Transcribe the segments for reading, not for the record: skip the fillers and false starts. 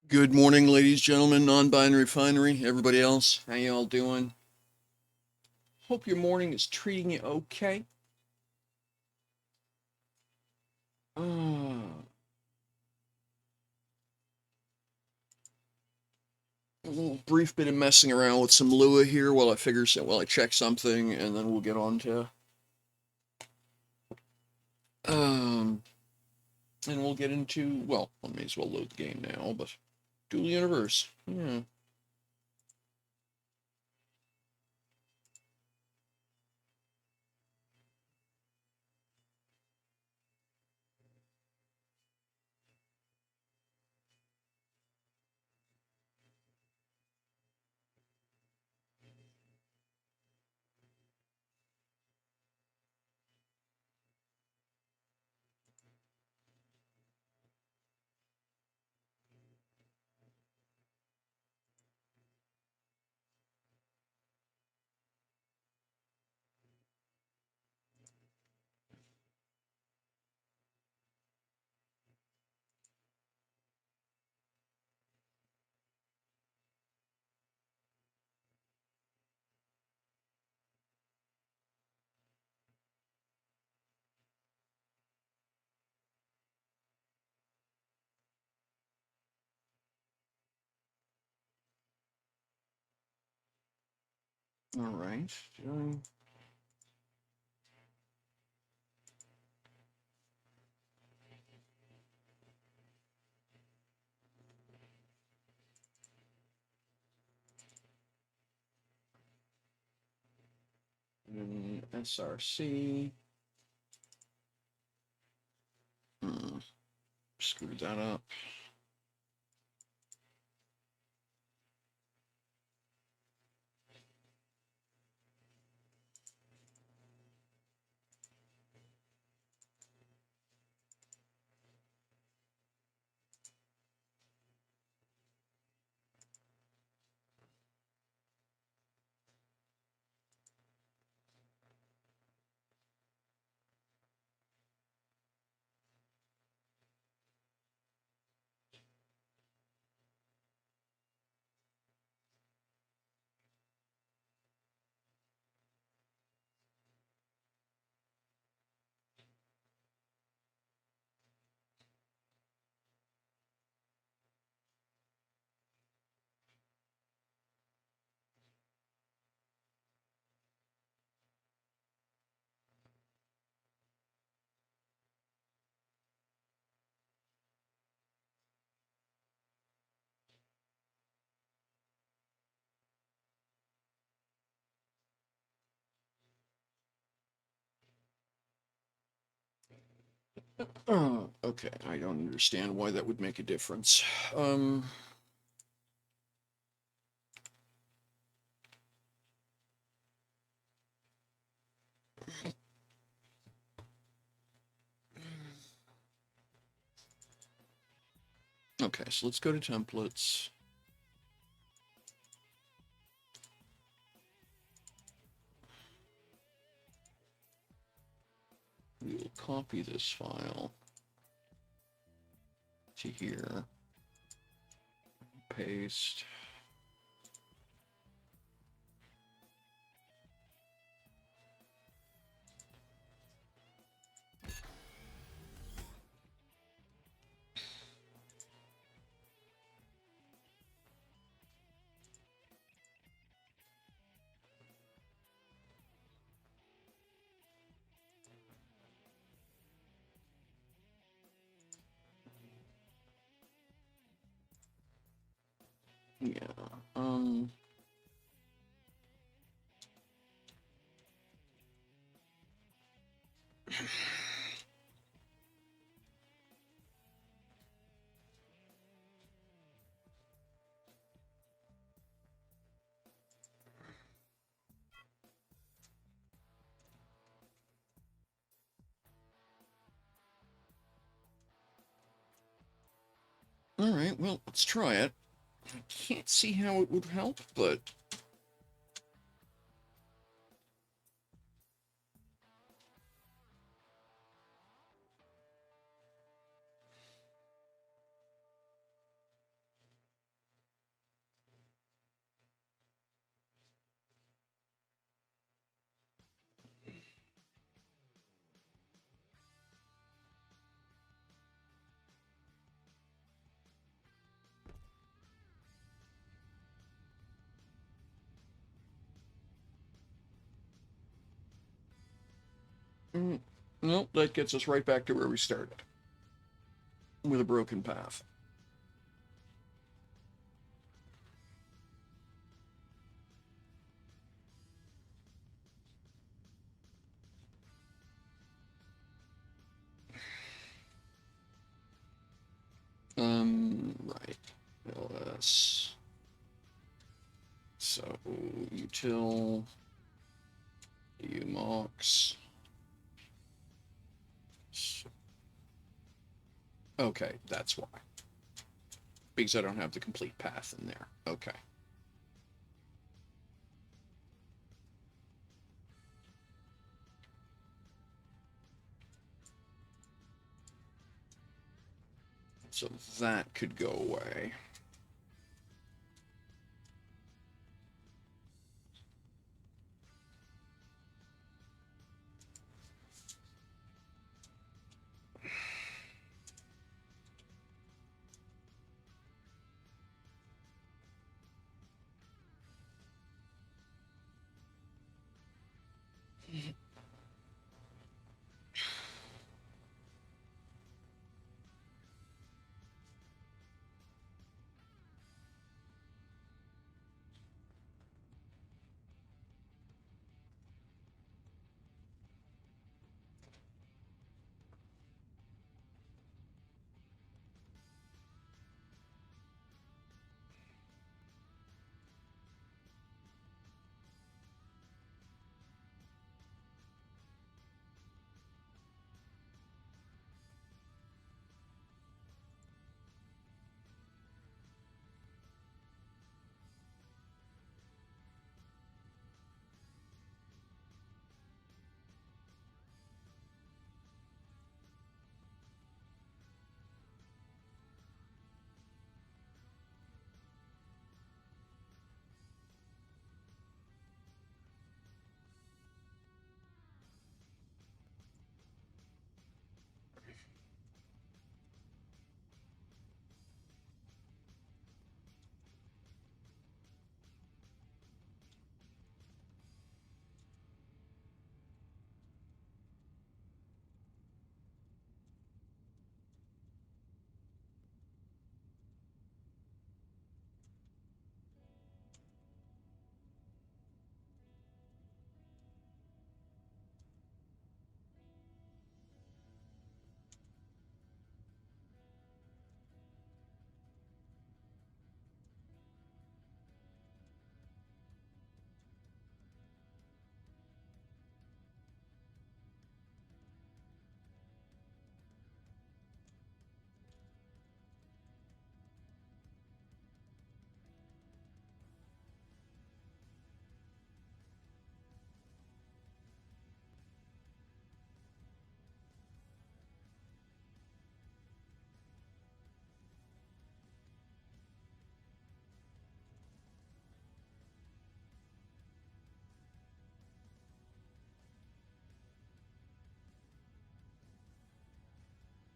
Good morning, ladies, gentlemen, non-binary refinery, everybody else. How y'all doing? Hope your morning is treating you okay. A little brief bit of messing around with some Lua here while I check something, and then we'll get on to um and we'll get into I may as well load the game now, but Dual Universe. Yeah. All right. SRC. Hmm, Screwed that up. Okay, I don't understand why that would make a difference. Um, okay, so let's go to templates. We will copy this file to here, paste. Yeah. Um. All right. Well, let's try it. I can't see how it would help, but Nope, that gets us right back to where we started. With a broken path. Right. LS. So, util, umox. Okay, that's why. Because I don't have the complete path in there. Okay. So that could go away.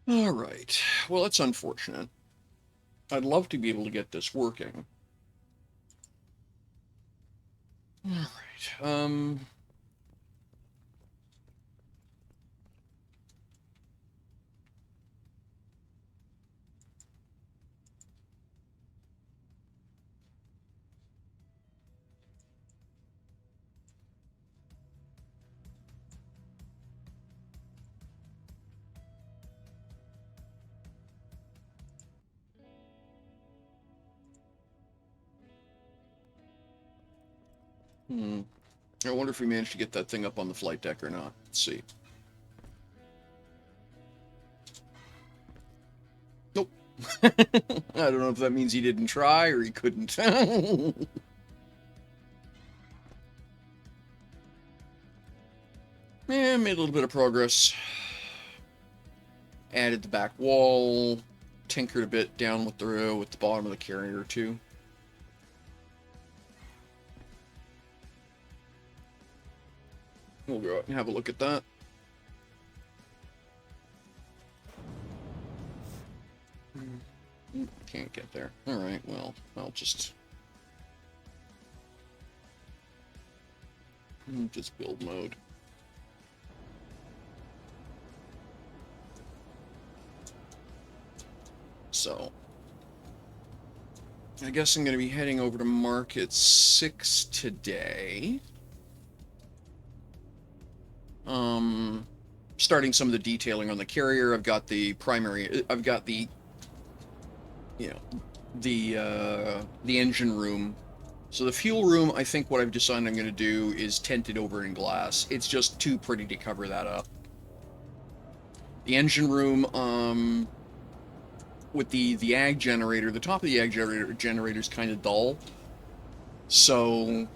All right. Well, that's unfortunate. I'd love to be able to get this working. All right. I wonder if we managed to get that thing up on the flight deck or not. Let's see. Nope. I don't know if that means he didn't try or he couldn't. Yeah, made a little bit of progress. Added the back wall. Tinkered a bit down with the bottom of the carrier too. We'll go out and have a look at that. Can't get there. Alright, well, I'll just build mode. So, I guess I'm going to be heading over to Market 6 today. Starting some of the detailing on the carrier. I've got the primary, I've got the, you know, the engine room. So the fuel room, I think what I've decided I'm going to do is tint it over in glass. It's just too pretty to cover that up. The engine room, with the ag generator, the top of the ag generator is kind of dull. So,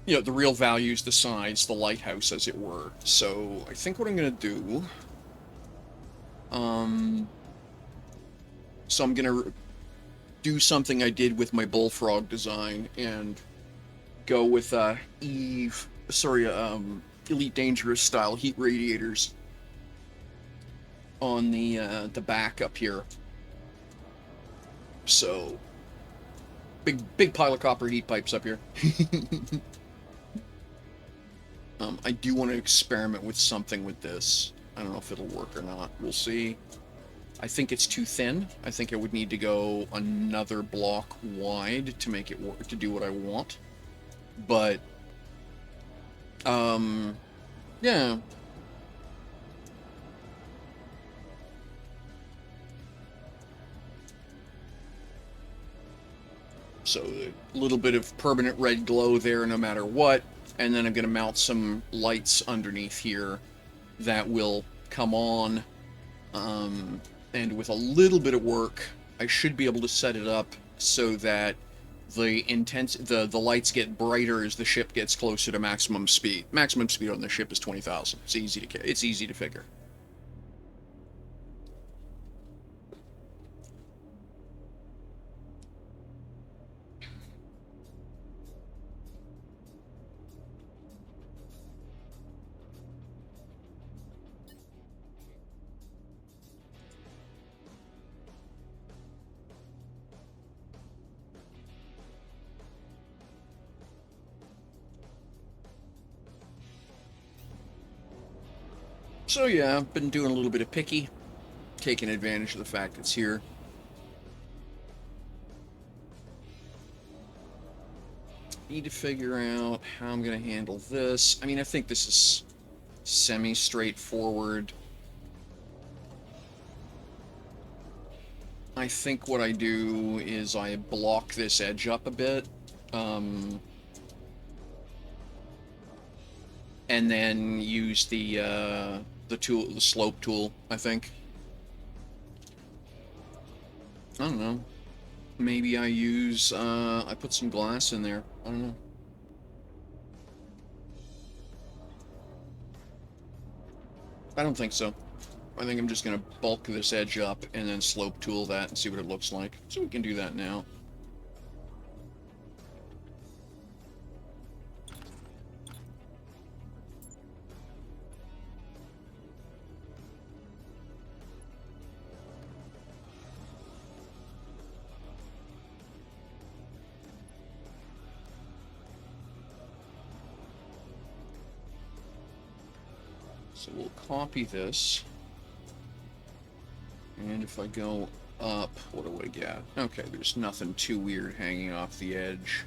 you know, the real value is the sides, the lighthouse, as it were. So I think what I'm going to do, so I'm going to do something I did with my bullfrog design and go with Elite Dangerous style heat radiators on the back up here. So big pile of copper heat pipes up here. I do want to experiment with something with this. I don't know if it'll work or not. We'll see. I think it's too thin. I think I would need to go another block wide to make it work, to do what I want. But, yeah. So a little bit of permanent red glow there no matter what. And then I'm going to mount some lights underneath here that will come on. And with a little bit of work, I should be able to set it up so that the lights get brighter as the ship gets closer to maximum speed. Maximum speed on the ship is 20,000. It's easy to figure. So yeah, I've been doing a little bit of picky, taking advantage of the fact it's here. Need to figure out how I'm going to handle this. I mean, I think this is semi-straightforward. I think what I do is I block this edge up a bit. And then use the slope tool, I think. I don't know. Maybe I use, I put some glass in there. I don't know. I don't think so. I think I'm just going to bulk this edge up and then slope tool that and see what it looks like. So we can do that now. So we'll copy this. And if I go up, what do I get? Okay, there's nothing too weird hanging off the edge.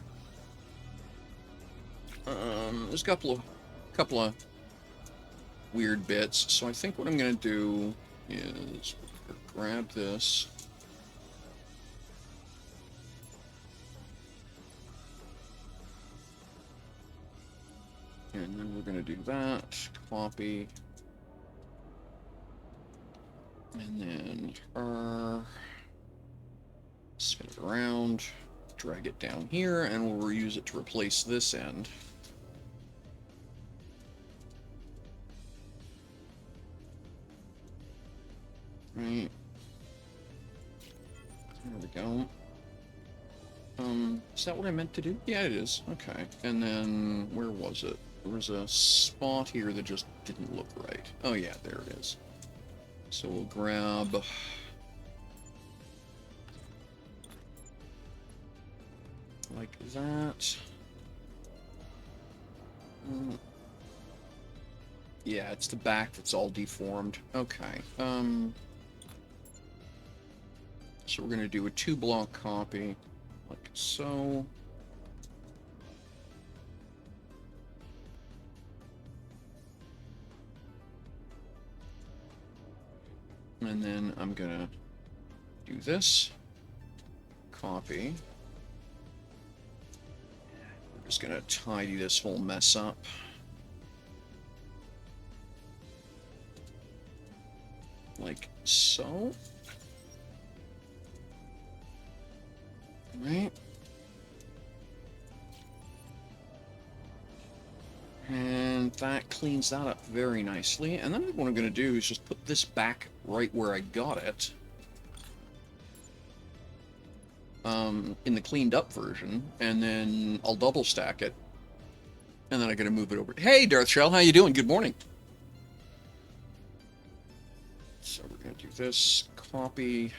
There's a couple of weird bits. So I think what I'm gonna do is grab this. And then we're gonna do that. Copy. And then spin it around, drag it down here, and we'll reuse it to replace this end. Right. There we go. Is that what I meant to do? Yeah, it is. Okay. And then, where was it? There was a spot here that just didn't look right. Oh yeah, there it is. So we'll grab... like that. Yeah, it's the back that's all deformed. Okay. So we're going to do a 2-block copy, like so. And then I'm going to do this, copy. We're just going to tidy this whole mess up. Like so. Right. And that cleans that up very nicely. And then what I'm going to do is just put this back right where I got it. In the cleaned up version. And then I'll double stack it. And then I'm going to move it over. Hey, Darth Shell, how you doing? Good morning. So we're going to do this. Copy.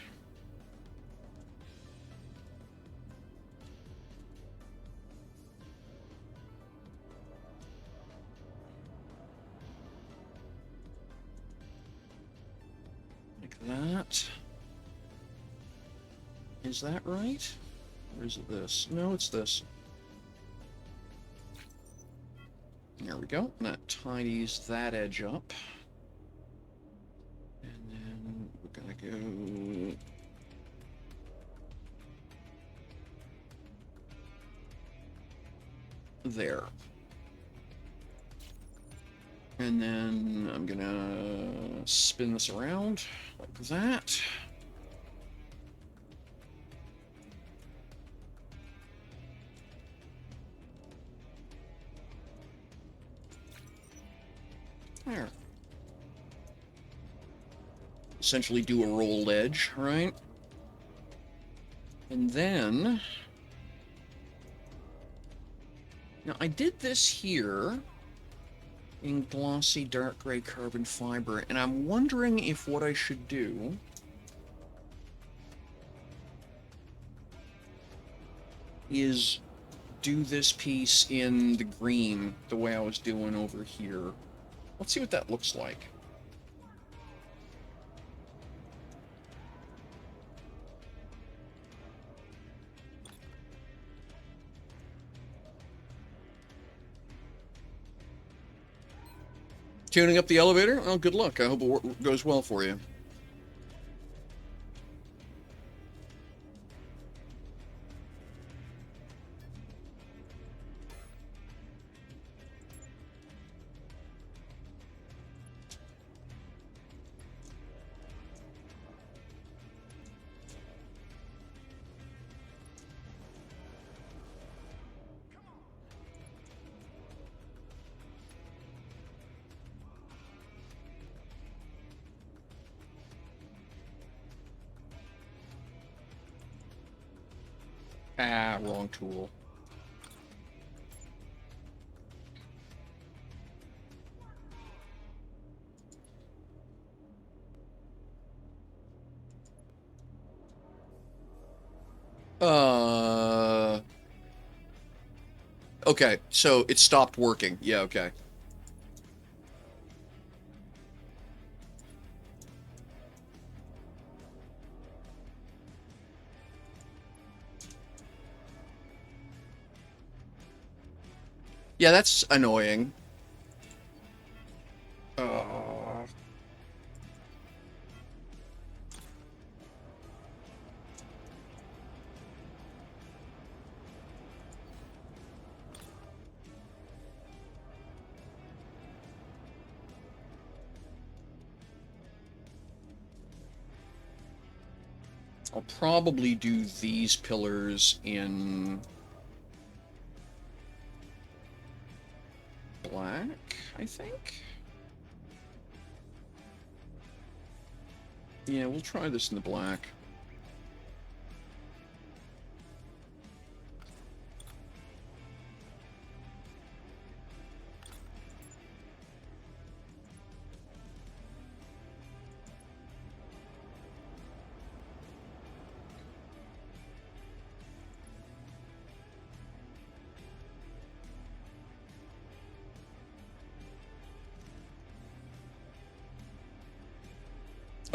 That. Is that right? Or is it this? No, it's this. There we go. And that tidies that edge up. And then we're gonna go... there. And then I'm gonna spin this around like that. There. Essentially do a rolled edge, right? And then... now I did this here in glossy dark gray carbon fiber, and I'm wondering if what I should do is do this piece in the green the way I was doing over here. Let's see what that looks like. Tuning up the elevator? Well, good luck. I hope it goes well for you. Ah, wrong tool. Okay, so it stopped working. Yeah, okay. Yeah, that's annoying. I'll probably do these pillars in black, I think. Yeah, we'll try this in the black.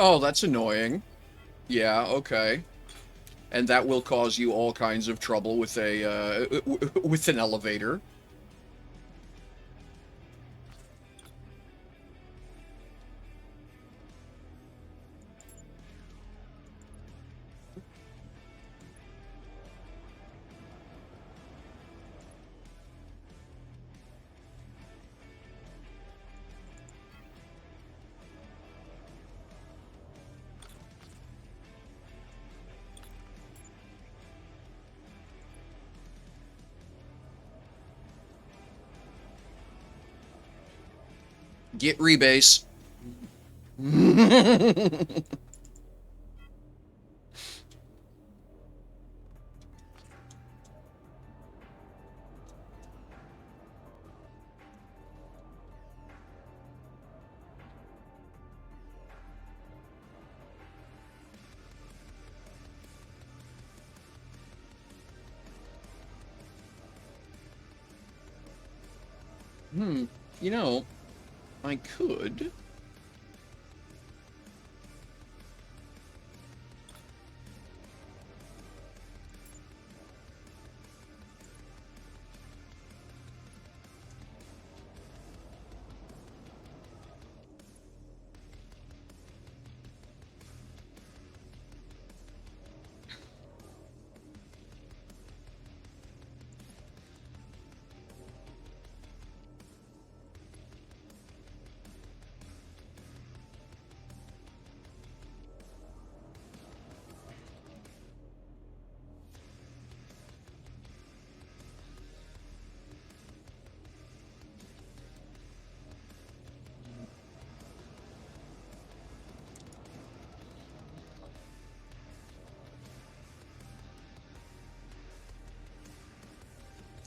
Oh, that's annoying. Yeah, okay. and that will cause you all kinds of trouble with a with an elevator. Get rebase. You know, I could.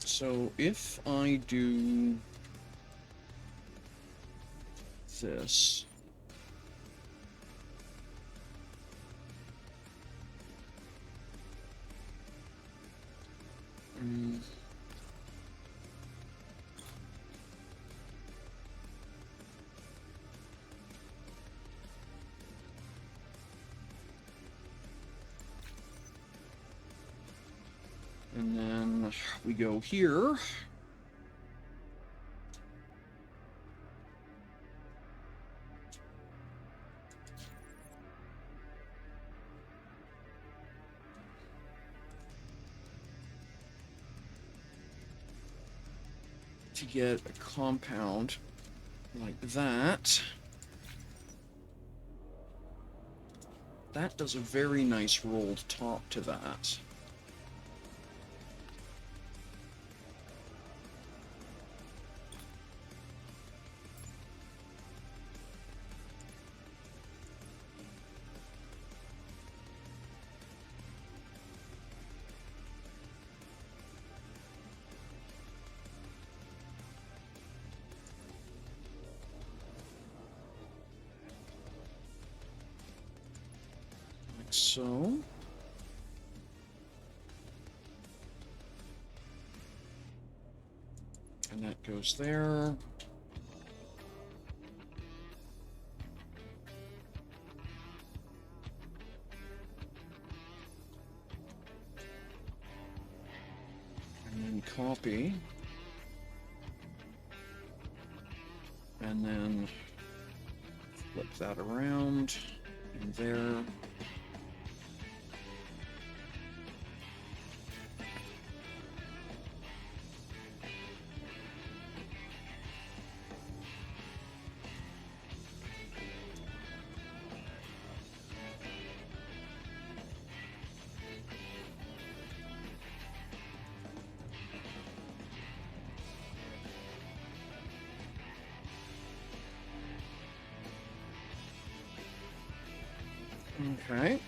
So if I do this, mm, and then we go here. To get a compound like that. That does a very nice rolled top to that. So, and that goes there. And then copy. And then flip that around and there. Okay,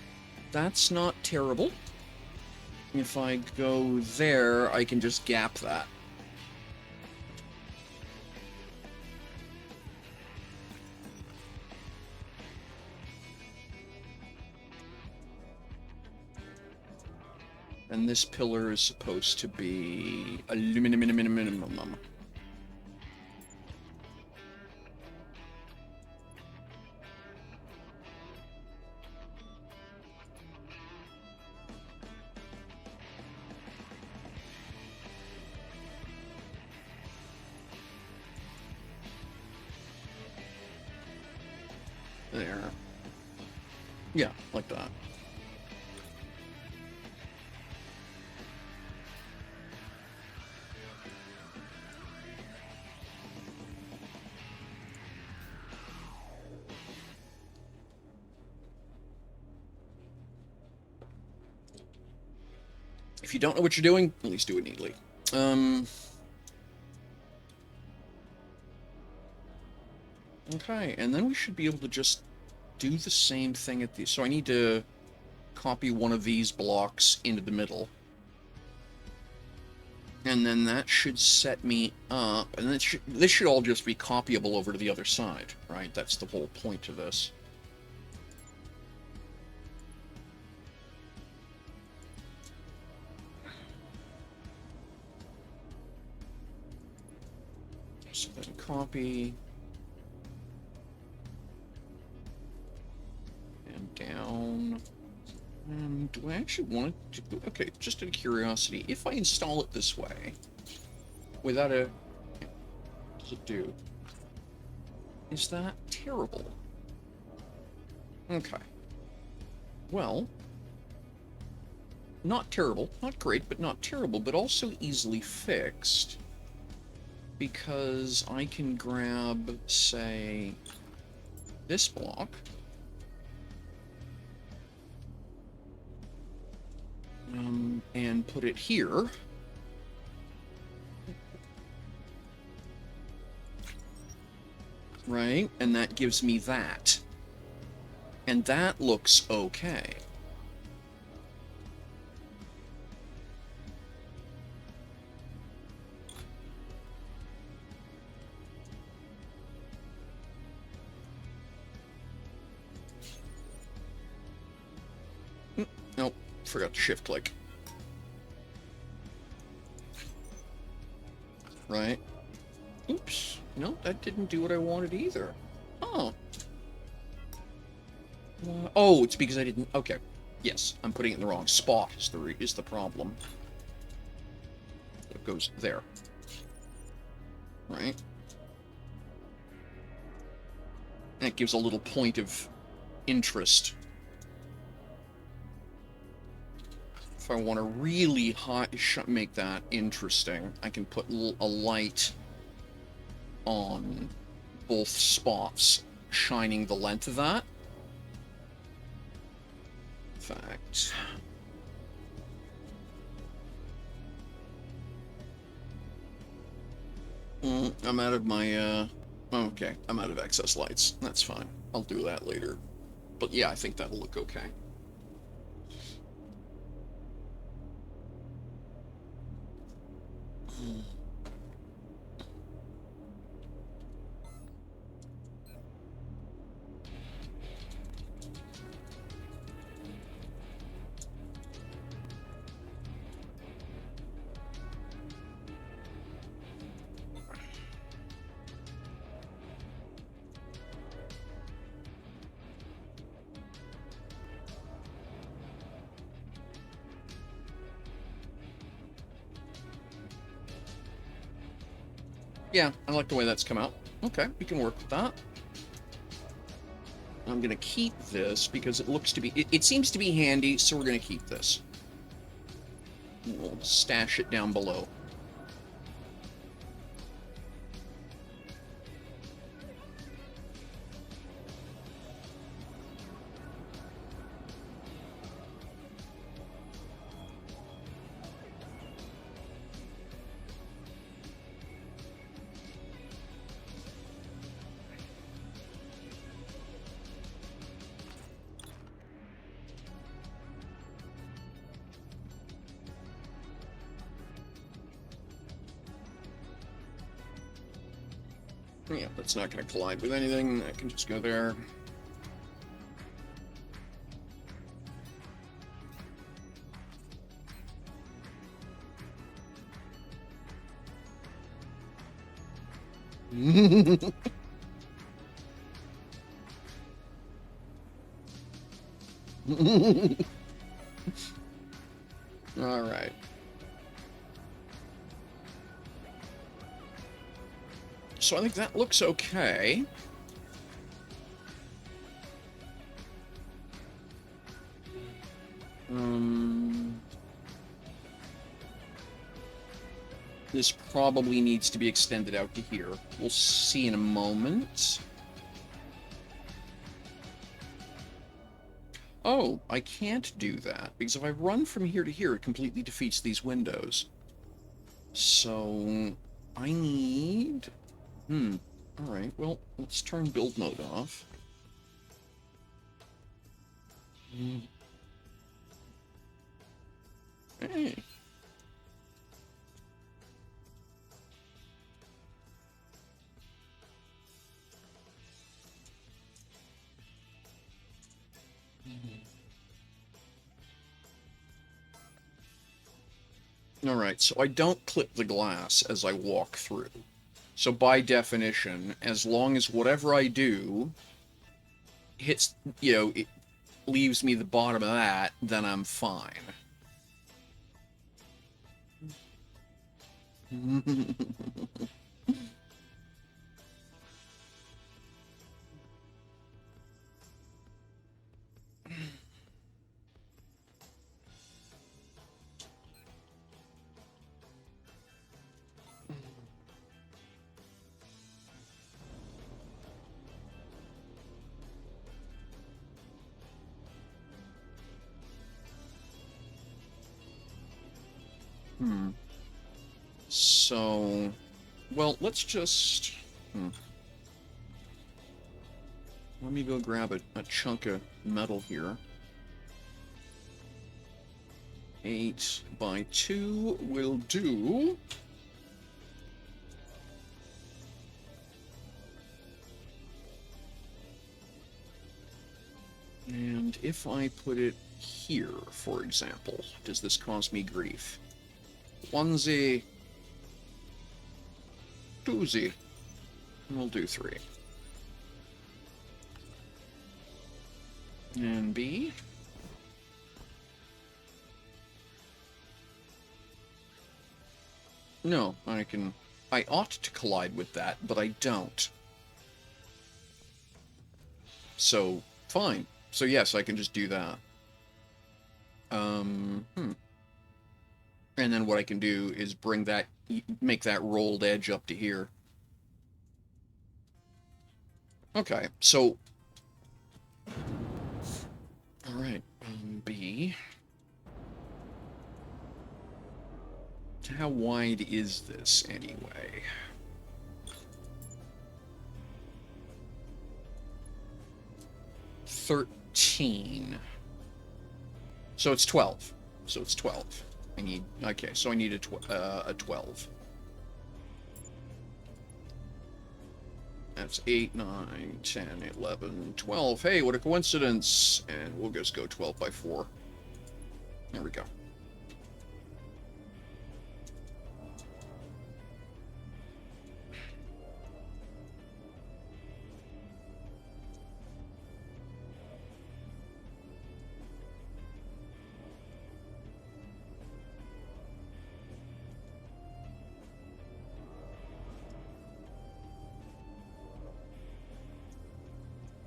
that's not terrible. If I go there, I can just gap that. And this pillar is supposed to be aluminum. There. Yeah, like that. If you don't know what you're doing, at least do it neatly. Okay, and then we should be able to just do the same thing at the... So I need to copy one of these blocks into the middle. And then that should set me up, and this should all just be copyable over to the other side, right? That's the whole point of this. So then copy. And down. Do I actually want to do... Okay, just out of curiosity, if I install it this way, without a... What does it do? Is that terrible? Okay. Well, not terrible, not great, but not terrible, but also easily fixed. Because I can grab, say, this block. And put it here. Right? And that gives me that. And that looks okay. Nope, forgot to shift click. Right. Oops. No, that didn't do what I wanted either. Oh. Oh, it's because I didn't... Okay. Yes, I'm putting it in the wrong spot is the problem. It goes there. Right. And it gives a little point of interest. If I want to really make that interesting, I can put a light on both spots, shining the length of that. In fact... I'm out of my, okay, I'm out of excess lights. That's fine. I'll do that later. But yeah, I think that'll look okay. Yeah, I like the way that's come out. Okay, we can work with that. I'm going to keep this because it looks to be... It seems to be handy, so we're going to keep this. We'll stash it down below. Yeah, that's not going to collide with anything. I can just go there. All right. So I think that looks okay. This probably needs to be extended out to here. We'll see in a moment. Oh, I can't do that, because if I run from here to here, it completely defeats these windows. So, I need... Alright, well, let's turn build mode off. Hey. Alright, so I don't clip the glass as I walk through. So by definition, as long as whatever I do hits, it leaves me the bottom of that, then I'm fine. So, well, let's just... Let me go grab a chunk of metal here. 8 by 2 will do. And if I put it here, for example, does this cause me grief? Onesie, twosie. We'll do 3. And B. No, I ought to collide with that, but I don't. So, fine. So yes, I can just do that. And then what I can do is make that rolled edge up to here. Okay, so... Alright, B. How wide is this, anyway? $13. So it's 12. So it's 12. Okay, so I need a 12. That's 8, 9, 10, 11, 12. Hey, what a coincidence! And we'll just go 12 by 4. There we go.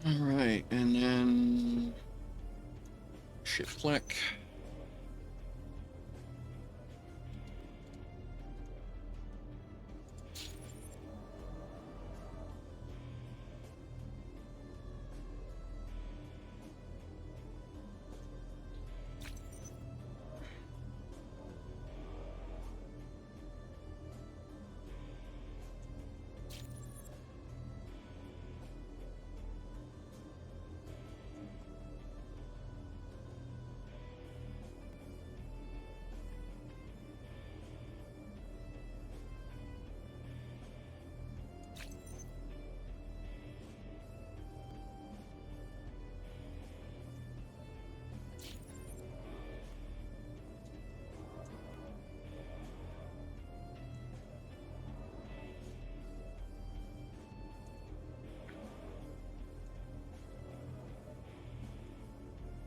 Alright, and then... Shift-click.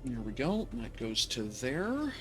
There we go. That goes to there.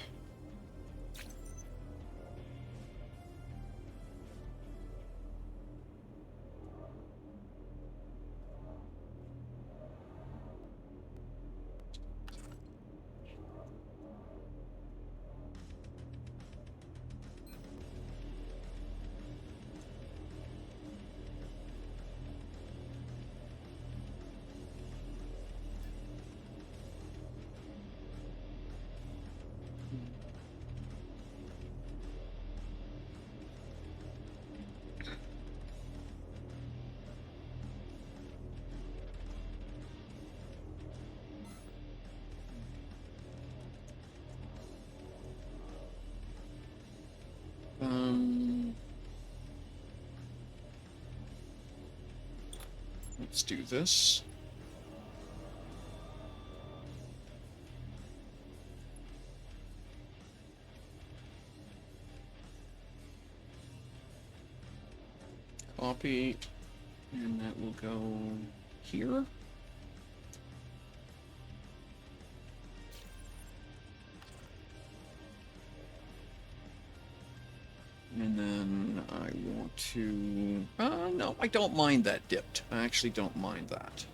let's do this. Copy, and that will go here. And then I want to... no, I don't mind that dipped. I actually don't mind that.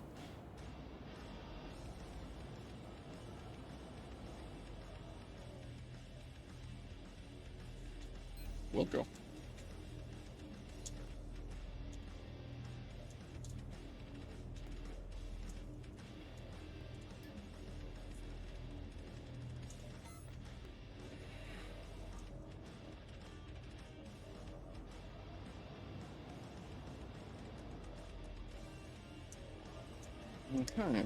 We'll go. Okay.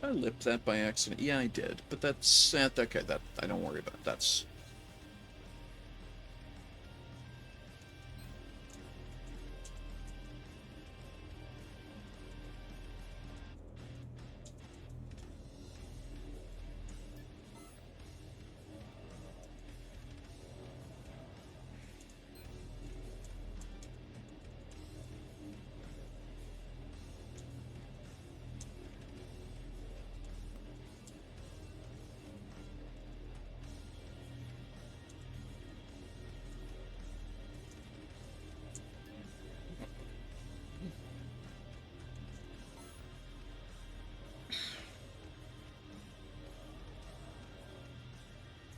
I lipped that by accident. Yeah, I did. But that's... okay, that I don't worry about. That's...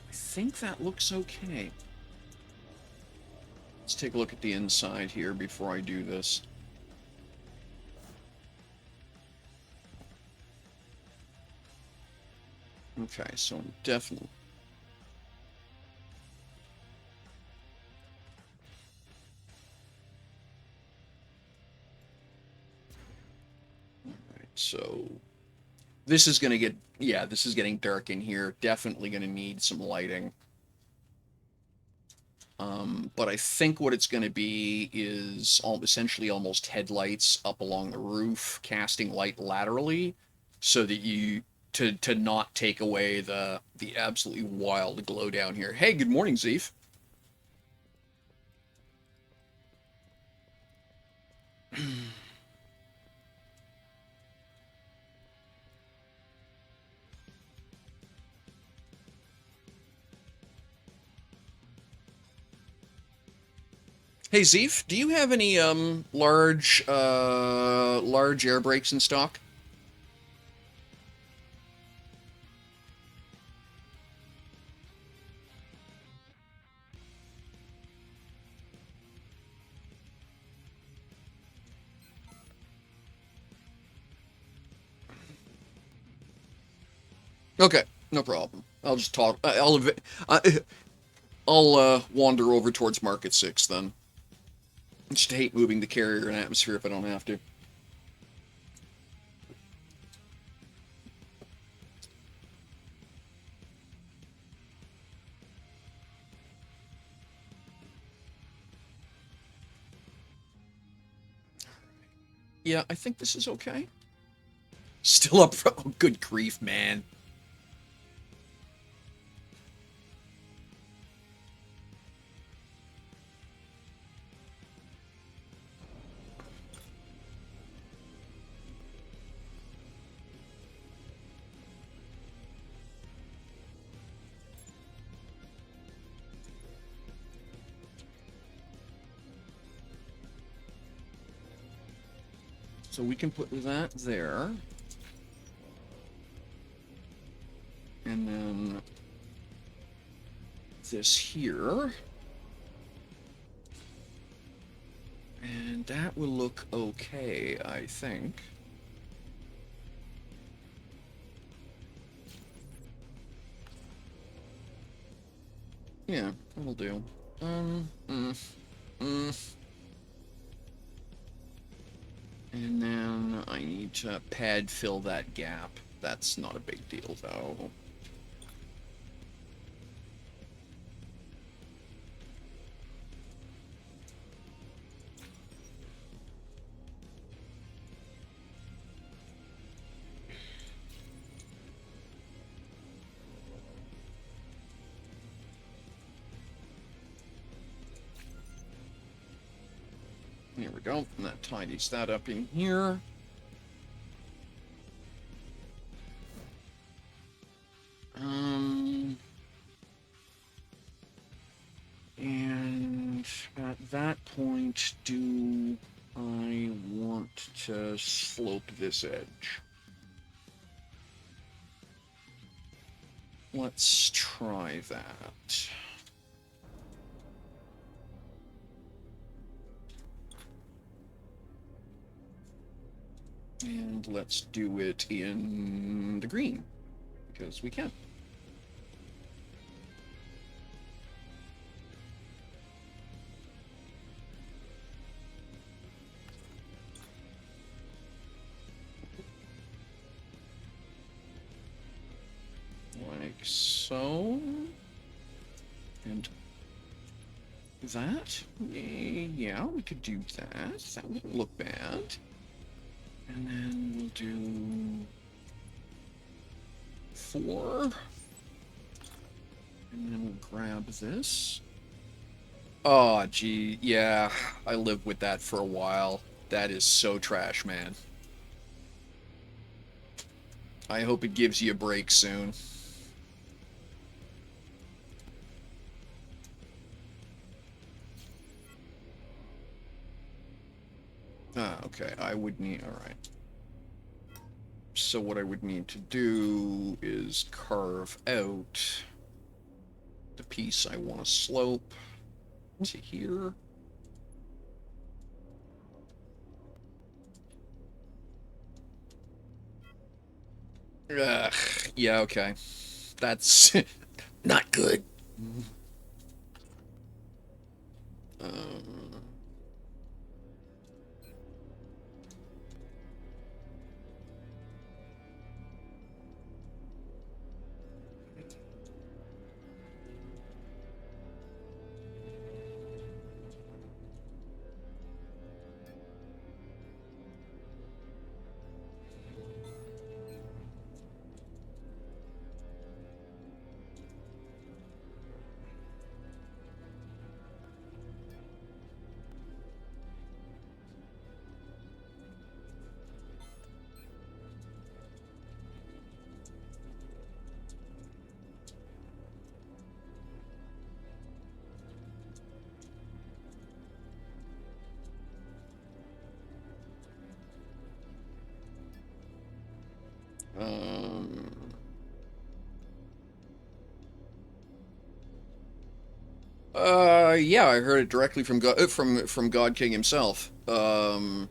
I think that looks okay. Let's take a look at the inside here before I do this. Okay, so definitely... Alright, so... This is gonna get... Yeah, this is getting dark in here. Definitely gonna need some lighting. But I think what it's gonna be is essentially almost headlights up along the roof, casting light laterally, so that you... To not take away the absolutely wild glow down here. Hey, good morning, Zeef. Hey Zeef, do you have any large air brakes in stock? Okay, no problem. I'll just talk. I'll wander over towards Market 6 then. I just hate moving the carrier in atmosphere if I don't have to. Yeah, I think this is okay. Still up front. Oh, good grief, man. So we can put that there. And then this here. And that will look okay, I think. Yeah, that'll do. And then I need to pad fill that gap. That's not a big deal, though. There we go. And that tidies that up in here. And at that point, do I want to slope this edge? Let's try that. And let's do it in the green, because we can. Like so. And that? Yeah, we could do that. That wouldn't look bad. And then we'll do 4. And then we'll grab this. Oh, gee, yeah, I lived with that for a while. That is so trash, man. I hope it gives you a break soon. Ah, okay, I would need... Alright. So what I would need to do is carve out the piece I want to slope to here. Ugh, yeah, okay. That's not good. Um, um, yeah, I heard it directly from God, from God King himself. I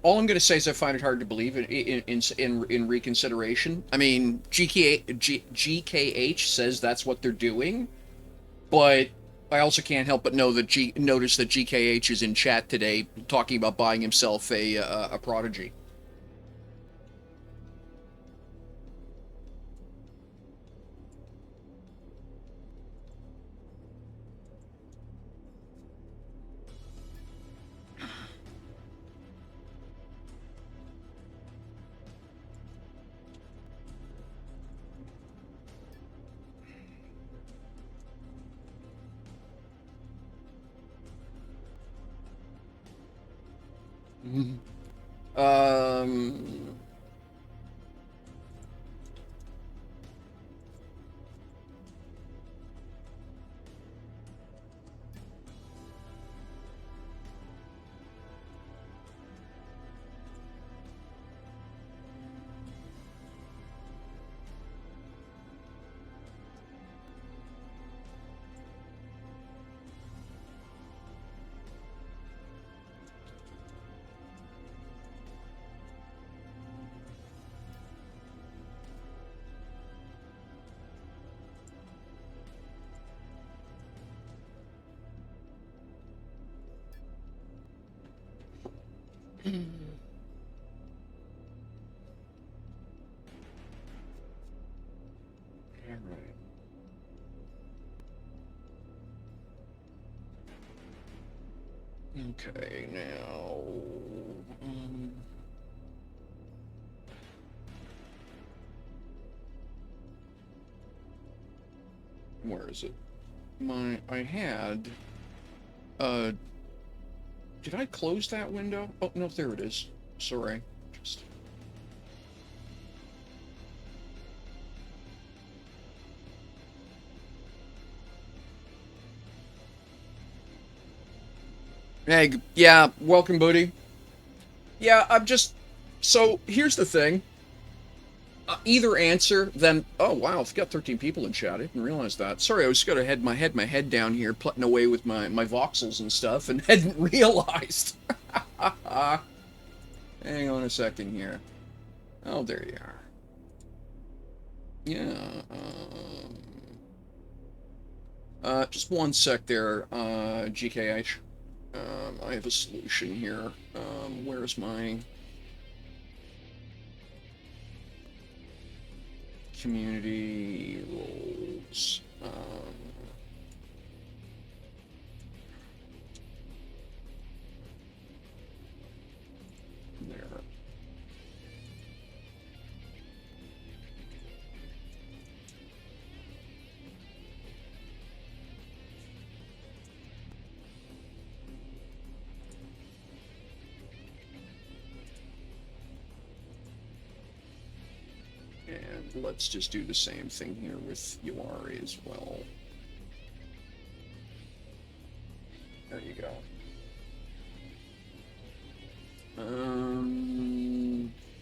all I'm gonna say is I find it hard to believe in reconsideration. I mean, GKH says that's what they're doing, but I also can't help but know that notice that GKH is in chat today talking about buying himself a Prodigy. Um, Alright. Okay, now... where is it? I had... did I close that window? Oh, no, there it is. Sorry. Just... Hey, yeah, welcome, buddy. Yeah, I'm just... So, here's the thing. Either answer, then... Oh, wow, I've got 13 people in chat. I didn't realize that. Sorry, I was going to head my head down here, plotting away with my voxels and stuff, and hadn't realized. Hang on a second here. Oh, there you are. Yeah, just one sec there, GKH. I have a solution here. Where's my... community roles? There. And let's just do the same thing here with Yuari as well. There you go.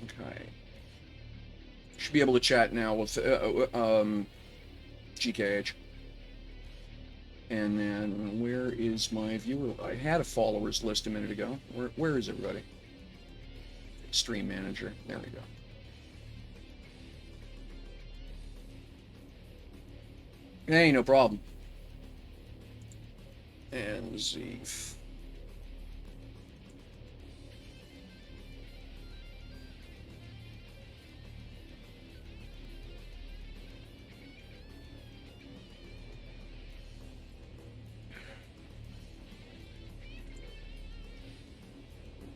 Okay. Should be able to chat now with GKH. And then where is my viewer? I had a followers list a minute ago. Where is everybody? Stream manager. There we go. Hey, no problem. And Zeef.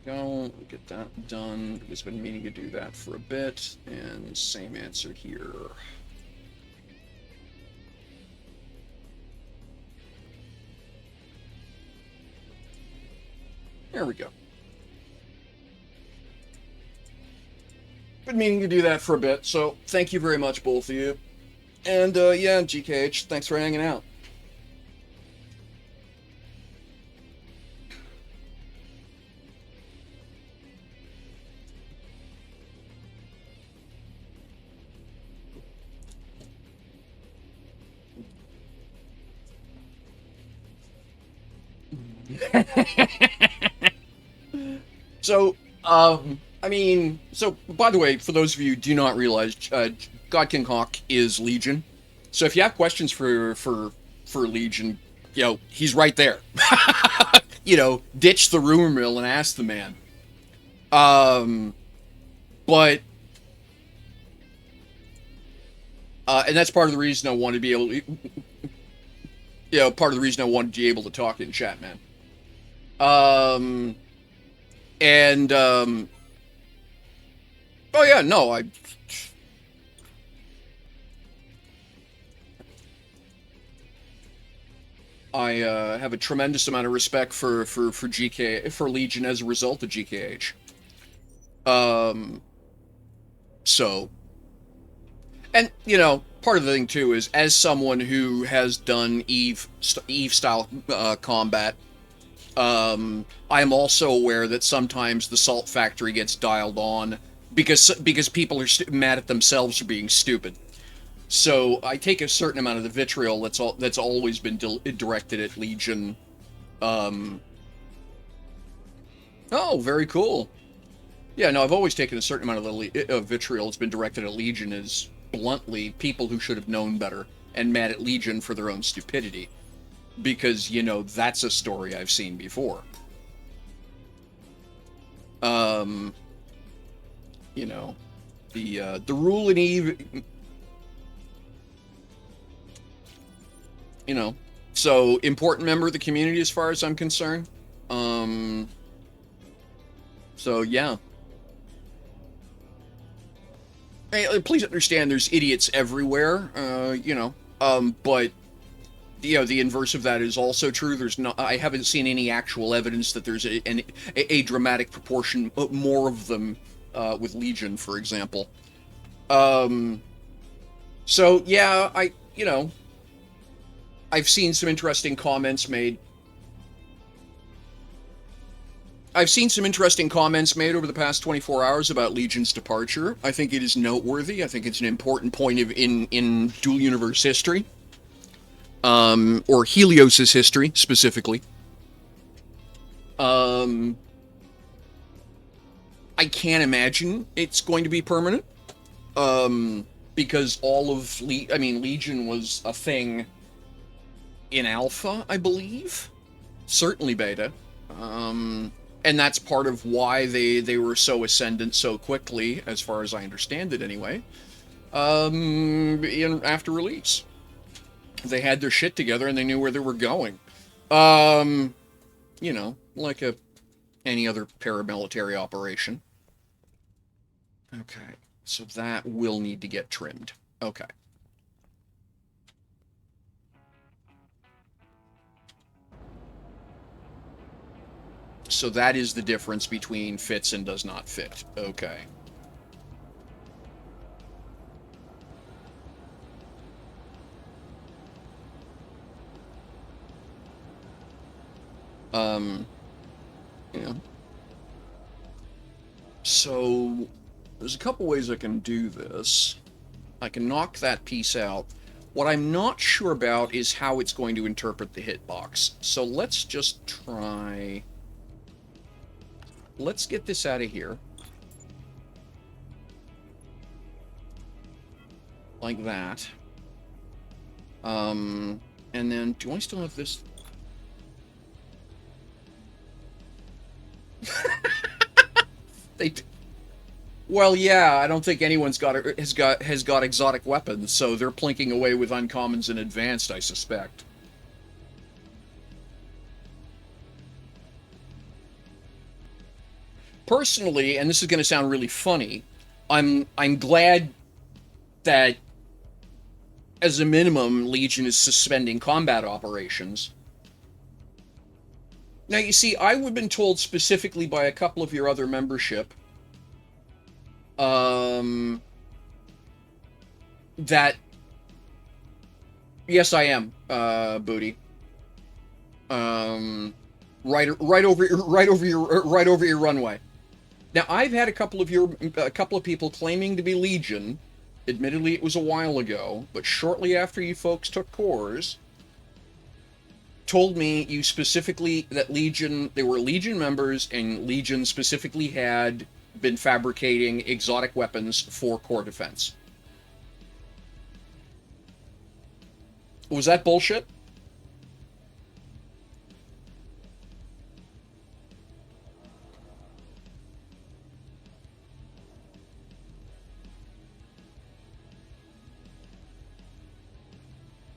Go, get that done. I've been meaning to do that for a bit, and same answer here. There we go. Been meaning to do that for a bit, so thank you very much, both of you. And, yeah, GKH, thanks for hanging out. So, I mean, so, by the way, for those of you who do not realize, God King Hawk is Legion. So if you have questions for Legion, you know, he's right there. You know, ditch the rumor mill and ask the man. But... and that's part of the reason I wanted to be able to... You know, part of the reason I wanted to be able to talk in chat, man. Oh yeah, no, I have a tremendous amount of respect for Legion as a result of GKH. So, and you know, part of the thing too is, as someone who has done Eve style combat, I am also aware that sometimes the salt factory gets dialed on because people are mad at themselves for being stupid. So I take a certain amount of the vitriol that's always been directed at Legion. Oh, very cool. Yeah, no, I've always taken a certain amount of the vitriol that's been directed at Legion as bluntly people who should have known better and mad at Legion for their own stupidity. Because, you know, that's a story I've seen before. Um, you know, the rule in Eve, you know, so important member of the community as far as I'm concerned. Um, so yeah. Hey, please understand there's idiots everywhere, but the inverse of that is also true. There's not, I haven't seen any actual evidence that there's a dramatic proportion more of them with Legion, for example. Um, so yeah, I've seen some interesting comments made. I've seen some interesting comments made over the past 24 hours about Legion's departure. I think it is noteworthy. I think it's an important point in dual universe history, or Helios's history specifically. Um, I can't imagine it's going to be permanent. Because Legion was a thing in Alpha, I believe, certainly Beta. And that's part of why they were so ascendant so quickly, as far as I understand it anyway, after release. They had their shit together and they knew where they were going. Like any other paramilitary operation. Okay, so that will need to get trimmed. Okay. So that is the difference between fits and does not fit. Okay. Yeah. So there's a couple ways I can do this. I can knock that piece out. What I'm not sure about is how it's going to interpret the hitbox. So let's just try... Let's get this out of here. Like that. And then, do I still have this? Well, yeah, I don't think anyone's has got exotic weapons, so they're plinking away with uncommons and advanced, I suspect. Personally, and this is going to sound really funny, I'm glad that, as a minimum, Legion is suspending combat operations. Now, you see, I've been told specifically by a couple of your other membership that... Yes, I am, Booty. Right over your runway. Now, I've had a couple of people claiming to be Legion. Admittedly, it was a while ago, but shortly after you folks took cores, told me you specifically that they were Legion members, and Legion specifically had been fabricating exotic weapons for core defense. Was that bullshit?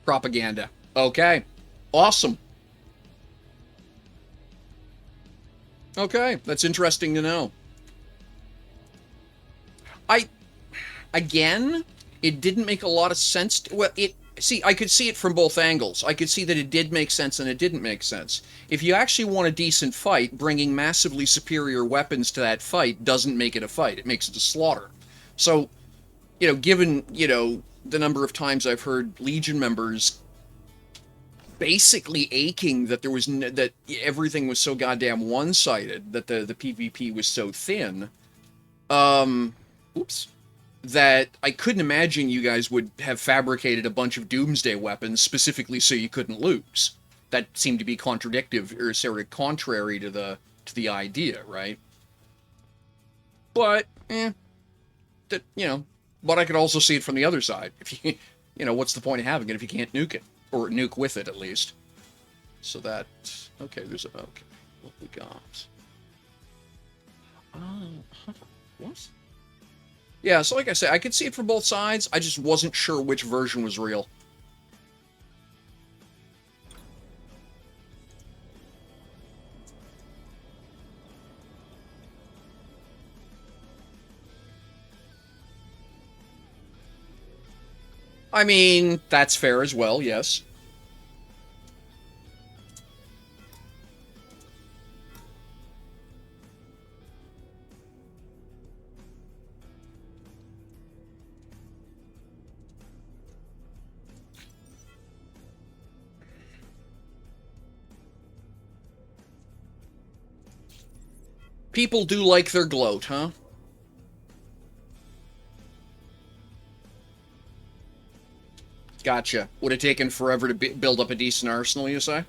Propaganda. Okay. Awesome. Okay, that's interesting to know. Again, it didn't make a lot of sense. I could see it from both angles. I could see that it did make sense and it didn't make sense. If you actually want a decent fight, bringing massively superior weapons to that fight doesn't make it a fight. It makes it a slaughter. So, given, the number of times I've heard Legion members basically aching that that everything was so goddamn one-sided, that the PvP was so thin, that I couldn't imagine you guys would have fabricated a bunch of doomsday weapons specifically so you couldn't lose. That seemed to be contrary to the idea, right? But, but I could also see it from the other side. If you, what's the point of having it if you can't nuke it? Or nuke with it, at least. So that... Okay, what we got? What? Yeah, so like I said, I could see it from both sides. I just wasn't sure which version was real. I mean, that's fair as well, yes. People do like their gloat, huh? Gotcha. Would have taken forever to build up a decent arsenal, you say?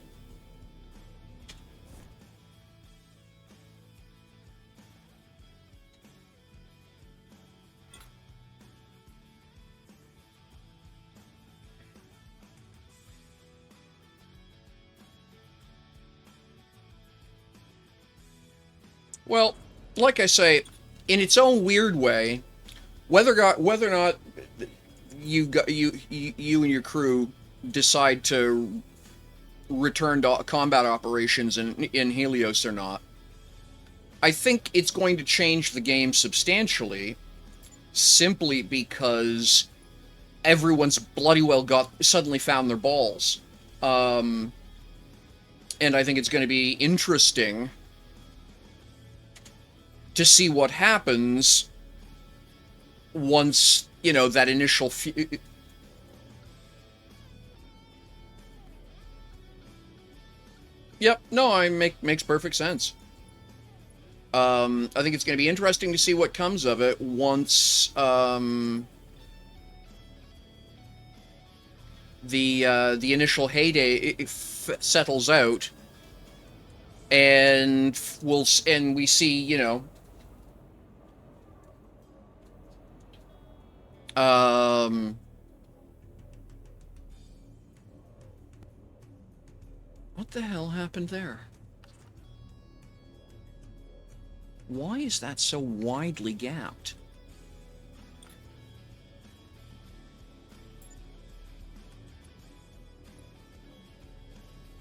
Well, like I say, in its own weird way, whether or not you and your crew decide to return to combat operations in Helios or not, I think it's going to change the game substantially, simply because everyone's bloody well suddenly found their balls. And I think it's going to be interesting to see what happens once, you know, that initial Yep, no, makes perfect sense. I think it's going to be interesting to see what comes of it once the initial heyday settles out, and we see, you know, what the hell happened there? Why is that so widely gapped?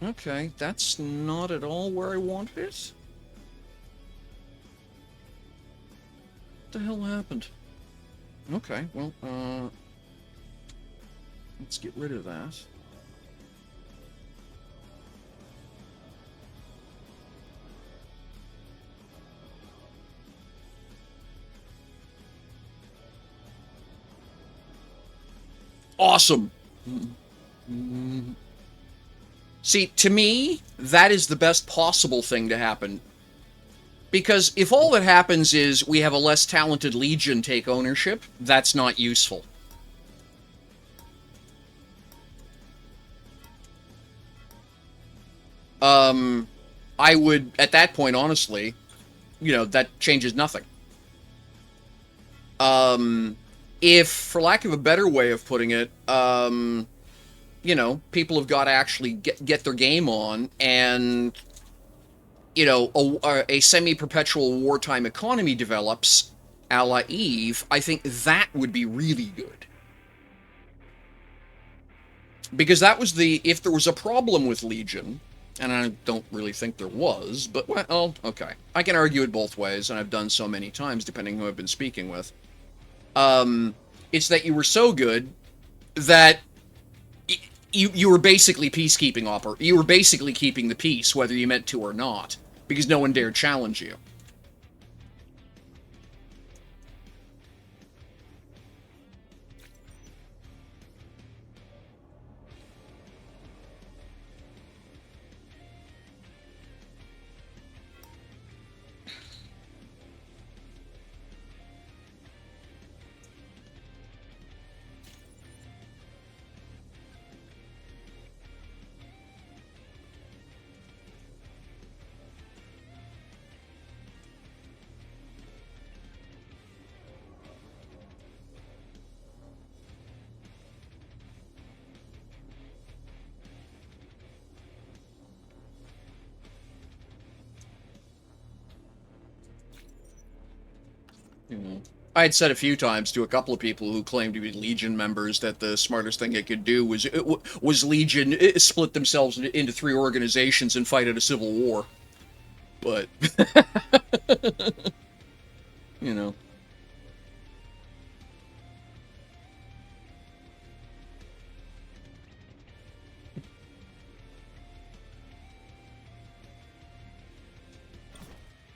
Okay, that's not at all where I wanted it. What the hell happened? Okay, well, let's get rid of that. Awesome! See, to me, that is the best possible thing to happen. Because if all that happens is we have a less talented Legion take ownership, that's not useful. I would, at that point, honestly, you know, that changes nothing. If, for lack of a better way of putting it, you know, people have got to actually get their game on, and, you know, a semi-perpetual wartime economy develops, a la Eve, I think that would be really good. Because that was if there was a problem with Legion, and I don't really think there was, but, well, okay. I can argue it both ways, and I've done so many times, depending who I've been speaking with. It's that you were so good that you were basically peacekeeping you were basically keeping the peace, whether you meant to or not, because no one dared challenge you. You know, I had said a few times to a couple of people who claimed to be Legion members that the smartest thing they could do was Legion split themselves into three organizations and fight at a civil war. But you know,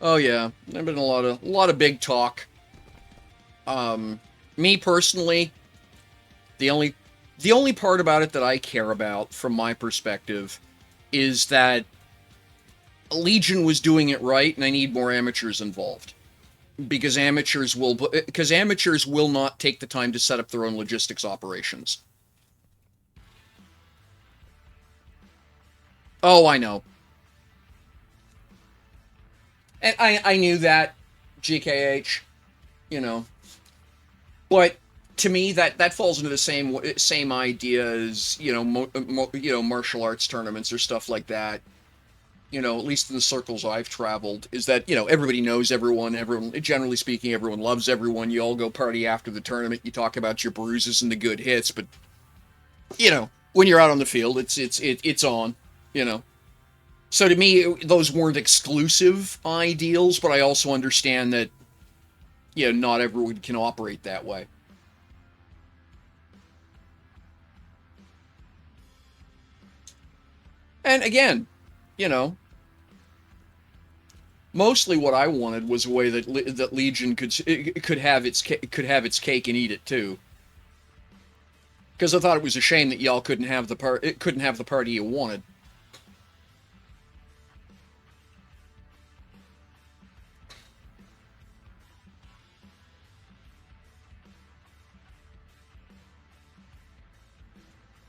oh yeah, there've been a lot of big talk. Um, Me personally, the only the only part about it that I care about from my perspective is that Legion was doing it right, and I need more amateurs involved because amateurs will not take the time to set up their own logistics operations. Oh, I know, and I knew that, GKH, you know, but to me that falls into the same idea as martial arts tournaments or stuff like that. At least in the circles I've traveled, is that, everybody knows everyone. Everyone, generally speaking, everyone loves everyone. You all go party after the tournament. You talk about your bruises and the good hits, but when you're out on the field, it's on. You know. So to me, those weren't exclusive ideals, but I also understand that not everyone can operate that way. And again, you know, mostly what I wanted was a way that Legion could have its cake and eat it too. Because I thought it was a shame that y'all couldn't have the party you wanted.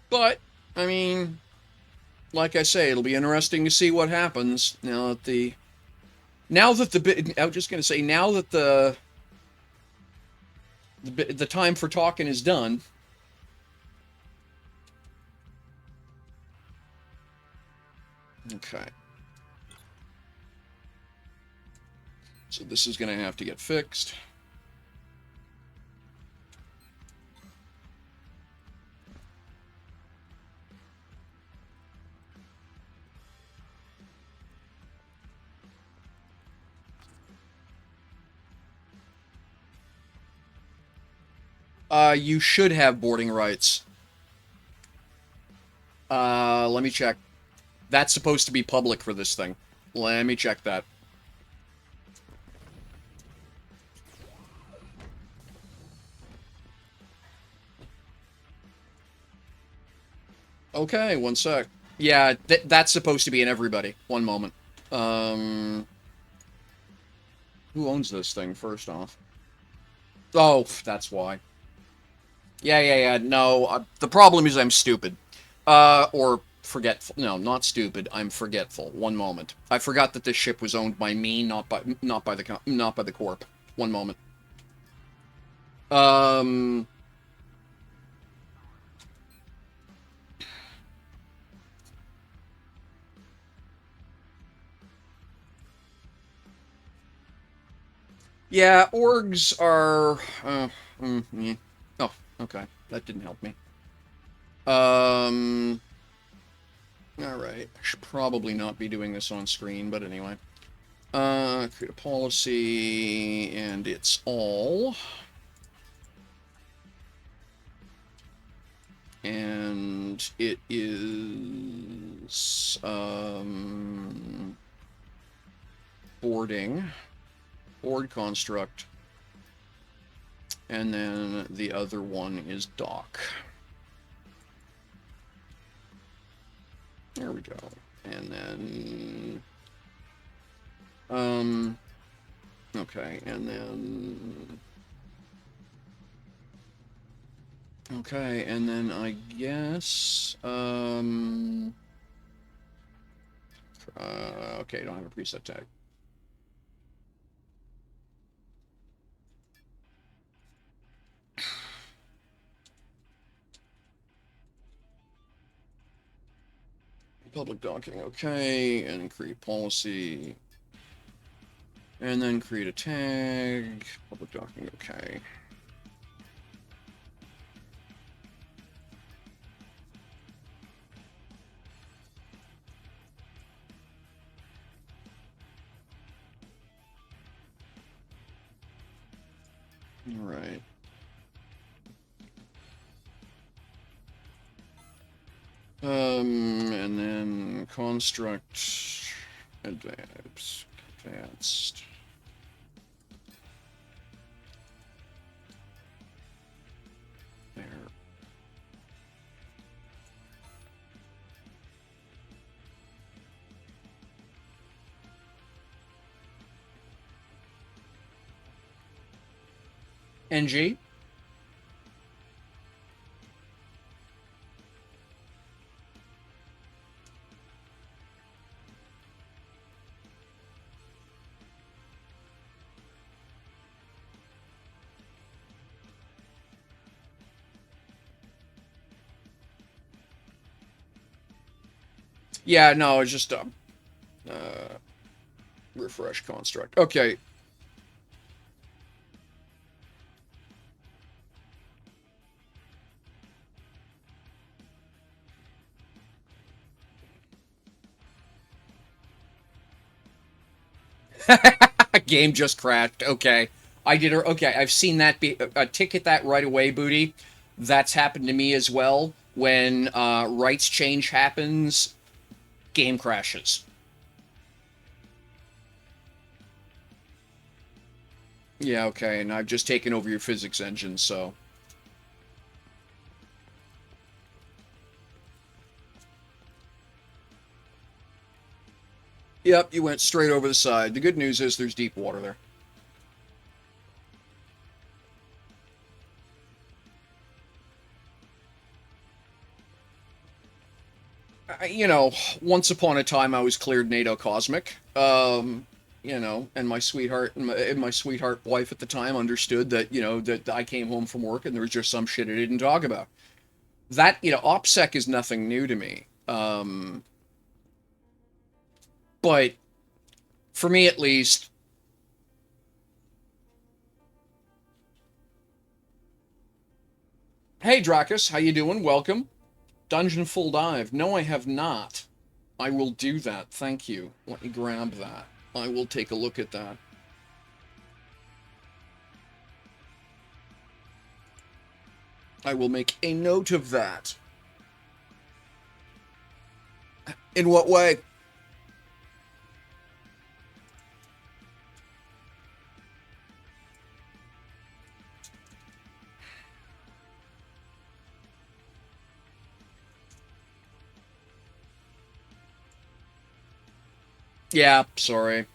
But I mean, like I say, it'll be interesting to see what happens I was just gonna say, now that the time for talking is done. Okay, so this is gonna have to get fixed. You should have boarding rights. Let me check. That's supposed to be public for this thing. Let me check that. Okay, one sec. Yeah, that's supposed to be in everybody. One moment. Um, who owns this thing, first off? Oh, that's why. Yeah, yeah, yeah. No, the problem is I'm stupid. Or forgetful. No, not stupid. I'm forgetful. One moment. I forgot that this ship was owned by me, not by the corp. One moment. Um, yeah, orgs are. Yeah. Oh, okay. That didn't help me. Um, all right. I should probably not be doing this on screen, but anyway. Create a policy, and it's all. And it is boarding, board construct, and then the other one is dock. There we go. And then okay, and then okay, and then I guess okay, I don't have a preset tag. Public docking, okay, and create policy. And then create a tag, public document, okay. All right. And then construct advanced. There. NG. Yeah, no, it's just refresh construct. Okay. Game just crashed. Okay. I did her. Okay, I've seen that be a ticket that right away, Booty. That's happened to me as well. When rights change happens, game crashes. Yeah, okay, and I've just taken over your physics engine, so. Yep, you went straight over the side. The good news is there's deep water there. You know, once upon a time I was cleared NATO Cosmic. You know, and my sweetheart and my sweetheart wife at the time understood that, you know, that I came home from work and there was just some shit I didn't talk about. That, you know, OPSEC is nothing new to me. But for me at least, hey Dracus, how you doing? Welcome. Dungeon Full Dive. No, I have not. I will do that. Thank you. Let me grab that. I will take a look at that. I will make a note of that. In what way? Yeah, sorry.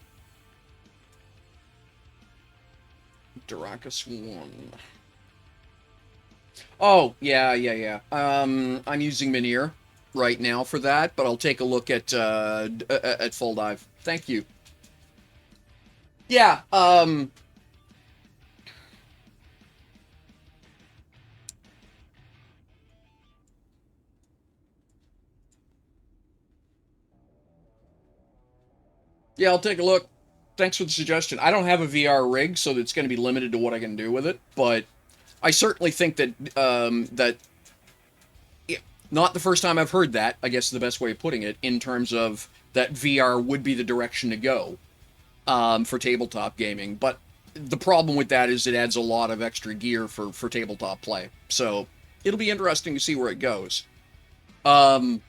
Dracus 1. Oh, yeah. I'm using Minear right now for that, but I'll take a look at Full Dive. Thank you. Yeah, yeah, I'll take a look. Thanks for the suggestion. I don't have a VR rig, so it's going to be limited to what I can do with it, but I certainly think that yeah, not the first time I've heard that, I guess is the best way of putting it, in terms of that VR would be the direction to go for tabletop gaming. But the problem with that is it adds a lot of extra gear for tabletop play. So it'll be interesting to see where it goes. Um,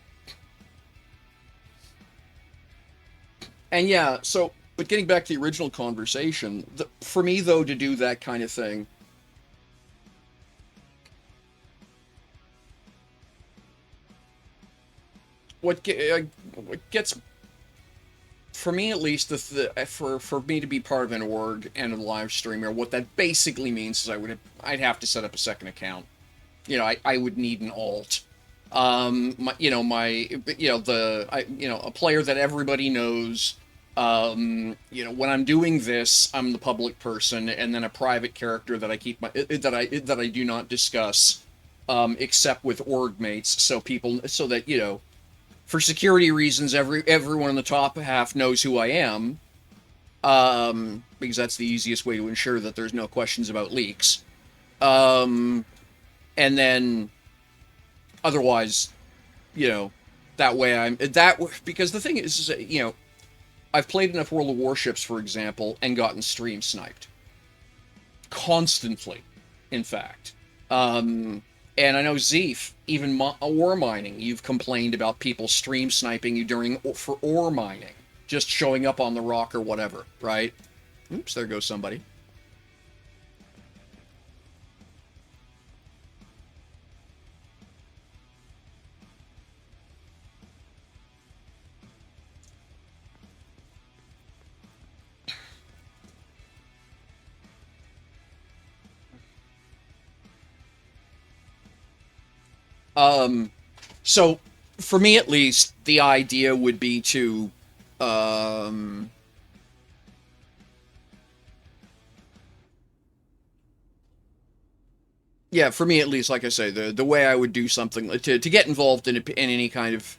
and yeah, so, but getting back to the original conversation, for me, though, to do that kind of thing, what gets for me at least, for me to be part of an org and a live streamer, what that basically means is I'd have to set up a second account. You know, I would need an alt. A player that everybody knows. You know, when I'm doing this, I'm the public person, and then a private character that I keep that I do not discuss, except with org mates, so people, so that, you know, for security reasons, everyone in the top half knows who I am. because that's the easiest way to ensure that there's no questions about leaks. Um, and then otherwise, you know, that way because the thing is, I've played enough World of Warships, for example, and gotten stream sniped constantly. In fact, and I know Zeef, even ore mining, you've complained about people stream sniping you for ore mining, just showing up on the rock or whatever, right? Oops, there goes somebody. So for me at least, the idea would be to, um, yeah, for me at least, like I say, the way I would do something to get involved in any kind of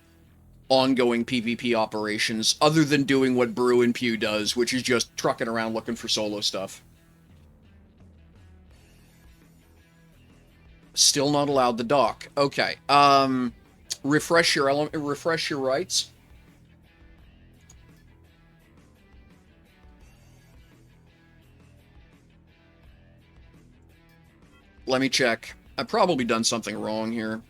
ongoing PvP operations, other than doing what Brew and Pew does, which is just trucking around looking for solo stuff. Still not allowed to dock. Okay. Refresh your rights. Let me check. I've probably done something wrong here.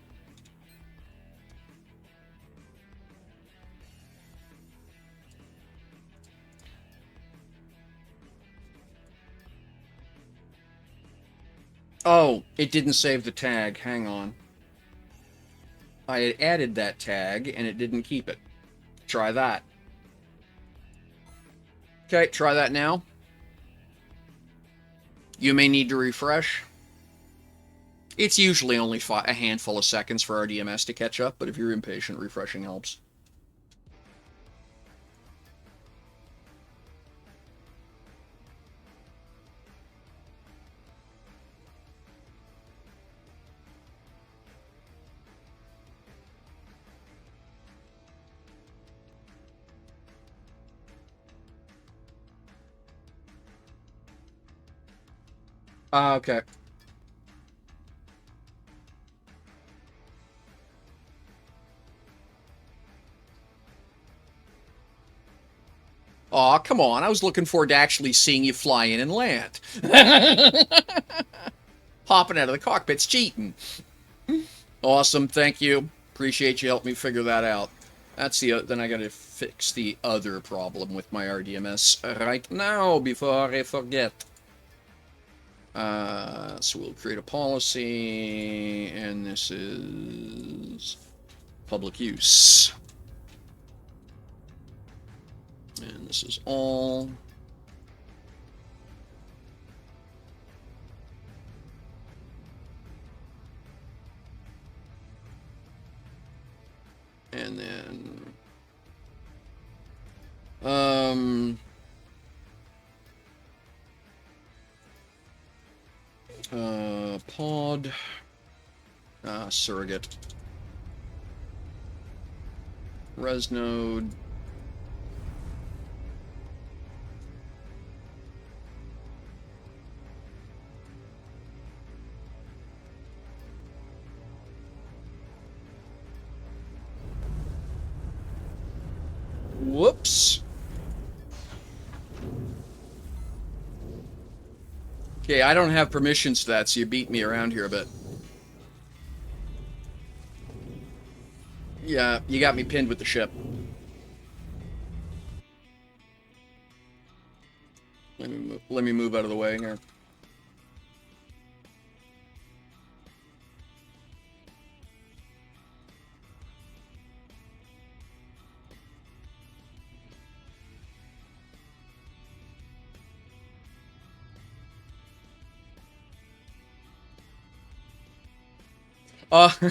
Oh, it didn't save the tag. Hang on. I had added that tag, and it didn't keep it. Try that. Okay, try that now. You may need to refresh. It's usually only a handful of seconds for RDMS to catch up, but if you're impatient, refreshing helps. Okay. Aw, come on. I was looking forward to actually seeing you fly in and land. Popping out of the cockpit's cheating. Awesome, thank you. Appreciate you helping me figure that out. That's then I gotta fix the other problem with my RDMS right now before I forget. So we'll create a policy, and this is public use. And this is all. And then, pod, surrogate, res node, whoops. Okay, I don't have permissions to that, so you beat me around here a bit. Yeah, you got me pinned with the ship. Let me move out of the way here.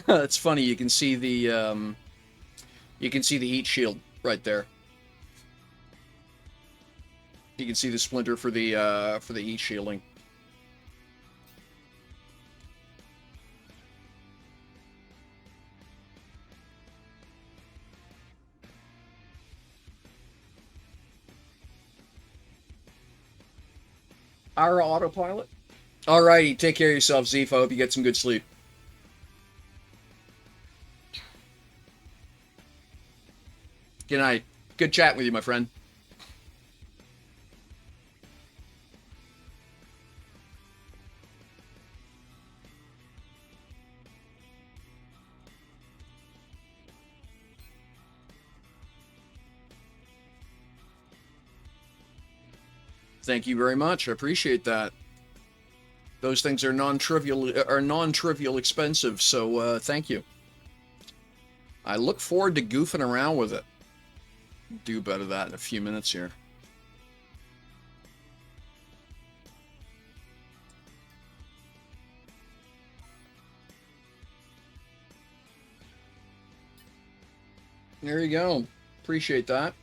It's funny. You can see the heat shield right there. You can see the splinter for the heat shielding. Our autopilot. Alrighty, take care of yourself, Zeef. I hope you get some good sleep. Good night. Good chatting with you, my friend. Thank you very much. I appreciate that. Those things are non-trivial expensive, so thank you. I look forward to goofing around with it. Do better that in a few minutes here. There you go. Appreciate that.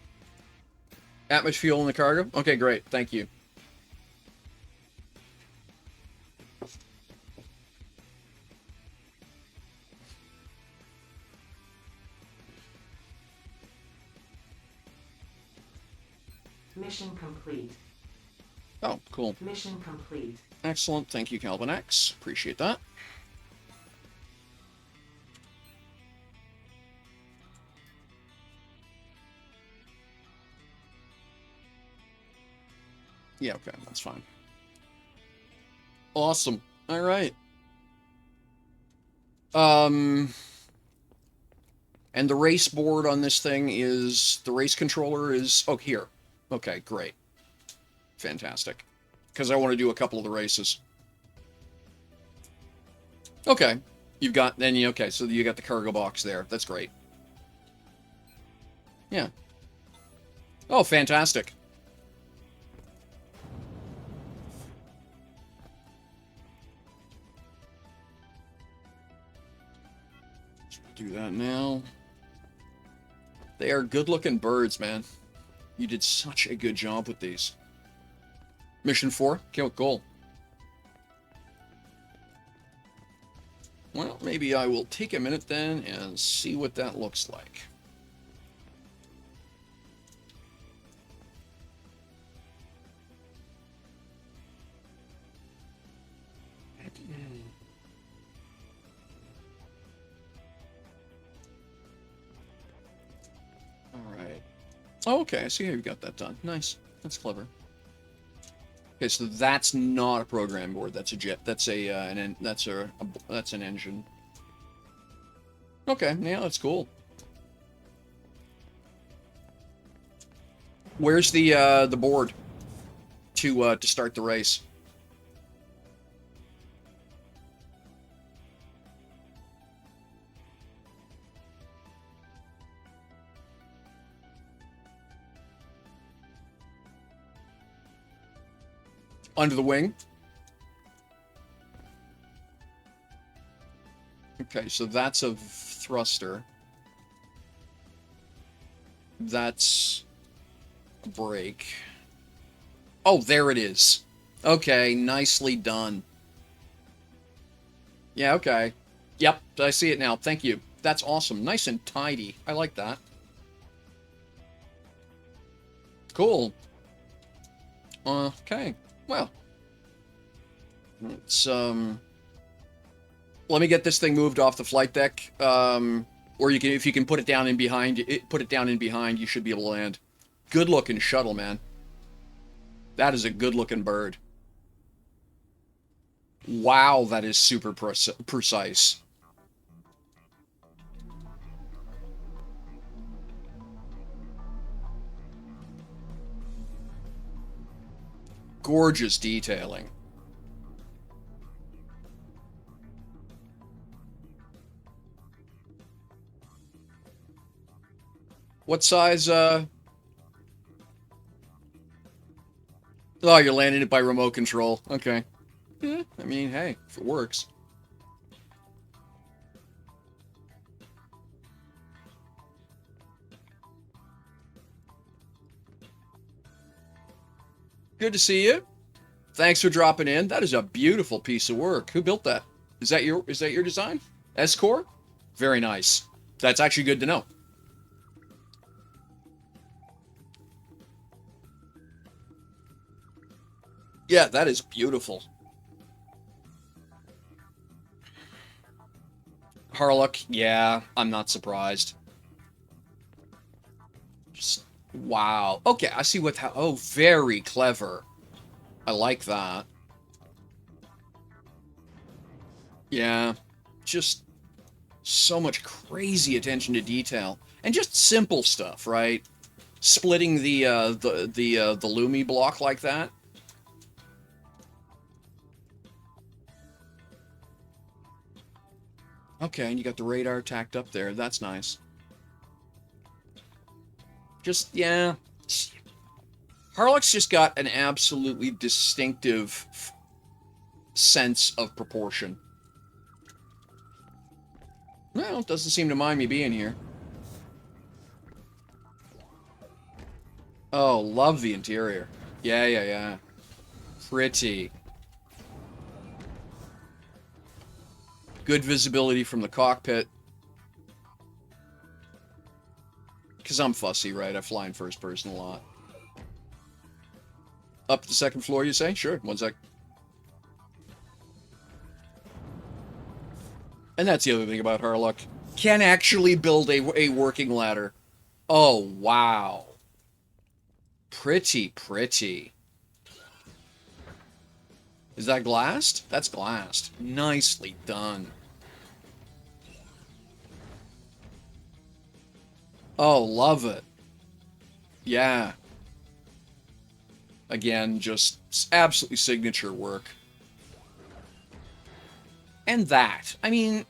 That much fuel in the cargo? Okay, great. Thank you. Mission complete. Oh, cool. Mission complete. Excellent. Thank you, Calvin X. Appreciate that. Yeah, okay. That's fine. Awesome. All right. And the race board on this thing is, the race controller is, oh, here. Okay, great. Fantastic. Because I want to do a couple of the races. Okay. Okay, so you got the cargo box there. That's great. Yeah. Oh, fantastic. Do that now. They are good-looking birds, man. You did such a good job with these. Mission 4, kill goal. Well, maybe I will take a minute then and see what that looks like. Alright. Oh, okay, I see how you got that done. Nice. That's clever. Okay, so that's not a program board. That's a jet. That's that's an engine. Okay, yeah, that's cool. Where's the board to start the race? Under the wing. Okay, so that's a thruster. That's a brake. Oh, there it is. Okay, nicely done. Yeah, okay. Yep, I see it now. Thank you. That's awesome. Nice and tidy. I like that. Cool. Okay. Well. It's, let me get this thing moved off the flight deck. Or you can, if you can put it down in behind, you should be able to land. Good looking shuttle, man. That is a good looking bird. Wow, that is super precise. Gorgeous detailing. What size, Oh, you're landing it by remote control. Okay. Yeah, I mean, hey, if it works. Good to see you. Thanks for dropping in. That is a beautiful piece of work. Who built that? Is that your design? S-Core? Very nice. That's actually good to know. Yeah, that is beautiful. Harlock, yeah, I'm not surprised. Just, wow. Okay, I see what... Oh, very clever. I like that. Yeah, just so much crazy attention to detail. And just simple stuff, right? Splitting the Lumi block like that. Okay, and you got the radar tacked up there. That's nice. Just, yeah. Harlock's just got an absolutely distinctive sense of proportion. Well, it doesn't seem to mind me being here. Oh, love the interior. Yeah, yeah, yeah. Pretty. Good visibility from the cockpit. Because I'm fussy, right? I fly in first person a lot. Up to the second floor, you say? Sure, one sec. And that's the other thing about Harlock. Can actually build a working ladder. Oh, wow. Pretty, pretty. Is that glassed? That's glassed. Nicely done. Oh, love it. Yeah. Again, just absolutely signature work. And that. I mean...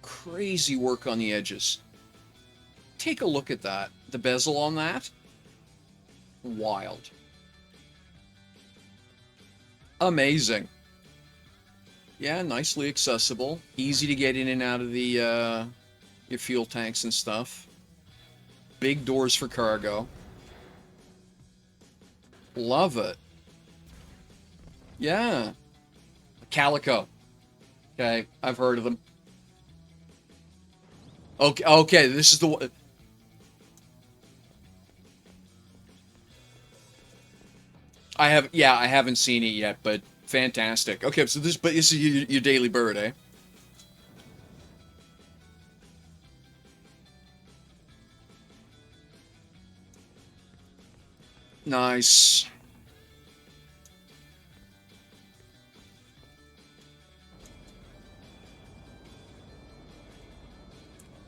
Crazy work on the edges. Take a look at that. The bezel on that? Wild. Amazing. Yeah, nicely accessible. Easy to get in and out of the, your fuel tanks and stuff. Big doors for cargo. Love it. Yeah. Calico. Okay, I've heard of them. Okay, okay, this is the one. I haven't seen it yet, but fantastic. Okay, so this is your daily bird, eh? Nice.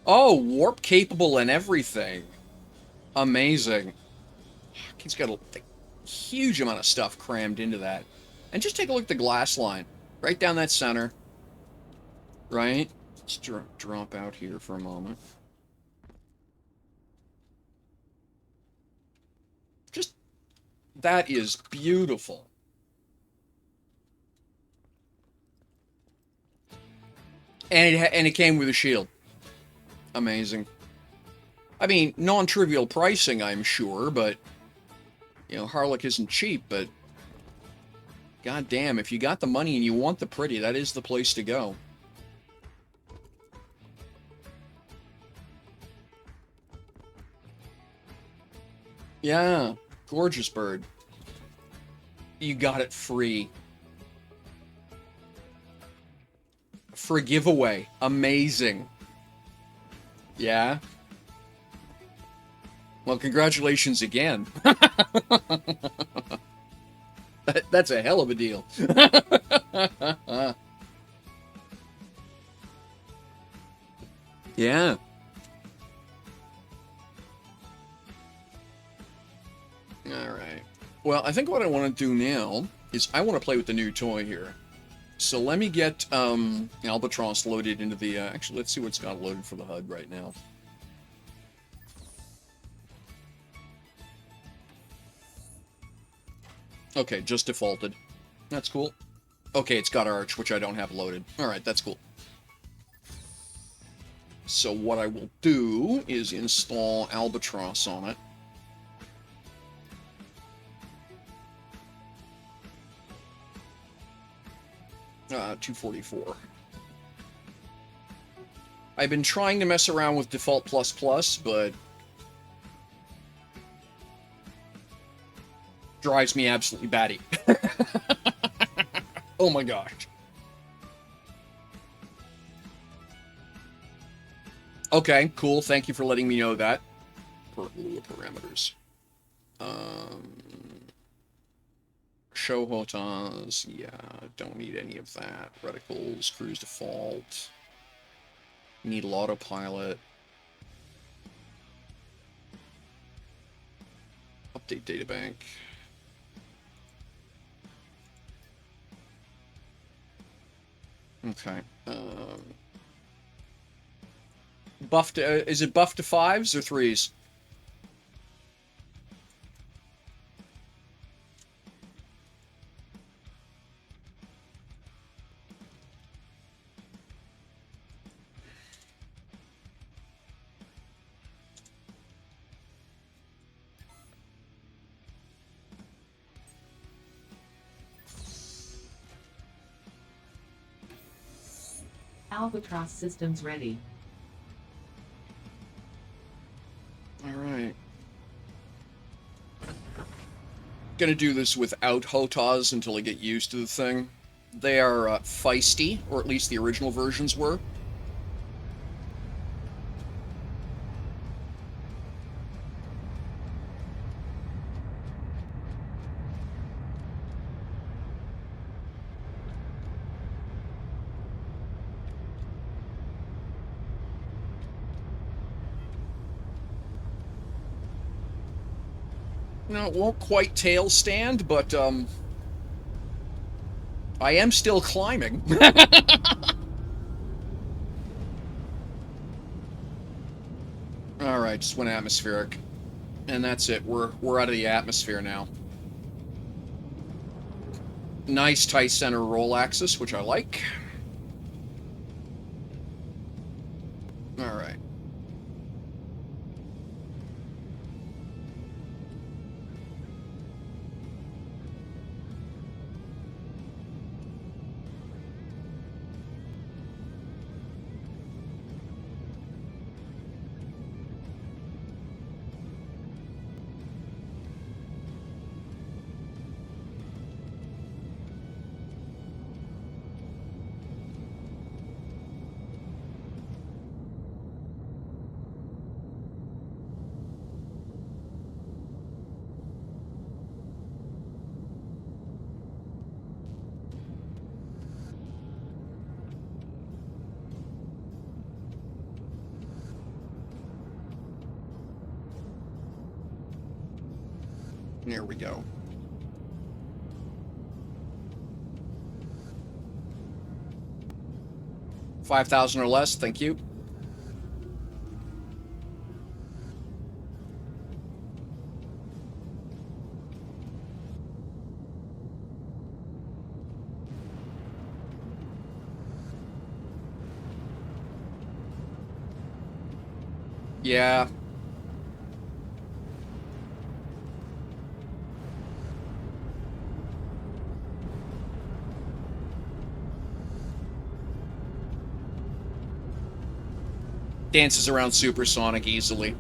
Oh, warp capable and everything. Amazing. He's got a huge amount of stuff crammed into that. And just take a look at the glass line. Right down that center. Right? Let's drop out here for a moment. Just, that is beautiful. And it came with a shield. Amazing. I mean, non-trivial pricing, I'm sure, but... You know, Harlock isn't cheap, but... God damn, if you got the money and you want the pretty, that is the place to go. Yeah, gorgeous bird. You got it free. For a giveaway. Amazing. Yeah? Well, congratulations again. That's a hell of a deal. Yeah. Alright. Well, I think what I want to do now is I want to play with the new toy here. So let me get Albatross loaded into the... actually, let's see what's got loaded for the HUD right now. Okay, just defaulted. That's cool. Okay, it's got Arch, which I don't have loaded. Alright, that's cool. So what I will do is install Albatross on it. Uh, 244. I've been trying to mess around with Default++, but drives me absolutely batty. Oh my gosh. Okay, cool. Thank you for letting me know that. Lua parameters. Show hotons. Yeah, don't need any of that. Reticles, cruise default. Need autopilot. Update databank. Okay. Buff to, is it buff to 5s or 3s? Albatross systems ready. Alright. Gonna do this without HOTAS until I get used to the thing. They are feisty, or at least the original versions were. No, it won't quite tail stand, but, I am still climbing. Alright, just went atmospheric. And that's it. We're out of the atmosphere now. Nice tight center roll axis, which I like. Alright. There we go. $5,000 or less, thank you. Yeah. Dances around supersonic easily.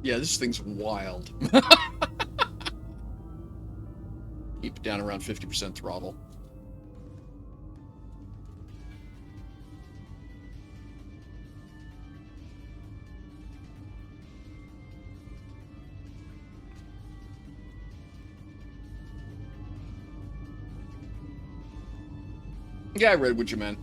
Yeah, this thing's wild. Keep it down around 50% throttle. Yeah, I read what you meant.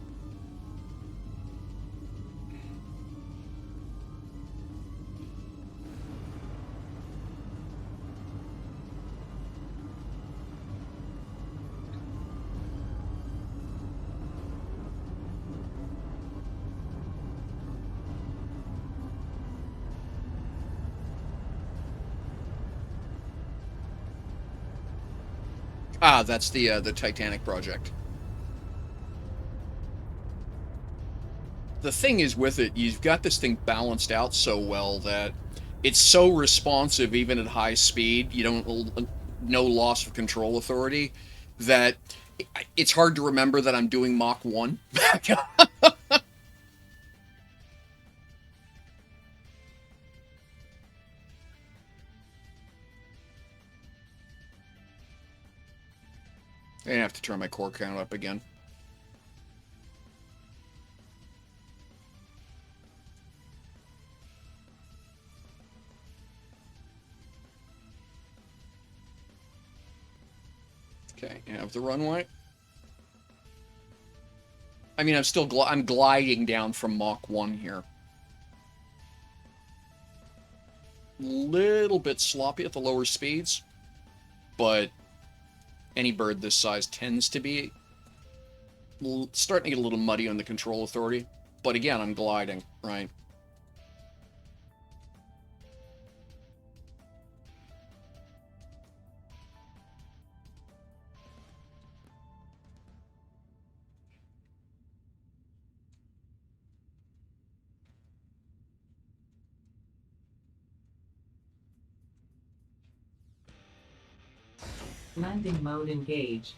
Ah, that's the Titanic project. The thing is with it, you've got this thing balanced out so well that it's so responsive even at high speed. You don't no loss of control authority that it's hard to remember that I'm doing Mach 1. I have to turn my core count up again. Okay, have the runway. I mean, I'm gliding down from Mach 1 here. Little bit sloppy at the lower speeds, but any bird this size tends to be starting to get a little muddy on the control authority. But again, I'm gliding, right? Landing mode engaged.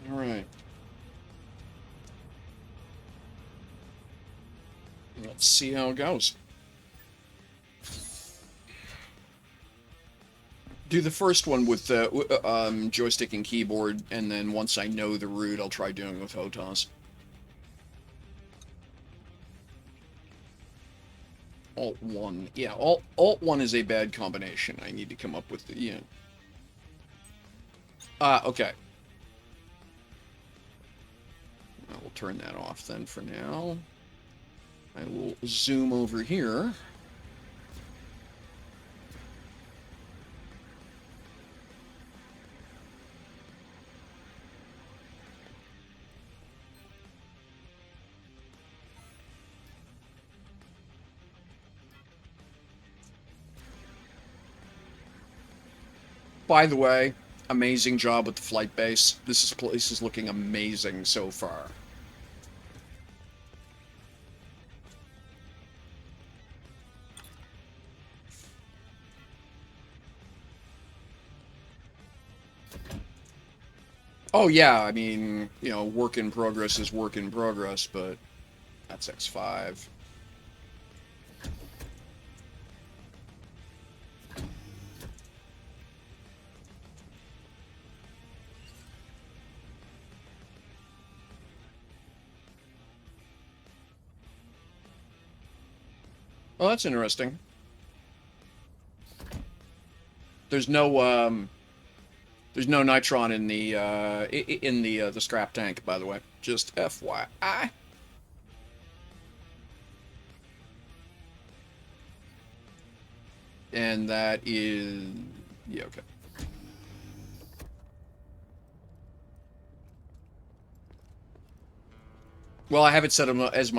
All right. Let's see how it goes. Do the first one with joystick and keyboard, and then once I know the route, I'll try doing it with HOTAS. Alt 1. Yeah, Alt 1 is a bad combination. I need to come up with the, yeah. Okay. I will turn that off then for now. I will zoom over here. By the way, amazing job with the flight base. This is looking amazing so far. Oh yeah, I mean, you know, work in progress is work in progress, but that's X5. Oh, that's interesting. There's no nitron in the scrap tank, by the way. Just FYI. And that is, yeah, okay. Well, I have it set as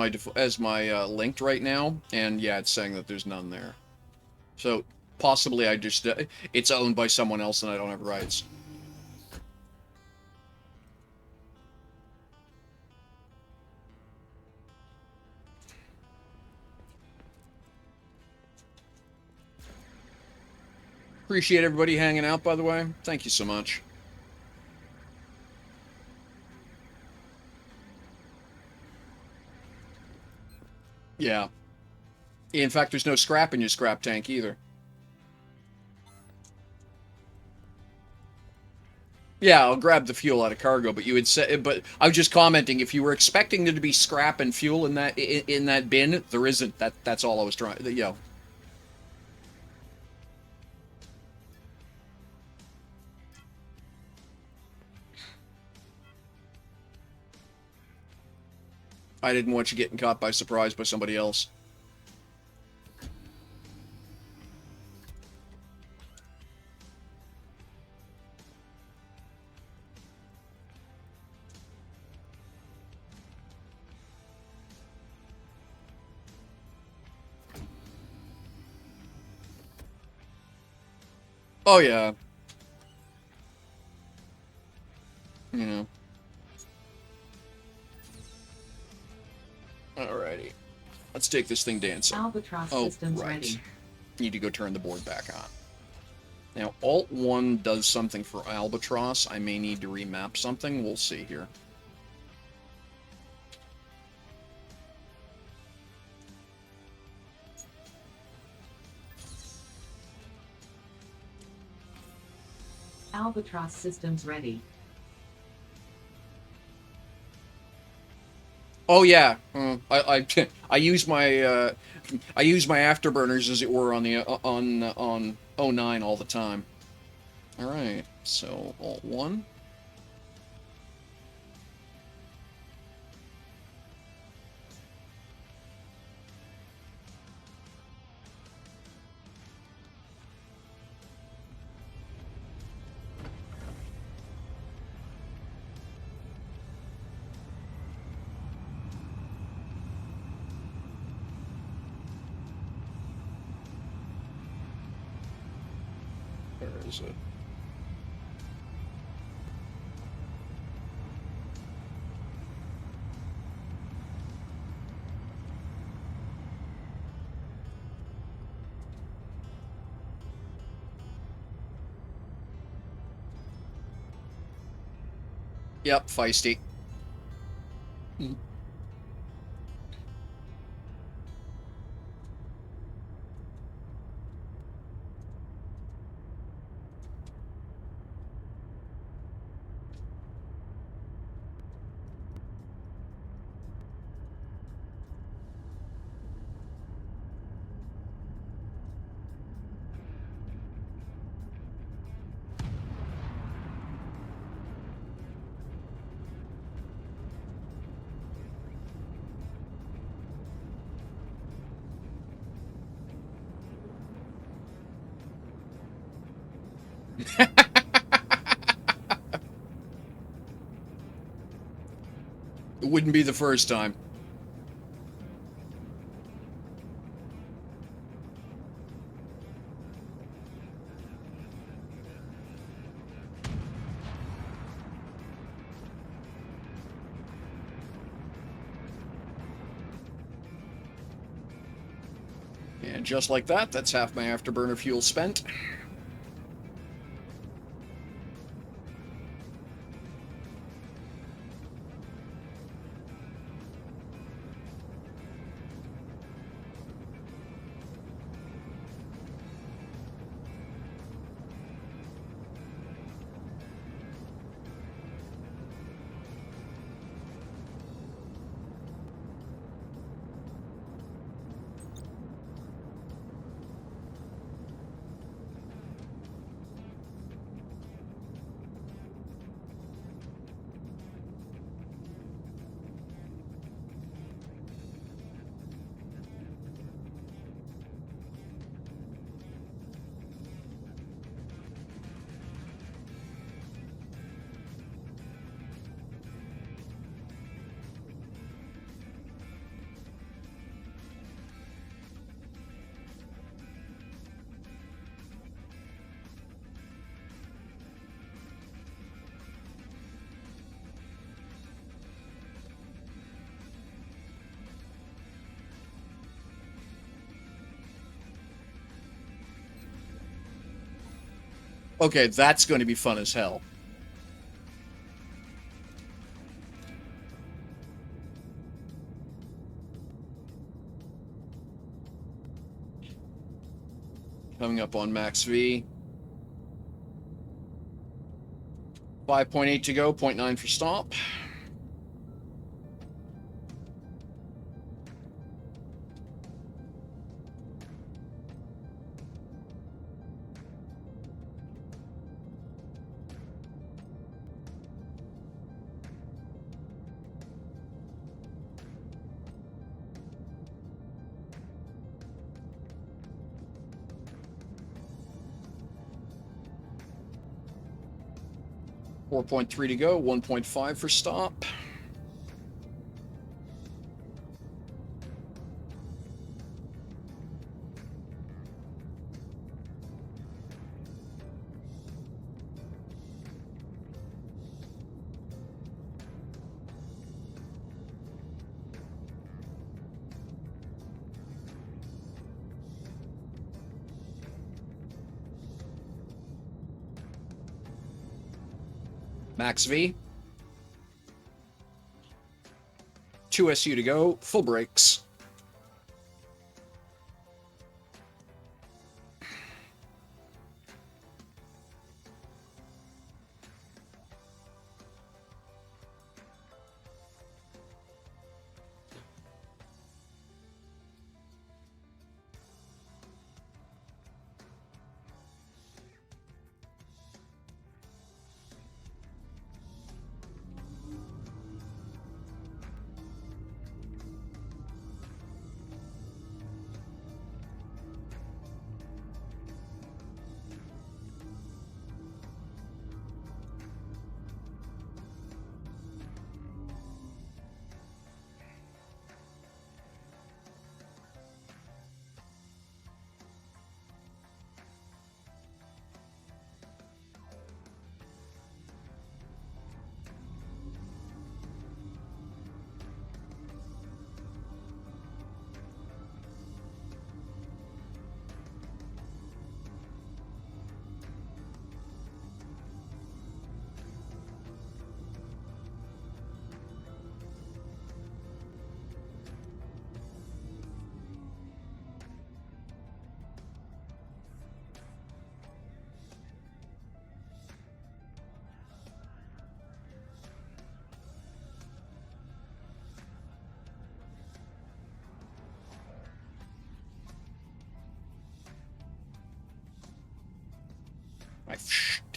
my linked right now, and yeah, it's saying that there's none there. So possibly I just it's owned by someone else and I don't have rights. Appreciate everybody hanging out, by the way. Thank you so much. Yeah. In fact, there's no scrap in your scrap tank either. Yeah, I'll grab the fuel out of cargo, but you would say, but I was just commenting, if you were expecting there to be scrap and fuel in that bin, there isn't. That's all I was trying, you know. I didn't want you getting caught by surprise by somebody else. Oh yeah. You know. Alrighty. Let's take this thing dancing. Albatross Oh, systems right. ready. Need to go turn the board back on. Now, Alt-1 does something for Albatross. I may need to remap something. We'll see here. Albatross systems ready. Oh yeah, I use my I use my afterburners as it were on the on O9 all the time. All right, so Alt-1. Where is it? Yep, feisty. It wouldn't be the first time. And just like that, that's half my afterburner fuel spent. Okay, that's going to be fun as hell. Coming up on max V. 5.8 to go, 0.9 for stop. .3 to go, 1.5 for stop. Max V. 2 SU to go. Full brakes.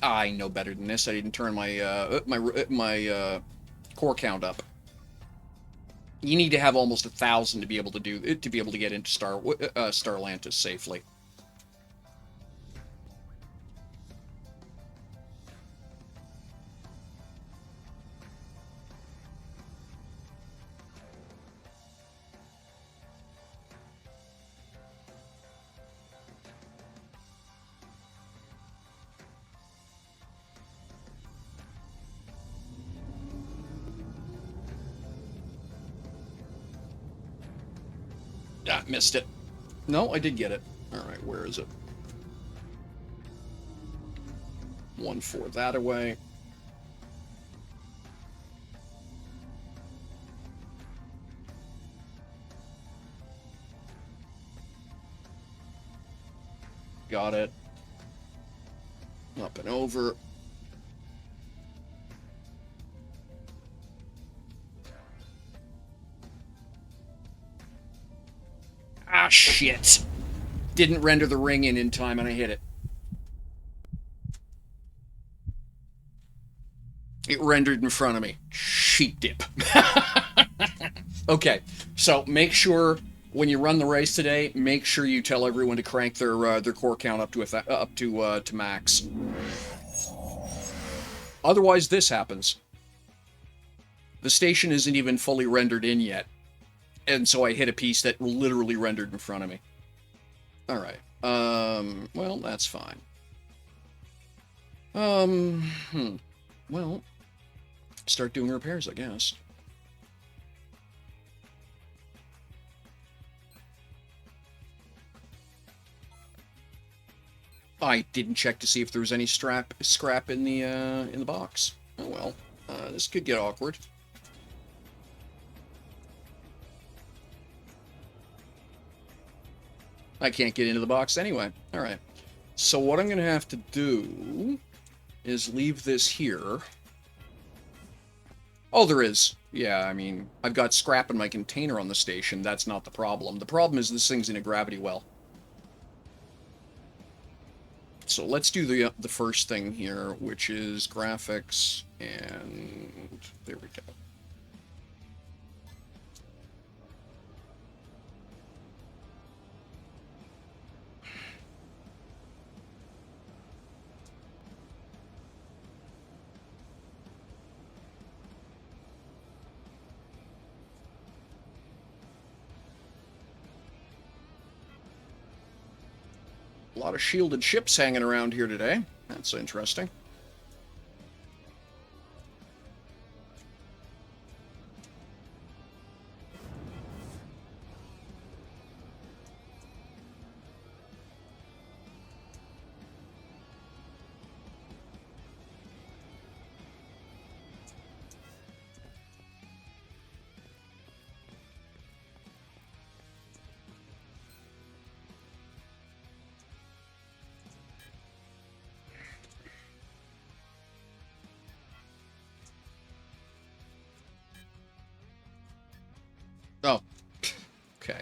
I know better than this. I didn't turn my core count up. You need to have almost 1,000 to be able to get into Starlantis safely. Ah, missed it. No, I did get it. Alright, where is it? 1-4 that away. Got it. Up and over. Ah, shit. Didn't render the ring in time and I hit it. It rendered in front of me. Sheep dip. Okay, so make sure when you run the race today, make sure you tell everyone to crank their core count up to max. Otherwise, this happens. The station isn't even fully rendered in yet, and so I hit a piece that literally rendered in front of me. All right. Well, that's fine. Well, start doing repairs, I guess. I didn't check to see if there was any scrap in the box. Oh well, this could get awkward. I can't get into the box anyway. All right. So what I'm going to have to do is leave this here. Oh, there is. Yeah, I mean, I've got scrap in my container on the station. That's not the problem. The problem is this thing's in a gravity well. So let's do the first thing here, which is graphics, and there we go. A lot of shielded ships hanging around here today. That's interesting. Oh, okay.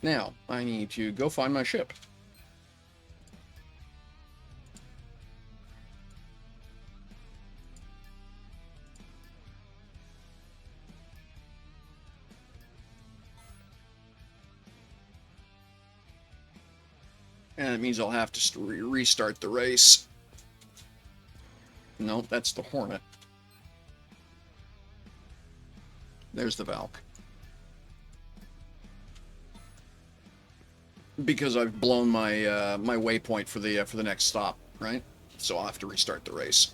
Now, I need to go find my ship. And it means I'll have to restart the race. No, that's the Hornet. There's the Valk. Because I've blown my my waypoint for the next stop, right? So I'll have to restart the race.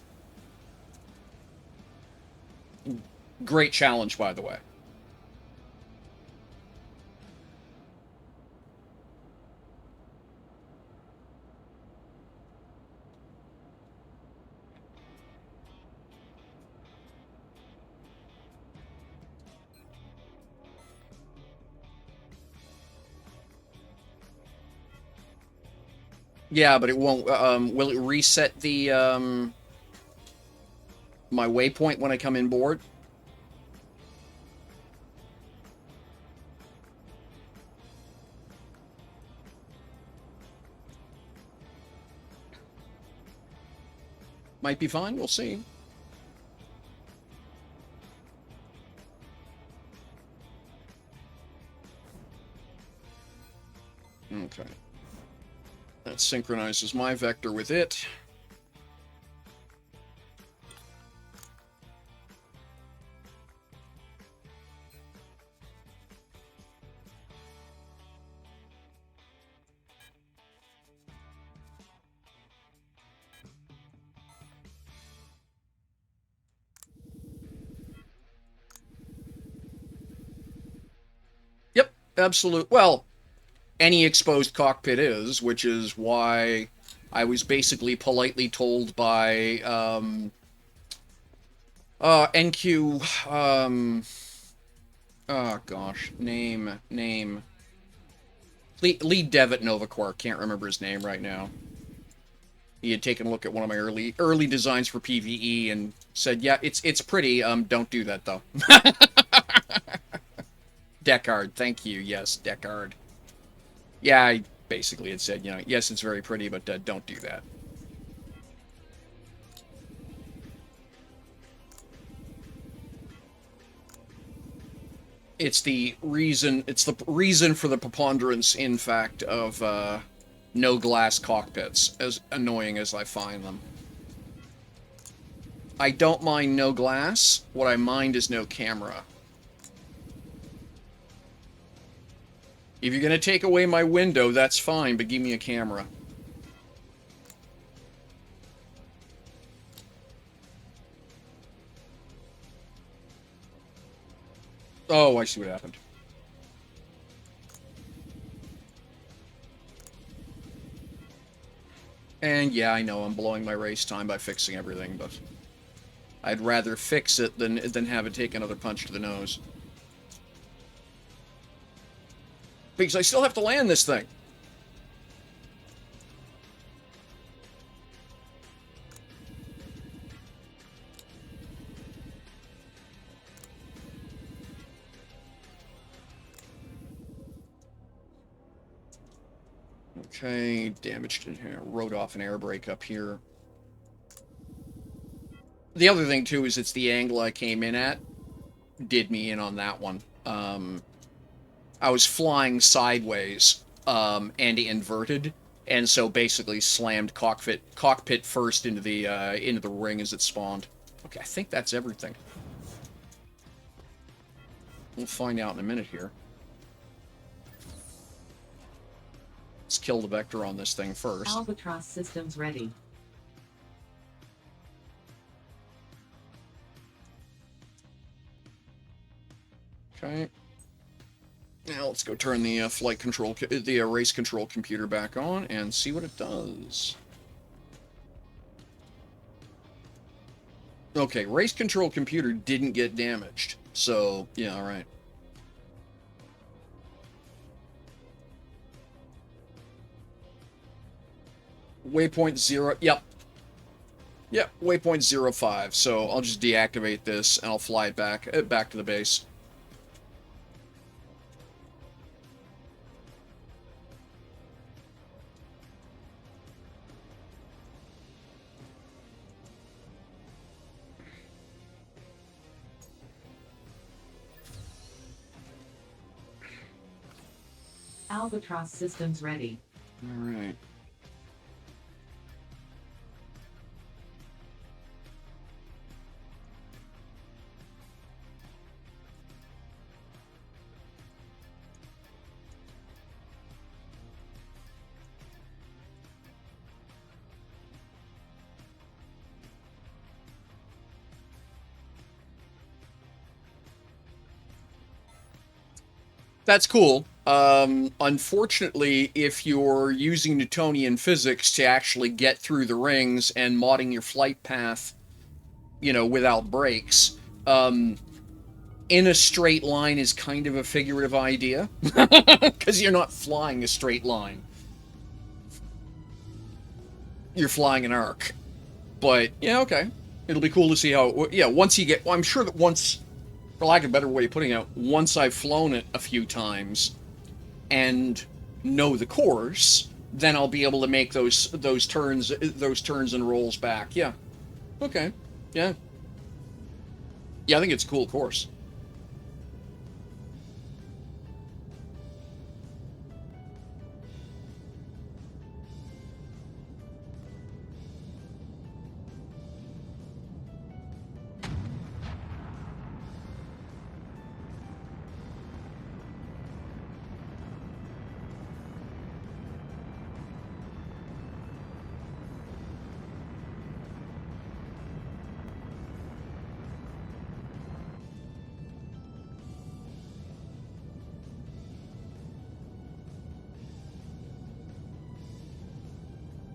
Great challenge, by the way. Yeah, but it won't. Will it reset the my waypoint when I come in board? Might be fine. We'll see. Okay. That synchronizes my vector with it. Yep, absolute. Well, any exposed cockpit is, which is why I was basically politely told by NQ oh gosh, name lead dev at NovaQuark, can't remember his name right now. He had taken a look at one of my early designs for PvE and said, "Yeah, it's pretty. Don't do that though." Deckard, thank you. Yes, Deckard. Yeah, I basically had said, yes, it's very pretty, but don't do that. It's the reason for the preponderance, in fact, of no glass cockpits, as annoying as I find them. I don't mind no glass. What I mind is no camera. If you're going to take away my window, that's fine, but give me a camera. Oh, I see what happened. And yeah, I know I'm blowing my race time by fixing everything, but I'd rather fix it than have it take another punch to the nose. Because I still have to land this thing. Okay, damaged in here. Wrote off an air brake up here. The other thing, too, is it's the angle I came in at. Did me in on that one. I was flying sideways, and inverted, and so basically slammed cockpit first into the ring as it spawned. Okay, I think that's everything. We'll find out in a minute here. Let's kill the vector on this thing first. Albatross systems ready. Okay. Now let's go turn the race control computer back on and see what it does. Okay, race control computer didn't get damaged, so yeah, all right. Waypoint 0. Yep. Yeah, waypoint 05. So I'll just deactivate this and I'll fly it back to the base. Albatross systems ready. All right. That's cool. Unfortunately, if you're using Newtonian physics to actually get through the rings and modding your flight path, without breaks, in a straight line is kind of a figurative idea because you're not flying a straight line. You're flying an arc. But yeah, okay. It'll be cool to see how. Yeah, once you get. Well, I'm sure that once, for lack of a better way of putting it, once I've flown it a few times and know the course, then I'll be able to make those turns and rolls back. Yeah. Okay. Yeah. Yeah, I think it's a cool course.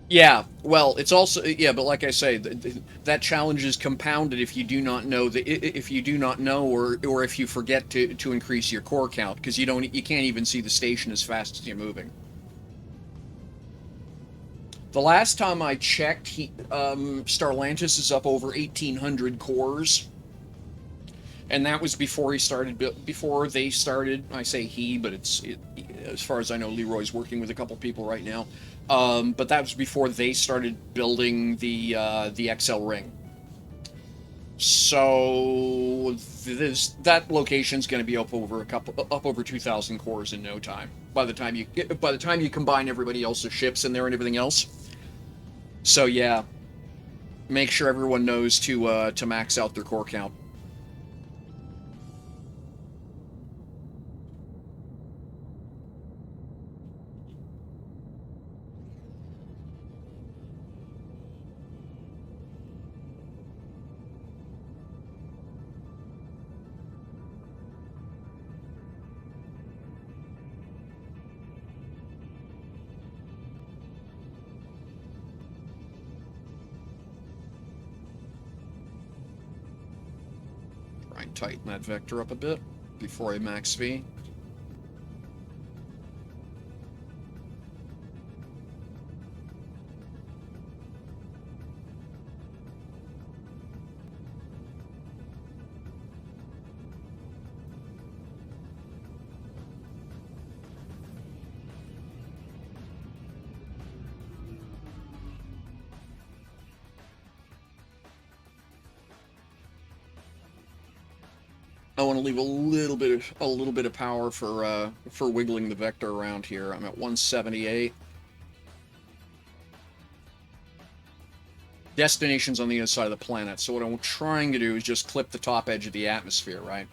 Yeah, well, it's also yeah, but like I say, that challenge is compounded if you do not know or if you forget to increase your core count because you can't even see the station as fast as you're moving. The last time I checked, Starlantis is up over 1,800 cores, and that was before before they started. I say he, but as far as I know, Leroy's working with a couple people right now. But that was before they started building the XL ring. So that location's going to be up over 2,000 cores in no time. By the time you combine everybody else's ships in there and everything else. So yeah, make sure everyone knows to max out their core count. Try and tighten that vector up a bit before I max V. I want to leave a little bit of power for wiggling the vector around here. I'm at 178. Destination's on the other side of the planet, so what I'm trying to do is just clip the top edge of the atmosphere, right?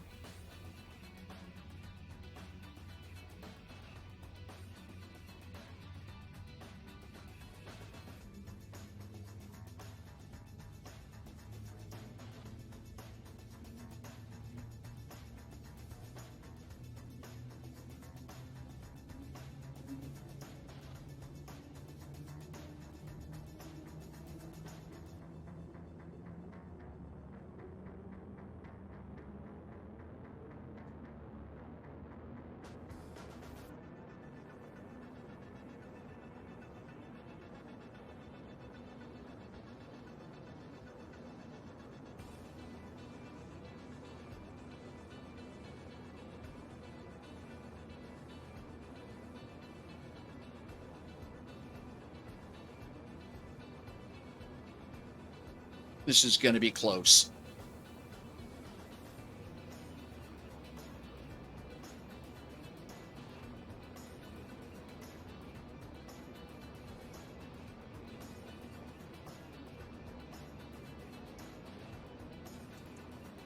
This is going to be close.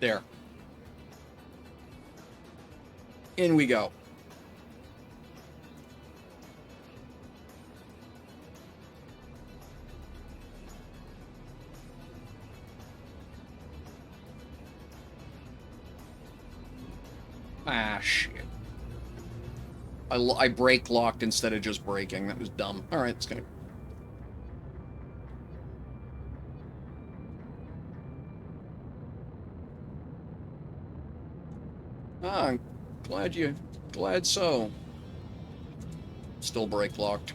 There. In we go. Ah, shit. I brake locked instead of just braking. That was dumb. Alright, it's gonna... Ah, I'm glad so. Still brake locked.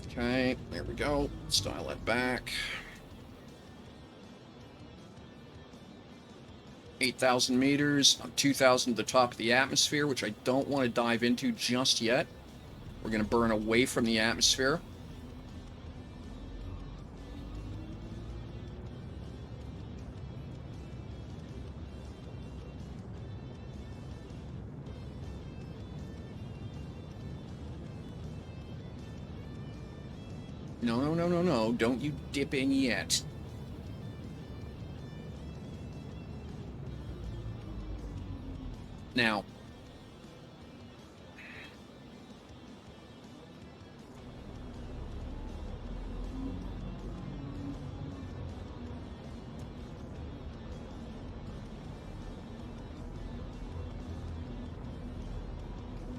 Okay, there we go. Let's dial it back. 8,000 meters. I'm 2,000 to the top of the atmosphere, which I don't want to dive into just yet. We're going to burn away from the atmosphere. No, no, no, no, no. Don't you dip in yet. Now.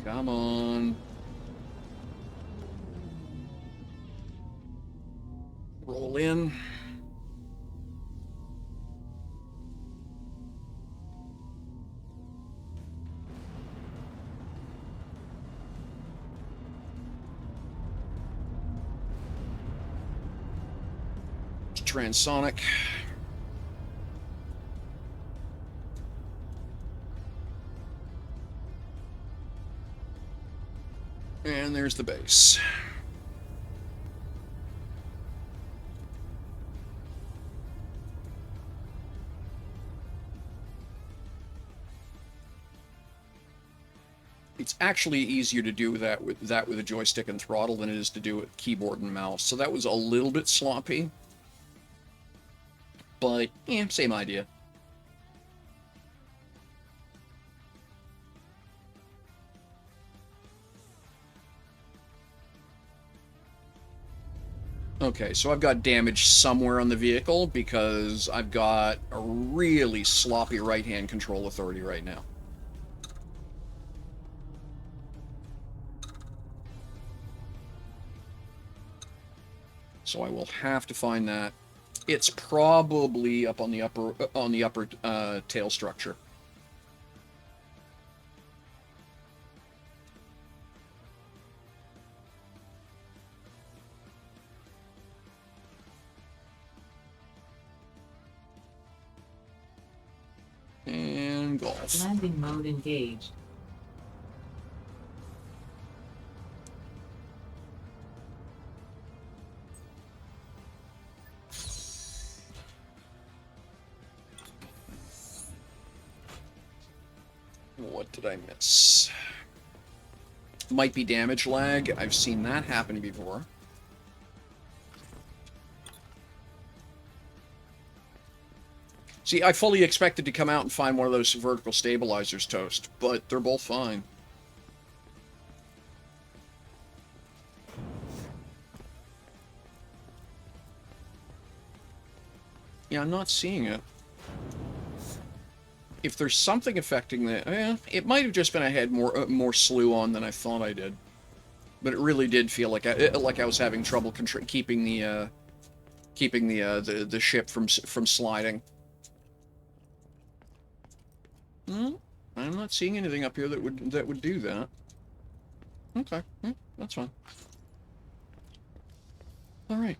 Come on. Roll in. Transonic. And there's the base. It's actually easier to do that with a joystick and throttle than it is to do it with keyboard and mouse. So that was a little bit sloppy. But, yeah, same idea. Okay, so I've got damage somewhere on the vehicle because I've got a really sloppy right-hand control authority right now. So I will have to find that. It's probably up on the upper tail structure. And golf. Landing mode engaged. What did I miss? Might be damage lag. I've seen that happen before. See, I fully expected to come out and find one of those vertical stabilizers toast, but they're both fine. Yeah, I'm not seeing it. If there's something affecting that, it might have just been I had more slew on than I thought I did. But it really did feel like I was having trouble keeping the ship from sliding. I'm not seeing anything up here that would do that. Okay, that's fine. All right.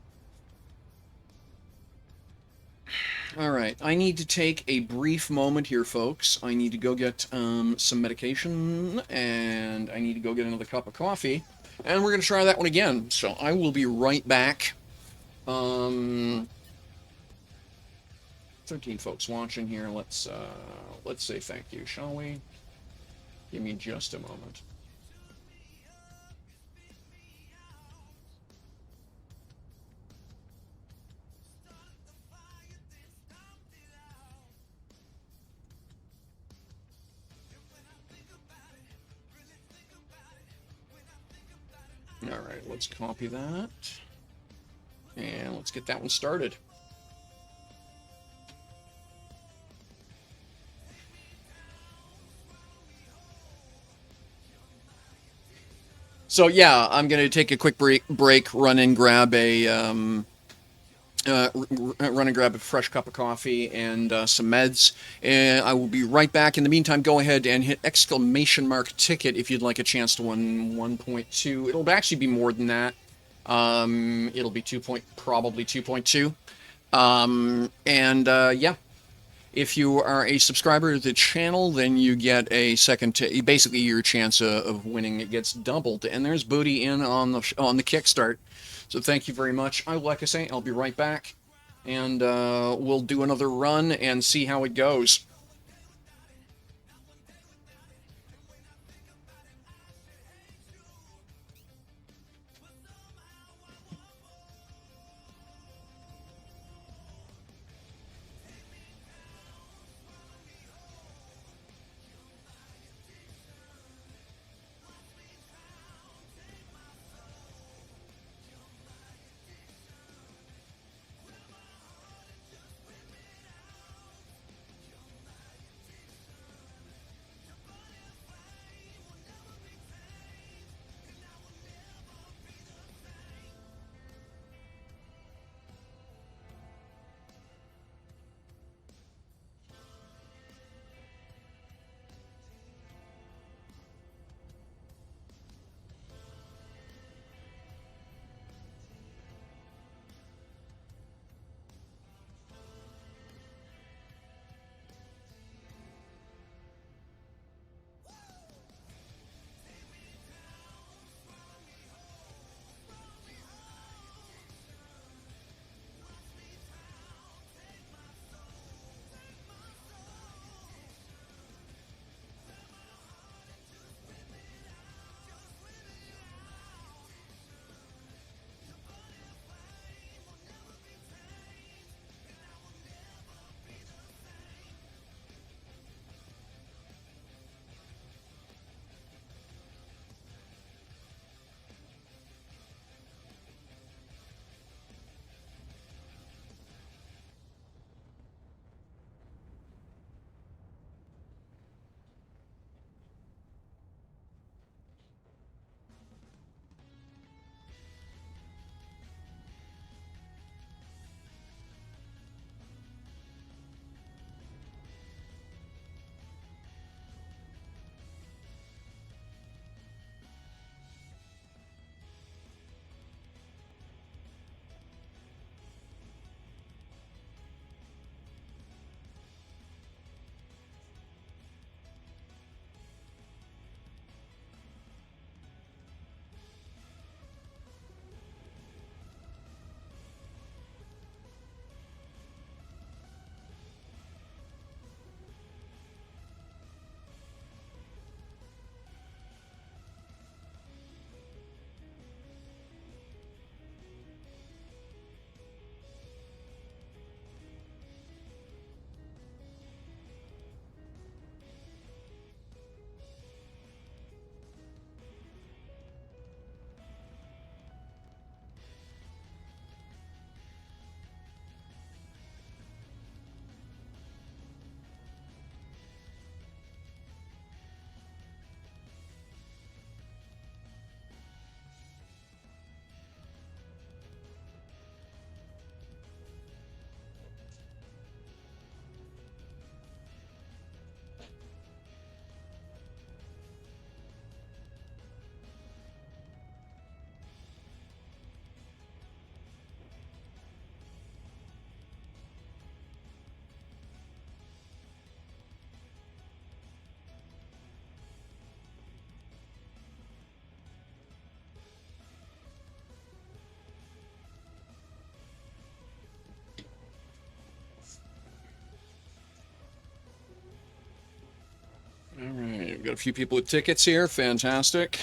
All right, I need to take a brief moment here, folks. I need to go get some medication, and I need to go get another cup of coffee, and we're gonna try that one again. So I will be right back. 13 folks watching here. Let's say thank you, shall we? Give me just a moment. All right, let's copy that, and let's get that one started. So yeah, I'm gonna take a quick break, run and grab a fresh cup of coffee and some meds, and I will be right back. In the meantime, go ahead and hit !ticket if you'd like a chance to win 1.2. It'll actually be more than that. It'll be probably 2.2. Yeah. If you are a subscriber to the channel, then you get a second. Basically, your chance of winning it gets doubled. And there's booty in on the kickstart. So thank you very much. Like I say, I'll be right back, and we'll do another run and see how it goes. All right, we've got a few people with tickets here. Fantastic.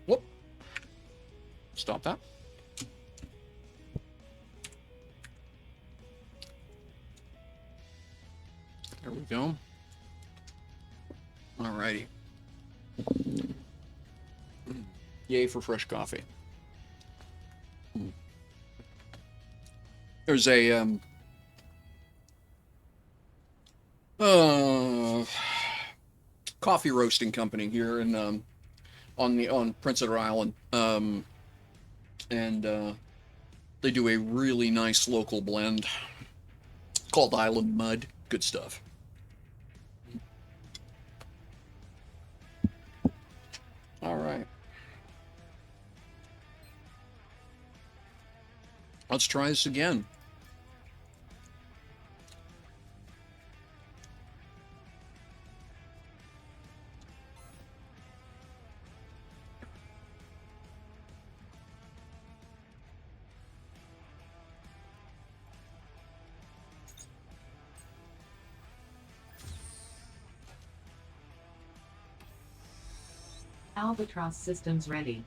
Whoop. Stop that. There we go. All righty. Yay for fresh coffee. There's a coffee roasting company here in on Prince Edward Island, and they do a really nice local blend called Island Mud. Good stuff. All right. Let's try this again. Albatross systems ready.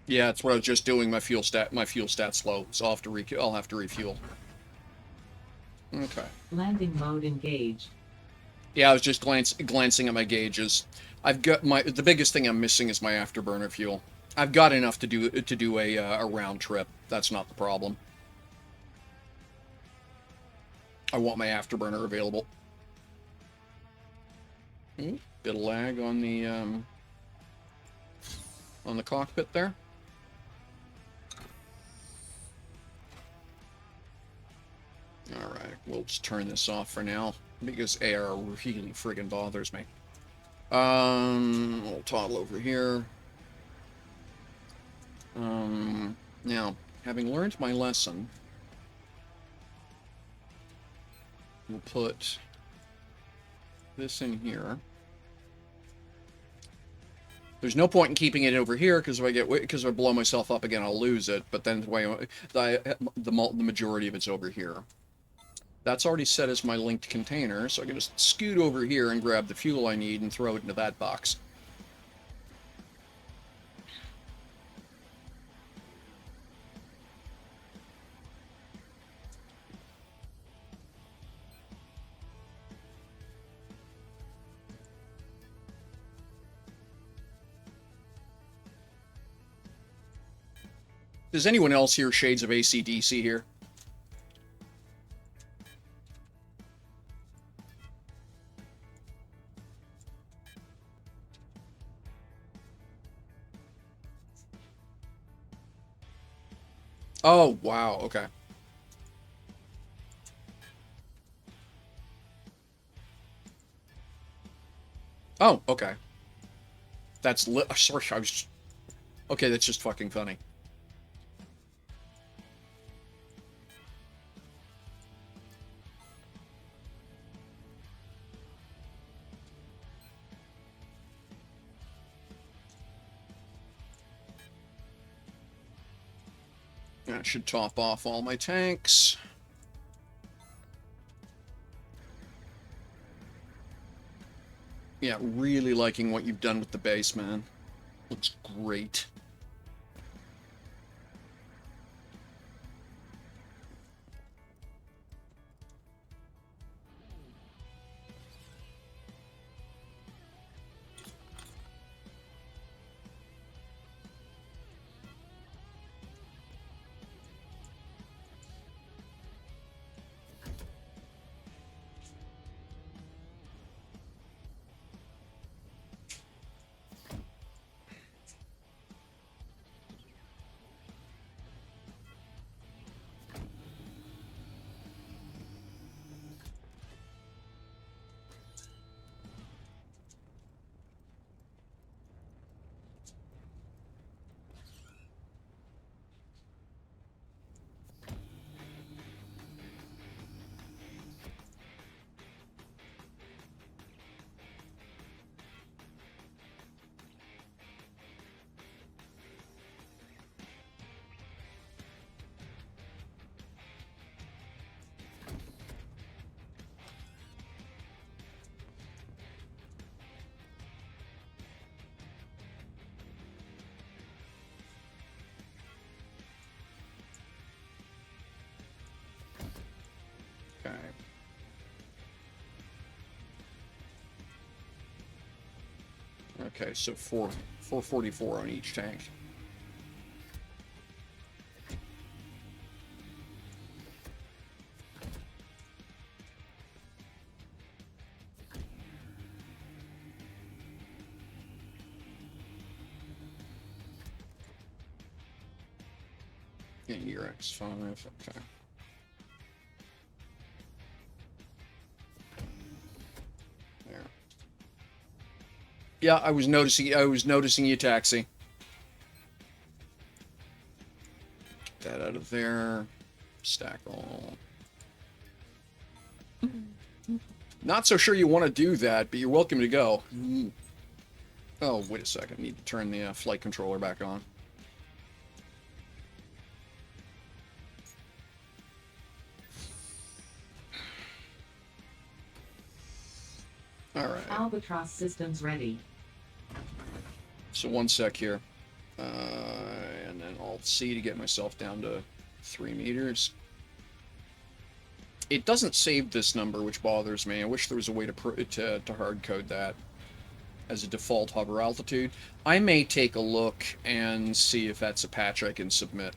Yeah, that's what I was just doing. My fuel stat's low, so I'll have to refuel. Okay. Landing mode engaged. Yeah, I was just glancing at my gauges. I've got the biggest thing I'm missing is my afterburner fuel. I've got enough to do a round trip. That's not the problem. I want my afterburner available. Bit of lag on the cockpit there. All right, we'll just turn this off for now because air really friggin' bothers me. We'll toggle over here. Now, having learned my lesson, we'll put this in here. There's no point in keeping it over here because if I blow myself up again, I'll lose it. But then the majority of it's over here. That's already set as my linked container, so I can just scoot over here and grab the fuel I need and throw it into that box. Does anyone else hear shades of AC/DC here? Oh, wow, okay. Oh, okay. Sorry, I was... Okay, that's just fucking funny. That should top off all my tanks. Yeah, really liking what you've done with the base, man. Looks great. Okay. Okay, so 444 on each tank. Yeah, you're X5, okay. There. Yeah, I was noticing you, taxi. Get that out of there. Stack all. Not so sure you want to do that, but you're welcome to go. Oh, wait a second. I need to turn the flight controller back on. Alright. Albatross systems ready. So one sec here. And then Alt-C to get myself down to 3 meters. It doesn't save this number, which bothers me. I wish there was a way to hard code that as a default hover altitude. I may take a look and see if that's a patch I can submit.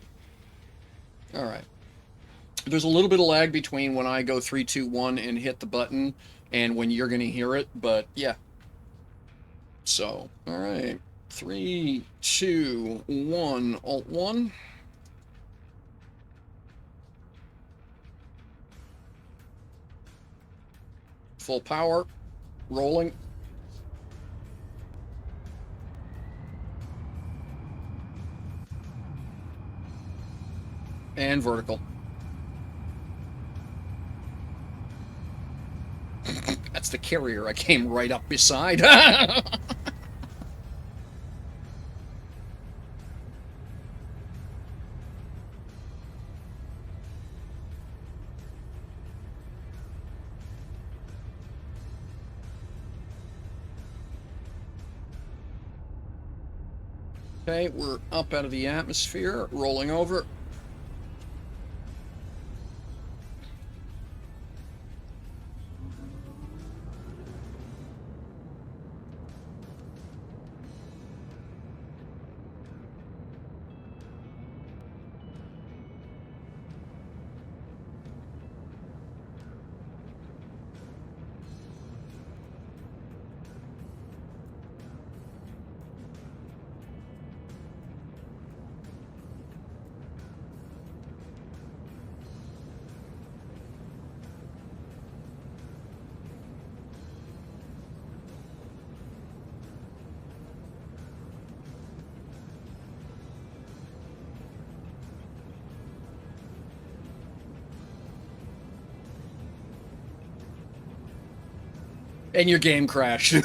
Alright. There's a little bit of lag between when I go 3, 2, 1 and hit the button and when you're going to hear it, but yeah. So, alright. 3, 2, 1, Alt 1. Full power. Rolling. And vertical. That's the carrier I came right up beside. Okay, we're up out of the atmosphere, rolling over. And your game crashed.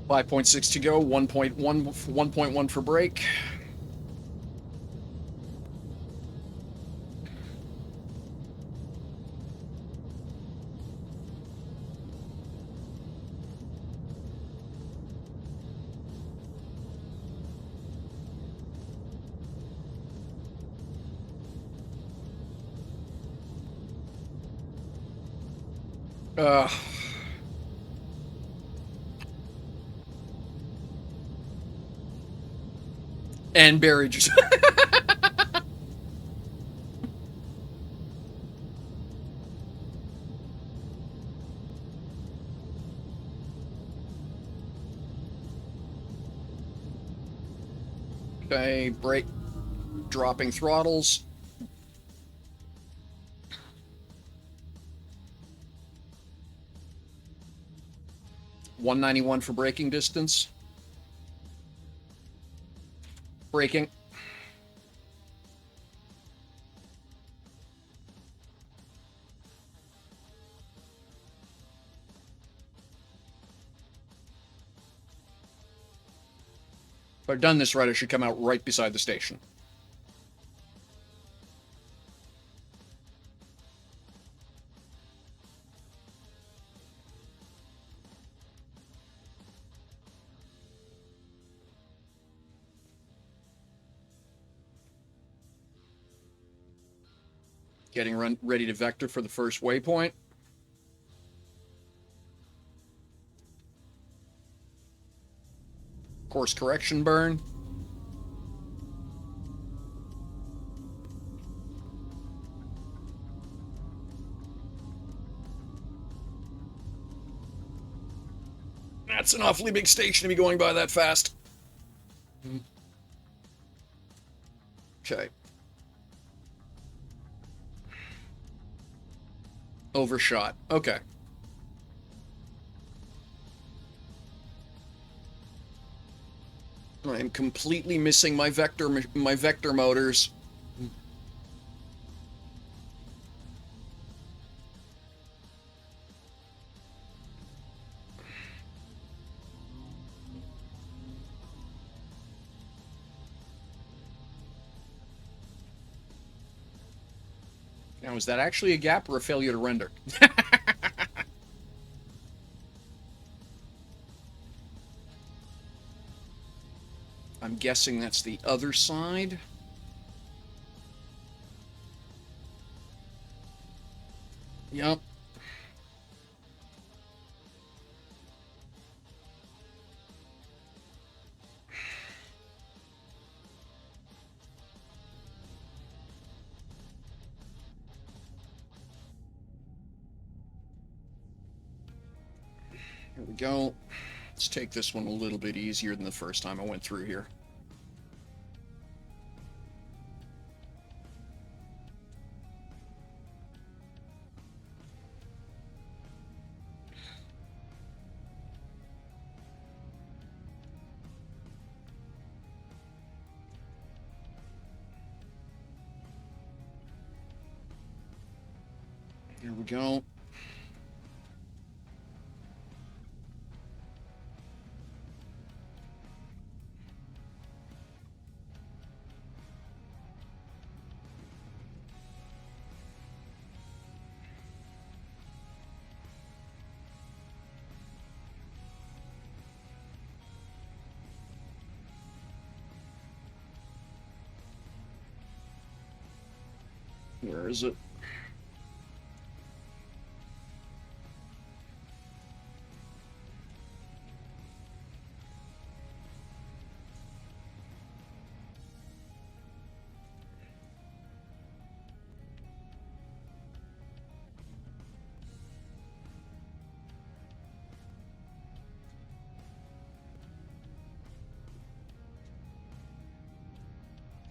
.6 to go, 1.1 for break. Uh, and Barry just... Okay, brake, dropping throttles. $191 for braking distance. Braking. If I've done this right, I should come out right beside the station. Getting ready to vector for the first waypoint. Course correction burn. That's an awfully big station to be going by that fast. Okay. Overshot. Okay. I'm completely missing my vector motors. Now, is that actually a gap or a failure to render? I'm guessing that's the other side. Yep. Here we go. Let's take this one a little bit easier than the first time I went through here. Here we go. Where is it?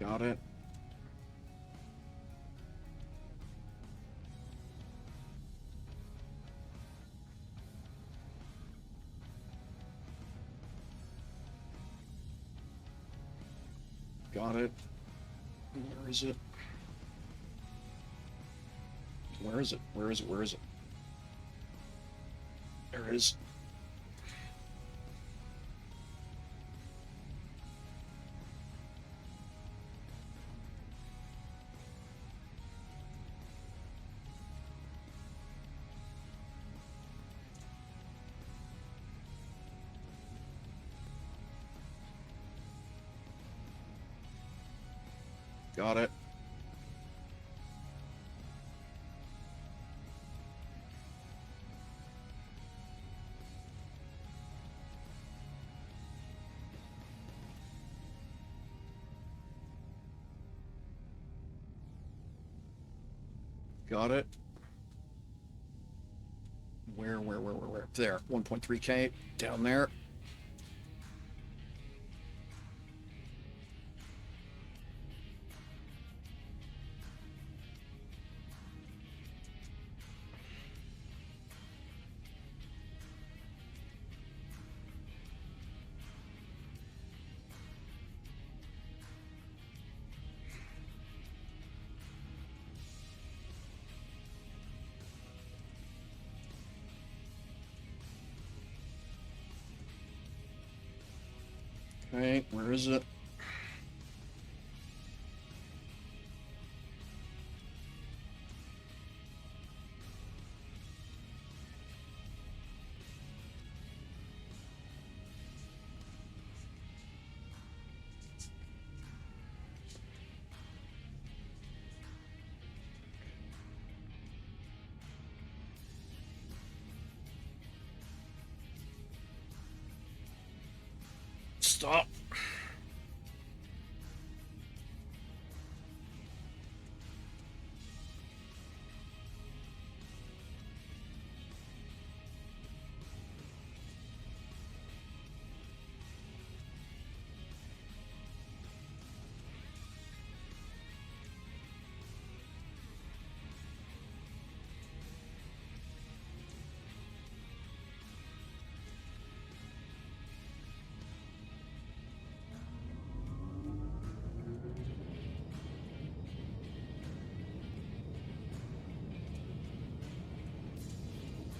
Got it. Got it. Where is it? Where is it? Where is it? Where is it? There it is. Got it. Got it. Where? There, 1.3K, down there. Okay, where is it? Stop.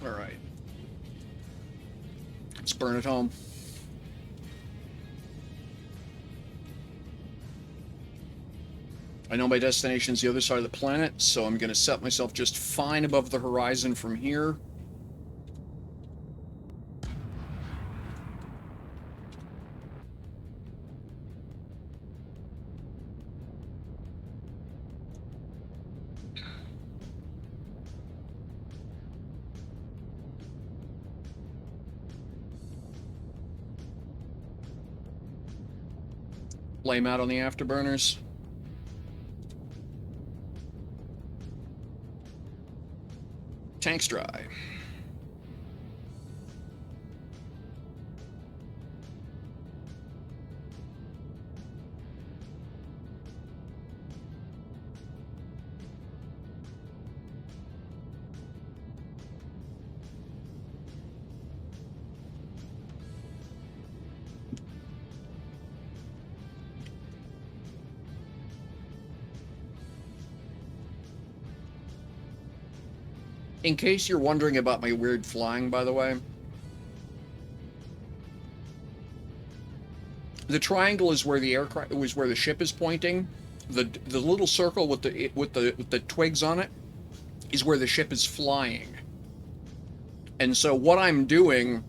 All right. Let's burn it home. I know my destination's the other side of the planet, so I'm going to set myself just fine above the horizon from here. Flame out on the afterburners. Tanks dry. In case you're wondering about my weird flying, by the way, the triangle is where the aircraft was where the ship is pointing. The little circle with the twigs on it is where the ship is flying. And so what I'm doing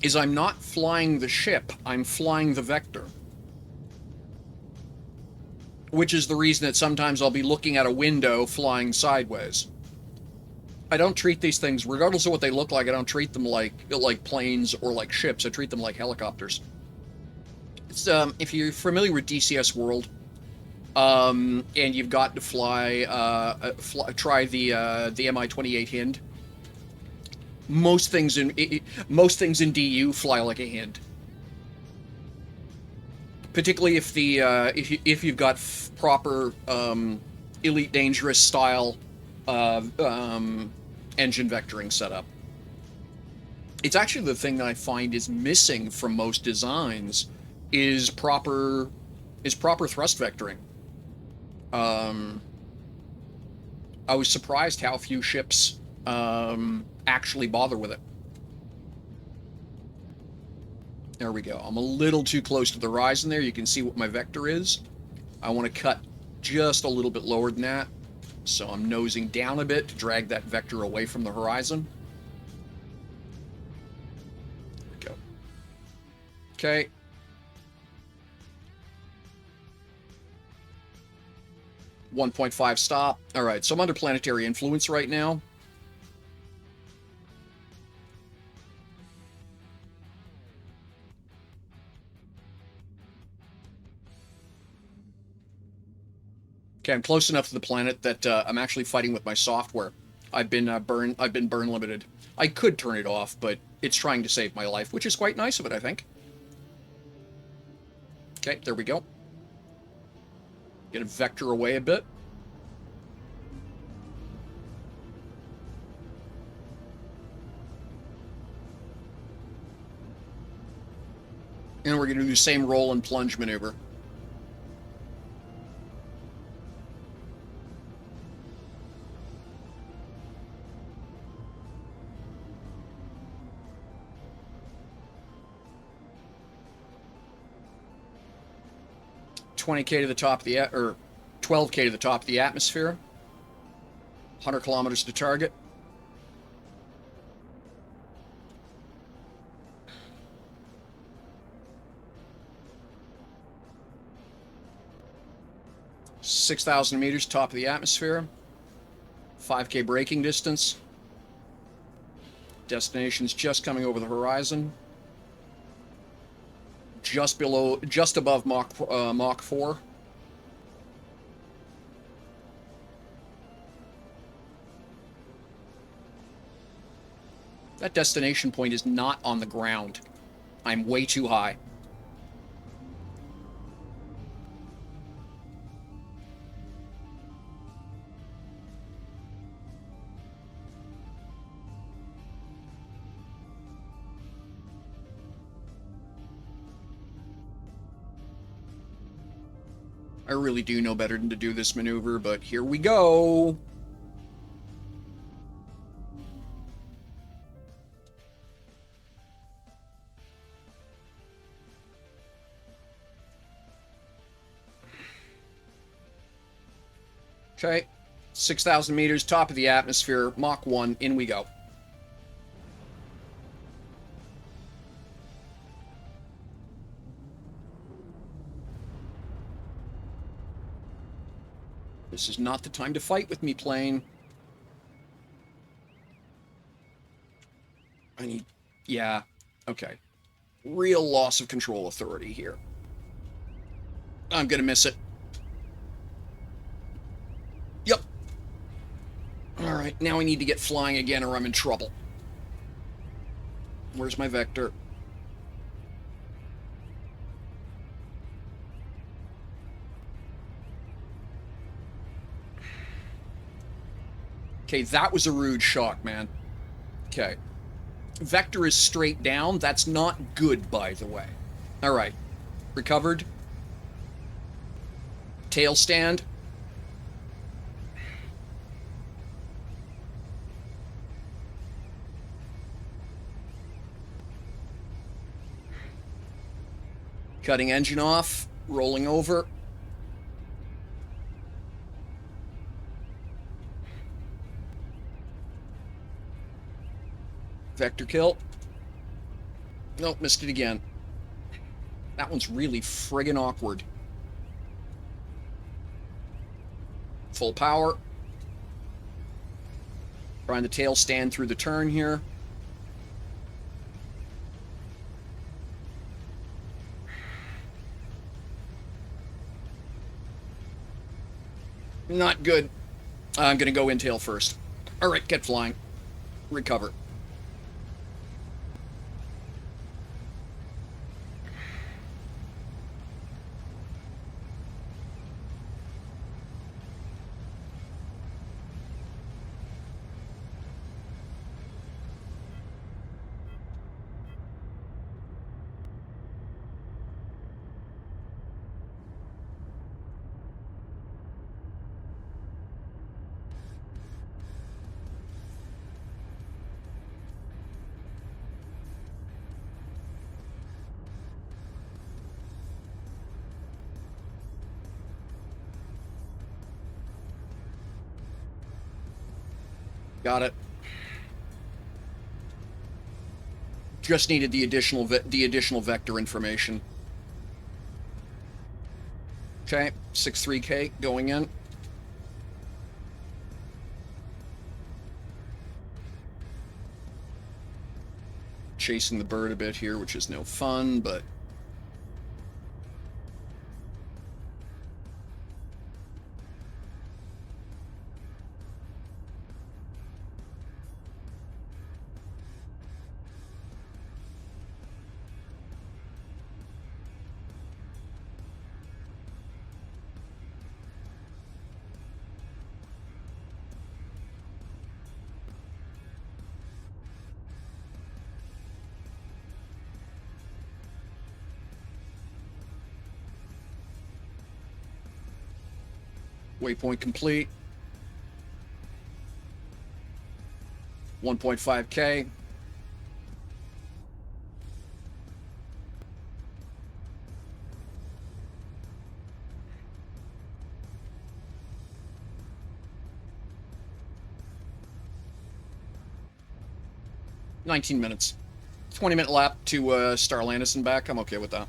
is I'm not flying the ship, I'm flying the vector. Which is the reason that sometimes I'll be looking at a window flying sideways. I don't treat these things, regardless of what they look like, I don't treat them like planes or like ships. I treat them like helicopters. It's, if you're familiar with DCS World, and you've got to try the Mi-28 Hind. Most things in DU fly like a Hind. Particularly if if you've got proper Elite Dangerous style engine vectoring setup. It's actually the thing that I find is missing from most designs is proper thrust vectoring. I was surprised how few ships actually bother with it. There we go. I'm a little too close to the horizon there. You can see what my vector is. I want to cut just a little bit lower than that. So I'm nosing down a bit to drag that vector away from the horizon. Go. Okay. .5 stop. All right, so I'm under planetary influence right now. Okay, I'm close enough to the planet that I'm actually fighting with my software. I've been burn limited. I could turn it off, but it's trying to save my life, which is quite nice of it, I think. Okay, there we go. Get a vector away a bit. And we're going to do the same roll and plunge maneuver. $20K to the top of the or $12K to the top of the atmosphere. 100 kilometers to target. $6,000 top of the atmosphere. 5K braking distance. Destination's just coming over the horizon. Just above Mach 4. That destination point is not on the ground. I'm way too high. I really do know better than to do this maneuver, but here we go. Okay, 6,000 meters, top of the atmosphere, Mach 1, in we go. This is not the time to fight with me, plane. I need... yeah, okay. Real loss of control authority here. I'm gonna miss it. Yep. Alright, now I need to get flying again or I'm in trouble. Where's my vector? Okay, that was a rude shock, man. Okay. Vector is straight down. That's not good, by the way. Alright. Recovered. Tail stand. Cutting engine off. Rolling over. Vector kill. Nope, missed it again. That one's really friggin' awkward. Full power. Trying the tail stand through the turn here. Not good. I'm gonna go in tail first. Alright, get flying. Recover. Got it. Just needed the additional vector information. Okay, 6-3K going in. Chasing the bird a bit here, which is no fun, but Waypoint complete. 1.5K. $19. 20-minute lap to Starlandis and back. I'm okay with that.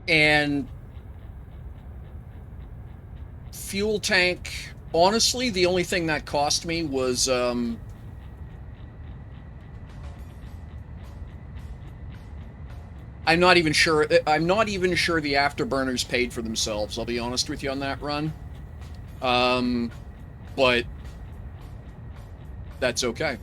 And fuel tank, honestly, the only thing that cost me was I'm not even sure the afterburners paid for themselves, I'll be honest with you on that run. But that's okay.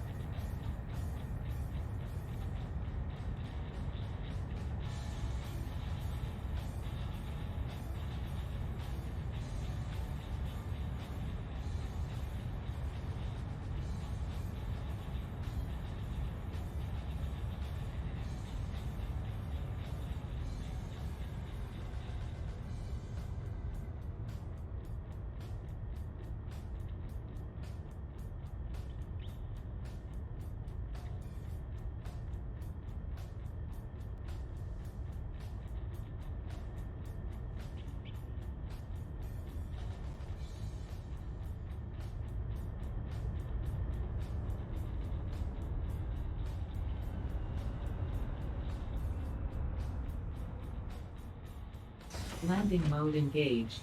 Landing mode engaged.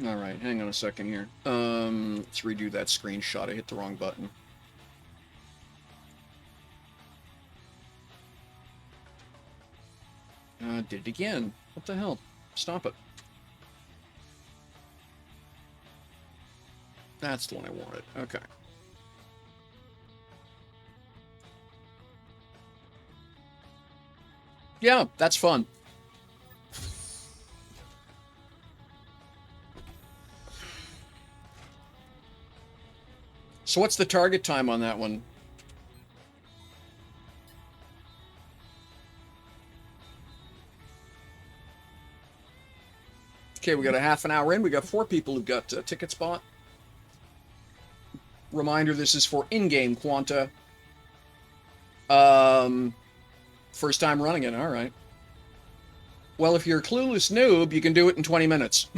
All right, hang on a second here. Let's redo that screenshot. I hit the wrong button. Did it again. What the hell? Stop it. That's the one I wanted. Okay. Yeah, that's fun. So what's the target time on that one? Okay, we got a half an hour in. We got 4 people who've got a ticket spot. Reminder, this is for in-game Quanta. First time running it, all right. Well, if you're a clueless noob, you can do it in 20 minutes.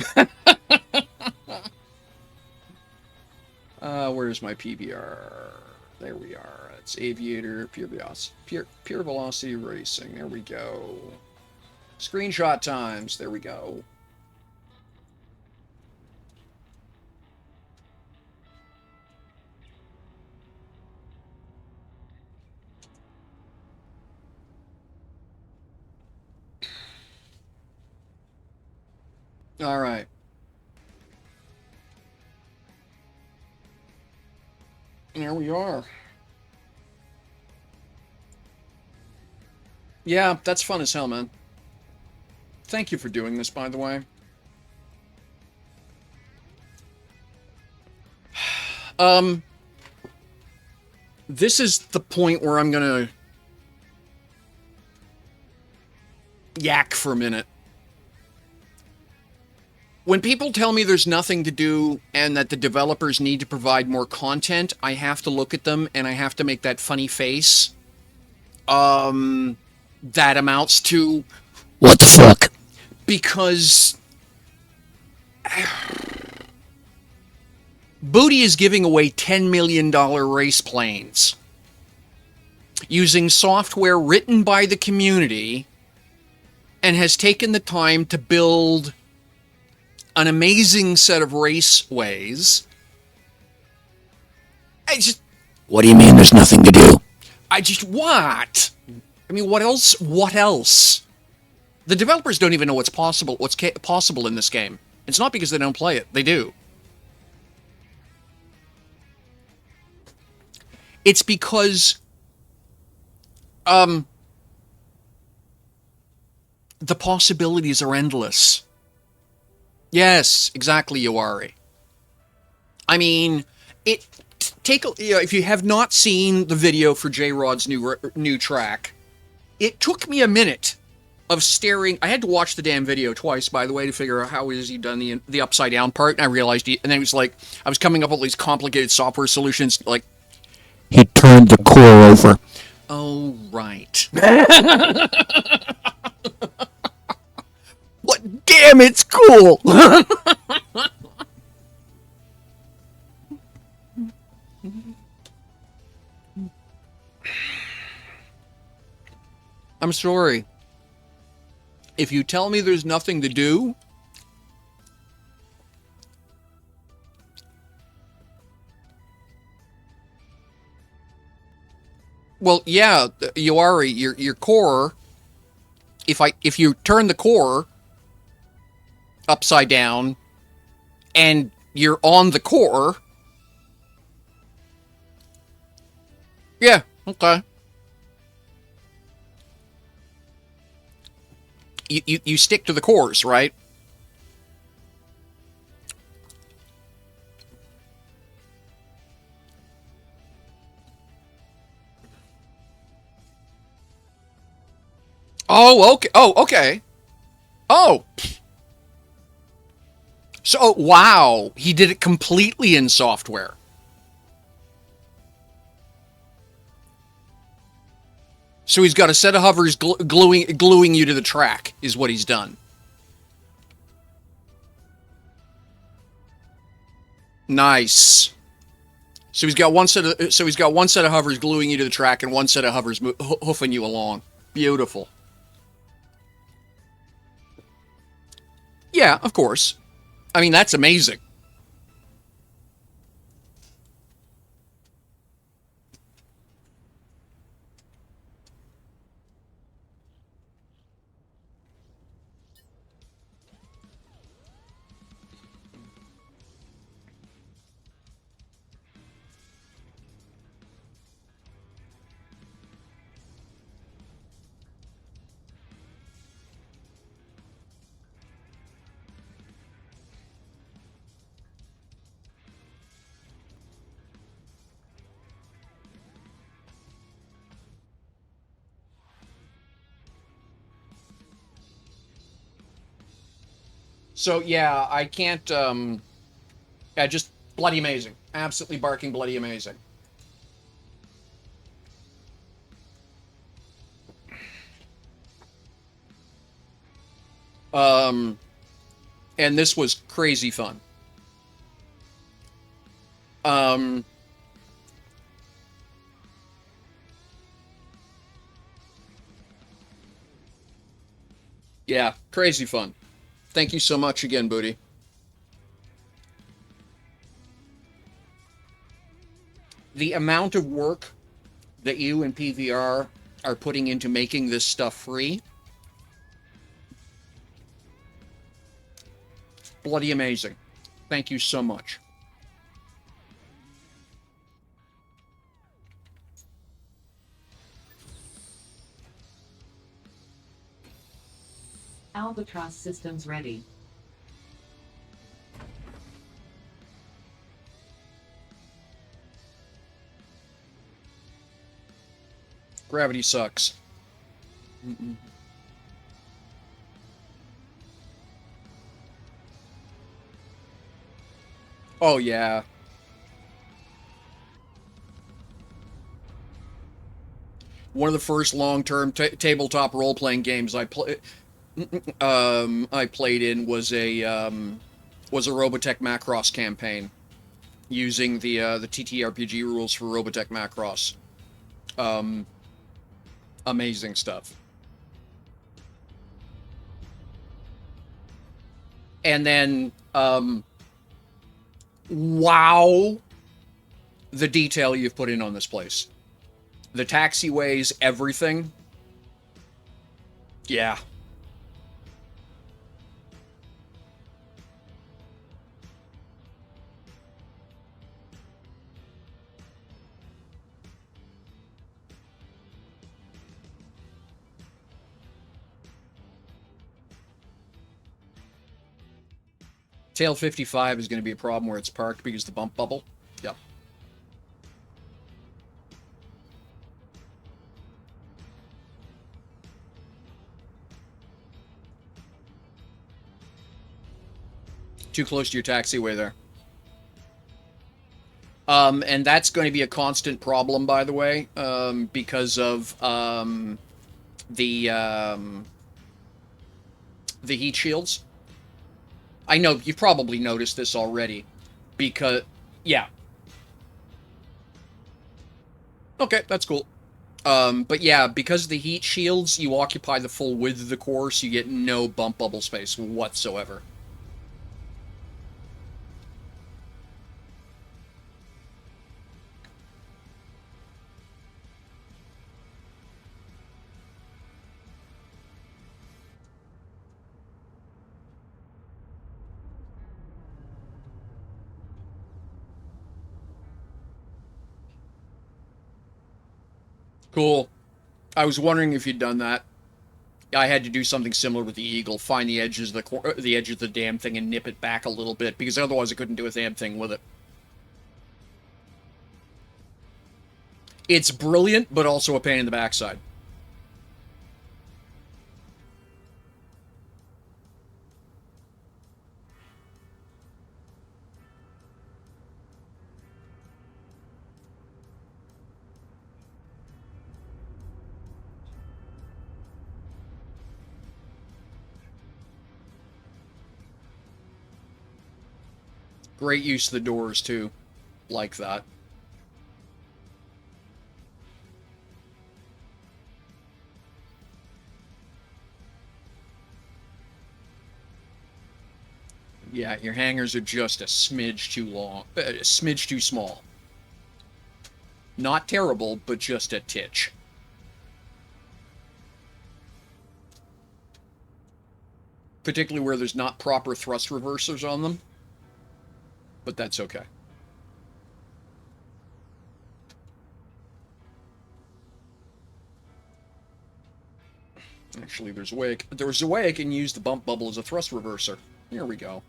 Where's my PBR? There we are. It's Aviator, Pure Velocity Racing. There we go. Screenshot times. There we go. All right. There we are. Yeah, that's fun as hell, man. Thank you for doing this, by the way. This is the point where I'm gonna yak for a minute. When people tell me there's nothing to do and that the developers need to provide more content, I have to look at them and I have to make that funny face. That amounts to, what the fuck? Because Booty is giving away $10 million race planes using software written by the community and has taken the time to build an amazing set of raceways. What do you mean there's nothing to do? I just what? I mean, what else? What else? The developers don't even know what's possible. What's possible in this game? It's not because they don't play it. They do. It's because, the possibilities are endless. Yes, exactly, Yoari. I mean, if you have not seen the video for J-Rod's new track, it took me a minute of staring. I had to watch the damn video twice, by the way, to figure out how has he done the upside down part, and I realized and then it was like, I was coming up with all these complicated software solutions, like, he turned the core over. Oh, right. What? Damn, it's cool! I'm sorry. If you tell me there's nothing to do, well, yeah, Yoari, your core, if you turn the core upside down and you're on the core, yeah, okay. You stick to the cores, right? Oh, okay. Oh, okay. Oh. So, wow. He did it completely in software. So he's got a set of hovers gluing you to the track, is what he's done. Nice. So he's got one set of hovers gluing you to the track and one set of hovers hoofing you along. Beautiful. Yeah, of course. I mean, that's amazing. So yeah, I can't. Yeah, just bloody amazing, absolutely barking bloody amazing. And this was crazy fun. Um, yeah, crazy fun. Thank you so much again, Booty. The amount of work that you and PVR are putting into making this stuff free, bloody amazing. Thank you so much. Albatross systems ready. Gravity sucks. Mm-mm. Oh yeah. One of the first long-term tabletop role-playing games I played in was a Robotech Macross campaign using the TTRPG rules for Robotech Macross. Amazing stuff. And then wow, the detail you've put in on this place. The taxiways, everything. Yeah. Tail 55 is going to be a problem where it's parked because the bump bubble. Yep. Too close to your taxiway there. And that's going to be a constant problem, by the way, because of the heat shields. I know you've probably noticed this already, because yeah. Okay, that's cool. But yeah, because of the heat shields, you occupy the full width of the course, you get no bump bubble space whatsoever. Cool. I was wondering if you'd done that. I had to do something similar with the Eagle, find the edges of the edge of the damn thing and nip it back a little bit, because otherwise I couldn't do a damn thing with it. It's brilliant, but also a pain in the backside. Great use of the doors, too. Like that. Yeah, your hangers are just a smidge too long, a smidge too small. Not terrible, but just a titch. Particularly where there's not proper thrust reversers on them. But that's okay. Actually, there's a way I can use the bump bubble as a thrust reverser. Here we go.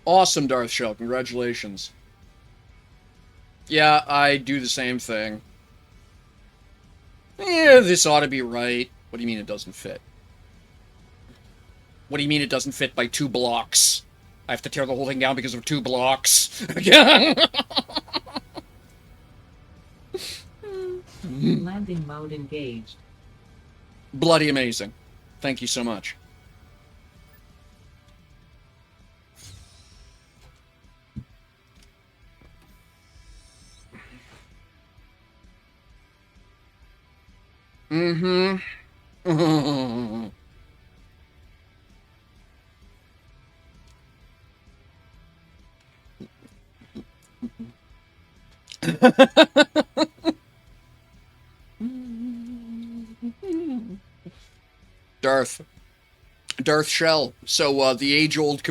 Awesome, Darth Shell. Congratulations. Yeah, I do the same thing. Yeah, this ought to be right. What do you mean it doesn't fit? What do you mean it doesn't fit by 2 blocks? I have to tear the whole thing down because of 2 blocks. Landing mode engaged. Bloody amazing. Thank you so much. Mm-hmm. Darth Shell. So the age-old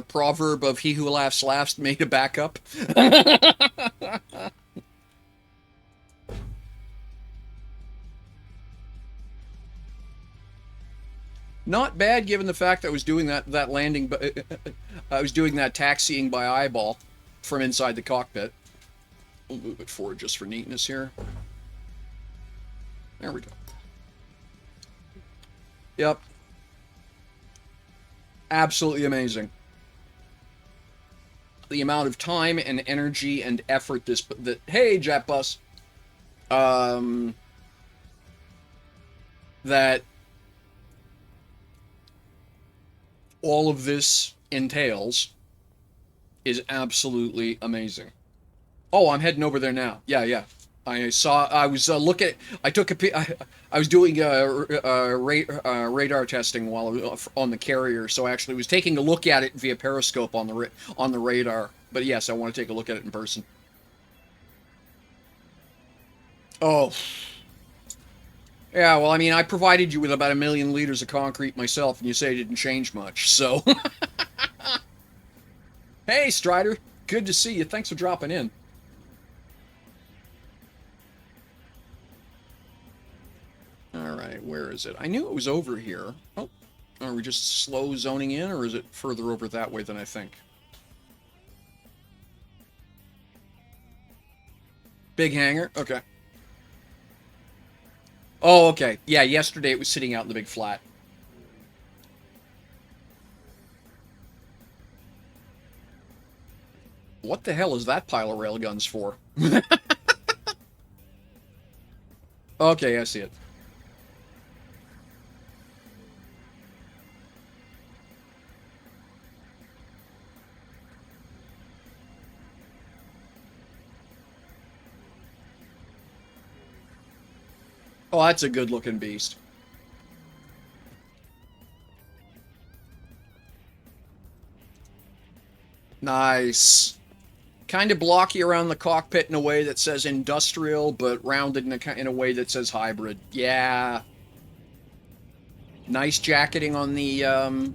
proverb of "He who laughs last" made a backup. Not bad, given the fact I was doing that landing, I was doing that taxiing by eyeball from inside the cockpit. We'll move it forward just for neatness here. There we go. Yep. Absolutely amazing. The amount of time and energy and effort hey, Jet Bus, that all of this entails is absolutely amazing. Oh, I'm heading over there now. Yeah, yeah. I saw. I was looking. I took a. I was doing radar testing while I was on the carrier, so I actually was taking a look at it via periscope on the radar. But yes, I want to take a look at it in person. Oh, yeah. Well, I mean, I provided you with about 1,000,000 liters of concrete myself, and you say it didn't change much. So, hey, Strider, good to see you. Thanks for dropping in. All right, where is it? I knew it was over here. Oh, are we just slow zoning in, or is it further over that way than I think? Big hangar? Okay. Oh, okay. Yeah, yesterday it was sitting out in the big flat. What the hell is that pile of railguns for? Okay, I see it. Oh, that's a good-looking beast. Nice. Kind of blocky around the cockpit in a way that says industrial, but rounded in a way that says hybrid. Yeah. Nice jacketing on the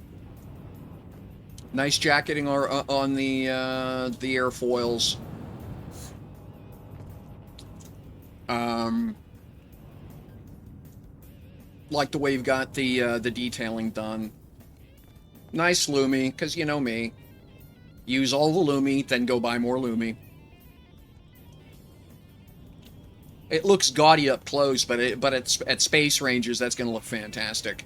nice jacketing on the airfoils. Um, like the way you've got the detailing done. Nice Lumi, because you know me. Use all the Lumi, then go buy more Lumi. It looks gaudy up close, but at space ranges, that's going to look fantastic.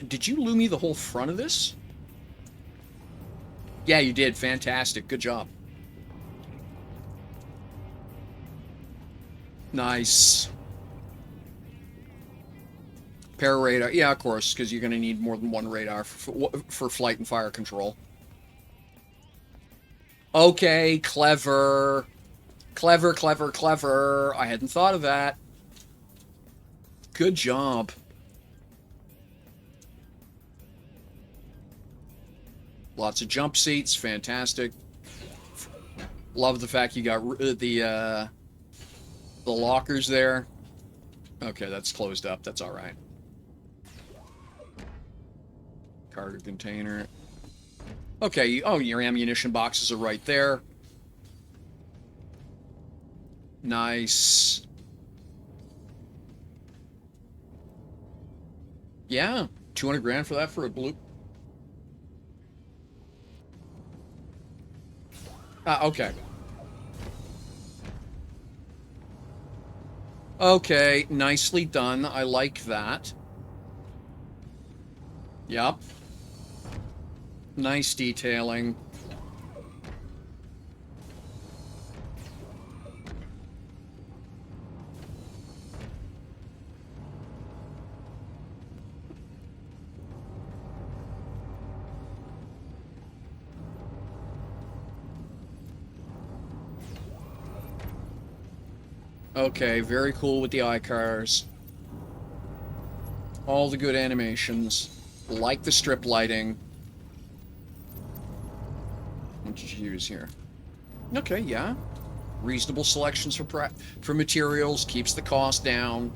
Did you Lumi the whole front of this? Yeah, you did. Fantastic. Good job. Nice. Pair radar. Yeah, of course, because you're going to need more than one radar for flight and fire control. Okay, clever. Clever, clever, clever. I hadn't thought of that. Good job. Lots of jump seats. Fantastic. Love the fact you got the lockers there. Okay, that's closed up. That's all right. Cargo container. Okay, oh, your ammunition boxes are right there. Nice. Yeah, 200 grand for that for a blue. Okay. Okay, nicely done. I like that. Yep. Nice detailing. Okay, very cool with the iCars. All the good animations. Like the strip lighting. What did you use here? Okay, yeah. Reasonable selections for materials, keeps the cost down.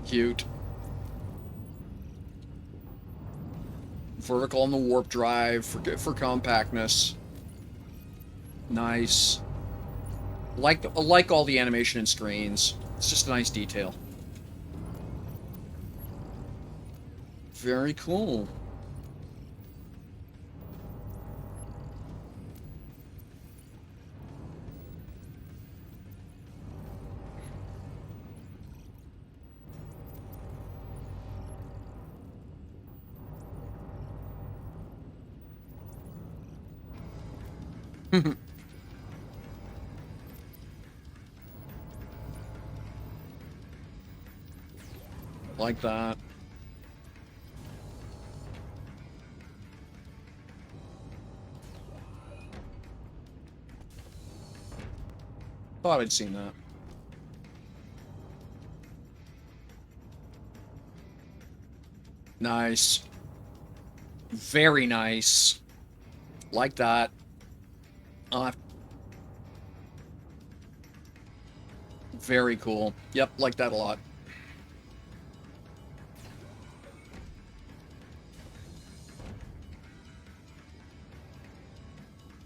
Cute. Vertical on the warp drive for compactness. Nice. Like all the animation and screens. It's just a nice detail. Very cool. Like that. Thought I'd seen that. Nice. Very nice. Like that. Very cool. Yep, like that a lot.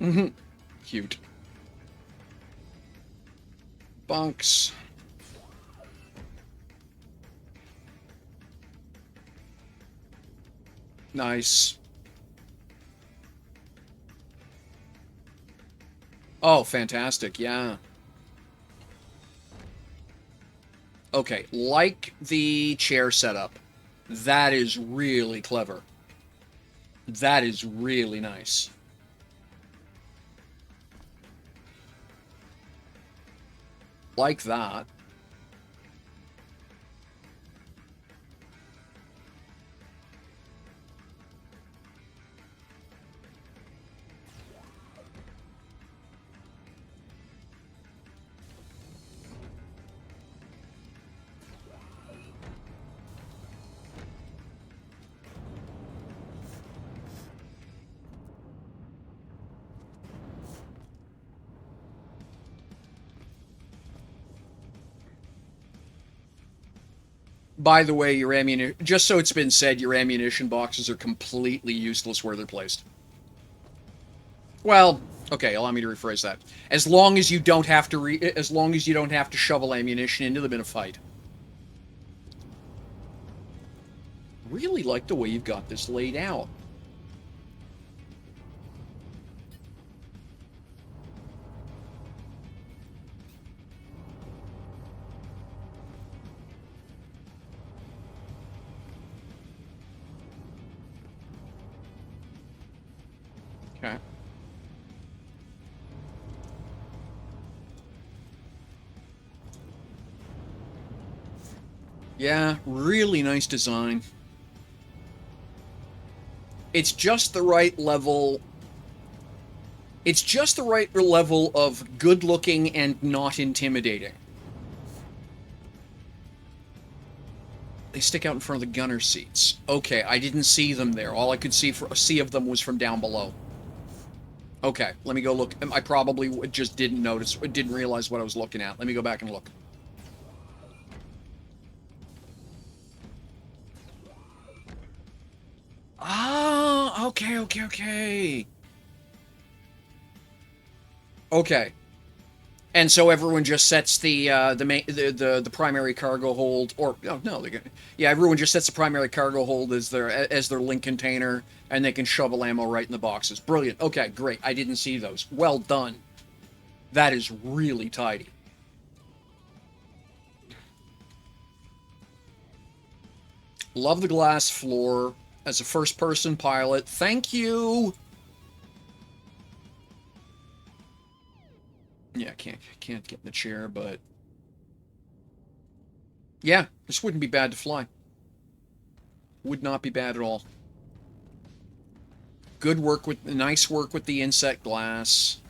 Mm-hmm. Cute. Bunks. Nice. Oh, fantastic. Yeah. Okay, like the chair setup. That is really clever. That is really nice. Like that. By the way, your ammunition, just so it's been said, your ammunition boxes are completely useless where they're placed. Well, okay, allow me to rephrase that. As long as you don't have to shovel ammunition into them in a fight. Really like the way you've got this laid out. Okay. Yeah, really nice design. It's just the right level. It's just the right level of good looking and not intimidating. They stick out in front of the gunner seats. Okay, I didn't see them there. All I could see of them was from down below. Okay, let me go look. I probably just didn't realize what I was looking at. Let me go back and look. Ah, okay. Okay. And so everyone just sets the primary cargo hold, or no, yeah, everyone just sets the primary cargo hold as their link container, and they can shovel ammo right in the boxes. Brilliant. Okay, great. I didn't see those. Well done. That is really tidy. Love the glass floor as a first-person pilot. Thank you. Yeah, can't get in the chair, but yeah, this wouldn't be bad to fly. Would not be bad at all. Nice work with the inset glass.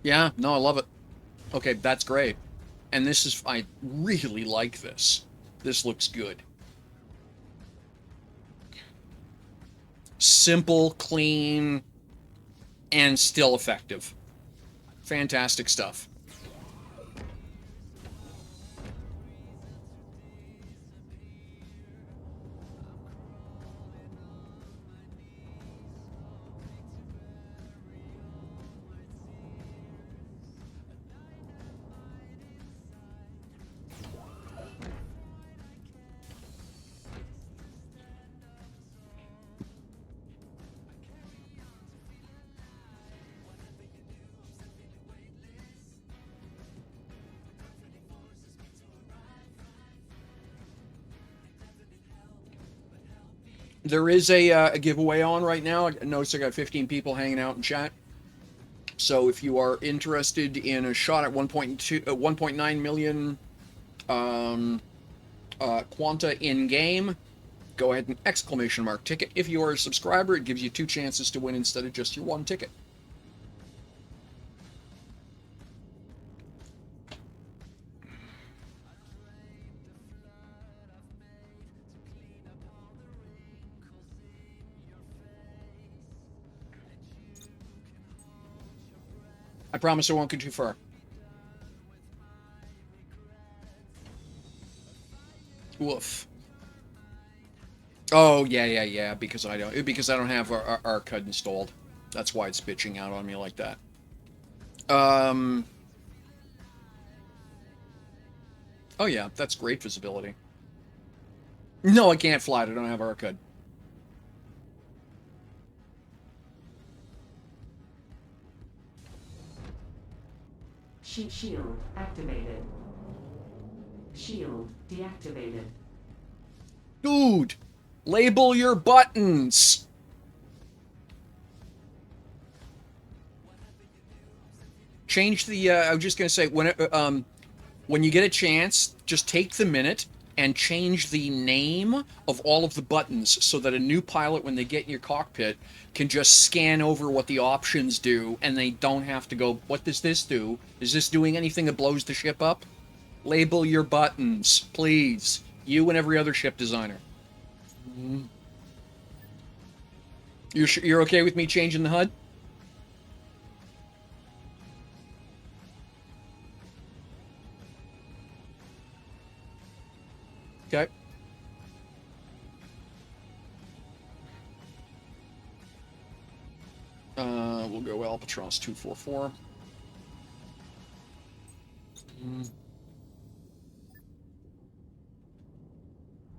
Yeah, no, I love it. Okay, that's great. And I really like this. This looks good. Simple, clean, and still effective. Fantastic stuff. There is a giveaway on right now. I noticed I got 15 people hanging out in chat. So if you are interested in a shot at 1.9 million Quanta in game, go ahead and exclamation mark ticket. If you are a subscriber, it gives you 2 chances to win instead of just your 1 ticket. I promise I won't go too far. Woof. Oh, yeah, because I don't have our Arcud installed. That's why it's bitching out on me like that. Oh yeah, that's great visibility. No, I can't fly it. I don't have Arcud. Shield activated. Shield deactivated. Dude, label your buttons. Change the. I was just gonna say when you get a chance, just take the minute and change the name of all of the buttons so that a new pilot, when they get in your cockpit, can just scan over what the options do, and they don't have to go, what does this do? Is this doing anything that blows the ship up? Label your buttons, please. You and every other ship designer. You're okay with me changing the HUD? Okay. We'll go Albatross 244.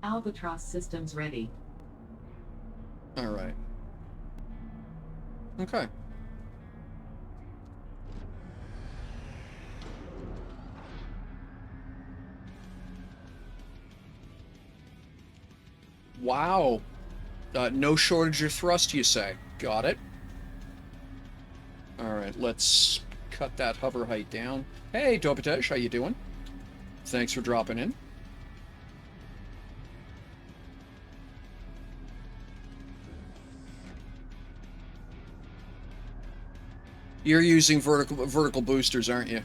Albatross systems ready. All right. Okay. Wow. No shortage of thrust, you say? Got it. All right, let's cut that hover height down. Hey, Topitesh, how you doing? Thanks for dropping in. You're using vertical boosters, aren't you?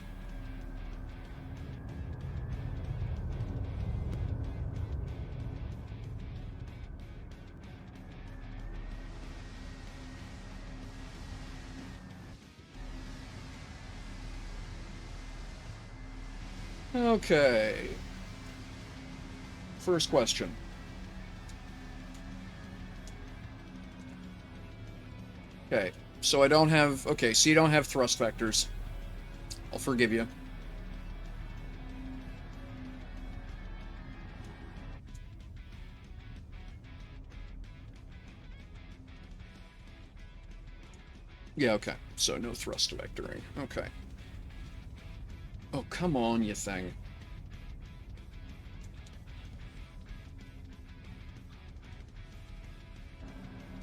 Okay. First question. Okay, so I don't have... Okay, so you don't have thrust vectors. I'll forgive you. Yeah, okay. So no thrust vectoring. Okay. Oh, come on, you thing.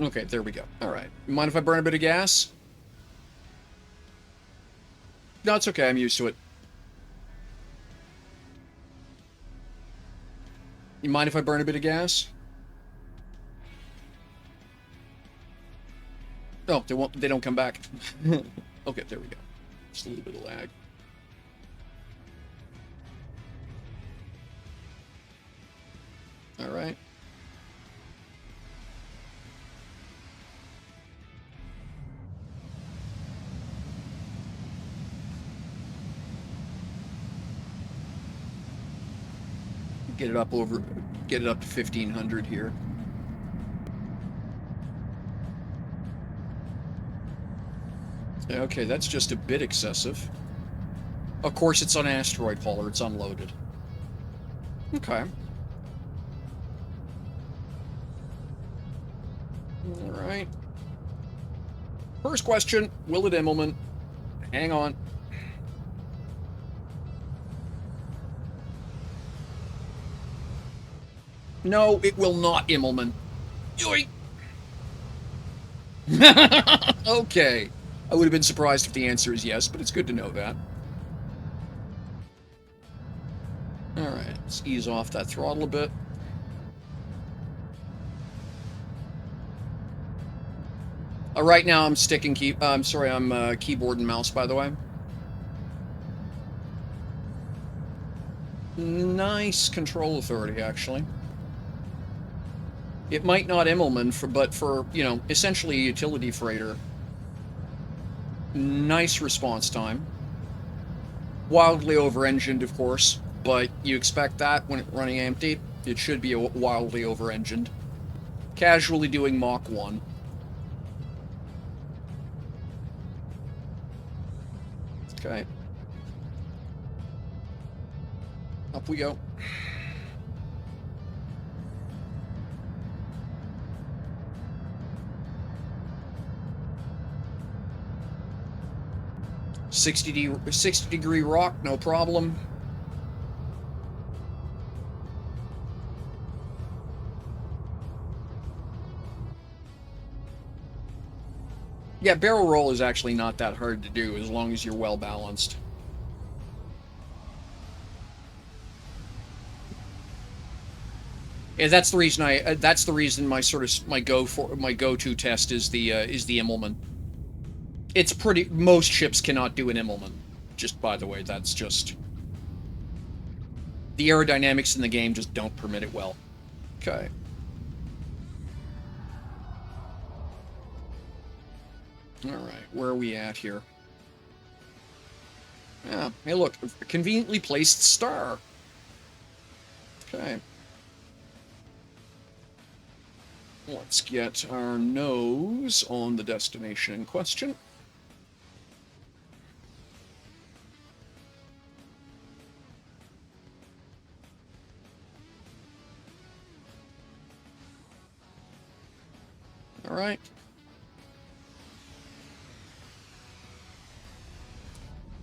Okay, there we go. Alright. Mind if I burn a bit of gas? No, it's okay. I'm used to it. You mind if I burn a bit of gas? Oh, they don't come back. Okay, there we go. Just a little bit of lag. All right. Get it up to 1500 here. Okay, that's just a bit excessive. Of course, it's on asteroid hauler. It's unloaded. Okay. All right. First question, will it Immelman? Hang on. No, it will not Immelman. Yoink! Okay. I would have been surprised if the answer is yes, but it's good to know that. Alright, let's ease off that throttle a bit. Right now I'm sticking I'm keyboard and mouse, by the way. Nice control authority, actually. It might not Immelman, but for, you know, essentially a utility freighter. Nice response time. Wildly over-engined, of course, but you expect that when running empty. It should be wildly over-engined. Casually doing Mach 1. Okay. Up we go. $60 rock, no problem. Yeah, barrel roll is actually not that hard to do as long as you're well balanced. Yeah, that's the reason that's the reason my go-to test is the Immelmann. It's pretty, most ships cannot do an Immelmann. Just by the way, that's just, the aerodynamics in the game just don't permit it well. Okay. Alright, where are we at here? Yeah, hey look, a conveniently placed star. Okay. Let's get our nose on the destination in question. All right.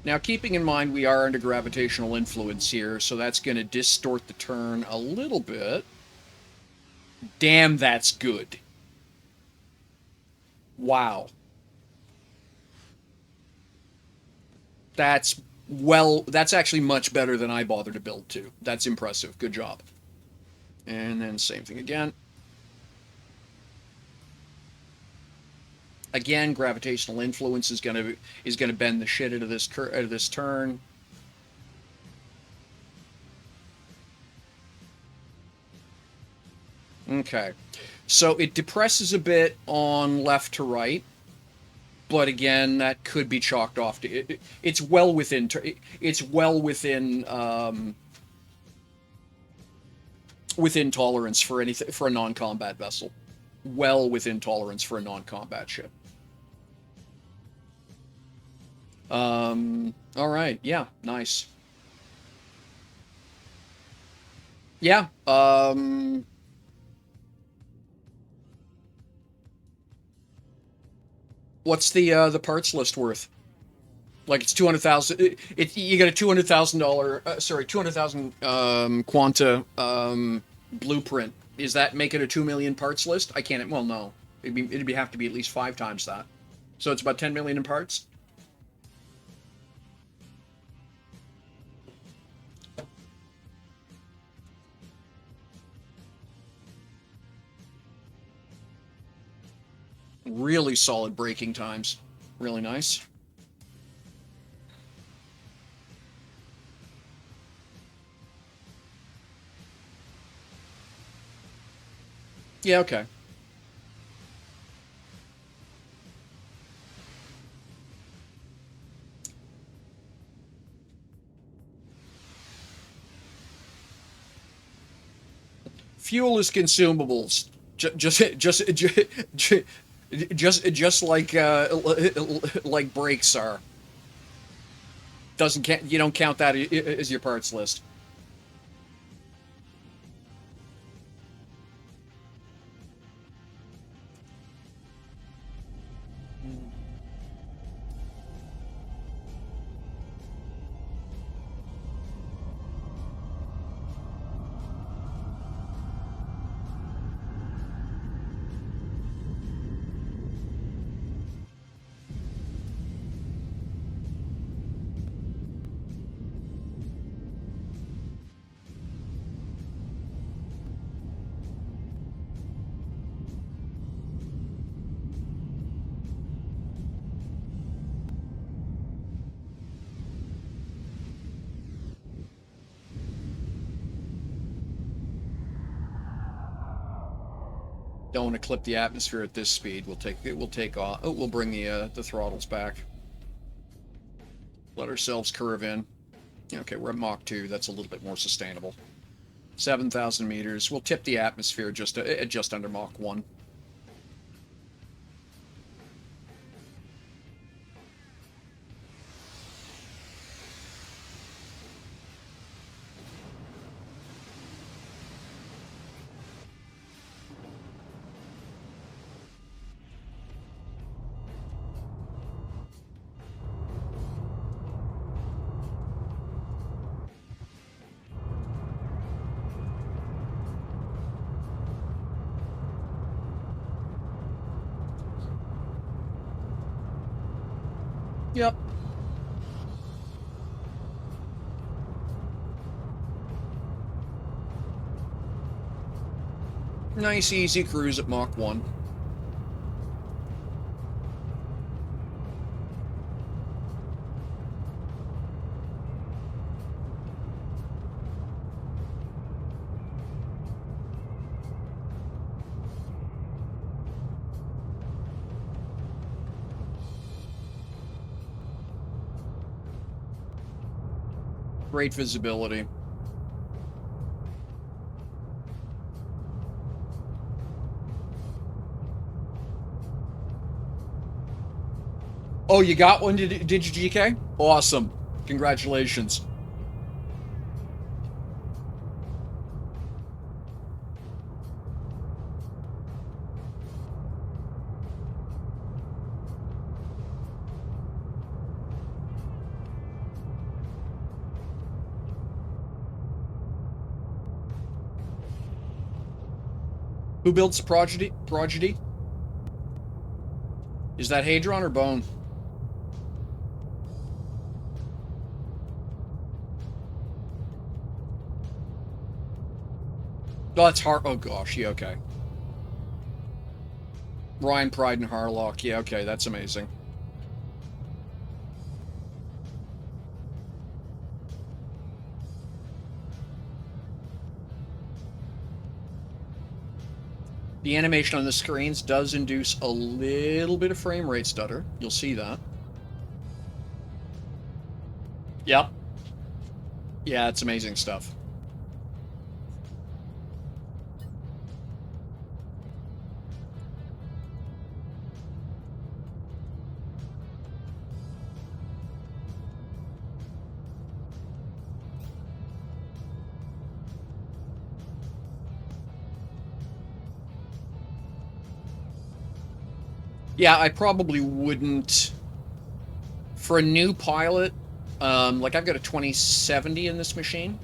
Now, keeping in mind we are under gravitational influence here, so that's going to distort the turn a little bit. Damn, that's good. Wow. That's actually much better than I bothered to build to. That's impressive. Good job. And then same thing again. Again, gravitational influence is gonna bend the shit out of this turn. Okay, so it depresses a bit on left to right, but again, that could be chalked off to it's well within within tolerance for anything, for a non-combat vessel. Well within tolerance for a non-combat ship. All right, yeah, nice. Yeah, what's the parts list worth? Like it's 200,000. You get a $200,000. Sorry, 200,000 quanta blueprint. Is that make it a 2 million parts list? I can't. Well, no. It'd have to be at least 5 times that. So it's about 10 million in parts. Really solid braking times. Really nice. Yeah, okay. Fuel is consumables. Just like brakes are. You don't count that as your parts list. Don't want to clip the atmosphere at this speed. We'll take off. Oh, we'll bring the throttles back. Let ourselves curve in. Okay, we're at Mach 2. That's a little bit more sustainable. 7,000 meters. We'll tip the atmosphere just under Mach 1. Yep. Nice, easy cruise at Mach 1. Great visibility. Oh, you got one, did you, GK? Awesome. Congratulations. Who builds Prodigy? Is that Hadron or Bone? Oh, it's Har. Oh gosh, yeah, okay. Ryan Pride and Harlock. Yeah, okay, that's amazing. The animation on the screens does induce a little bit of frame rate stutter. You'll see that. Yep. Yeah, it's amazing stuff. Yeah, I probably wouldn't. For a new pilot, like I've got a 2070 in this machine.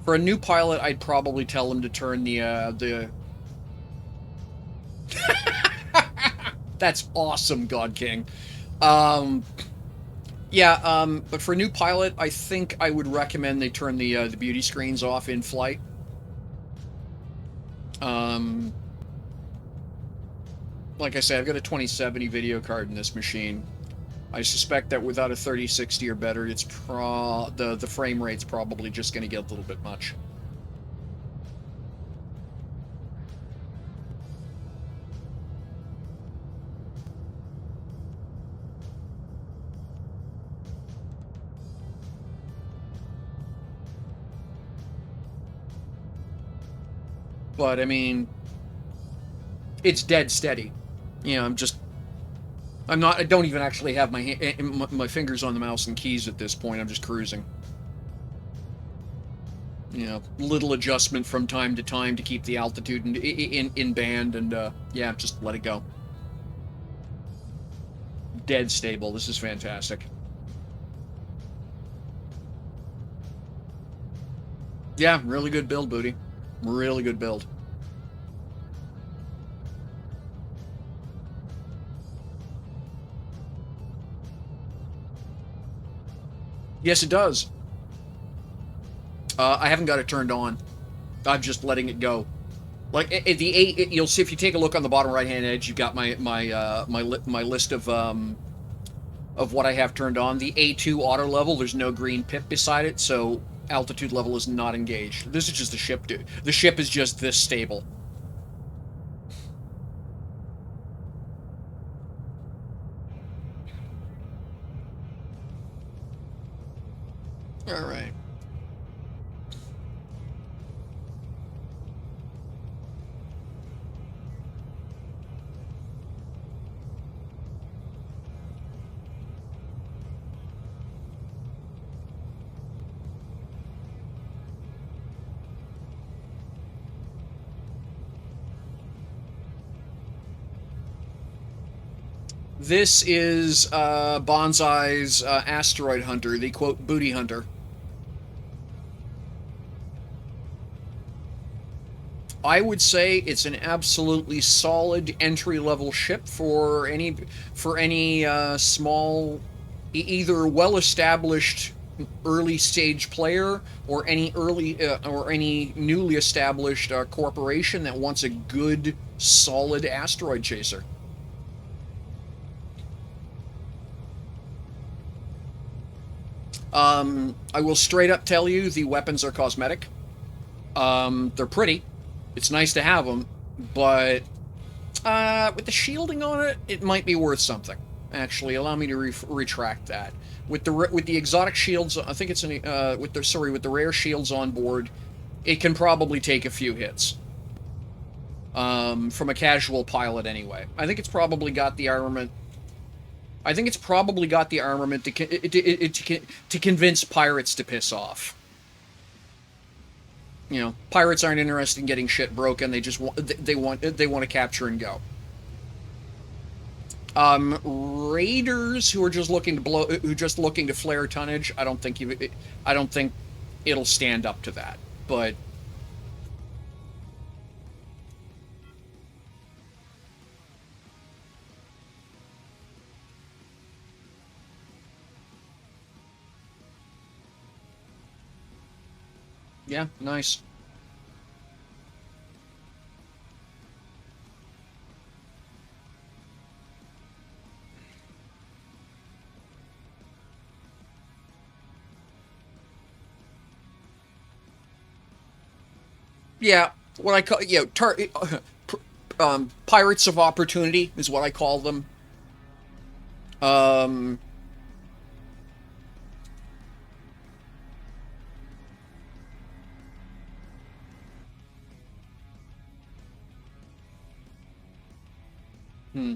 For a new pilot, I'd probably tell him to turn the That's awesome, God King. Yeah, but for a new pilot, I think I would recommend they turn the beauty screens off in flight. Like I said, I've got a 2070 video card in this machine. I suspect that without a 3060 or better, it's the frame rate's probably just going to get a little bit much. But I mean, it's dead steady. You know, I don't even actually have my fingers on the mouse and keys at this point. I'm just cruising. You know, little adjustment from time to time to keep the altitude in band, and yeah, just let it go. Dead stable. This is fantastic. Yeah, really good build, Booty. Really good build. Yes, it does. I haven't got it turned on. I'm just letting it go. Like you'll see if you take a look on the bottom right-hand edge. You've got my list of what I have turned on. The A2 auto level. There's no green pip beside it, so altitude level is not engaged. This is just the ship, dude. The ship is just this stable. All right. This is Bonsai's asteroid hunter, the quote booty hunter. I would say it's an absolutely solid entry-level ship for any small, either well-established early stage player or any any newly established corporation that wants a good, solid asteroid chaser. I will straight up tell you the weapons are cosmetic. They're pretty. It's nice to have them, but with the shielding on it, it might be worth something. Actually, allow me to retract that. With the exotic shields, I think it's with the rare shields on board, it can probably take a few hits. From a casual pilot, anyway. I think it's probably got the armament. I think it's probably got the armament to convince pirates to piss off. You know, pirates aren't interested in getting shit broken. They just want they want to capture and go. Raiders who are just looking to flare tonnage. I don't think it'll stand up to that. But yeah, nice. Yeah, what I call pirates of opportunity is what I call them. Um, hmm.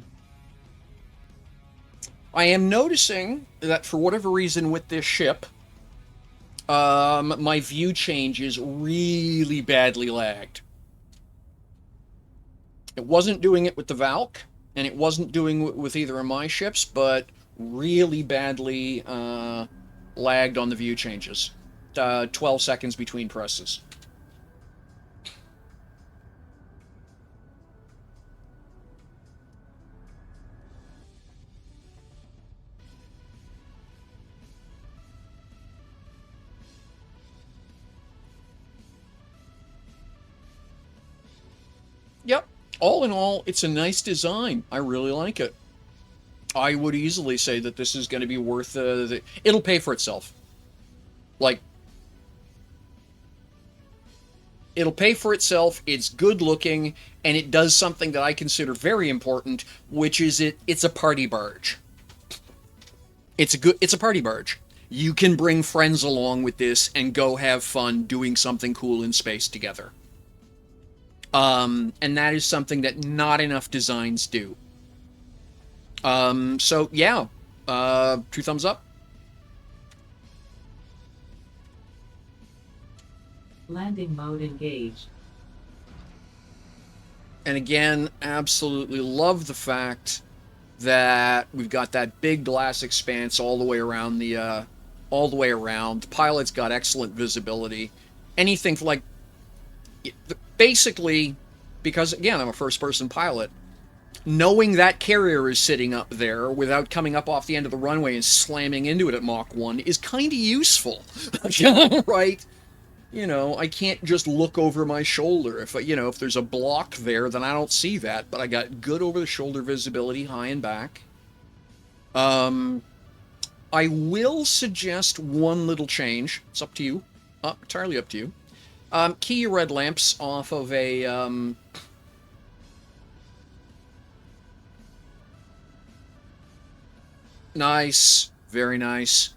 I am noticing that for whatever reason with this ship, my view change is really badly lagged. It wasn't doing it with the Valk, and it wasn't doing it with either of my ships, but really badly lagged on the view changes. 12 seconds between presses. Yep. All in all, it's a nice design. I really like it. I would easily say that this is going to be worth it'll pay for itself. Like, it'll pay for itself. It's good looking, and it does something that I consider very important, which is it's a party barge. It's a party barge. You can bring friends along with this and go have fun doing something cool in space together. And that is something that not enough designs do. So yeah, 2 thumbs up. Landing mode engaged. And again, absolutely love the fact that we've got that big glass expanse all the way around all the way around. The pilot's got excellent visibility. Anything like, basically, because again, I'm a first-person pilot, knowing that carrier is sitting up there without coming up off the end of the runway and slamming into it at Mach 1 is kind of useful, right? You know, I can't just look over my shoulder. If there's a block there, then I don't see that, but I got good over-the-shoulder visibility, high and back. I will suggest one little change. It's up to you. Entirely up to you. Key your red lamps off of a, nice. Very nice.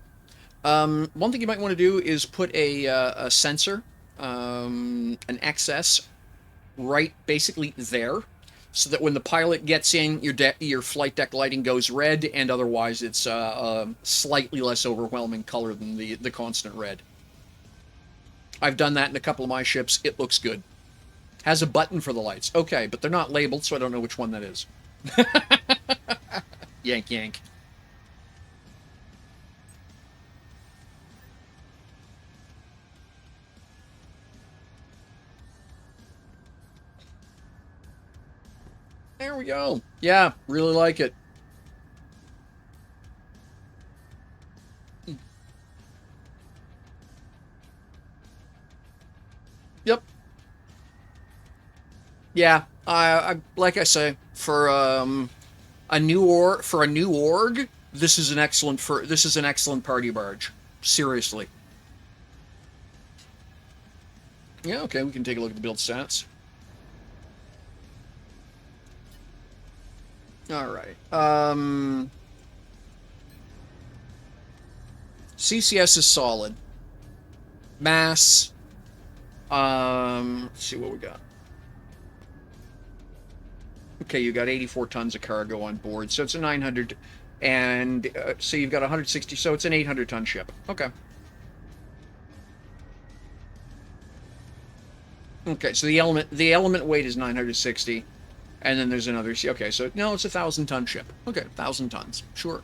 One thing you might want to do is put a sensor, an XS, right basically there, so that when the pilot gets in, your flight deck lighting goes red, and otherwise it's slightly less overwhelming color than the constant red. I've done that in a couple of my ships. It looks good. Has a button for the lights. Okay, but they're not labeled, so I don't know which one that is. Yank, yank. There we go. Yeah, really like it. Yep. Yeah, I like I say, for a new org, this is an excellent party barge. Seriously. Yeah, okay, we can take a look at the build stats. All right. CCS is solid. Mass. Let's see what we got. Okay, you got 84 tons of cargo on board, so it's a 900, and so you've got 160, so it's an 800-ton ship. Okay. Okay, so the element weight is 960, and then there's another. Okay, so no, it's a 1,000-ton ship. Okay, 1,000 tons. Sure.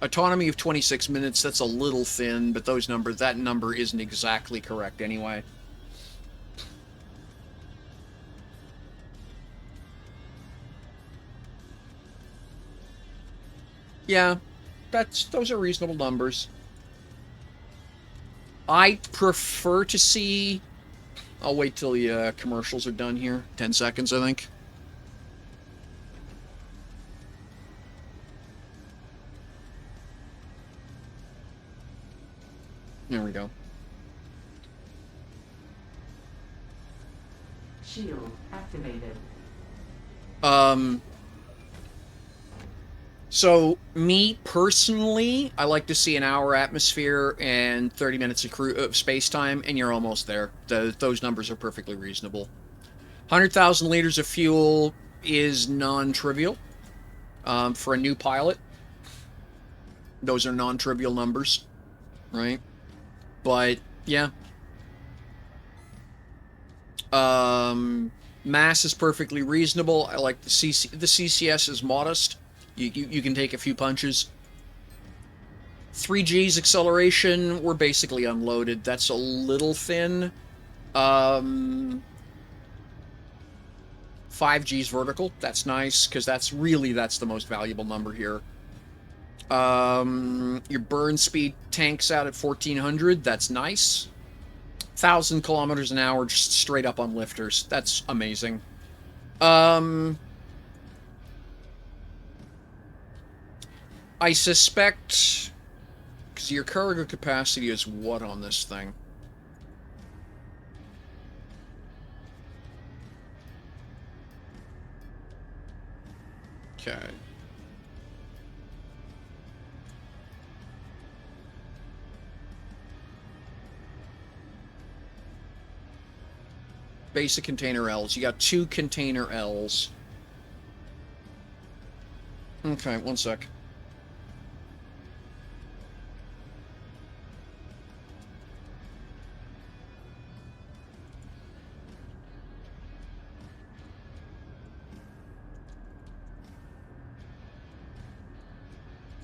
Autonomy of 26 minutes, that's a little thin, but that number isn't exactly correct anyway. Yeah, those are reasonable numbers. I prefer to see... I'll wait till the commercials are done here. 10 seconds, I think. There we go. Shield activated. So, me, personally, I like to see an hour atmosphere and 30 minutes of space time, and you're almost there. Those numbers are perfectly reasonable. 100,000 liters of fuel is non-trivial for a new pilot. Those are non-trivial numbers, right? But, yeah. Mass is perfectly reasonable. I like the CCS is modest. You can take a few punches. 3G's acceleration, we're basically unloaded. That's a little thin. 5G's vertical, that's nice, because that's the most valuable number here. Your burn speed tanks out at 1,400, that's nice. 1,000 kilometers an hour just straight up on lifters, that's amazing. I suspect, because your cargo capacity is what on this thing? Okay. Basic container L's. You got 2 container L's. Okay, one sec.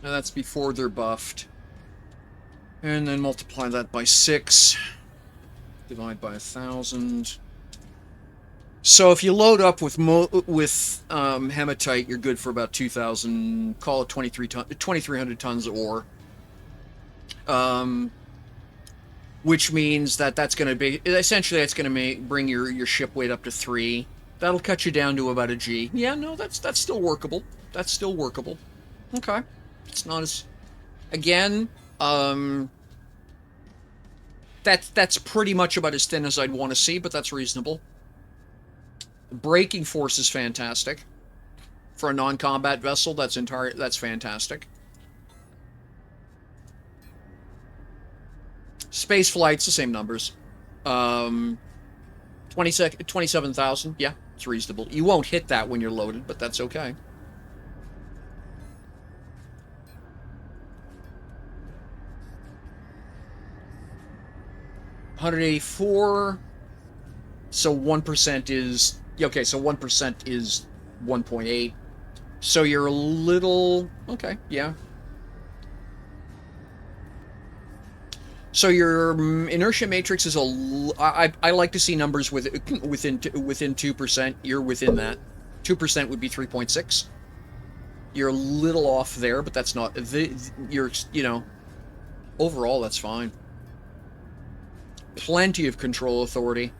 Now that's before they're buffed. And then multiply that by 6. Divide by 1,000. So if you load up with hematite, you're good for about 2,000, call it 2,300 tons of ore. Which means that's going to be, essentially that's going to bring your ship weight up to 3. That'll cut you down to about a G. Yeah, no, that's still workable. That's still workable. Okay. It's not as, again, that's pretty much about as thin as I'd want to see, but that's reasonable. Braking force is fantastic. For a non-combat vessel, that's fantastic. Space flight's the same numbers. 27,000. Yeah, it's reasonable. You won't hit that when you're loaded, but that's okay. $184. So 1% is okay. So 1% is 1.8. So you're a little okay. Yeah. So your inertia matrix is I like to see numbers within 2%. You're within that. 2% would be 3.6. You're a little off there, but that's not you're overall that's fine. Plenty of control authority.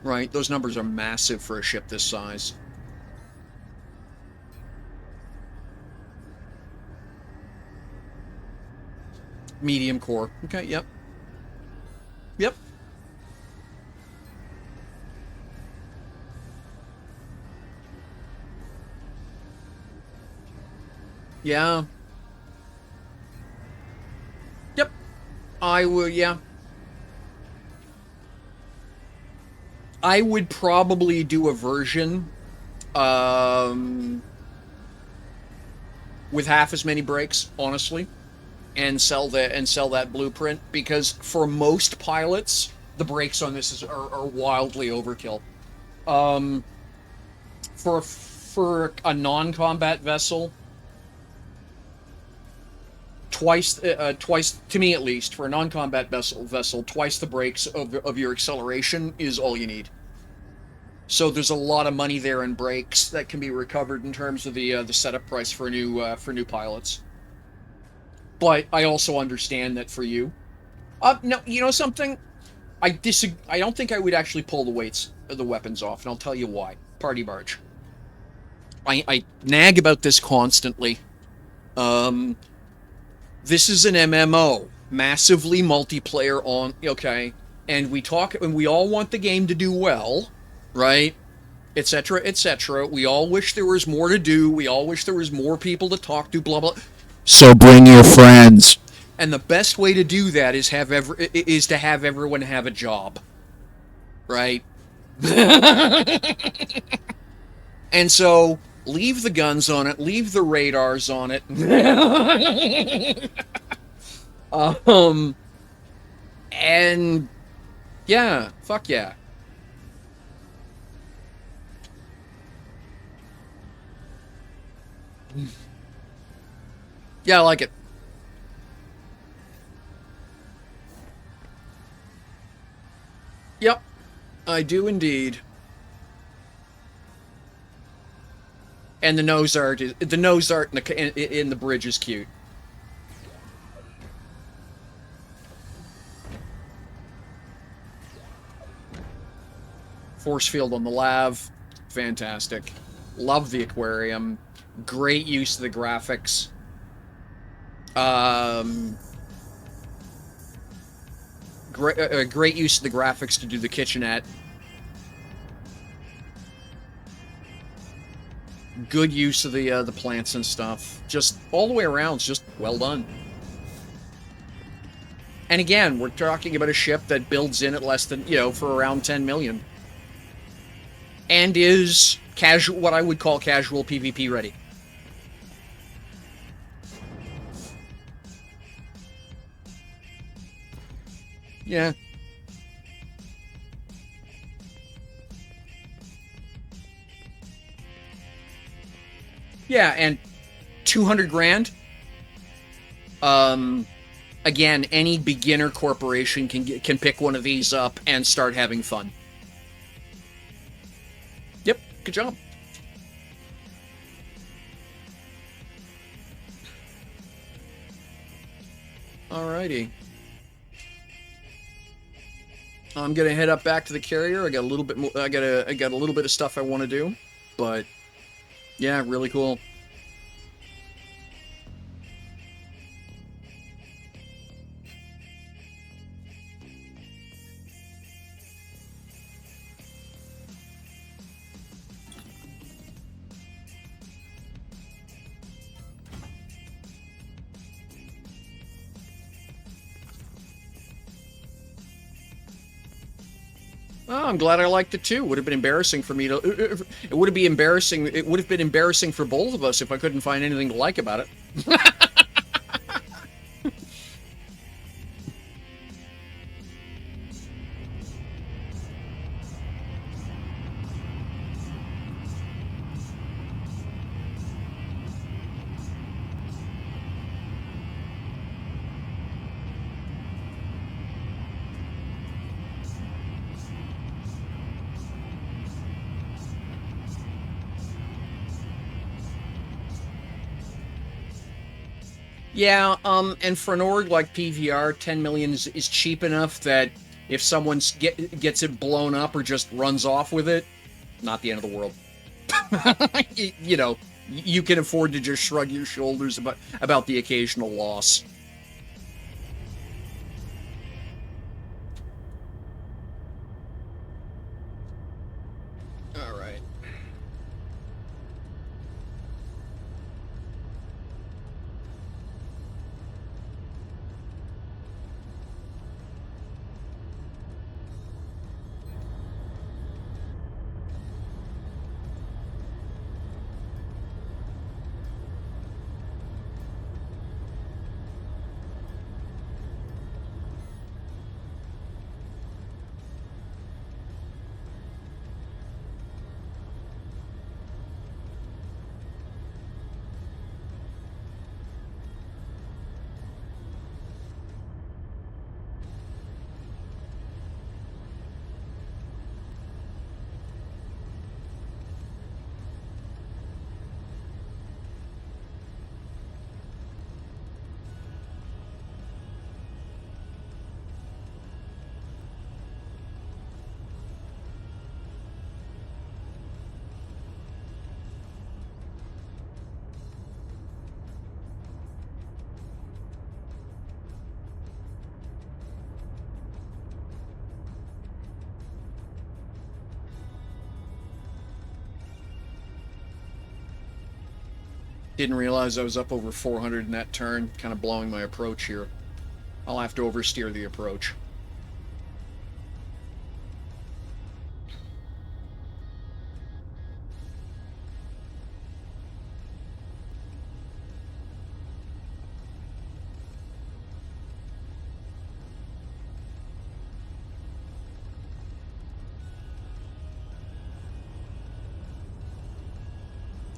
Right, those numbers are massive for a ship this size. Medium core. Okay, yep. Yep. Yeah. Yep. I would, yeah. I would probably do a version with half as many brakes, honestly, and sell that blueprint, because for most pilots, the brakes on this are wildly overkill. For a non-combat vessel, twice to me at least, for a non-combat vessel, twice the brakes of your acceleration is all you need. So there's a lot of money there in brakes that can be recovered in terms of the setup price for new pilots. But I also understand that for you, no, you know something, I disagree. I don't think I would actually pull the weapons off, and I'll tell you why. Party barge. I nag about this constantly. This is an MMO, massively multiplayer on, okay, and we all want the game to do well, right? Etc. etc. We all wish there was more to do. We all wish there was more people to talk to. Blah blah. So bring your friends. And the best way to do that is to have everyone have a job, right? And so leave the guns on it, leave the radars on it. And yeah, fuck yeah. Yeah, I like it. Yep, I do indeed. And the nose art in the bridge is cute. Force field on the lav, fantastic. Love the aquarium. Great use of the graphics. Great use of the graphics to do the kitchenette. Good use of the plants and stuff. Just all the way around, it's just well done. And again, we're talking about a ship that builds in at less than, for around 10 million. And is casual, what I would call casual PvP ready. Yeah. Yeah, and 200 grand. Again, any beginner corporation can pick one of these up and start having fun. Yep, good job. Alrighty. I'm gonna head up back to the carrier. I got a little bit more. I got a little bit of stuff I want to do, but yeah, really cool. Oh, I'm glad I liked it too. Would have been embarrassing for me to. It would have been embarrassing. It would have been embarrassing for both of us if I couldn't find anything to like about it. Yeah, and for an org like PVR, 10 million is cheap enough that if someone gets it blown up or just runs off with it, not the end of the world. You know, you can afford to just shrug your shoulders about the occasional loss. All right. Didn't realize I was up over 400 in that turn, kind of blowing my approach here. I'll have to oversteer the approach.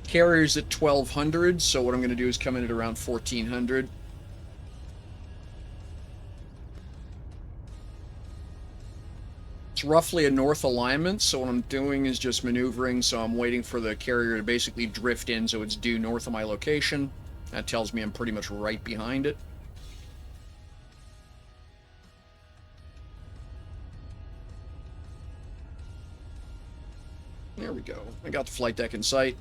Carrier's at 1200, so what I'm going to do is come in at around 1400. It's roughly a north alignment, so what I'm doing is just maneuvering, so I'm waiting for the carrier to basically drift in so it's due north of my location. That tells me I'm pretty much right behind it. There we go. I got the flight deck in sight.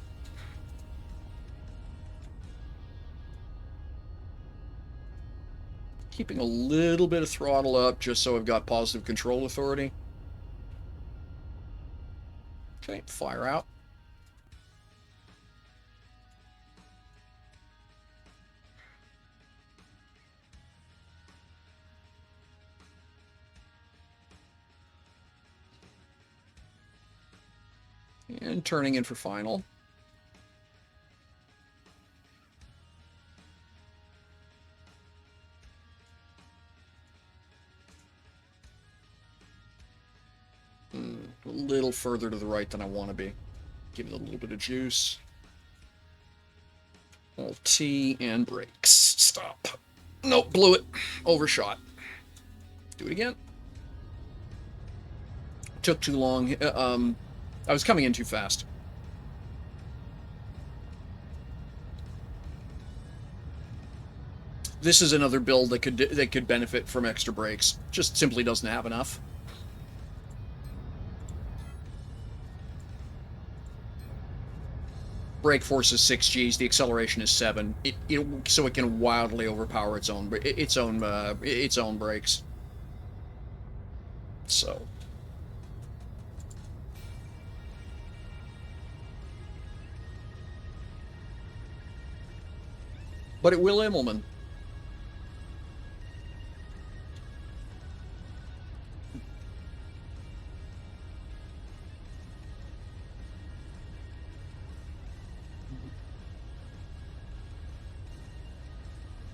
Keeping a little bit of throttle up just so I've got positive control authority. Okay, fire out. And turning in for final. A little further to the right than I want to be. Give it a little bit of juice. Alt T and brakes. Stop. Nope, blew it. Overshot. Do it again. Took too long. I was coming in too fast. This is another build that could benefit from extra brakes. Just simply doesn't have enough. Brake force is 6 Gs. The acceleration is 7. So it can wildly overpower its own brakes. So. But it will Immelman.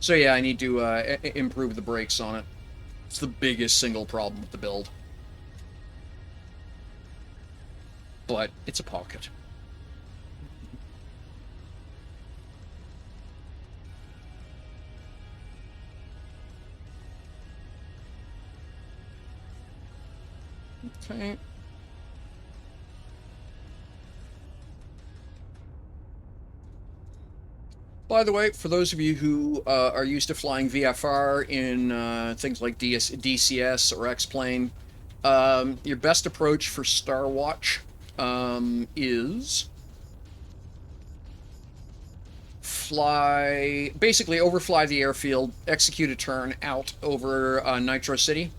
So yeah, I need to improve the brakes on it. It's the biggest single problem with the build. But it's a pocket. Okay. By the way, for those of you who are used to flying VFR in things like DCS or X-Plane, your best approach for Star Watch is basically overfly the airfield, execute a turn out over Nitro City.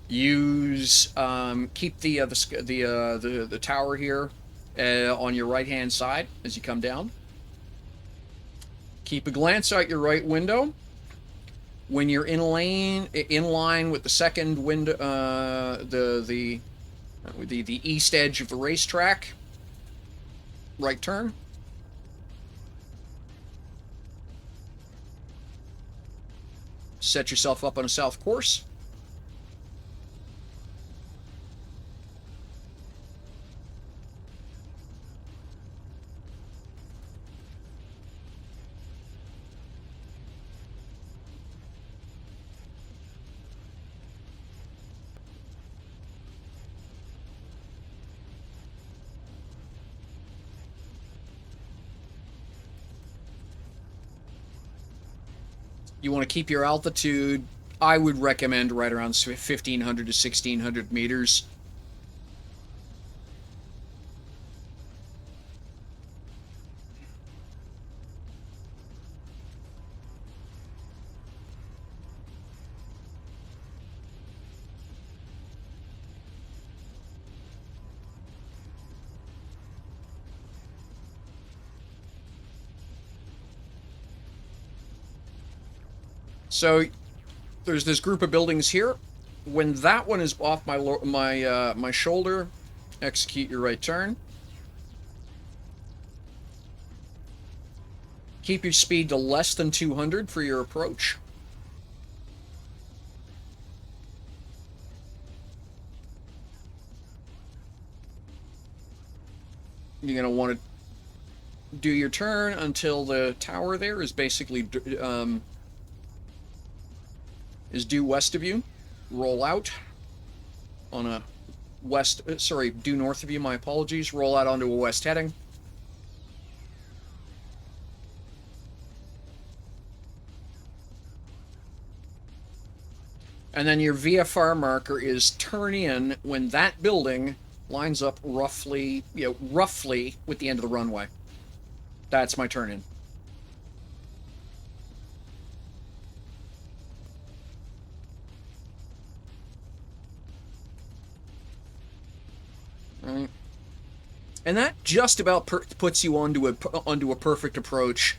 Keep the tower here on your right hand side as you come down. Keep a glance out your right window. When you're in line with the second window, the east edge of the racetrack, right turn. Set yourself up on a south course. You want to keep your altitude, I would recommend right around 1,500 to 1,600 meters. So there's this group of buildings here. When that one is off my shoulder, execute your right turn. Keep your speed to less than 200 for your approach. You're going to want to do your turn until the tower there is basically is due west of you. Roll out on a due north of you, my apologies. Roll out onto a west heading. And then your VFR marker is turn in when that building lines up roughly with the end of the runway. That's my turn in. Right. And that just about puts you onto a perfect approach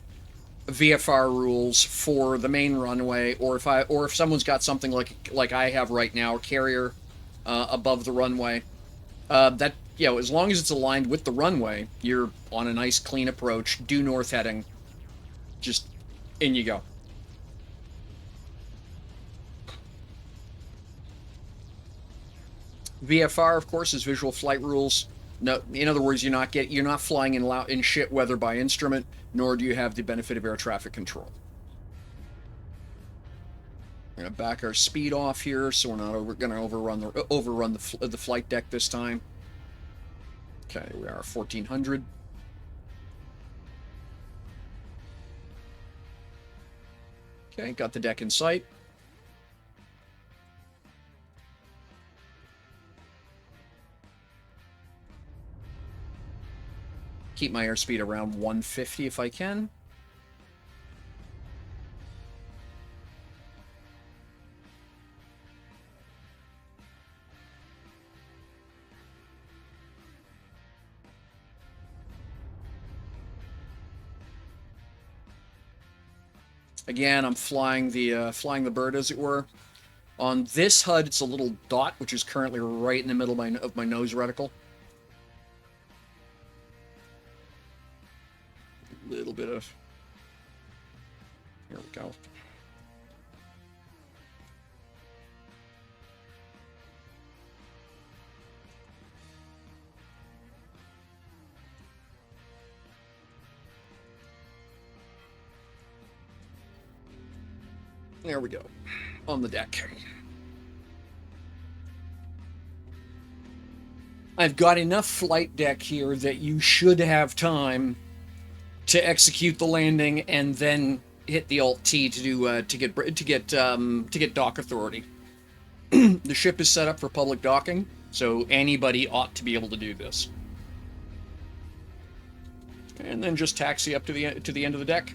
VFR rules for the main runway, or if someone's got something like I have right now, a carrier above the runway, that as long as it's aligned with the runway, you're on a nice clean approach, due north heading, just in you go. VFR, of course, is visual flight rules. No, in other words, you're not flying in shit weather by instrument, nor do you have the benefit of air traffic control. We're gonna back our speed off here, so we're not gonna overrun the flight deck this time. Okay, we are 1,400. Okay, got the deck in sight. Keep my airspeed around 150 if I can. Again, I'm flying the bird, as it were. On this HUD, it's a little dot, which is currently right in the middle of my nose reticle. A little bit of... Here we go. There we go. On the deck. I've got enough flight deck here that you should have time to execute the landing and then hit the Alt T to do to get dock authority. The ship is set up for public docking, so anybody ought to be able to do this. And then just taxi up to the end of the deck.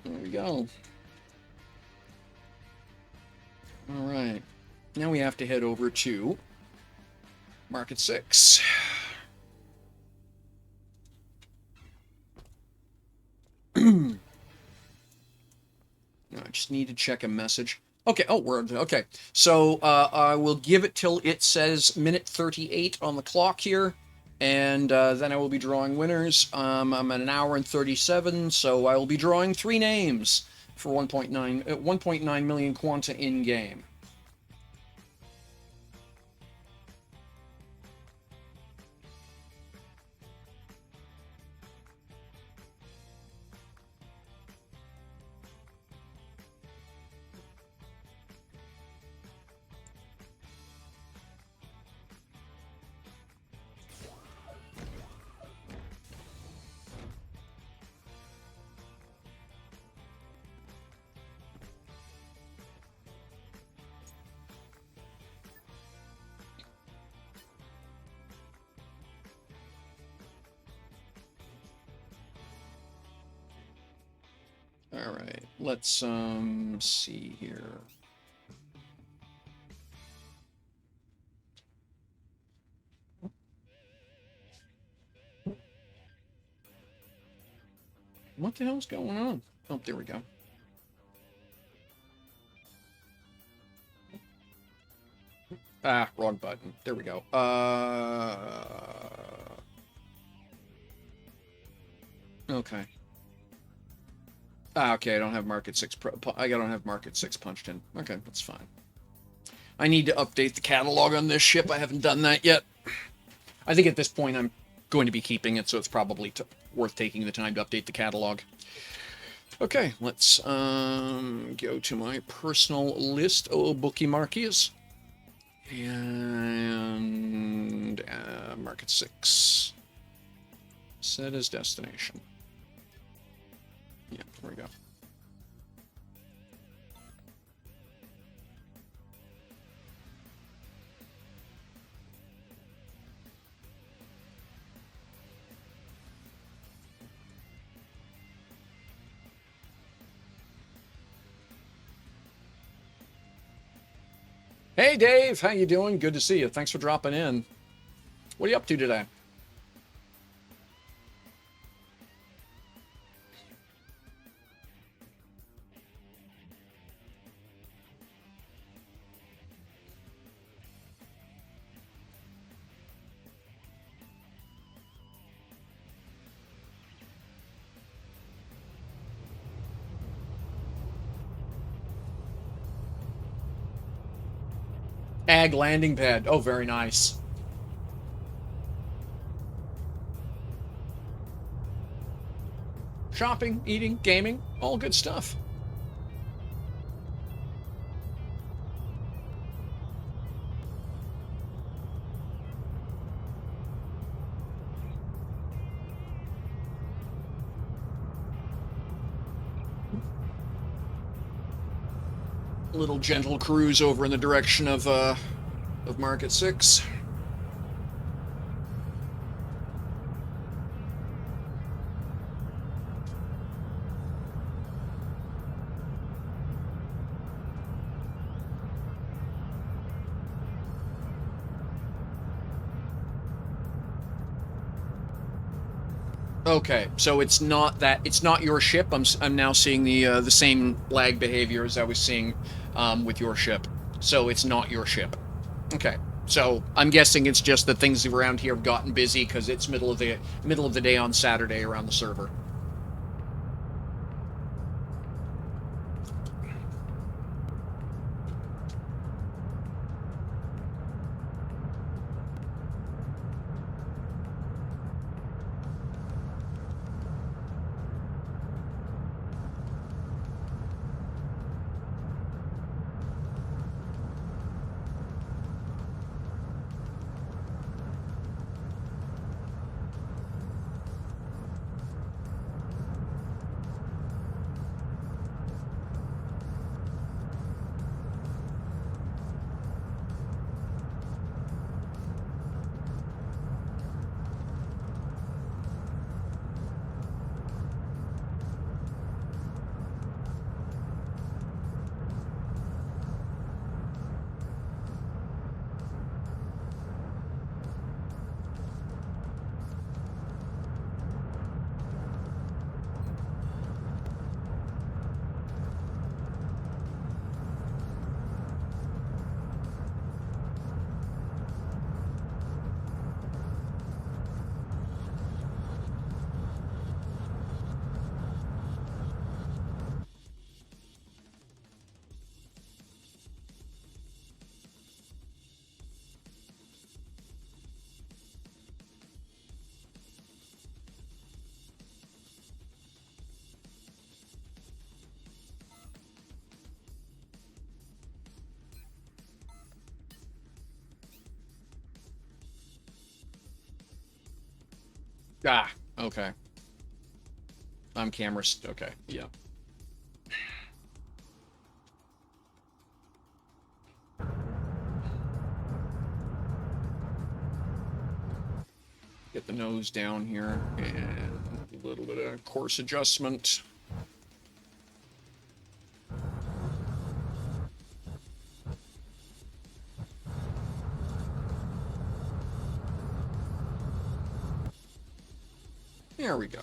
There we go. All right. Now we have to head over to Market 6. I just need to check a message. Okay, oh, we're okay. So I will give it till it says minute 38 on the clock here, and then I will be drawing winners. I'm at an hour and 37, so I will be drawing 3 names for 1.9 million quanta in game. All right, let's see here. What the hell's going on? Oh, there we go. Ah, wrong button. There we go. Okay. Ah, okay, I don't have Market 6 I don't have Market 6 punched in. Okay, that's fine. I need to update the catalog on this ship. I haven't done that yet. I think at this point I'm going to be keeping it, so it's probably worth taking the time to update the catalog. Okay, let's go to my personal list of bookie markies. And Market 6. Set as destination. Yeah, there we go. Hey Dave, how you doing? Good to see you. Thanks for dropping in. What are you up to today? Ag landing pad. Oh, very nice. Shopping, eating, gaming, all good stuff. Little gentle cruise over in the direction of Market 6. Okay, so it's not your ship. I'm now seeing the same lag behavior as I was seeing with your ship. So it's not your ship. Okay, so I'm guessing it's just that things around here have gotten busy because it's middle of the day on Saturday around the server. Ah, okay. I'm camera. Okay, yeah. Get the nose down here and a little bit of course adjustment. There we go.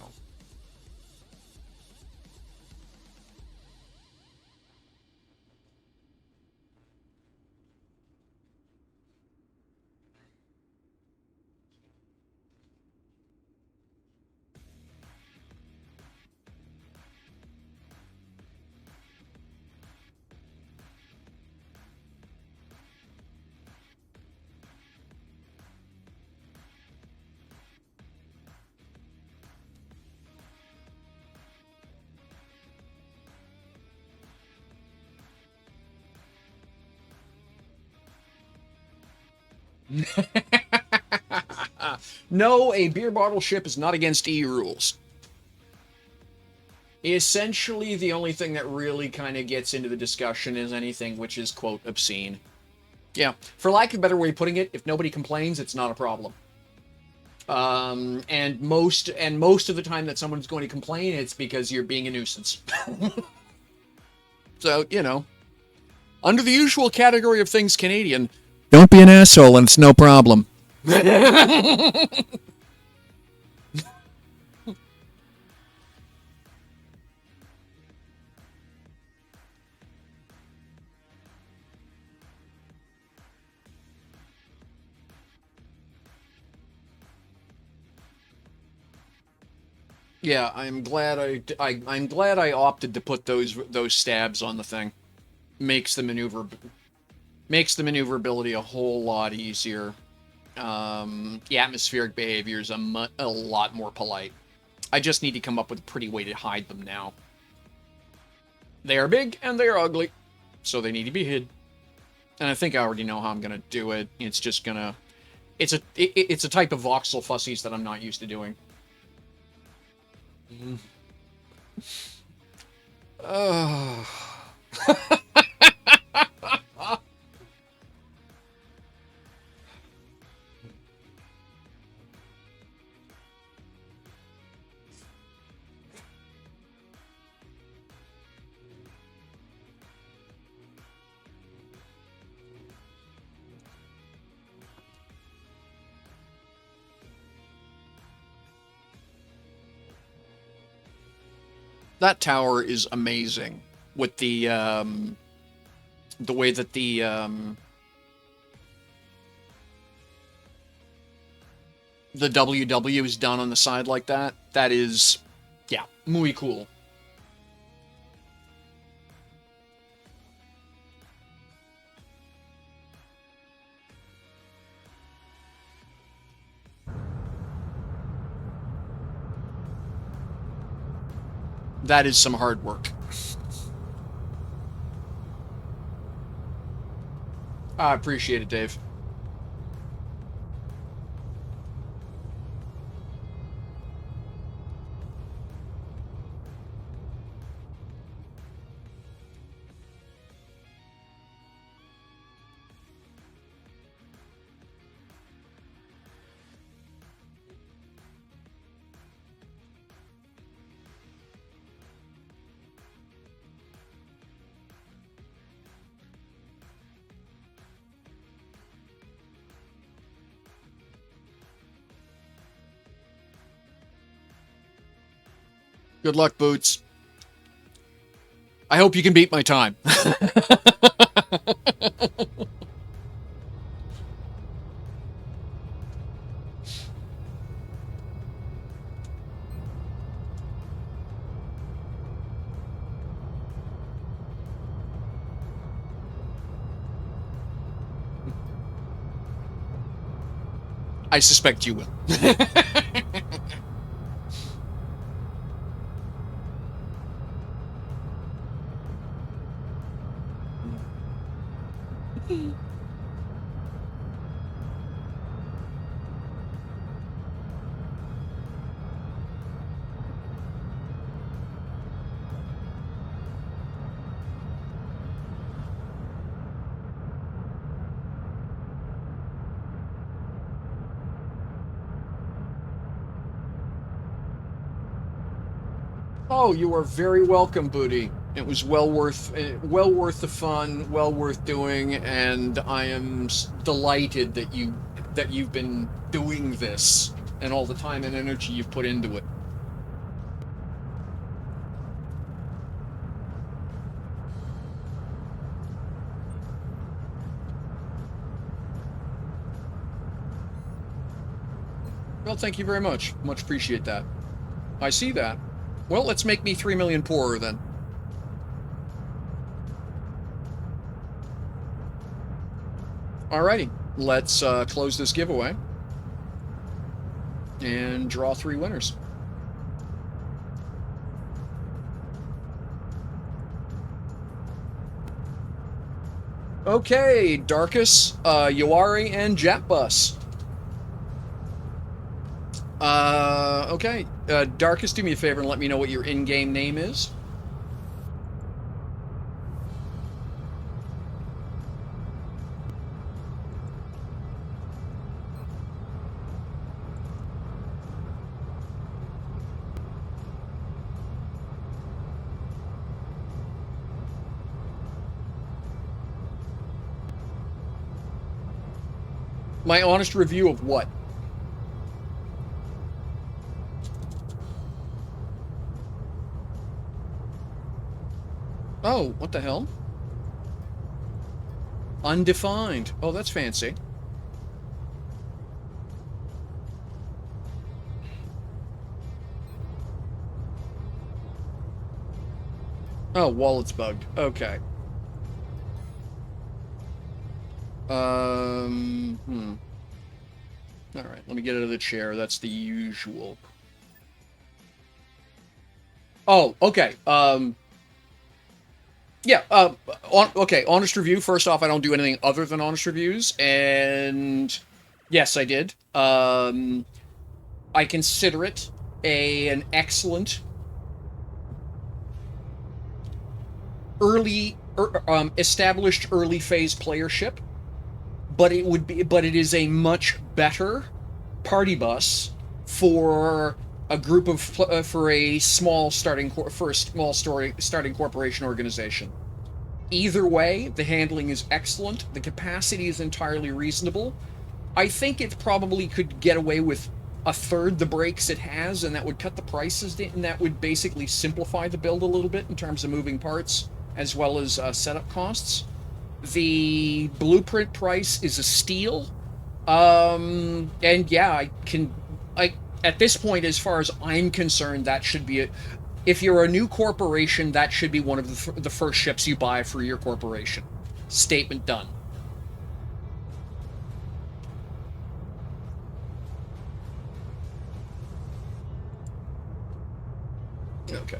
No, a beer bottle ship is not against EU rules. Essentially, the only thing that really kind of gets into the discussion is anything which is, quote, obscene. Yeah, for lack of a better way of putting it, if nobody complains, it's not a problem. And most of the time that someone's going to complain, it's because you're being a nuisance. So, you know, under the usual category of things Canadian, don't be an asshole and it's no problem. Yeah, I'm glad I'm glad I opted to put those stabs on the thing. Makes the maneuverability a whole lot easier. The atmospheric behavior is a lot more polite. I just need to come up with a pretty way to hide them now. They are big and they are ugly, so they need to be hid. And I think I already know how I'm gonna do it. It's just gonna, it's a type of voxel fussies that I'm not used to doing. That tower is amazing with the way that the WW is done on the side like that. That is, yeah, muy cool. That is some hard work. I appreciate it, Dave. Good luck, Boots. I hope you can beat my time. I suspect you will. Oh, you are very welcome, Booty. It was well worth the fun, well worth doing, and I am delighted that you've been doing this and all the time and energy you've put into it. Well, thank you very much. Much appreciate that. I see that. Well, let's make me 3 million poorer then. Alrighty, let's close this giveaway and draw 3 winners. Okay, Darkus, Yawari, and Japbus. Okay. Darkus, do me a favor and let me know what your in-game name is. My honest review of what? Oh, what the hell? Undefined. Oh, that's fancy. Oh, wallet's bugged. Okay. All right, let me get out of the chair. That's the usual. Oh, okay. Yeah, okay, honest review. First off, I don't do anything other than honest reviews, and yes, I did. I consider it an excellent established early phase playership, but it is a much better party bus for a group of for a small starting corporation organization. Either way, the handling is excellent. The capacity is entirely reasonable. I think it probably could get away with a third the brakes it has, and that would cut the prices, and that would basically simplify the build a little bit in terms of moving parts as well as setup costs. The blueprint price is a steal. And yeah, at this point, as far as I'm concerned, that should be if you're a new corporation, that should be one of the first ships you buy for your corporation. Statement done. Okay.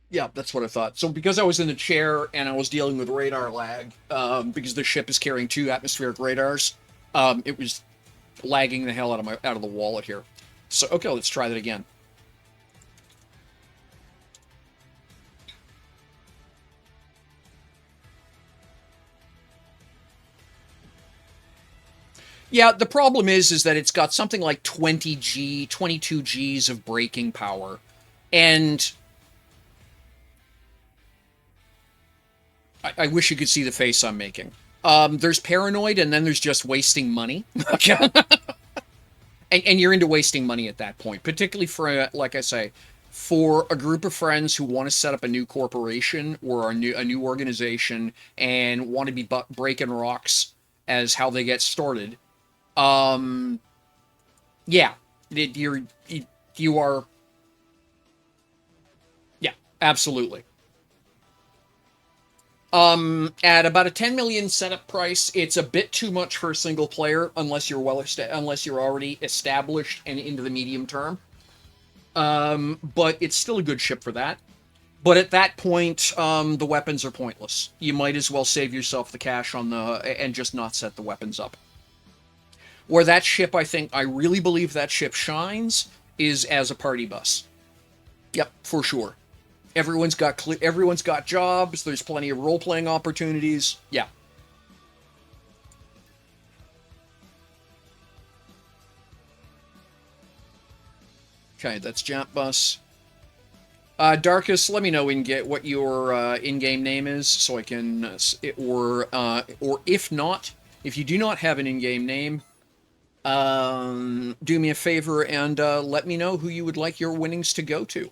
Yeah, that's what I thought. So because I was in the chair and I was dealing with radar lag, because the ship is carrying 2 atmospheric radars, it was lagging the hell out of the wallet here. So okay, let's try that again. Yeah, the problem is that it's got something like 22 Gs of braking power, and I wish you could see the face I'm making. There's paranoid, and then there's just wasting money. and you're into wasting money at that point, particularly for, like I say, for a group of friends who want to set up a new corporation or a new organization and want to be breaking rocks as how they get started. Yeah, you are. Yeah, absolutely. At about a 10 million setup price, it's a bit too much for a single player unless you're unless you're already established and into the medium term. But it's still a good ship for that. But at that point, the weapons are pointless. You might as well save yourself the cash on and just not set the weapons up. Where that ship, I really believe that ship shines is as a party bus. Yep, for sure. Everyone's got jobs. There's plenty of role playing opportunities. Yeah. Okay, that's Jap Bus. Darkus, let me know what your in-game name is, so I can, or if not, if you do not have an in-game name, do me a favor and let me know who you would like your winnings to go to.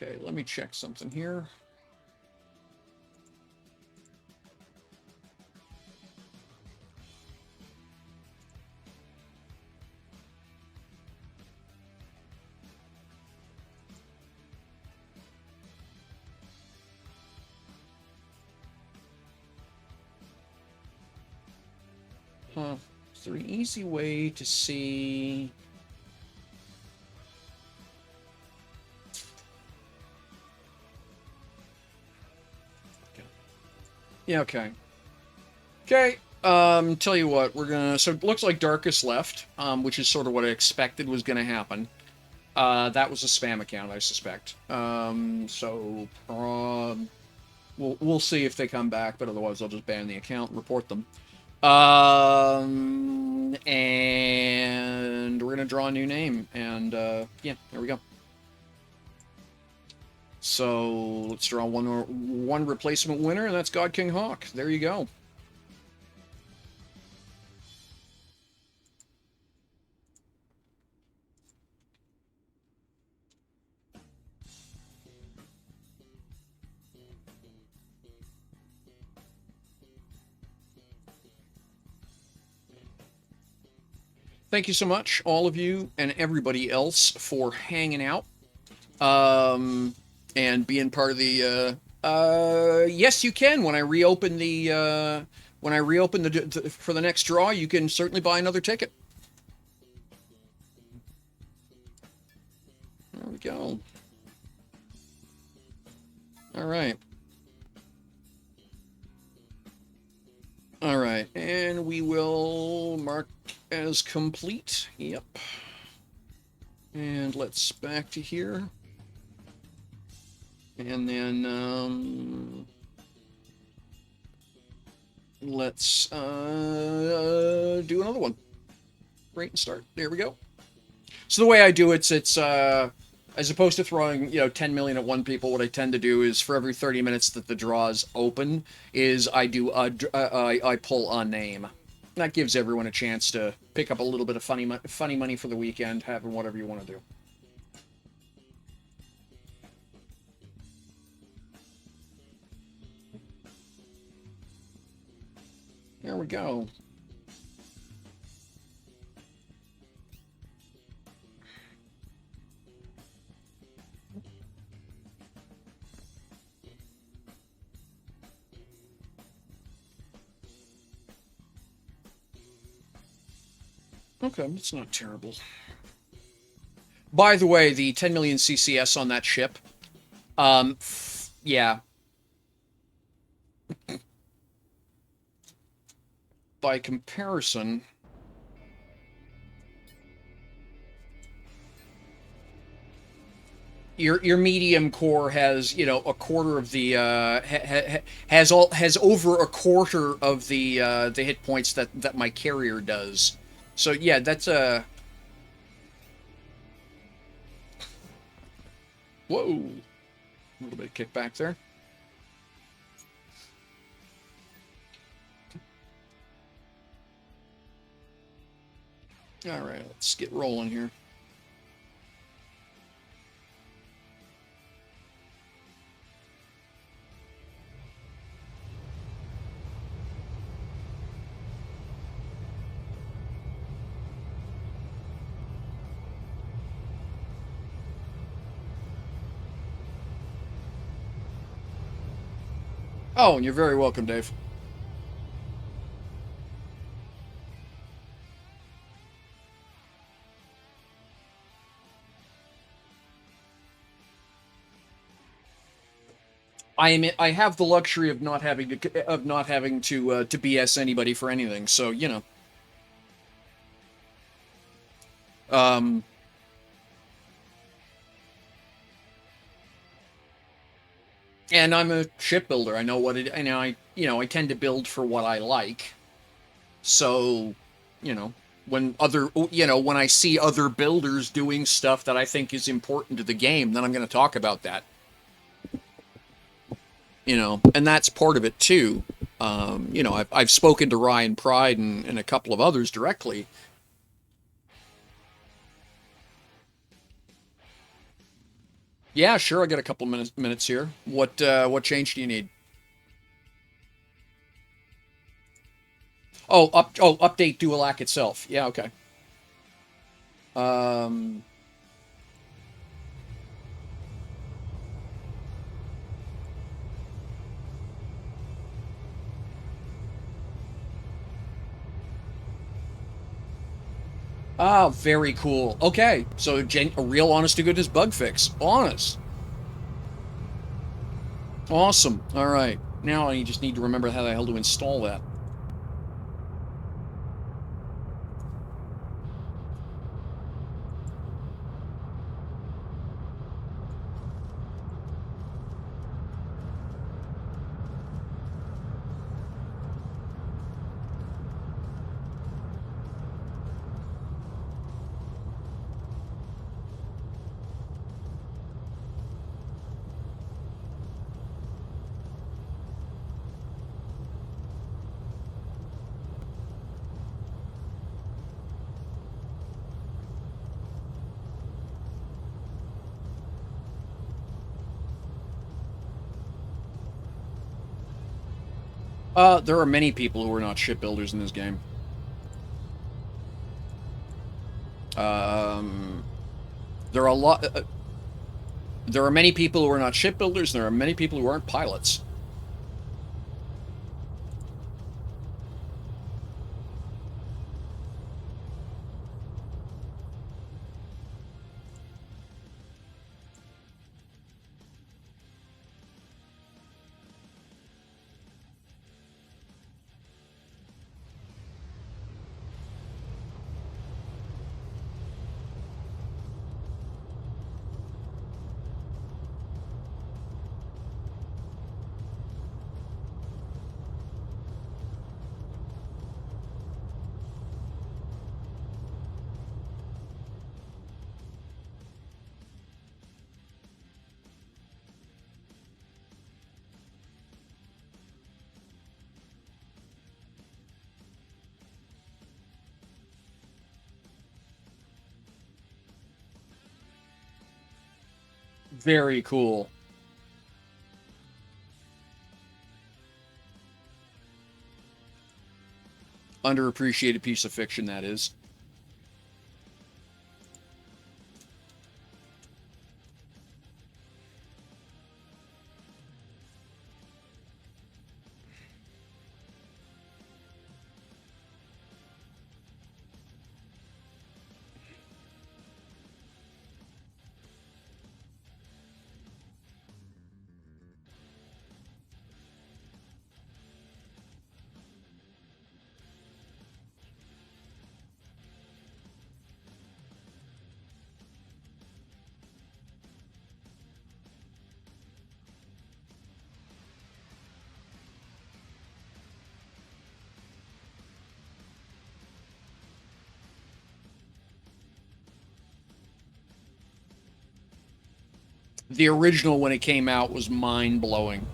Okay, let me check something here. Huh. Is there an easy way to see... Yeah, okay. Okay, tell you what, we're gonna... So it looks like Darkus left, which is sort of what I expected was gonna happen. That was a spam account, I suspect. We'll see if they come back, but otherwise I'll just ban the account and report them. And we're gonna draw a new name, and yeah, there we go. So let's draw one replacement winner, and that's God King Hawk. There you go. Thank you so much, all of you and everybody else, for hanging out and being part of the. Yes, you can. When I reopen the for the next draw, you can certainly buy another ticket. There we go. All right. All right, and we will mark as complete. Yep. And let's back to here. And then let's do another one. Great and start. There we go. So the way I do it's as opposed to throwing 10 million at one people, what I tend to do is for every 30 minutes that the draw's open, is I pull a name. That gives everyone a chance to pick up a little bit of funny money for the weekend, having whatever you want to do. There we go. Okay, it's not terrible. By the way, the 10 million CCS on that ship, yeah. By comparison, your medium core has a quarter of the has over a quarter of the hit points that my carrier does. So yeah, that's a whoa, a little bit of kickback there. All right, let's get rolling here. Oh, and you're very welcome, Dave. I have the luxury of not having to BS anybody for anything. So um, and I'm a shipbuilder. I know what it. I know I tend to build for what I like. So, you know, when I see other builders doing stuff that I think is important to the game, then I'm going to talk about that. And that's part of it too. I've spoken to Ryan Pride and a couple of others directly. Yeah, sure. I got a couple minutes here. What change do you need? Update Dualac itself. Yeah, okay. Um, very cool. Okay, so a real honest to goodness bug fix. Honest. Awesome. All right. Now I just need to remember how the hell to install that. There are many people who are not shipbuilders in this game. Um, there are a lot. There are many people who are not shipbuilders, and there are many people who aren't pilots. Very cool. Underappreciated piece of fiction, that is. The original, when it came out, was mind blowing.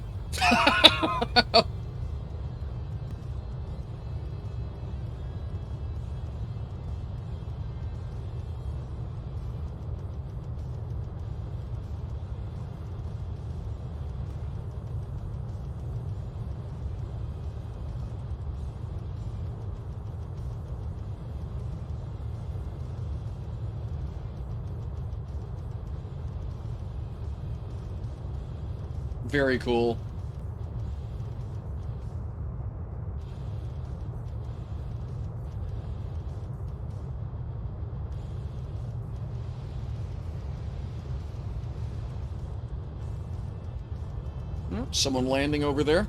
Very cool. Oh, someone landing over there.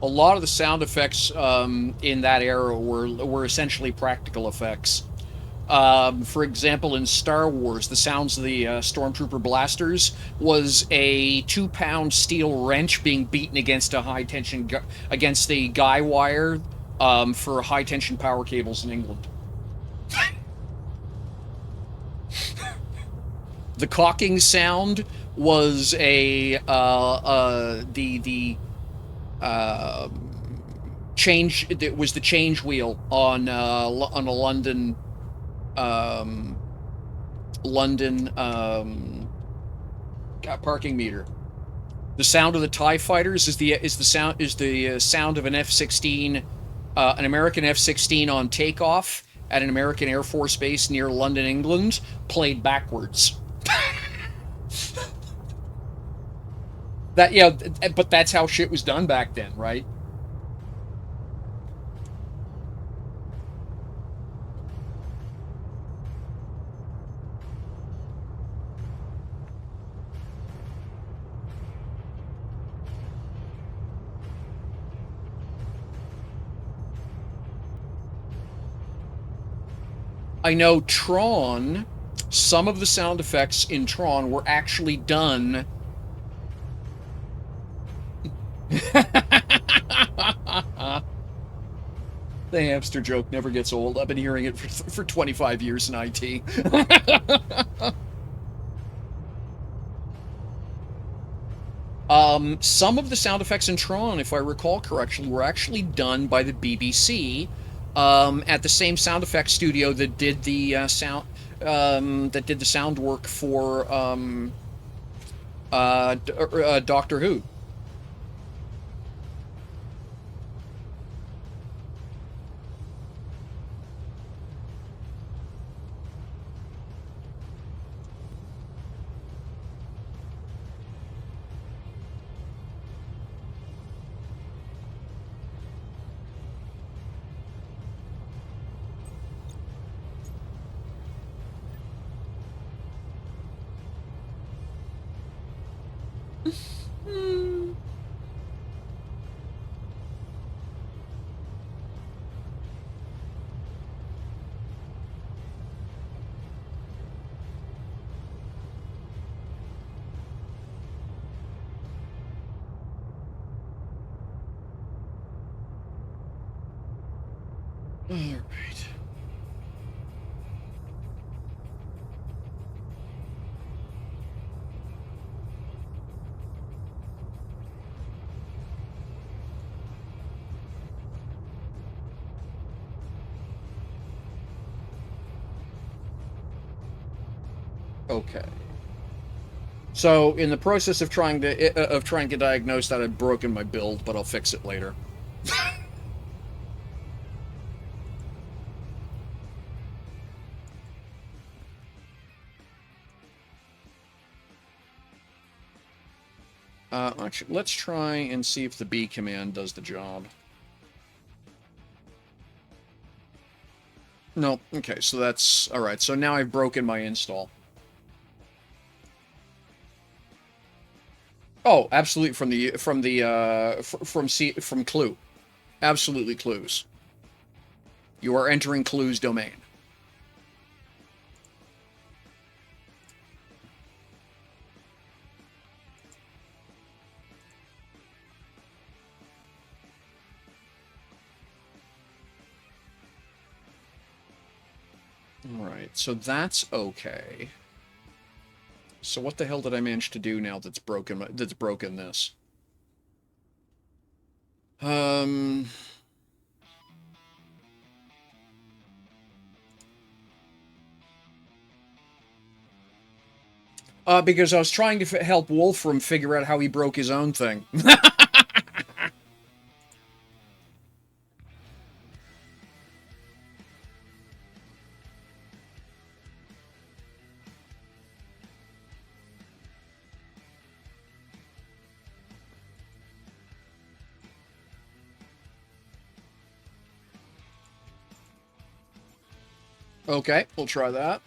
A lot of the sound effects in that era were essentially practical effects. For example, in Star Wars, the sounds of the stormtrooper blasters was a 2-pound steel wrench being beaten against a high tension against the guy wire for high tension power cables in England. The cocking sound was the uh, change. It was the change wheel on a London parking meter. The sound of the TIE fighters is the sound of an F-16, an American F-16 on takeoff at an American Air Force base near London, England, played backwards. That yeah, but that's how shit was done back then, right? I know Tron, some of the sound effects in Tron were actually done. The hamster joke never gets old. I've been hearing it for 25 years in IT. Some of the sound effects in Tron, if I recall correctly, were actually done by the BBC at the same sound effects studio that did the sound work for Doctor Who. All right. Okay. So, in the process of trying to diagnose that, I've broken my build, but I'll fix it later. Actually, let's try and see if the B command does the job. No. Okay, so that's all right. So now I've broken my install. Oh, absolutely from Clue. Absolutely clues. You are entering Clue's domain. All right, so that's okay. So what the hell did I manage to do now that's broken this? Um... because I was trying to help Wolfram figure out how he broke his own thing. Okay, we'll try that.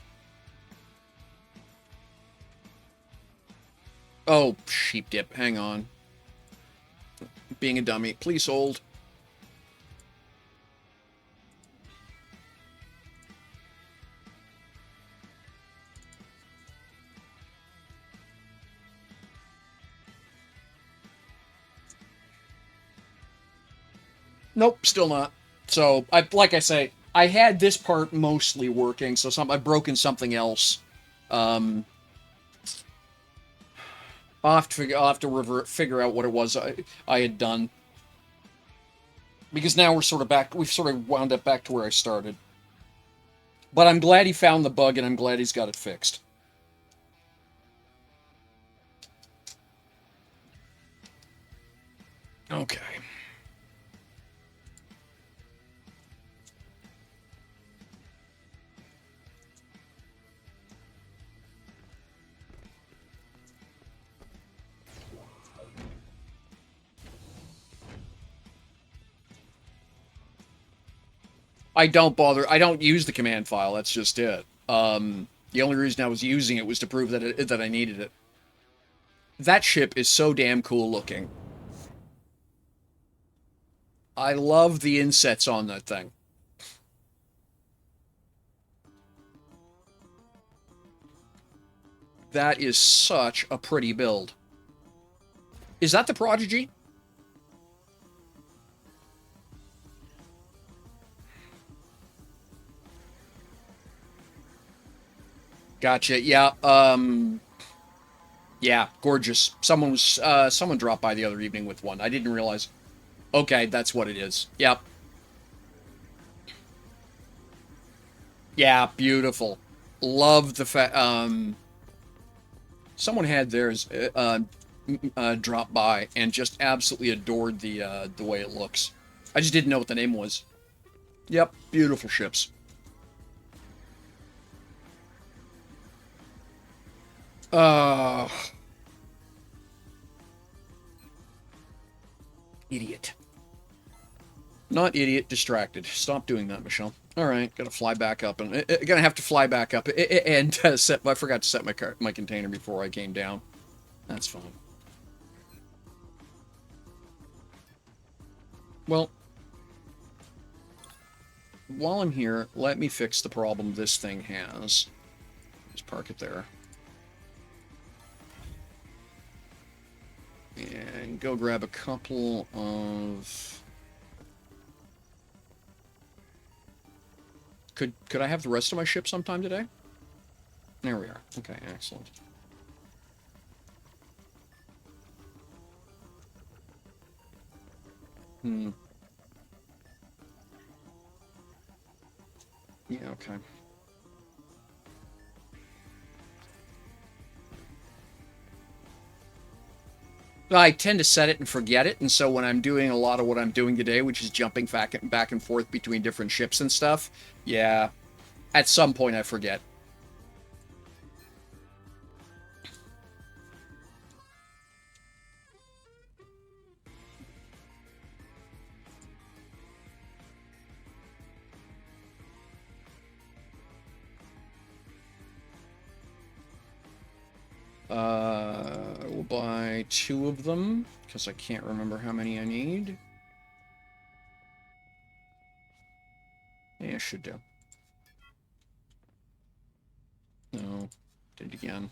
Oh, sheep dip. Hang on. Being a dummy. Please hold. Nope, still not. So, like I say, I had this part mostly working, so I've broken something else. I'll have to figure out what it was I had done. Because now we're sort of back, we've sort of wound up back to where I started. But I'm glad he found the bug, and I'm glad he's got it fixed. Okay. I don't use the command file, that's just it. The only reason I was using it was to prove that I needed it. That ship is so damn cool looking. I love the insets on that thing. That is such a pretty build. Is that the Prodigy? Gotcha. Yeah. Yeah, gorgeous. Someone dropped by the other evening with one. I didn't realize. Okay, that's what it is. Yep. Yeah, beautiful. Love the fact. Someone had theirs drop by and just absolutely adored the way it looks. I just didn't know what the name was. Yep, beautiful ships. Uh, Idiot. Not idiot, distracted. Stop doing that, Michelle. All right, gotta fly back up, and gonna have to fly back up and set. I forgot to set my container before I came down. That's fine. Well, while I'm here, let me fix the problem this thing has. Just park it there. And go grab a couple of... Could I have the rest of my ship sometime today? There we are. Okay, excellent. Hmm. Yeah, okay. I tend to set it and forget it, and so when I'm doing a lot of what I'm doing today, which is jumping back and forth between different ships and stuff, yeah, at some point I forget. We'll buy 2 of them, because I can't remember how many I need. Yeah, should do. No, did it again.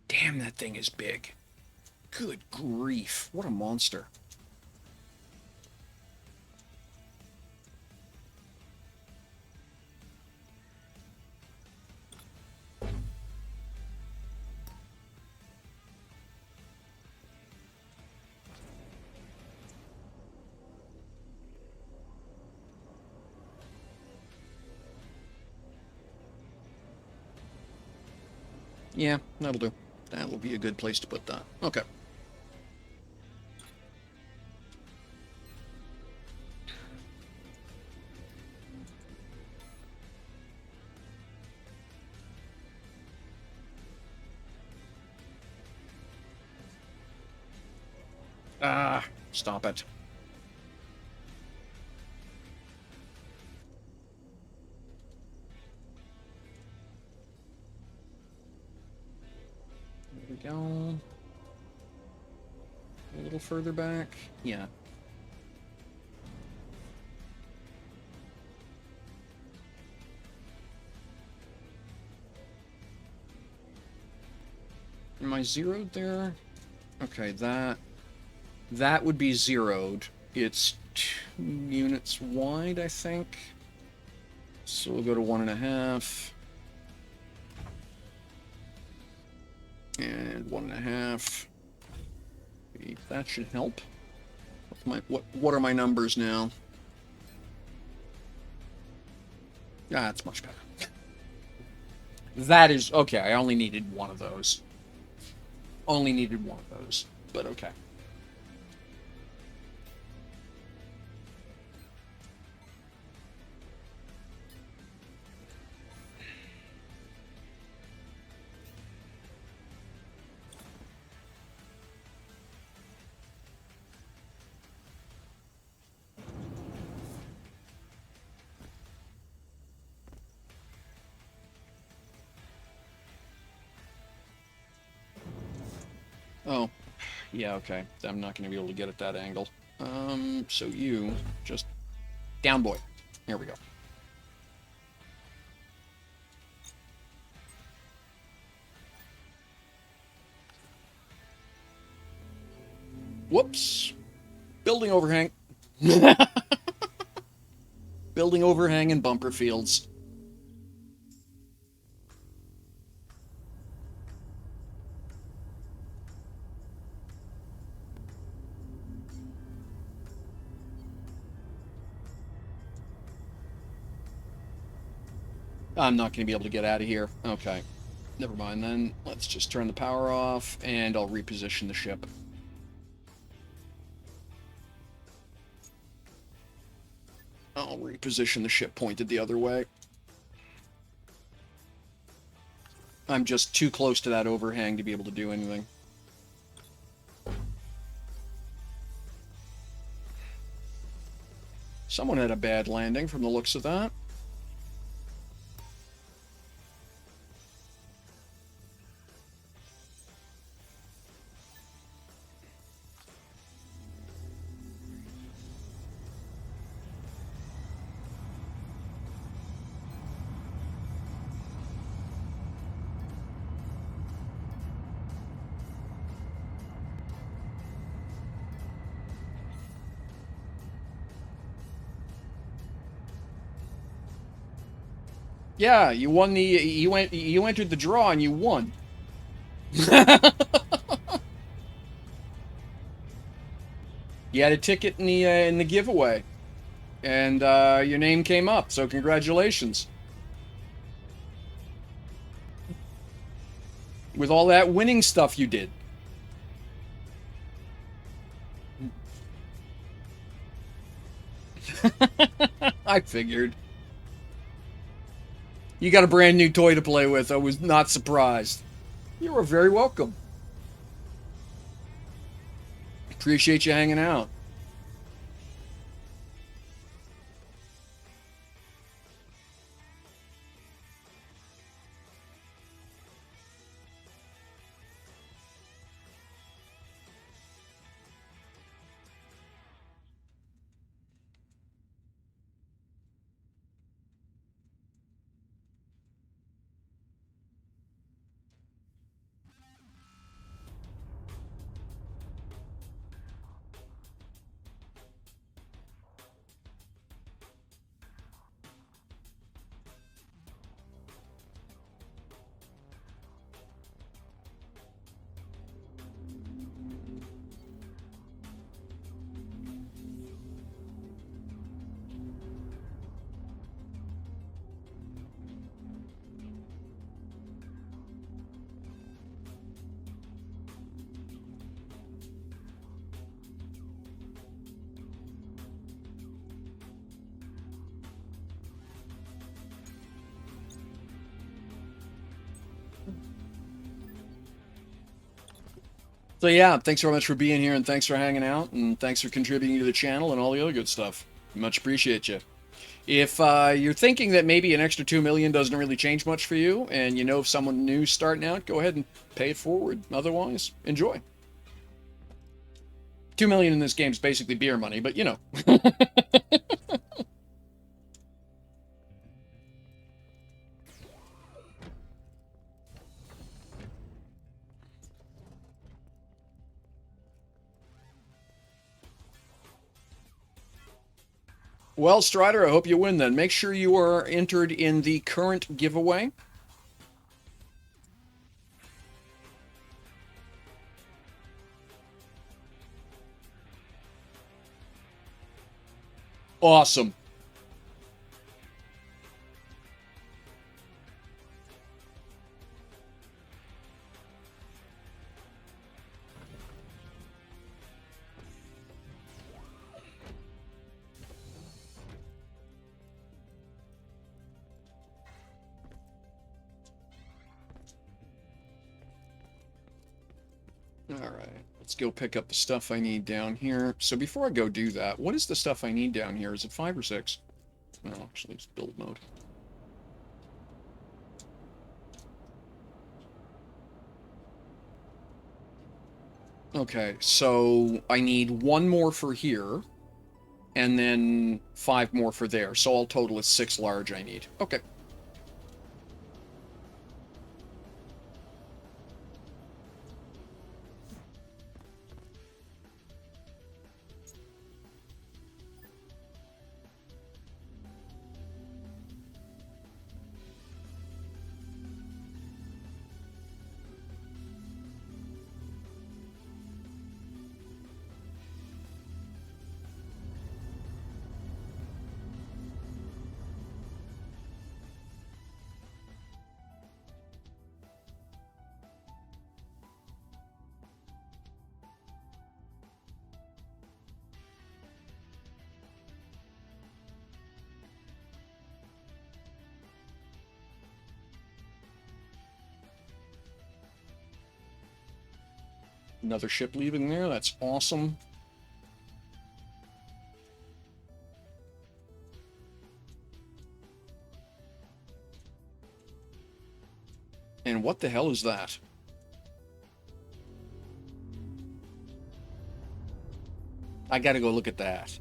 Damn, that thing is big. Good grief, what a monster. Yeah, that'll do. That will be a good place to put that. Okay. Ah, stop it. There we go. A little further back. Yeah. Am I zeroed there? Okay, that would be zeroed. It's 2 units wide, I think. So we'll go to 1.5. And 1.5. That should help. What are my numbers now? Ah, that's much better. That is okay. I only needed one of those. Only needed one of those, but okay. Oh, yeah, okay. I'm not going to be able to get at that angle. So you just down, boy. Here we go. Whoops. Building overhang. Building overhang and bumper fields. I'm not going to be able to get out of here. Okay. Never mind then. Let's just turn the power off, and I'll reposition the ship. I'll reposition the ship pointed the other way. I'm just too close to that overhang to be able to do anything. Someone had a bad landing from the looks of that. Yeah, you won the you entered the draw and you won. You had a ticket in the giveaway, and your name came up. So congratulations. With all that winning stuff you did. I figured. You got a brand new toy to play with. I was not surprised. You are very welcome. Appreciate you hanging out. So yeah, thanks very much for being here, and thanks for hanging out, and thanks for contributing to the channel and all the other good stuff. Much appreciate you. If you're thinking that maybe an extra 2 million doesn't really change much for you, and you know if someone new starting out, go ahead and pay it forward. Otherwise, enjoy. 2 million in this game is basically beer money, but you know. Well, Strider, I hope you win then. Make sure you are entered in the current giveaway. Awesome. All right, let's go pick up the stuff I need down here. So before I go do that, what is the stuff I need down here? Is it 5 or 6? No, actually, it's build mode. Okay, so I need 1 more for here, and then 5 more for there. So all total is 6 large I need. Okay. Another ship leaving there. That's awesome. And what the hell is that? I gotta go look at that.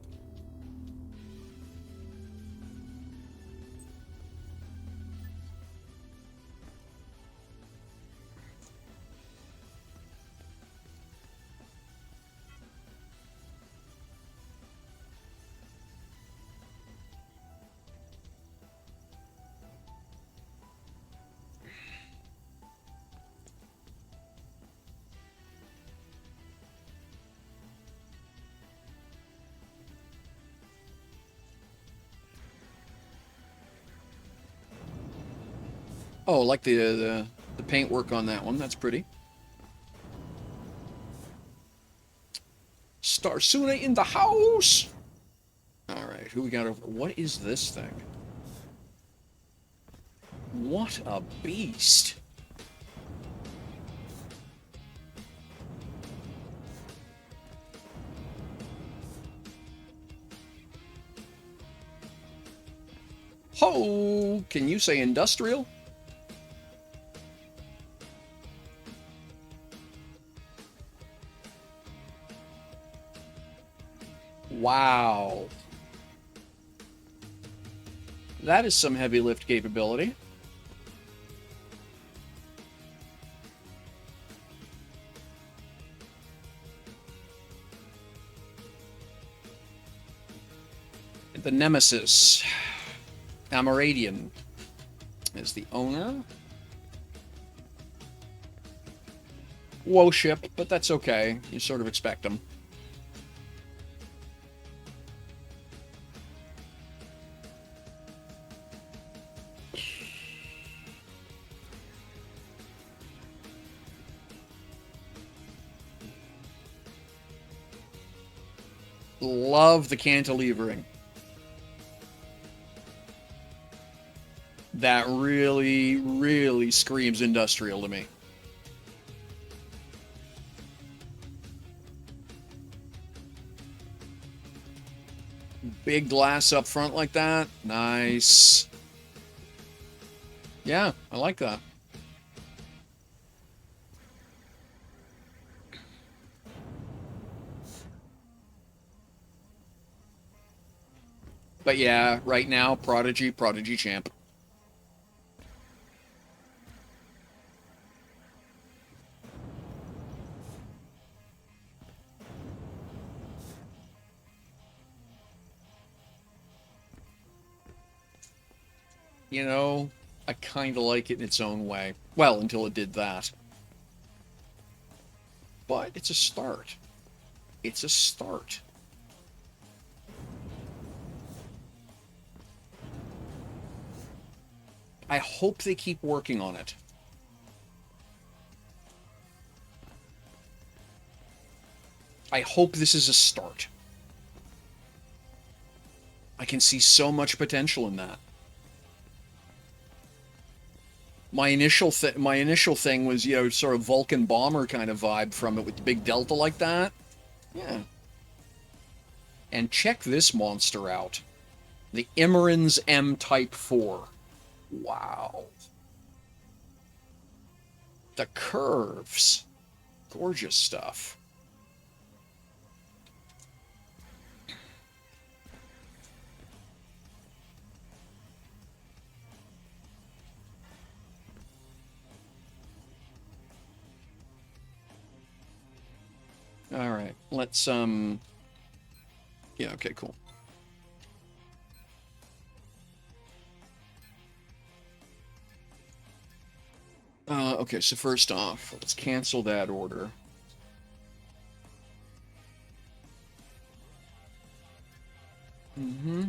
Oh, I like the paint work on that one. That's pretty. Starsuna in the house! Alright, who we got over? What is this thing? What a beast! Ho! Can you say industrial? Wow. That is some heavy lift capability. The Nemesis. Ameradian is the owner. Woe ship, but that's okay. You sort of expect them. Love the cantilevering. That really, really screams industrial to me. Big glass up front like that. Nice. Yeah, I like that. But yeah, right now, Prodigy champ. You know, I kind of like it in its own way. Well, until it did that. But it's a start. It's a start. I hope they keep working on it. I hope this is a start. I can see so much potential in that. My initial thing was, you know, sort of Vulcan bomber kind of vibe from it with the big delta like that. Yeah. And check this monster out. The Immerans M Type 4. Wow. The curves. Gorgeous stuff. All right, let's yeah, okay, cool. Okay, so first off, let's cancel that order. Mm-hmm.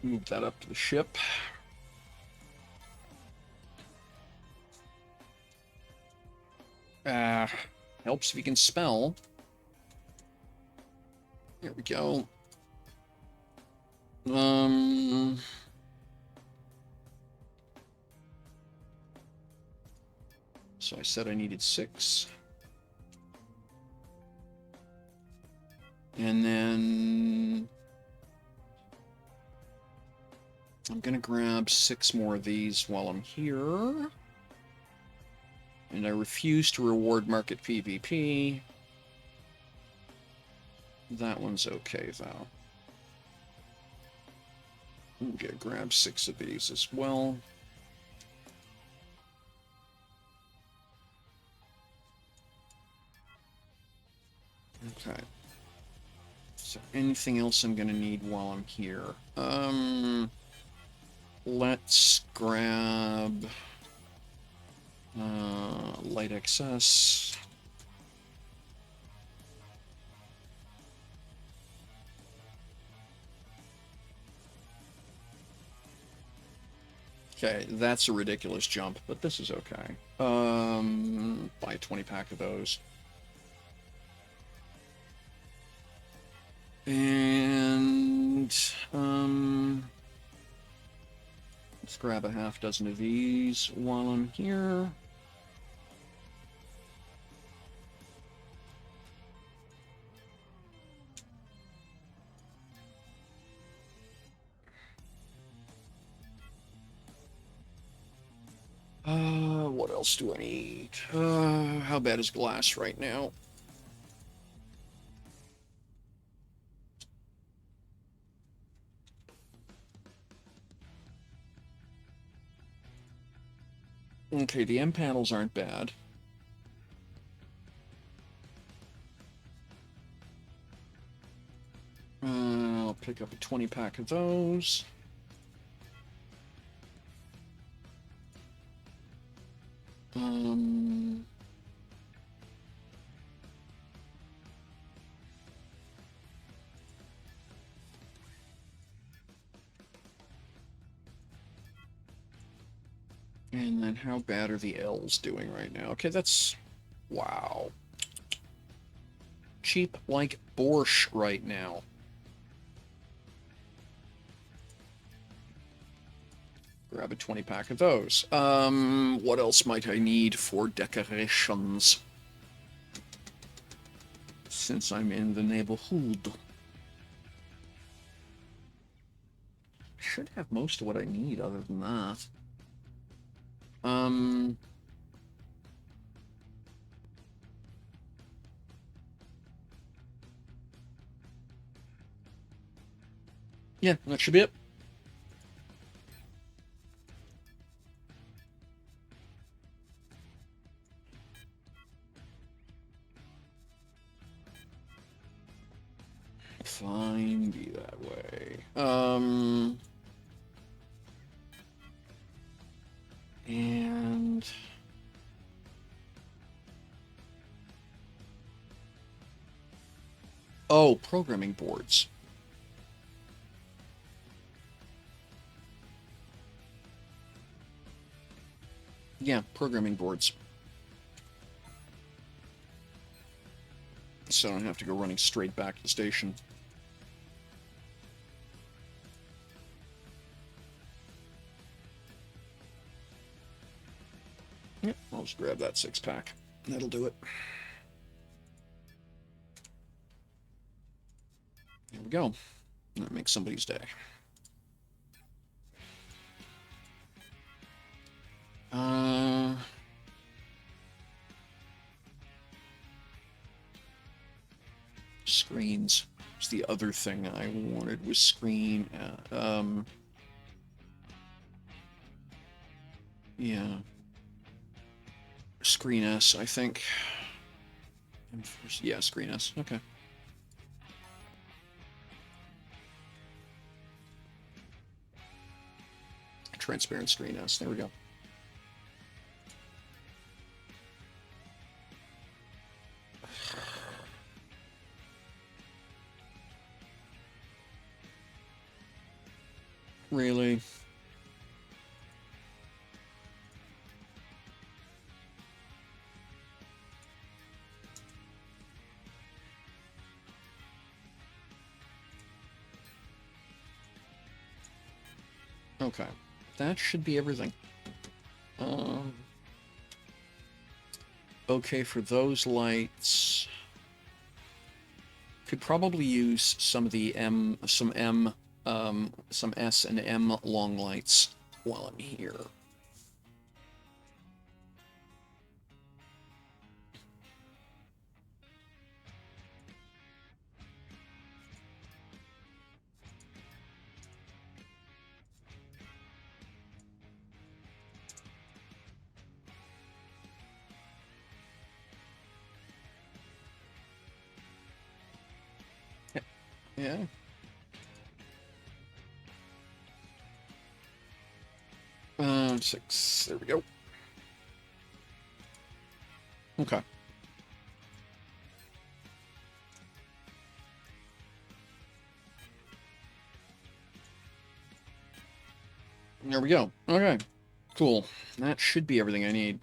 Move that up to the ship. Helps if you can spell. There we go. So I said I needed 6. And then I'm gonna grab 6 more of these while I'm here. And I refuse to reward market PvP. That one's okay, though. I'm gonna grab 6 of these as well. Okay. So anything else I'm gonna need while I'm here? Let's grab light excess. Okay, that's a ridiculous jump, but this is okay. Buy a 20-pack of those. And, let's grab a half dozen of these while I'm here. What else do I need? How bad is glass right now? Okay, the M panels aren't bad. I'll pick up a 20-pack of those. And then how bad are the L's doing right now? Okay, that's... Wow. Cheap like borscht right now. Grab a 20 pack of those. What else might I need for decorations? Since I'm in the neighborhood. Should have most of what I need other than that. Yeah, that should be it. Fine, be that way. And oh, programming boards. Yeah, programming boards. So I don't have to go running straight back to the station. Yep, I'll just grab that 6-pack. That'll do it. There we go. That makes somebody's day. Screens. It's the other thing I wanted was screen. Yeah. Screen S, I think. Yeah, Screen S. Okay. Transparent Screen S. There we go. Really? Okay. That should be everything. Okay, for those lights, could probably use some of the some S and M long lights while I'm here. Yeah. Six. There we go. Okay. There we go. Okay. Cool. That should be everything I need.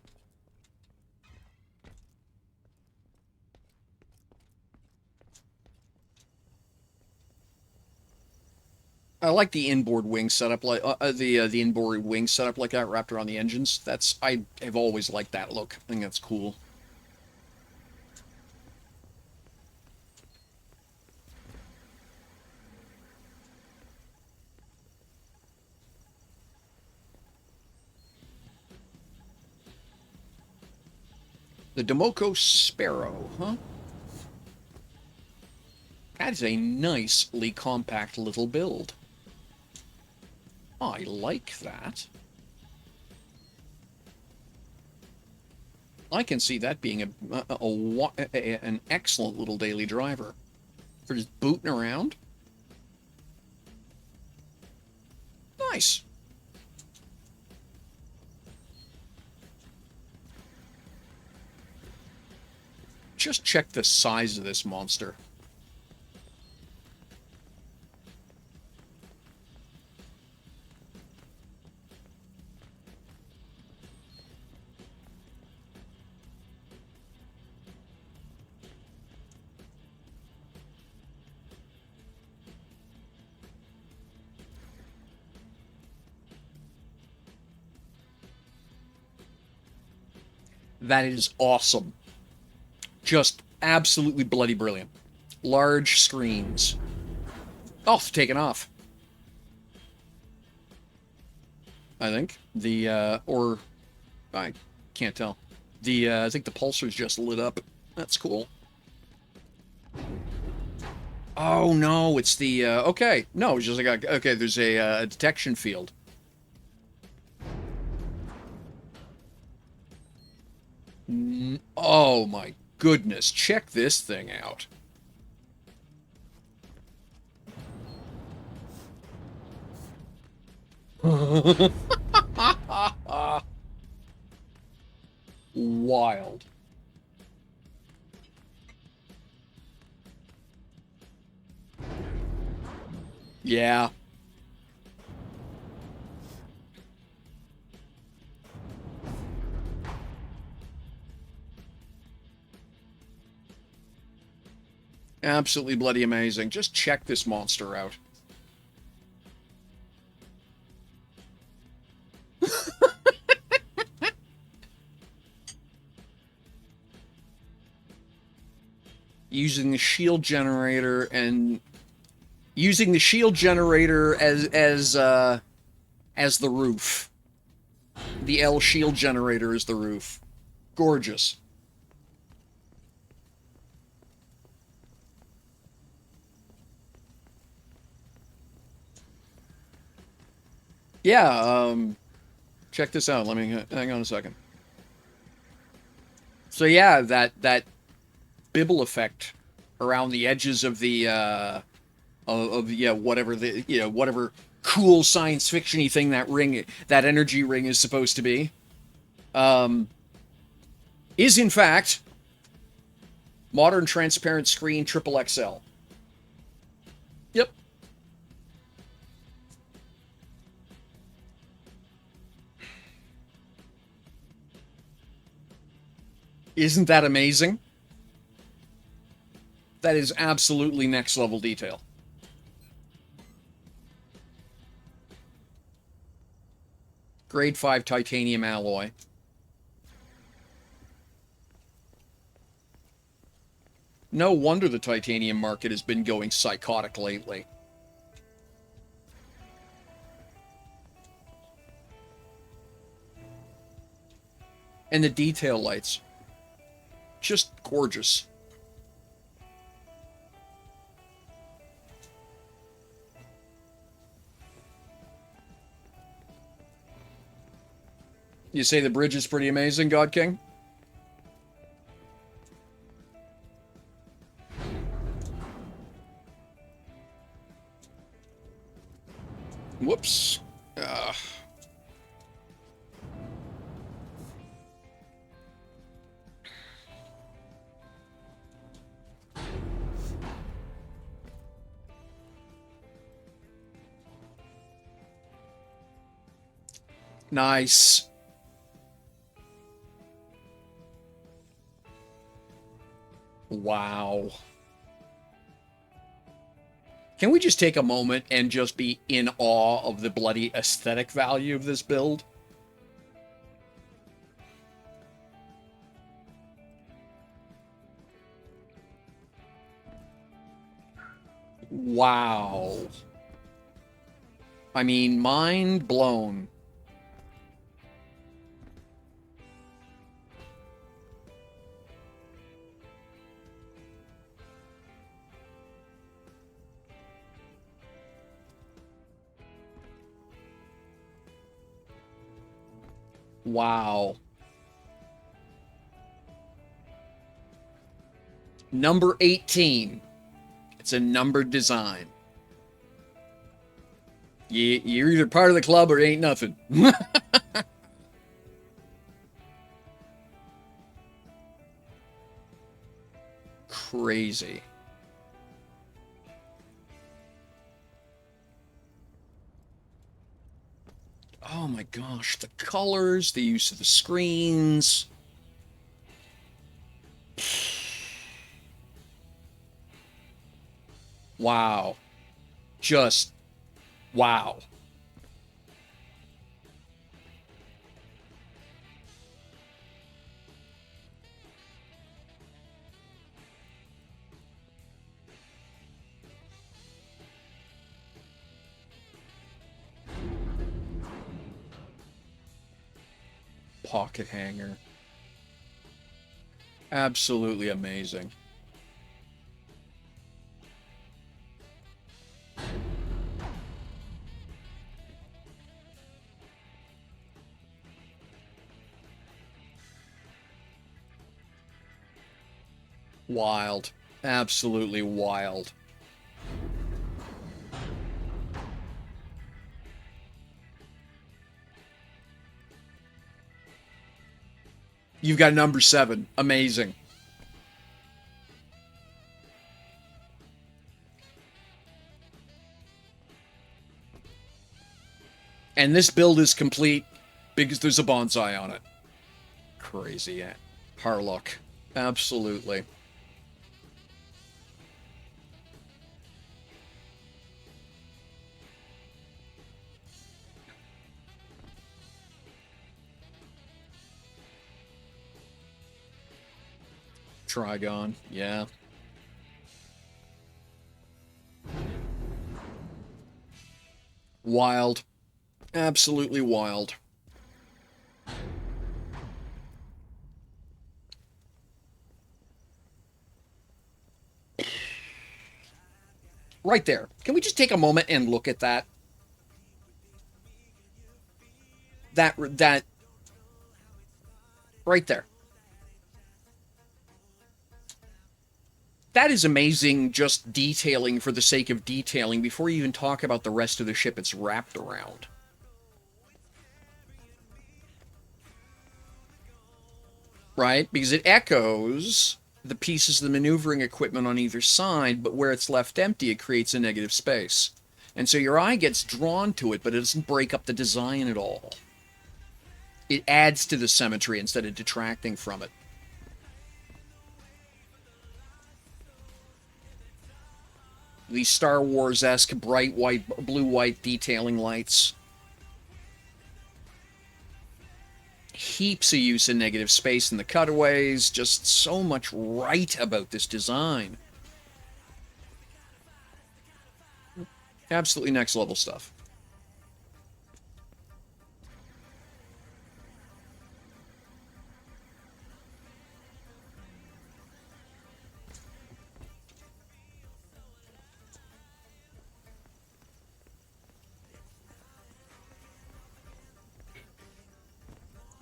I like the inboard wing setup, like the inboard wing setup like that wrapped around the engines. I have always liked that look. I think that's cool. The Demoko Sparrow, huh? That is a nicely compact little build. I like that. I can see that being an excellent little daily driver for just booting around. Nice. Just check the size of this monster. That is awesome. Just absolutely bloody brilliant. Large screens. Oh, it's taken off. I think. Or I can't tell. I think the pulsar's just lit up. That's cool. Oh, no, it's the, okay. No, it's just like, okay, there's a detection field. Oh, my goodness. Check this thing out. Wild. Yeah. Absolutely bloody amazing. Just check this monster out. Using the shield generator and using the shield generator as the roof. The L shield generator is the roof. Gorgeous. Yeah, check this out. Let me hang on a second. So yeah, that bibble effect around the edges of the yeah, whatever the whatever cool science fictiony thing that energy ring is supposed to be, is in fact modern transparent screen triple XL. Yep. Isn't that amazing? That is absolutely next level detail. Grade 5 titanium alloy. No wonder the titanium market has been going psychotic lately. And the detail lights. Just gorgeous. You say the bridge is pretty amazing, God King? Whoops. Nice. Wow. Can we just take a moment and just be in awe of the bloody aesthetic value of this build? Wow. I mean, mind blown. Wow. Number 18. It's a numbered design. You're either part of the club or ain't nothing. Crazy. Oh my gosh, the colors, the use of the screens. Wow. Just wow. pocket hanger. Absolutely amazing. Wild. Absolutely wild. You've got number 7. Amazing. And this build is complete because there's a bonsai on it. Crazy, yeah. Harlock. Absolutely. Trigon, yeah. Wild. Absolutely wild. Right there. Can we just take a moment and look at that? That right there. That is amazing, just detailing for the sake of detailing before you even talk about the rest of the ship it's wrapped around. Right? Because it echoes the pieces of the maneuvering equipment on either side, but where it's left empty, it creates a negative space. And so your eye gets drawn to it, but it doesn't break up the design at all. It adds to the symmetry instead of detracting from it. These Star Wars-esque bright white, blue-white detailing lights. Heaps of use in negative space in the cutaways. Just so much right about this design. Absolutely next level stuff.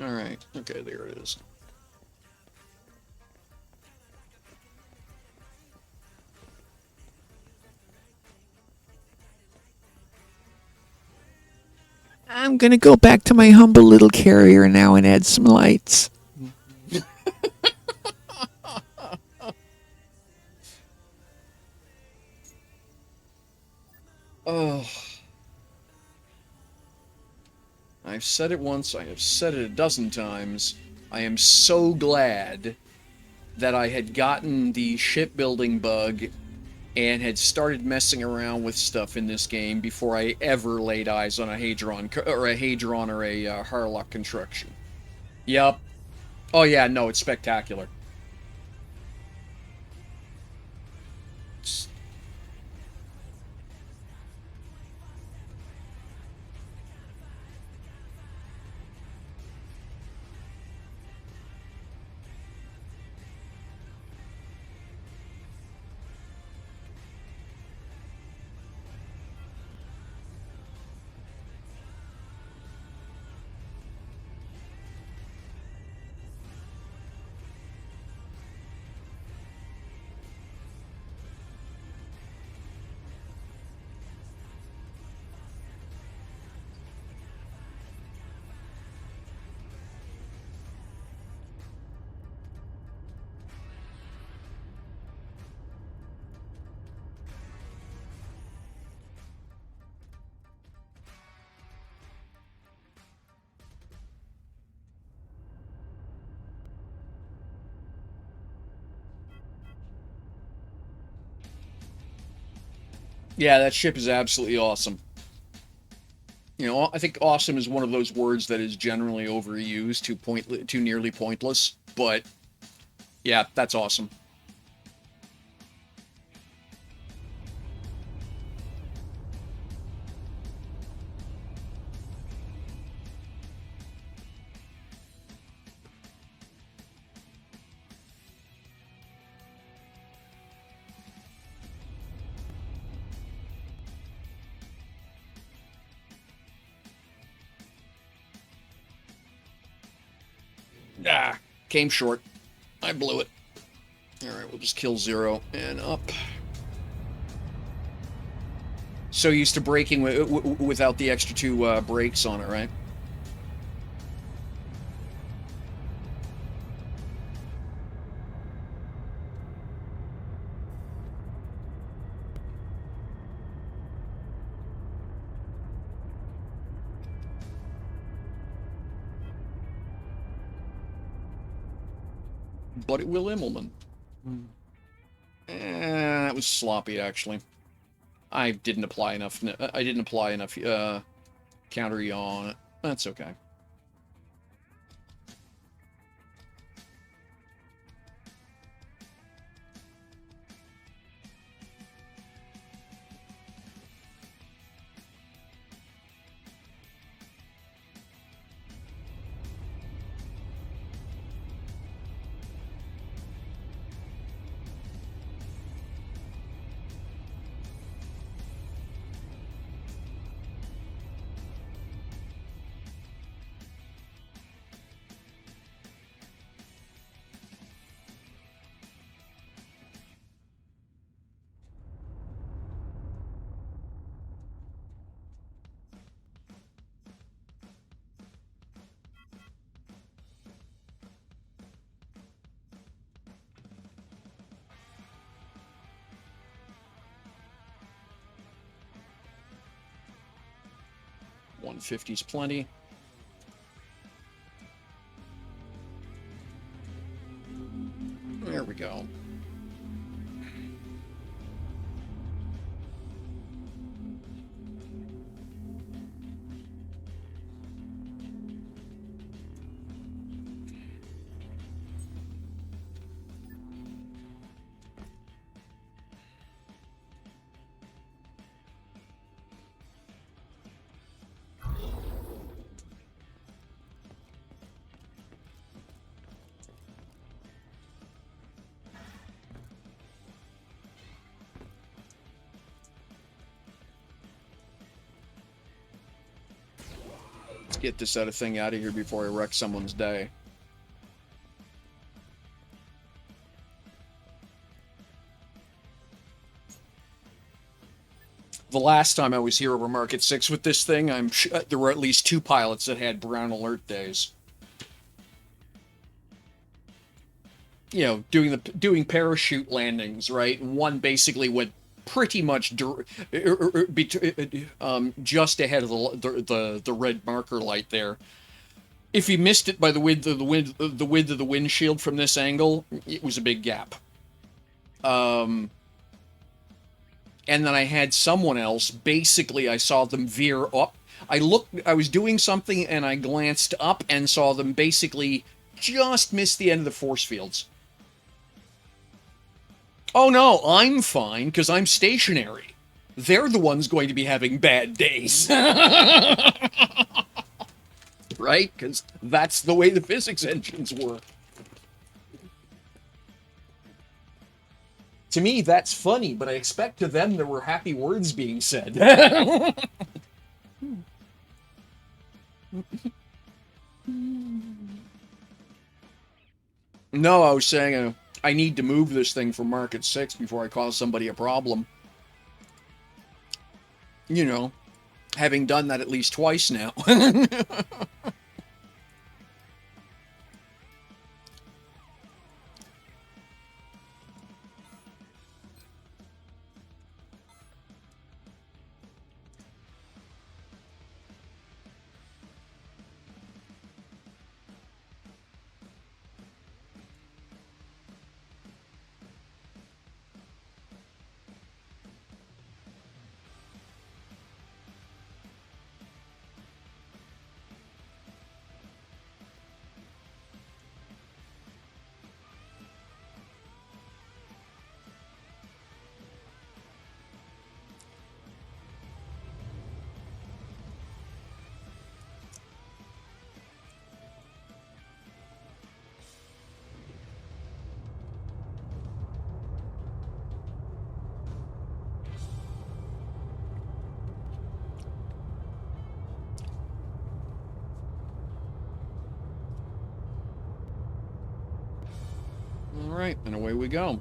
Alright, okay, there it is. I'm gonna go back to my humble little carrier now and add some lights. Oh. I've said it once, I have said it a dozen times. I am so glad that I had gotten the shipbuilding bug and had started messing around with stuff in this game before I ever laid eyes on a Hadron or a Harlock construction. Yep. Oh yeah, no, it's spectacular. Yeah, that ship is absolutely awesome. You know, I think awesome is one of those words that is generally overused to nearly pointless, but yeah, that's awesome. Ah, came short. I blew it. Alright, we'll just kill 0 and up. So used to braking without the extra 2 brakes on it, right? But it will Immelman. That was sloppy, actually. I didn't apply enough. I didn't apply enough counter yaw on it. That's okay. $150's plenty. There we go. Get this other thing out of here before I wreck someone's day. The last time I was here over Market 6 with this thing, there were at least 2 pilots that had brown alert days. You know, doing parachute landings, right? And one basically went pretty much just ahead of the red marker light there. If he missed it by the width of the windshield from this angle, it was a big gap. And then I had someone else, basically I saw them veer up. I was doing something and I glanced up and saw them basically just miss the end of the force fields. Oh no, I'm fine, because I'm stationary. They're the ones going to be having bad days. Right? Because that's the way the physics engines work. To me, that's funny, but I expect to them there were happy words being said. No, I was saying I need to move this thing from Market 6 before I cause somebody a problem. You know, having done that at least twice now. right, and away we go.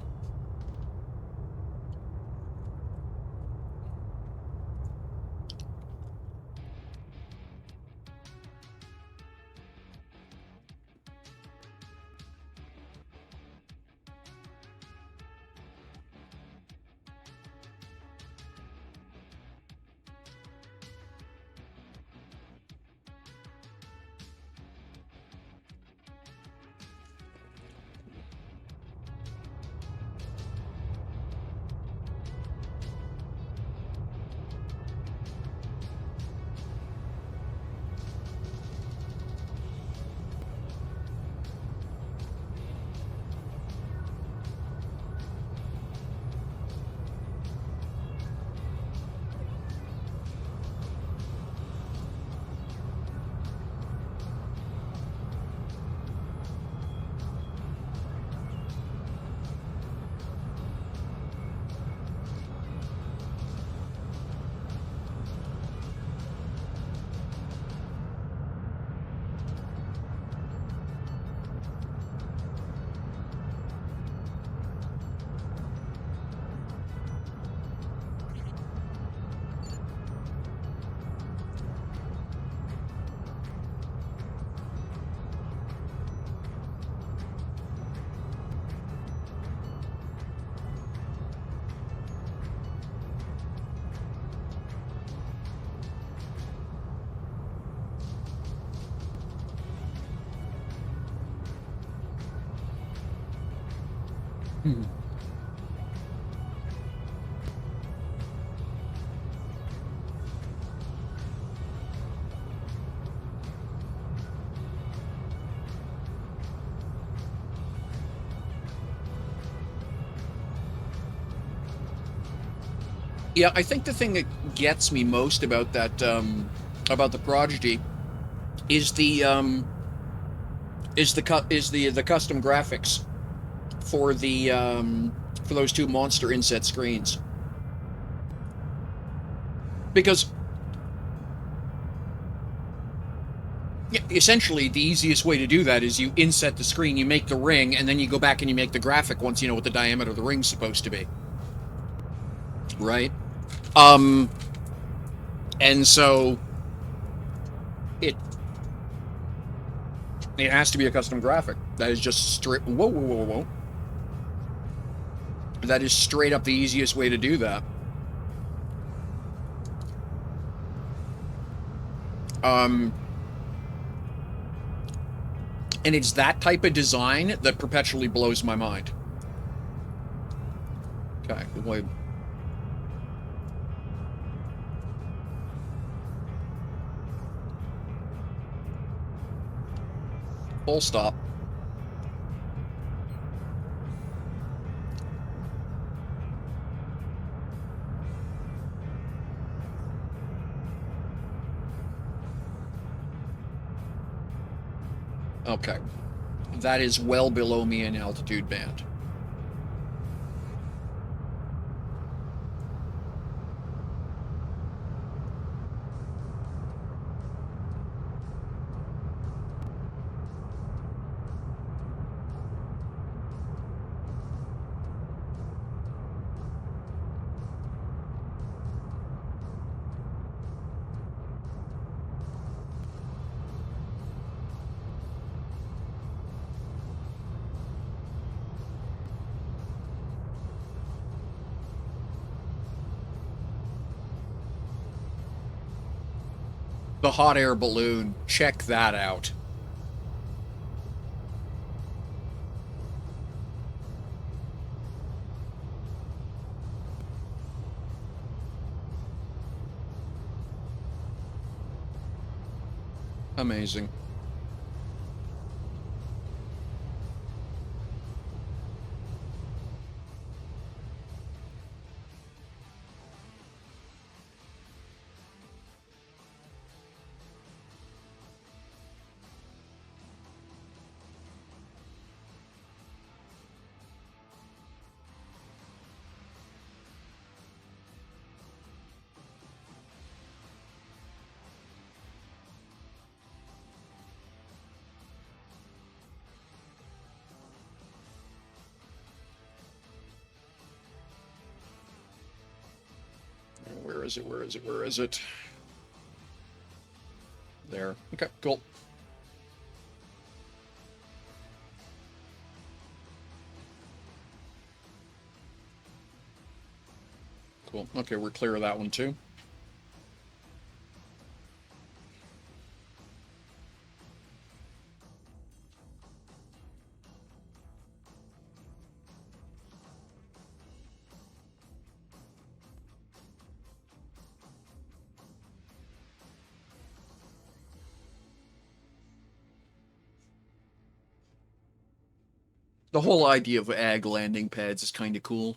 Yeah, I think the thing that gets me most about that, about the Prodigy, is the custom graphics for for those two monster inset screens. Because yeah, essentially the easiest way to do that is you inset the screen, you make the ring, and then you go back and you make the graphic once you know what the diameter of the ring's supposed to be. Right? And so it has to be a custom graphic. That is just straight. Whoa, whoa, whoa, whoa. That is straight up the easiest way to do that. And it's that type of design that perpetually blows my mind. Okay, wait. Full stop. Okay. That is well below me in altitude band. The hot air balloon. Check that out. Amazing. Where is it? Where is it? Where is it? There. Okay, cool. Cool. Okay, we're clear of that one too. The whole idea of ag landing pads is kind of cool.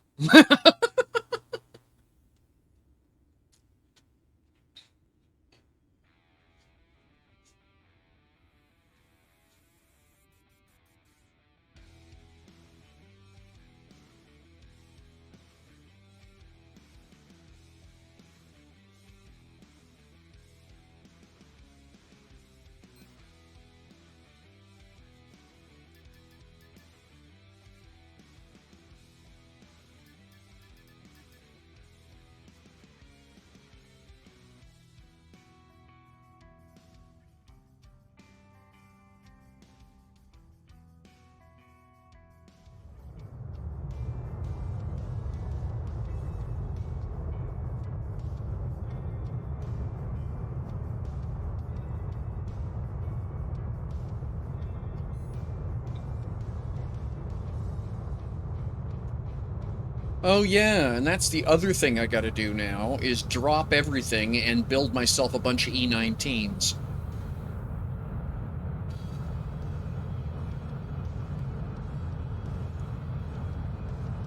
Oh yeah, and that's the other thing I gotta do now, is drop everything and build myself a bunch of E19s.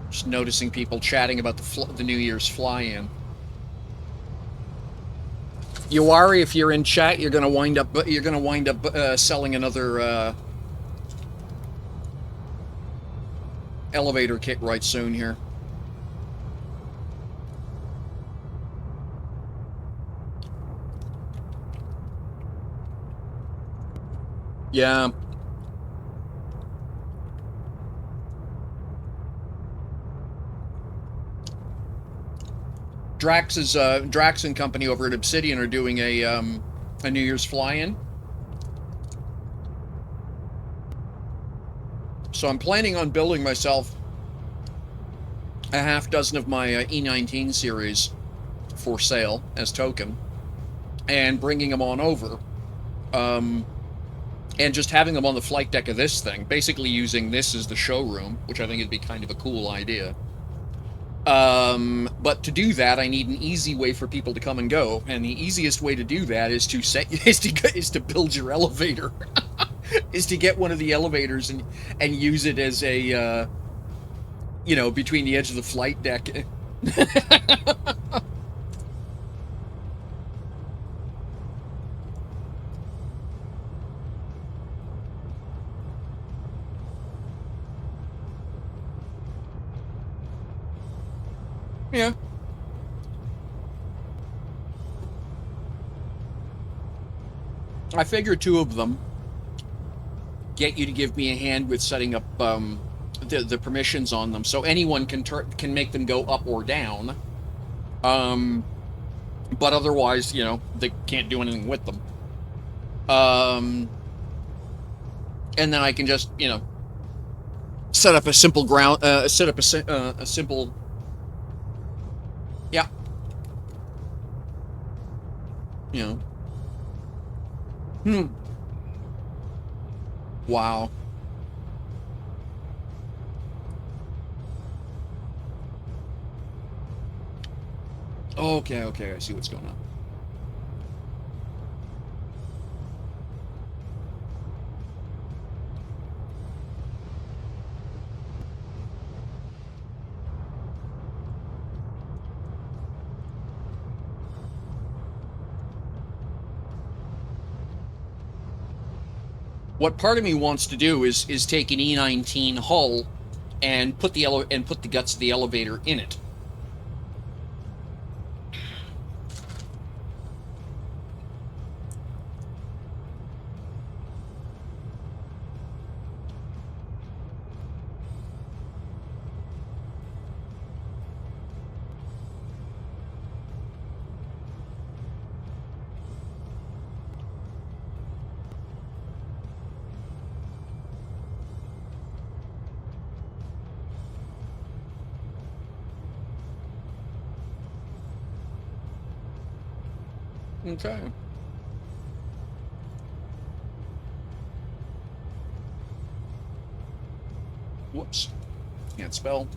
Just noticing people chatting about the New Year's fly-in. You worry if you're in chat, you're gonna wind up selling another elevator kit right soon here. Yeah. Drax and company over at Obsidian are doing a New Year's fly-in. So I'm planning on building myself a half dozen of my E19 series for sale as token, and bringing them on over, and just having them on the flight deck of this thing, basically using this as the showroom, which I think would be kind of a cool idea. But to do that, I need an easy way for people to come and go, and the easiest way to do that is to build your elevator, is to get one of the elevators and use it as a between the edge of the flight deck. Yeah. I figure two of them get you to give me a hand with setting up the permissions on them, so anyone can make them go up or down. But otherwise, they can't do anything with them. And then I can just, set up a simple a simple. Yeah. Wow. Okay, I see what's going on. What part of me wants to do is take an E19 hull and put the guts of the elevator in it. Okay. Whoops. Can't spell.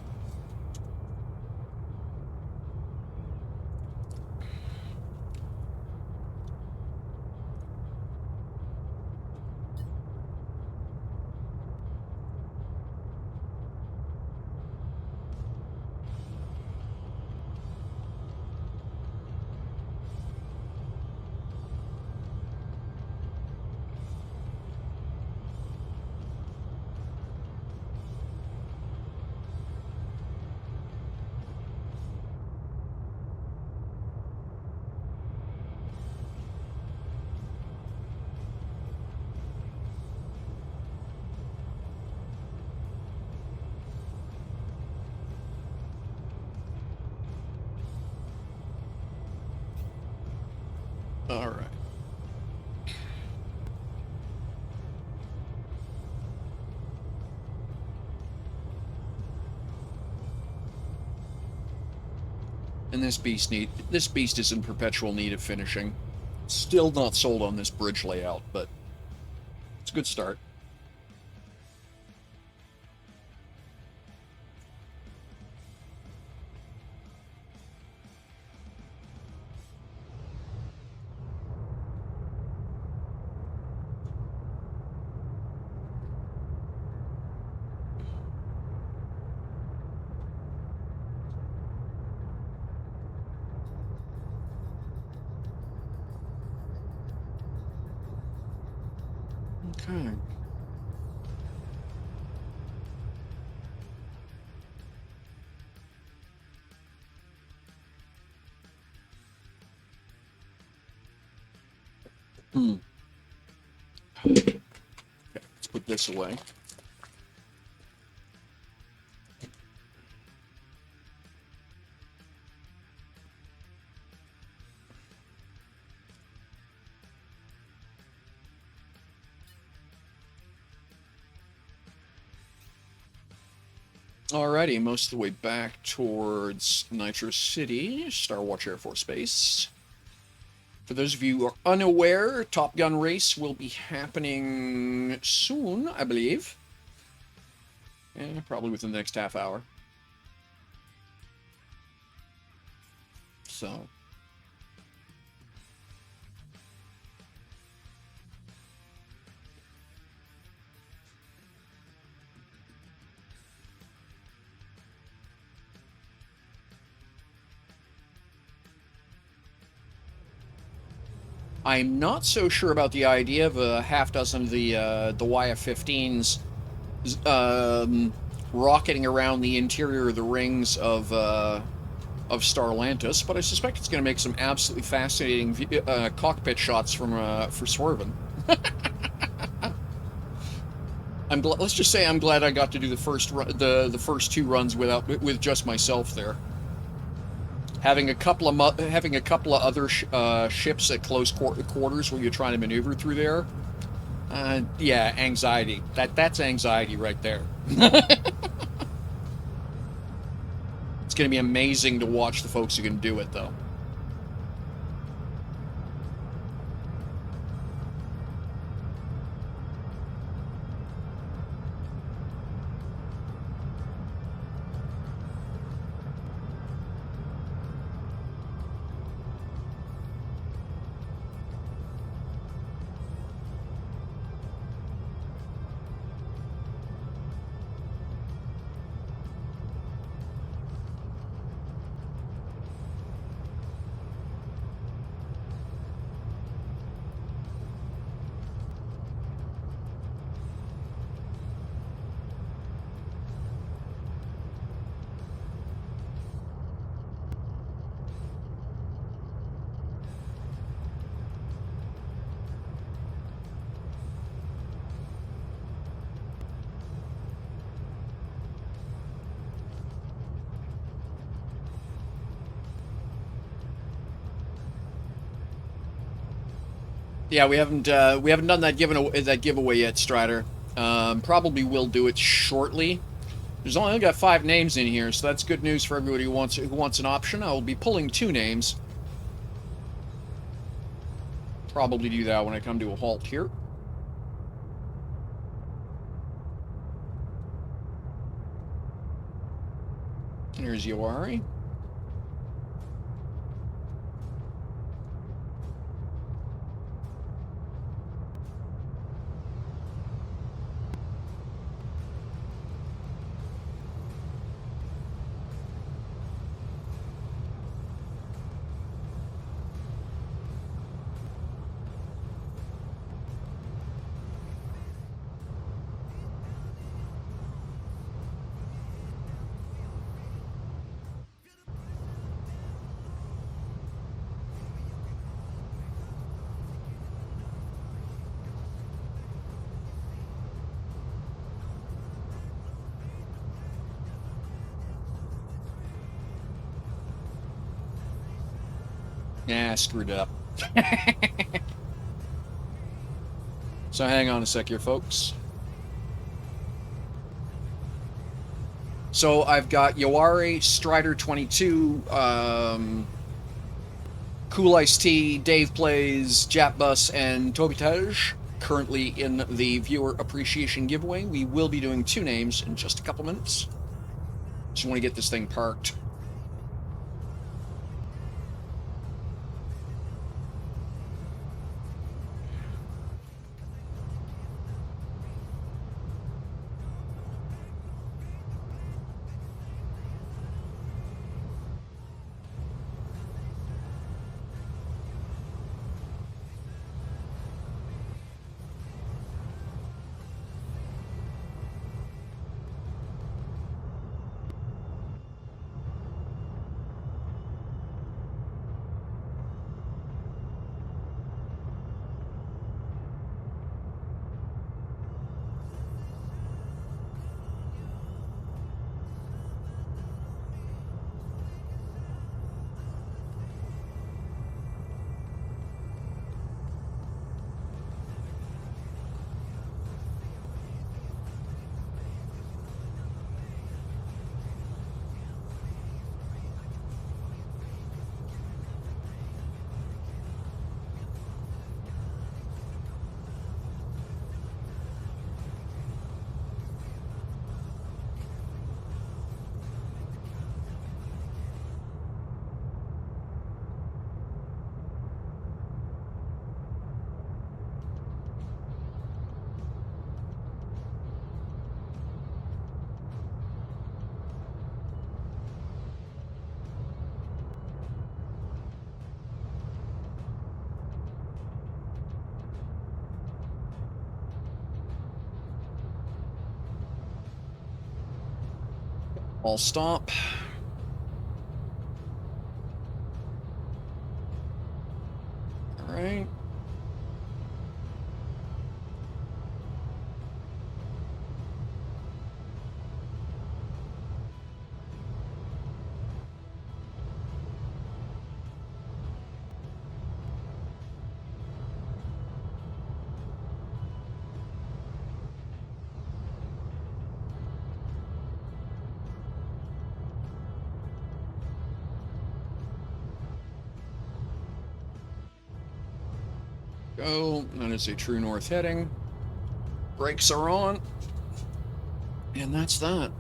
All right. And this beast is in perpetual need of finishing. Still not sold on this bridge layout, but it's a good start. Okay. Okay, let's put this away. Alrighty, most of the way back towards Nitro City, Star Watch Air Force Base. For those of you who are unaware, Top Gun race will be happening soon, I believe. Probably within the next half hour. So... I'm not so sure about the idea of a half dozen of the YF-15s rocketing around the interior of the rings of Starlantis, but I suspect it's going to make some absolutely fascinating cockpit shots for swerving. Let's just say I'm glad I got to do the first two runs with just myself there. Having a couple of other ships at close quarters where you're trying to maneuver through there, yeah, anxiety. That's anxiety right there. It's going to be amazing to watch the folks who can do it, though. Yeah, we haven't done that giveaway yet, Strider. Probably will do it shortly. There's only got 5 names in here, so that's good news for everybody who wants an option. I will be pulling 2 names. probably do that when I come to a halt here. Here's Yawari. Yeah, screwed it up. So hang on a sec here, folks. So I've got Yawari, Strider 22, Cool Ice Tea, Dave Plays, Japbus, and Tobitage currently in the viewer appreciation giveaway. We will be doing 2 names in just a couple minutes. Just want to get this thing parked. I'll stop. All right. Go. That is a true north heading. Brakes are on. And that's that.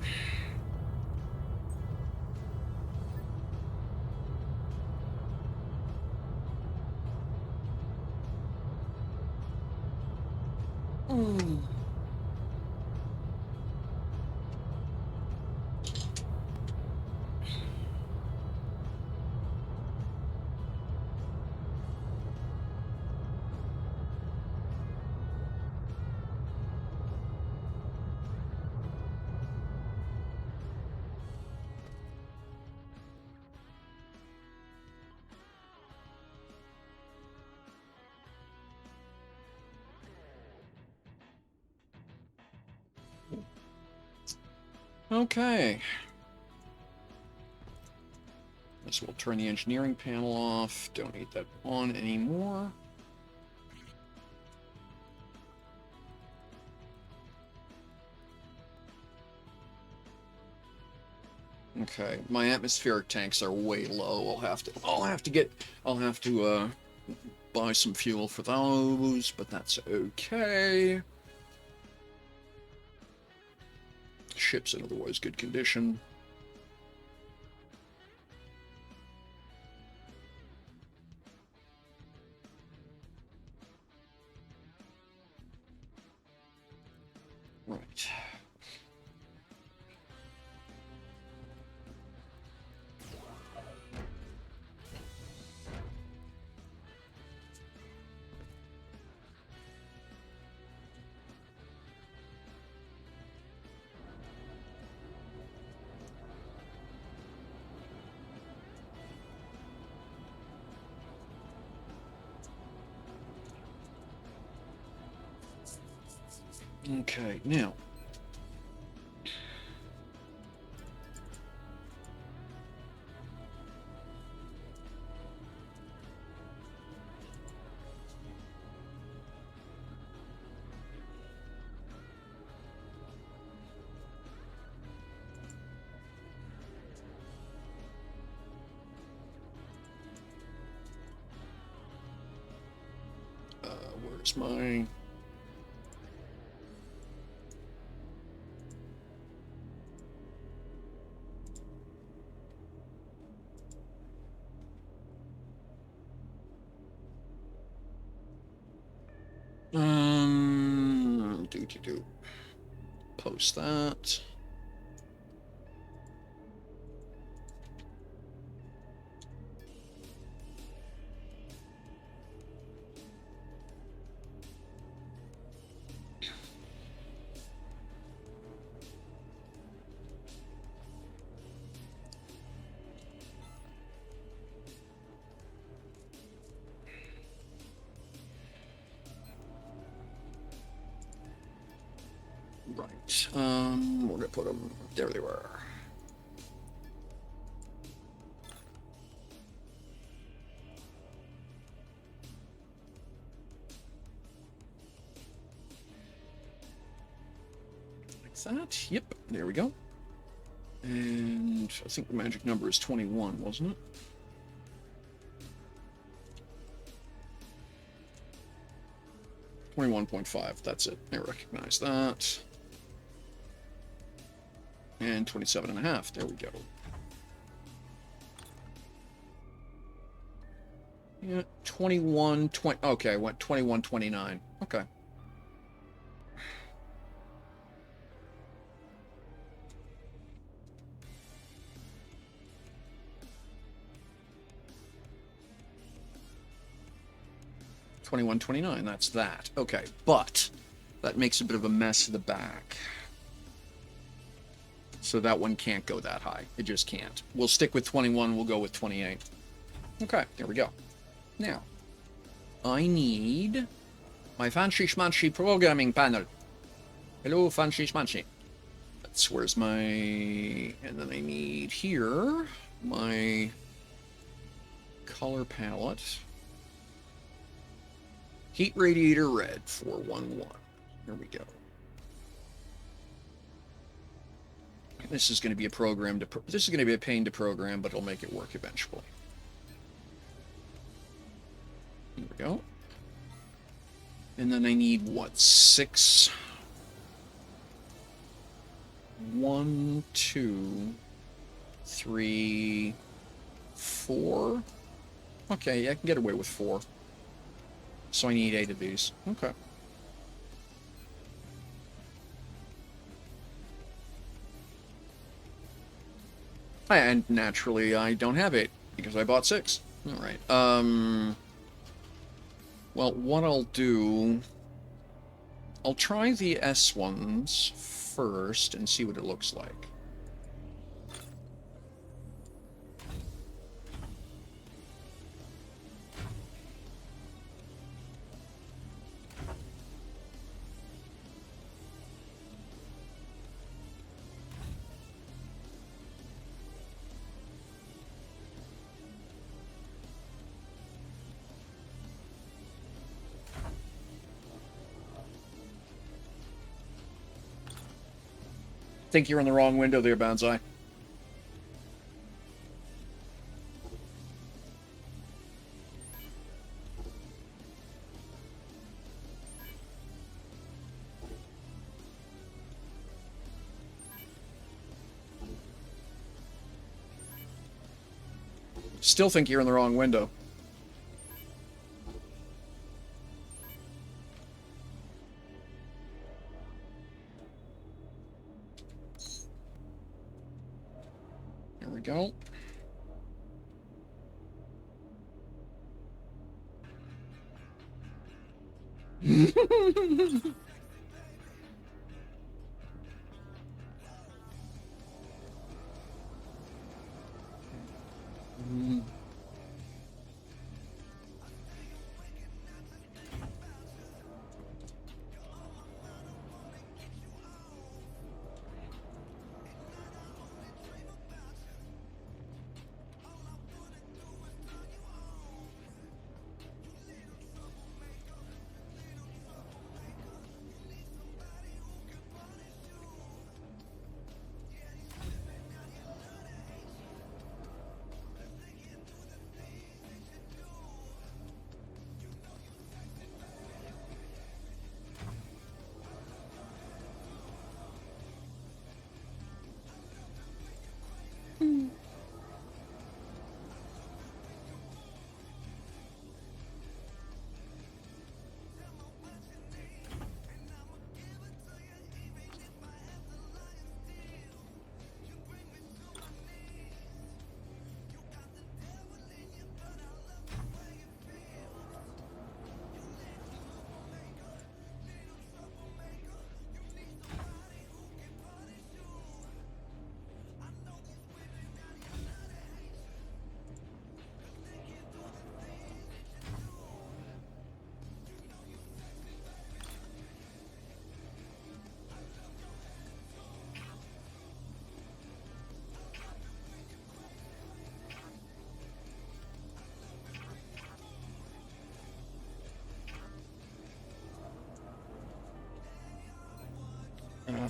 Okay. Guess we'll turn the engineering panel off. Don't need that on anymore. Okay, my atmospheric tanks are way low. I'll have to buy some fuel for those, but that's okay. Ship's in otherwise good condition. Right. Okay, now. Where's my... do. Post that. Right. We're gonna put them. There they were. Like that. Yep. There we go. And I think the magic number is 21, wasn't it? $21.5. That's it. I recognize that. And 27.5. There we go. Yeah, 21.20. Okay, I went 21.29. Okay. $21.29. That's that. Okay, but that makes a bit of a mess of the back. So that one can't go that high. It just can't. We'll stick with 21. We'll go with 28. Okay, there we go. Now, I need my fancy schmancy programming panel. Hello, fancy schmancy. That's where's my... And then I need here my color palette. Heat radiator red 411. There we go. This is going to be a program to... This is going to be a pain to program, but it'll make it work eventually. Here we go. And then I need, what, 6? 1, 2, 3, 4. Okay, I can get away with 4. So I need 8 of these. Okay. And naturally, I don't have 8 because I bought 6. All right. Well, what I'll do... I'll try the S ones first and see what it looks like. Think you're in the wrong window there, Banzai. Still think you're in the wrong window. There we go.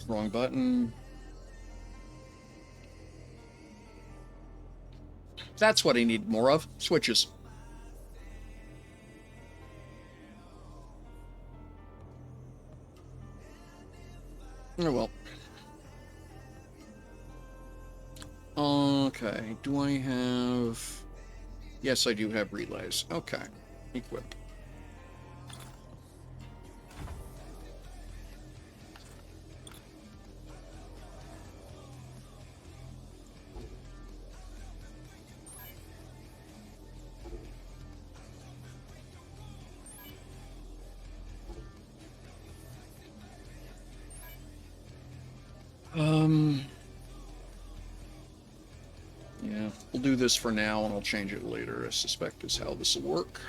Wrong button. That's what I need more of. Switches. Oh well. Okay, do I have... Yes, I do have relays. Okay. Equip. Yeah, we'll do this for now, and I'll change it later, I suspect is how this will work.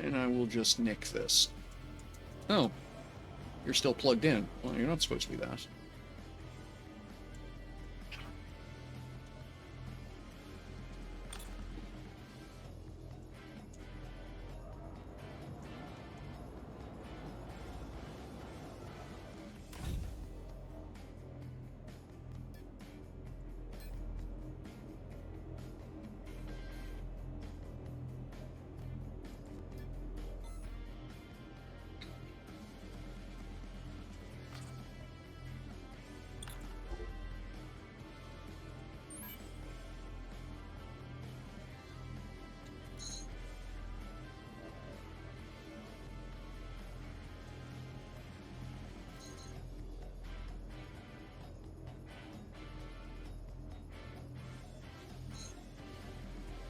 And I will just nick this. Oh, you're still plugged in. Well, you're not supposed to be that.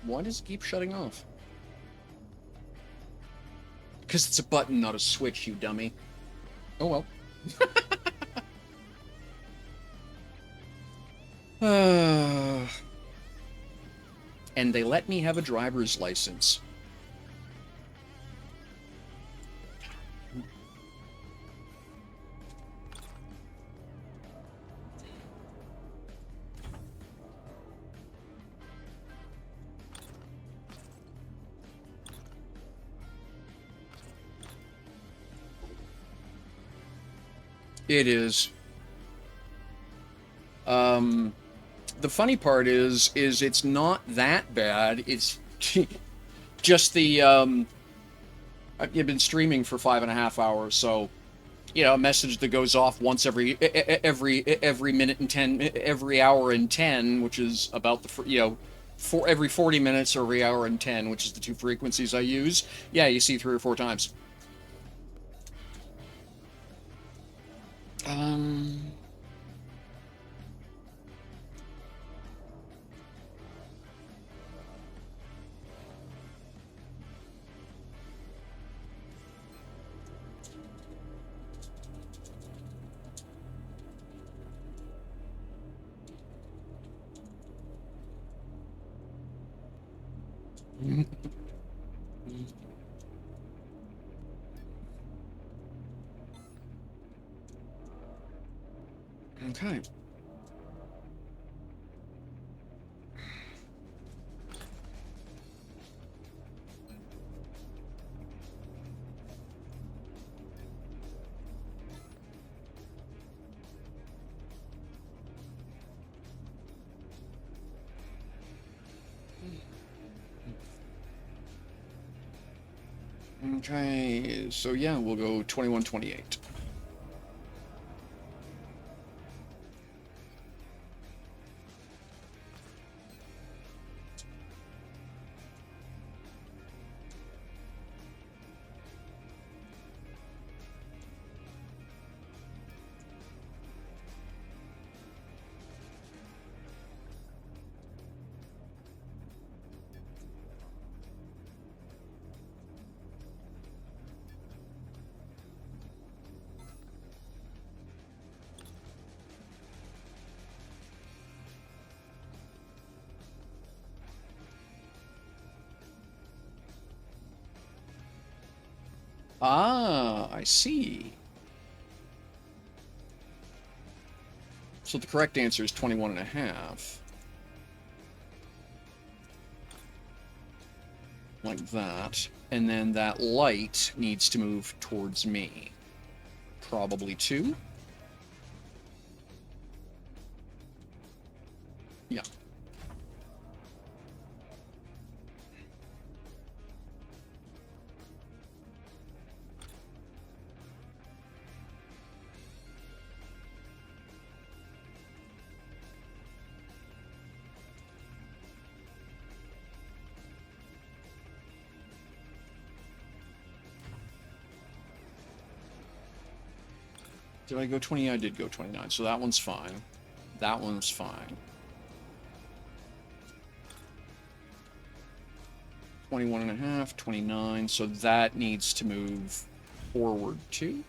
Why does it keep shutting off? Because it's a button, not a switch, you dummy. Oh well. And they let me have a driver's license. It is. The funny part is it's not that bad. It's just the I've been streaming for 5.5 hours, so a message that goes off once every minute and 10, every hour and 10, which is about for every 40 minutes or every hour and 10, which is the two frequencies I use. Yeah, you see 3 or 4 times. Okay. Okay, so yeah, we'll go 2128. Ah, I see. So the correct answer is 21.5. Like that. And then that light needs to move towards me. Probably 2. Yeah. Did I go 20? I did go 29, so that one's fine. That one's fine. 21.5, 29, so that needs to move forward 2.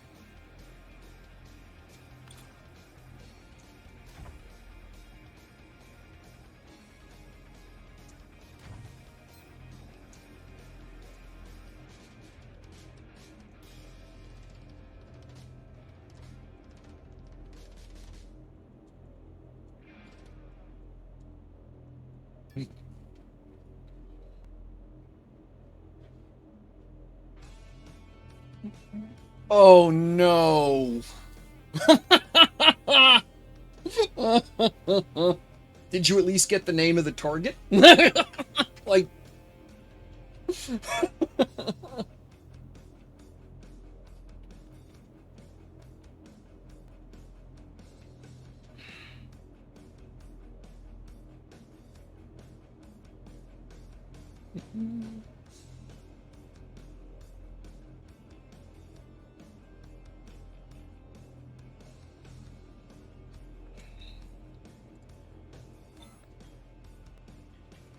Oh no! Did you at least get the name of the target? Like...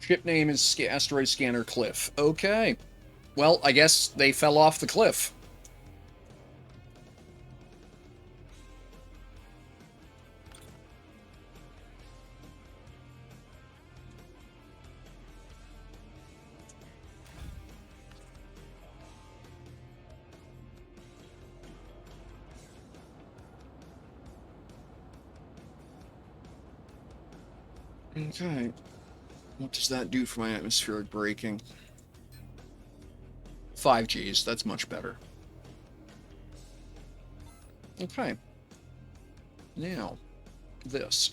Ship name is Asteroid Scanner Cliff. Okay. Well, I guess they fell off the cliff. Okay. What does that do for my atmospheric braking? 5 Gs, that's much better. Okay. Now, this.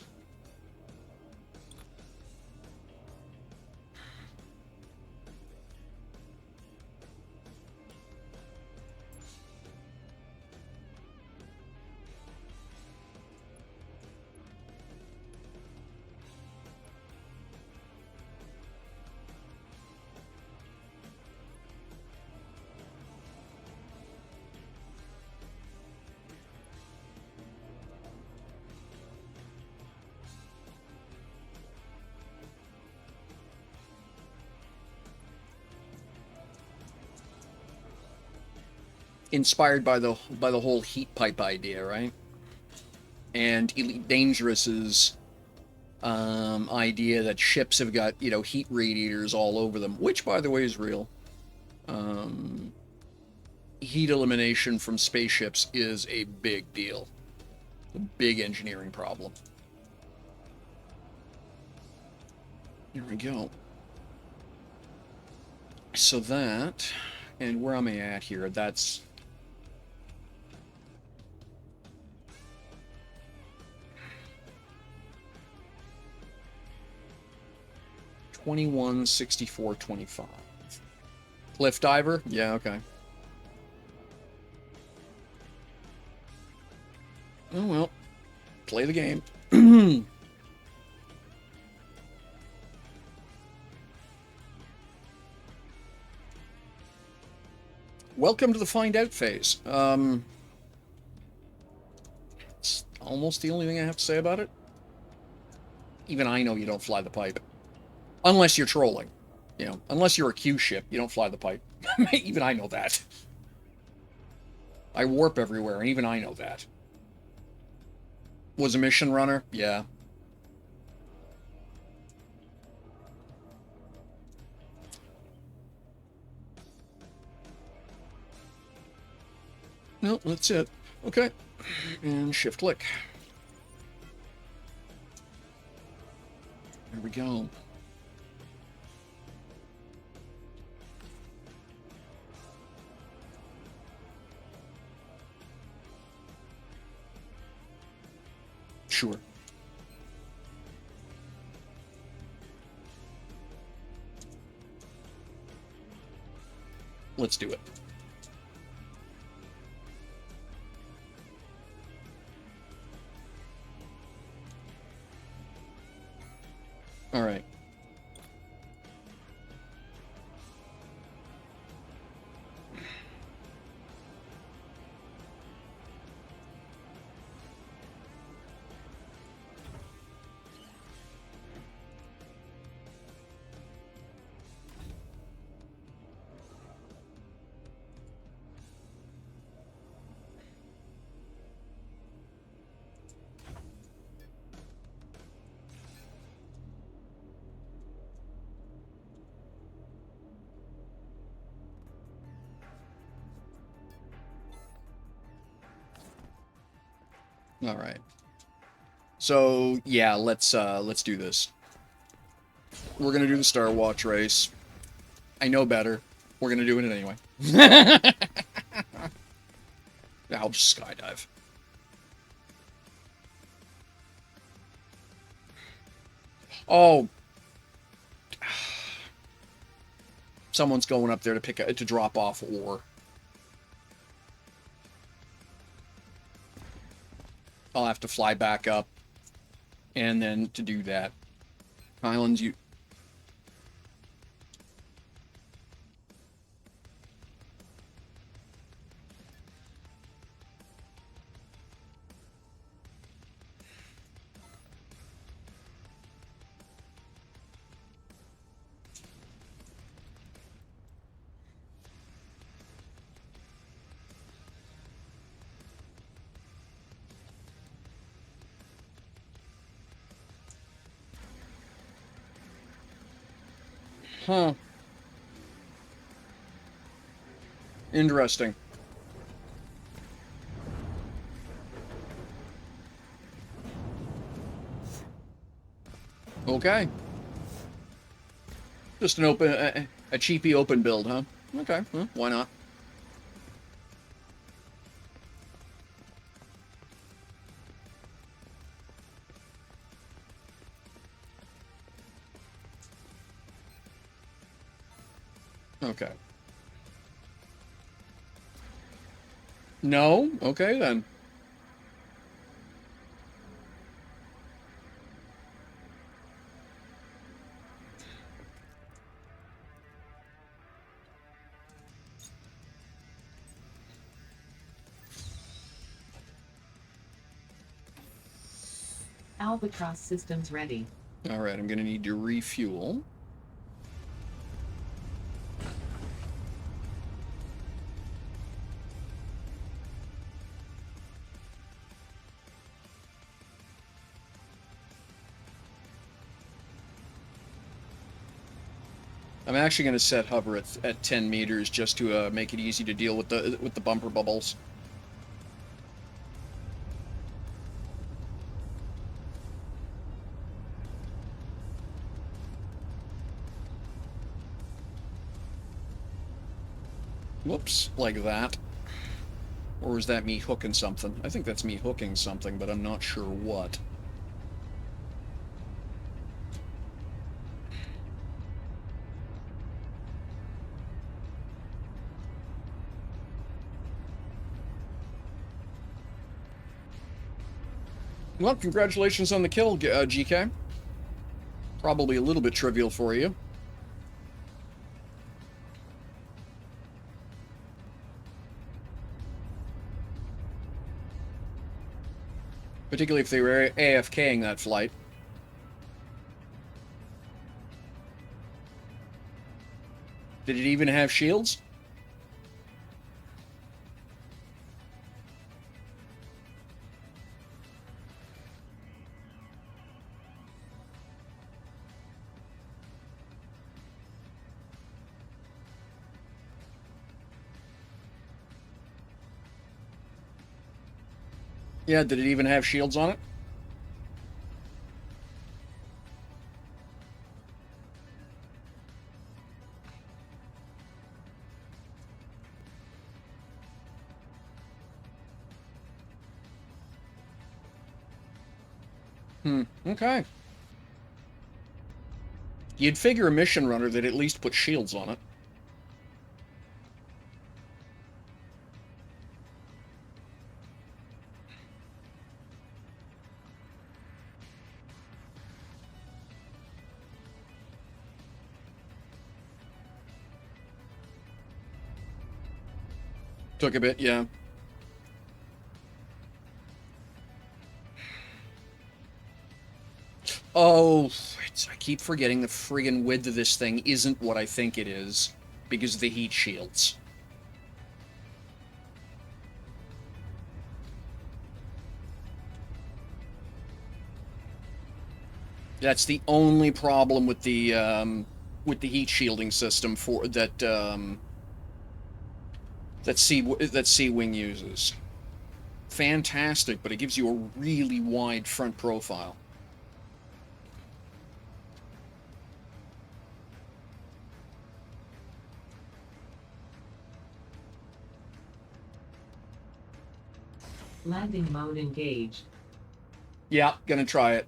Inspired by the whole heat pipe idea, right? And Elite Dangerous's idea that ships have got, you know, heat radiators all over them, which, by the way, is real. Heat elimination from spaceships is a big deal. A big engineering problem. There we go. So that, and where am I at here? That's... $21, $64, $25. Cliff Diver? Yeah, okay. Oh well. Play the game. Welcome to the find out phase. It's almost the only thing I have to say about it. Even I know you don't fly the pipe. Unless you're trolling. You know, unless you're a Q ship, you don't fly the pipe. Even I know that. I warp everywhere, and even I know that. Was a mission runner? Yeah. No, that's it. Okay. And shift click. There we go. Sure. Let's do it. All right. All right. So, yeah, let's do this. We're going to do the Star Watch race. I know better. We're going to do it anyway. I'll just skydive. Oh. Someone's going up there to drop off ore. I'll have to fly back up. And then to do that. Kylan's you... Huh. Interesting. Okay. Just an open, a cheapy open build, huh? Okay, well, why not? Okay. No? Okay, then. Albatross systems ready. Alright, I'm gonna need to refuel. I'm actually gonna set hover at 10 meters just to make it easy to deal with the bumper bubbles. Whoops, like that. Or was that me hooking something? I think that's me hooking something, but I'm not sure what. Well, congratulations on the kill, GK. Probably a little bit trivial for you. Particularly if they were AFKing that flight. Did it even have shields? Yeah, did it even have shields on it? Okay. You'd figure a mission runner that at least put shields on it. Took a bit, yeah. Oh, I keep forgetting the friggin' width of this thing isn't what I think it is because of the heat shields. That's the only problem with the heat shielding system for that that C-Wing uses. Fantastic, but it gives you a really wide front profile. Landing mode engaged. Yeah, gonna try it.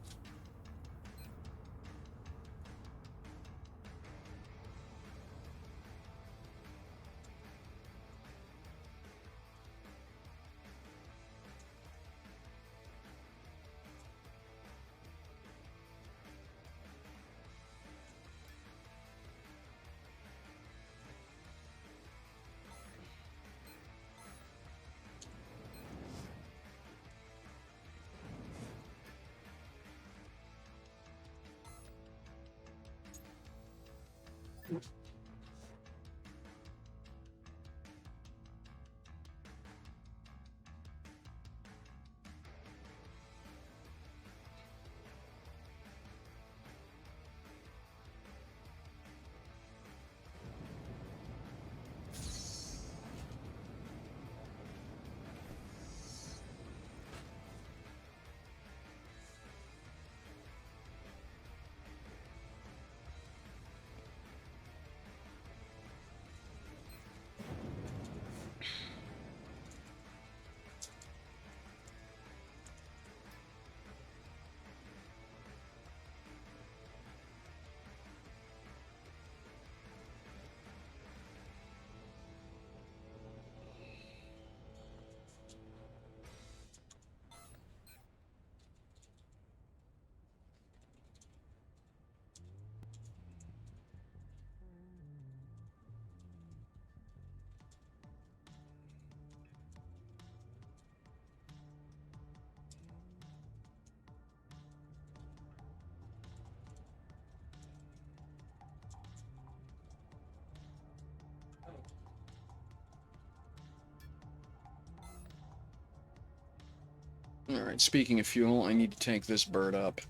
Alright, speaking of fuel, I need to tank this bird up.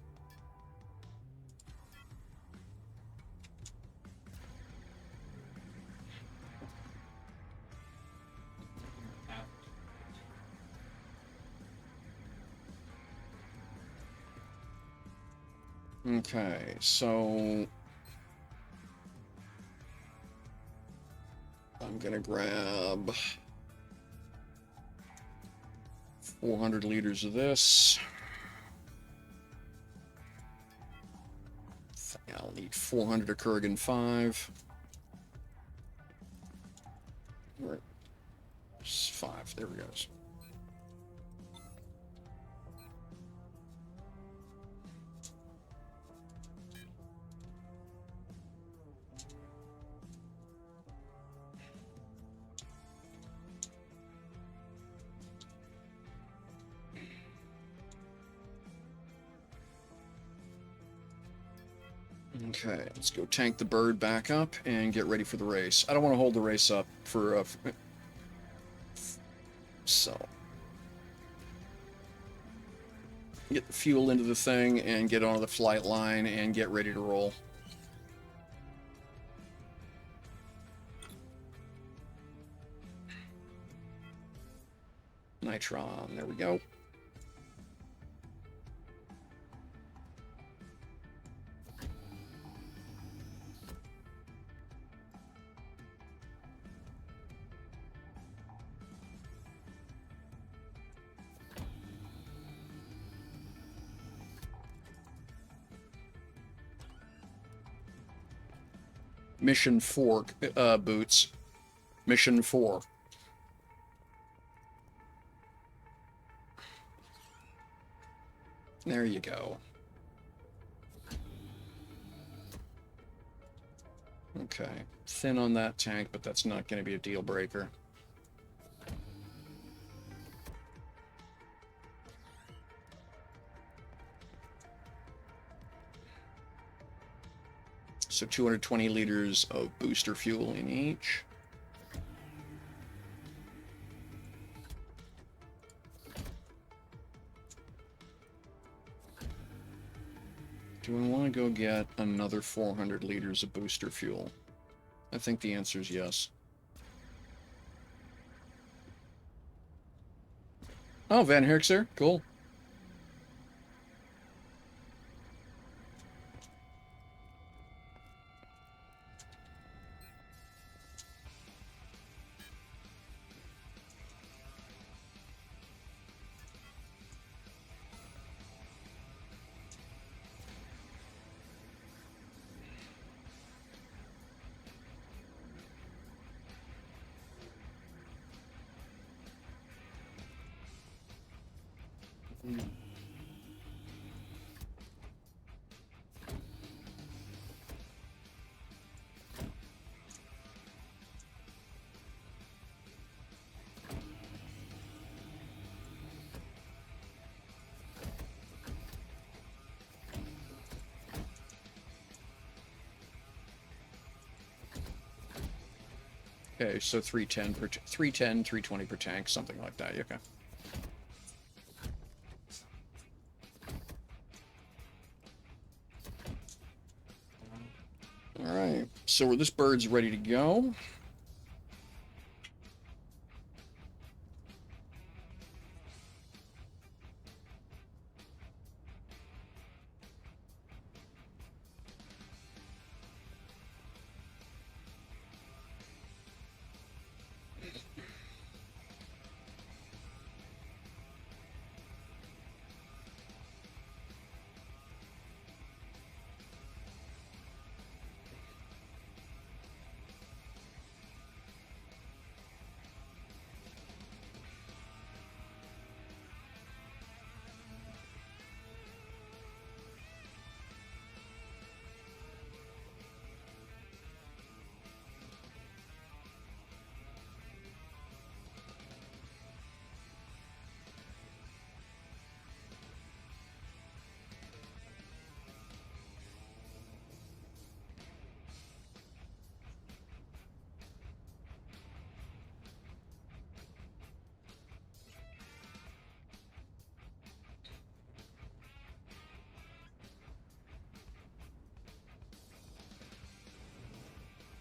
Okay, so I'm gonna grab 400 liters of this. I'll need 400 of Kurgan 5. Where's 5? There we go. Okay, let's go tank the bird back up and get ready for the race. I don't want to hold the race up for so get the fuel into the thing and get onto the flight line and get ready to roll. Nitron, there we go. Mission 4, Boots. Mission 4. There you go. Okay. Thin on that tank, but that's not going to be a deal breaker. So 220 liters of booster fuel in each. Do I want to go get another 400 liters of booster fuel? I think the answer is yes. Oh, Van Herk's there? Cool. Okay, so 310 per 310, 320 per tank, something like that. Okay. All right. So this bird's ready to go.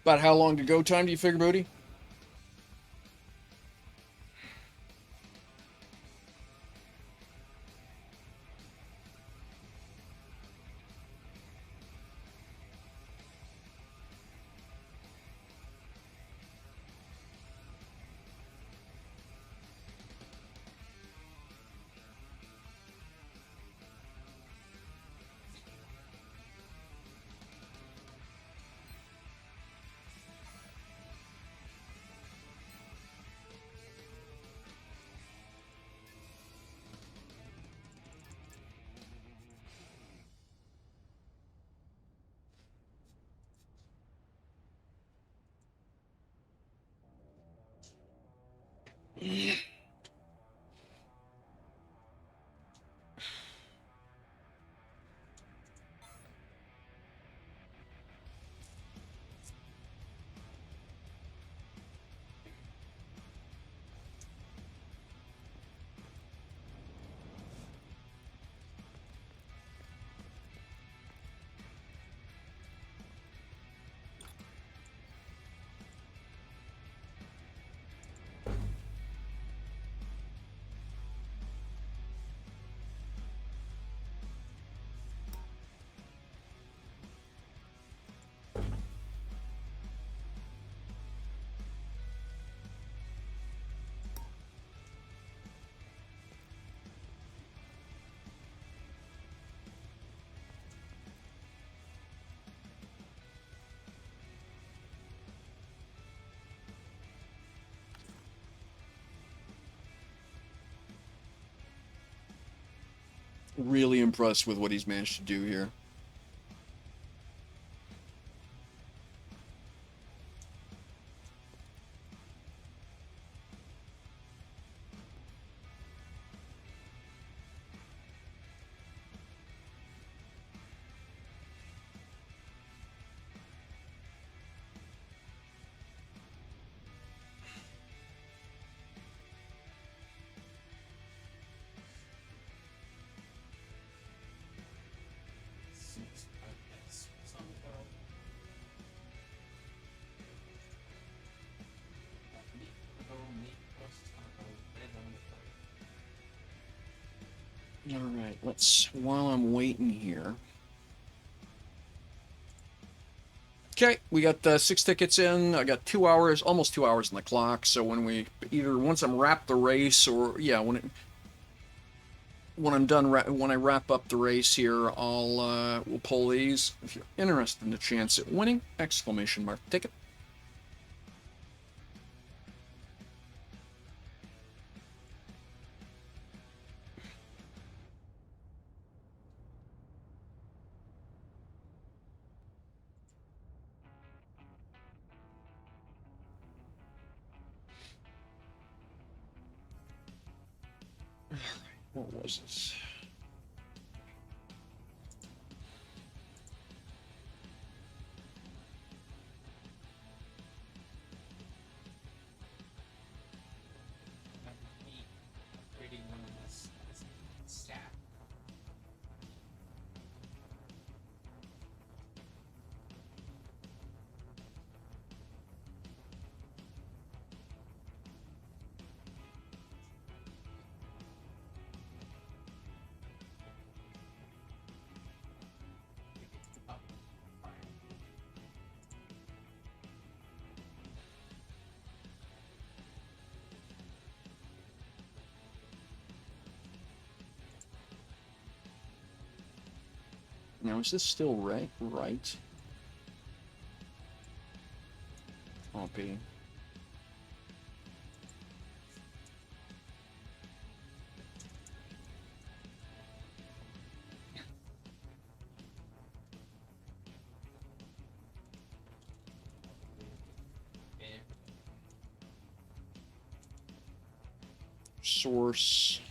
About how long to go time do you figure, Booty? Really impressed with what he's managed to do here. All right, let's, while I'm waiting here. Okay, we got 6 tickets in. I got 2 hours, almost 2 hours on the clock. So when we, either once I'm wrapped the race or, yeah, when I'm done, when I wrap up the race here, we'll pull these. If you're interested in the chance at winning, exclamation mark ticket. What was this? Now, is this still right? Copy. Source.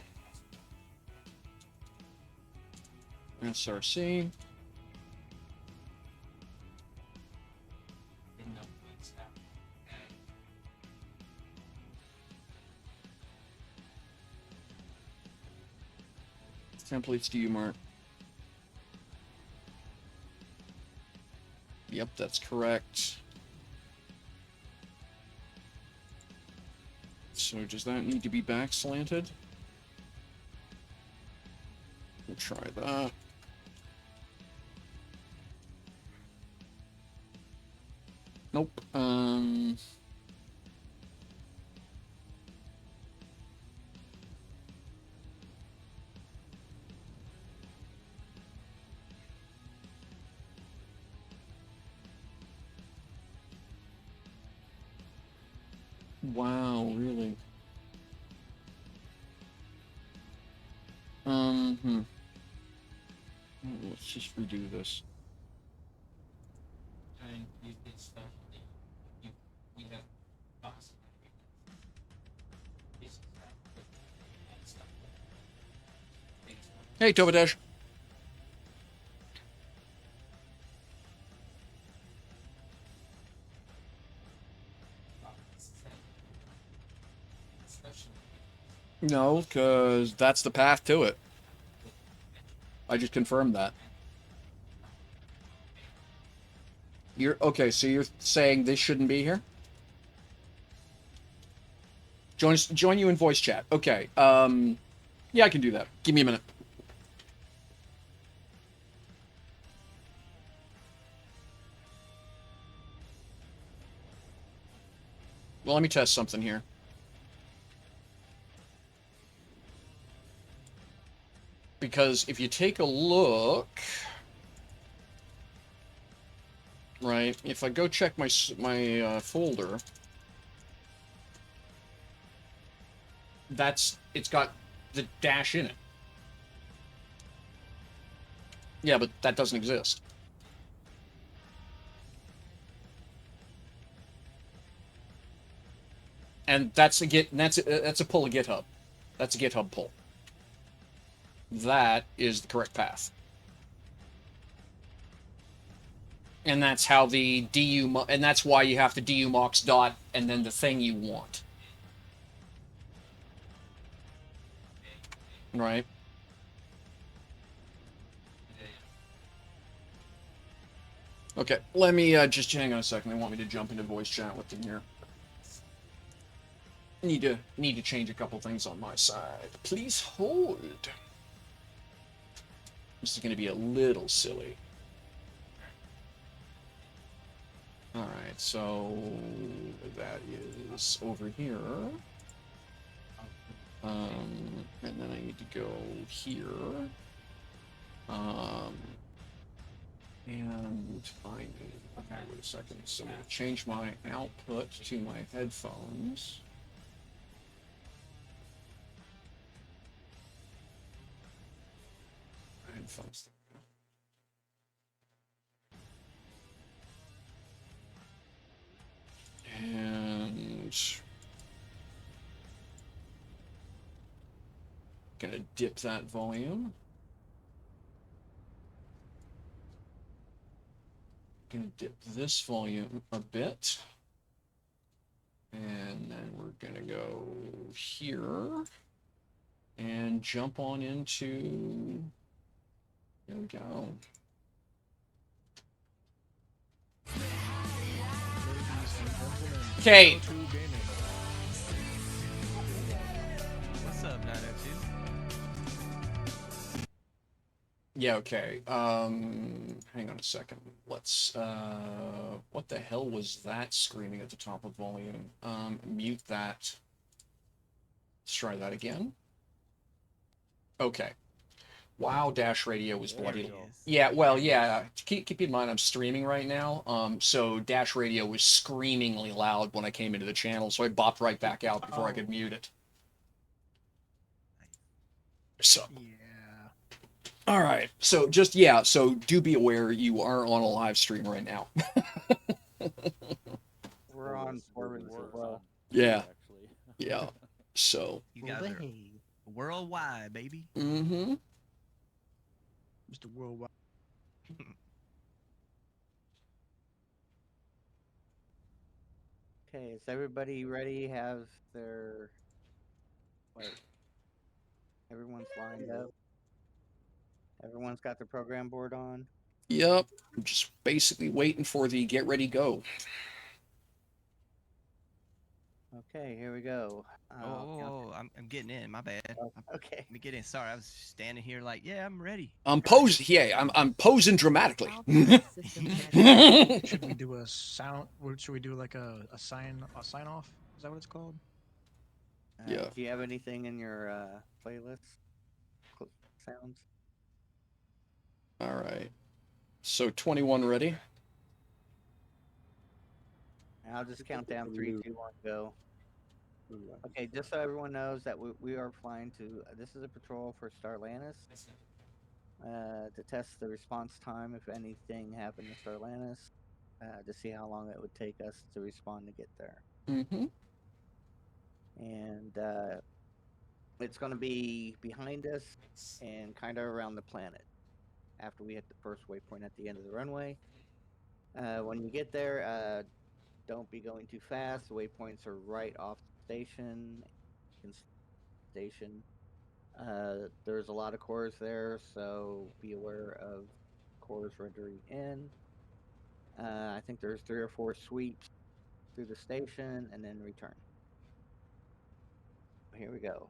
SRC. Templates to you, Mark. Yep, that's correct. So does that need to be back slanted? We'll try that. Nope. Wow, really? Hmm. Let's just redo this. Hey, Tobadesh. No, because that's the path to it. I just confirmed that. You're okay, so you're saying this shouldn't be here? Join you in voice chat. Okay. Yeah, I can do that. Give me a minute. Well, let me test something here. Because if you take a look, right? If I go check my folder, it's got the dash in it. Yeah, but that doesn't exist. And that's a pull of GitHub. That's a GitHub pull. That is the correct path. And that's how the and that's why you have to dumox dot and then the thing you want. Right? Okay, let me just hang on a second. They want me to jump into voice chat with them here. Need to change a couple things on my side. Please hold. This is going to be a little silly. All right, so that is over here. And then I need to go here. And I need, okay, wait a second. So I'm going to change my output to my headphones. Headphones. And gonna dip that volume. Gonna dip this volume a bit. And then we're gonna go here and jump on into, there we go. Kate. What's up, 902? Yeah, okay. Hang on a second. Let's, what the hell was that screaming at the top of volume? Mute that. Let's try that again. Okay. Wow, Dash Radio was bloody. Yeah, well, yeah. Keep in mind I'm streaming right now. So Dash Radio was screamingly loud when I came into the channel, so I bopped right back out before I could mute it. So. Yeah. All right. So just yeah. So do be aware you are on a live stream right now. We're on Foreman's as well. Yeah. Yeah. So. You guys are worldwide, baby. Mm-hmm. Mr. Worldwide. Okay, is everybody ready? Have their everyone's lined up. Everyone's got their program board on. Yep. I'm just basically waiting for the get ready go. Okay, here we go. Count Oh, I'm getting in. My bad. down. Okay. Let me get in. Sorry, I was standing here like, yeah, I'm ready. I'm posing. Yeah, I'm posing dramatically. All cross systems ready. Should we do a sound? Should we do like a sign off? Is that what it's called? Yeah. Do you have anything in your playlist? Sounds. All right. So 21 ready. I'll just count down 3, 2, 1, go. Okay, just so everyone knows that we are flying to. This is a patrol for Starlantis. To test the response time if anything happened to Starlantis. To see how long it would take us to respond to get there. Mm-hmm. And it's going to be behind us and kind of around the planet after we hit the first waypoint at the end of the runway. When you get there, don't be going too fast. The waypoints are right off the station. There's a lot of cores there, so be aware of cores rendering in. I think there's 3 or 4 sweeps through the station and then return. Here we go.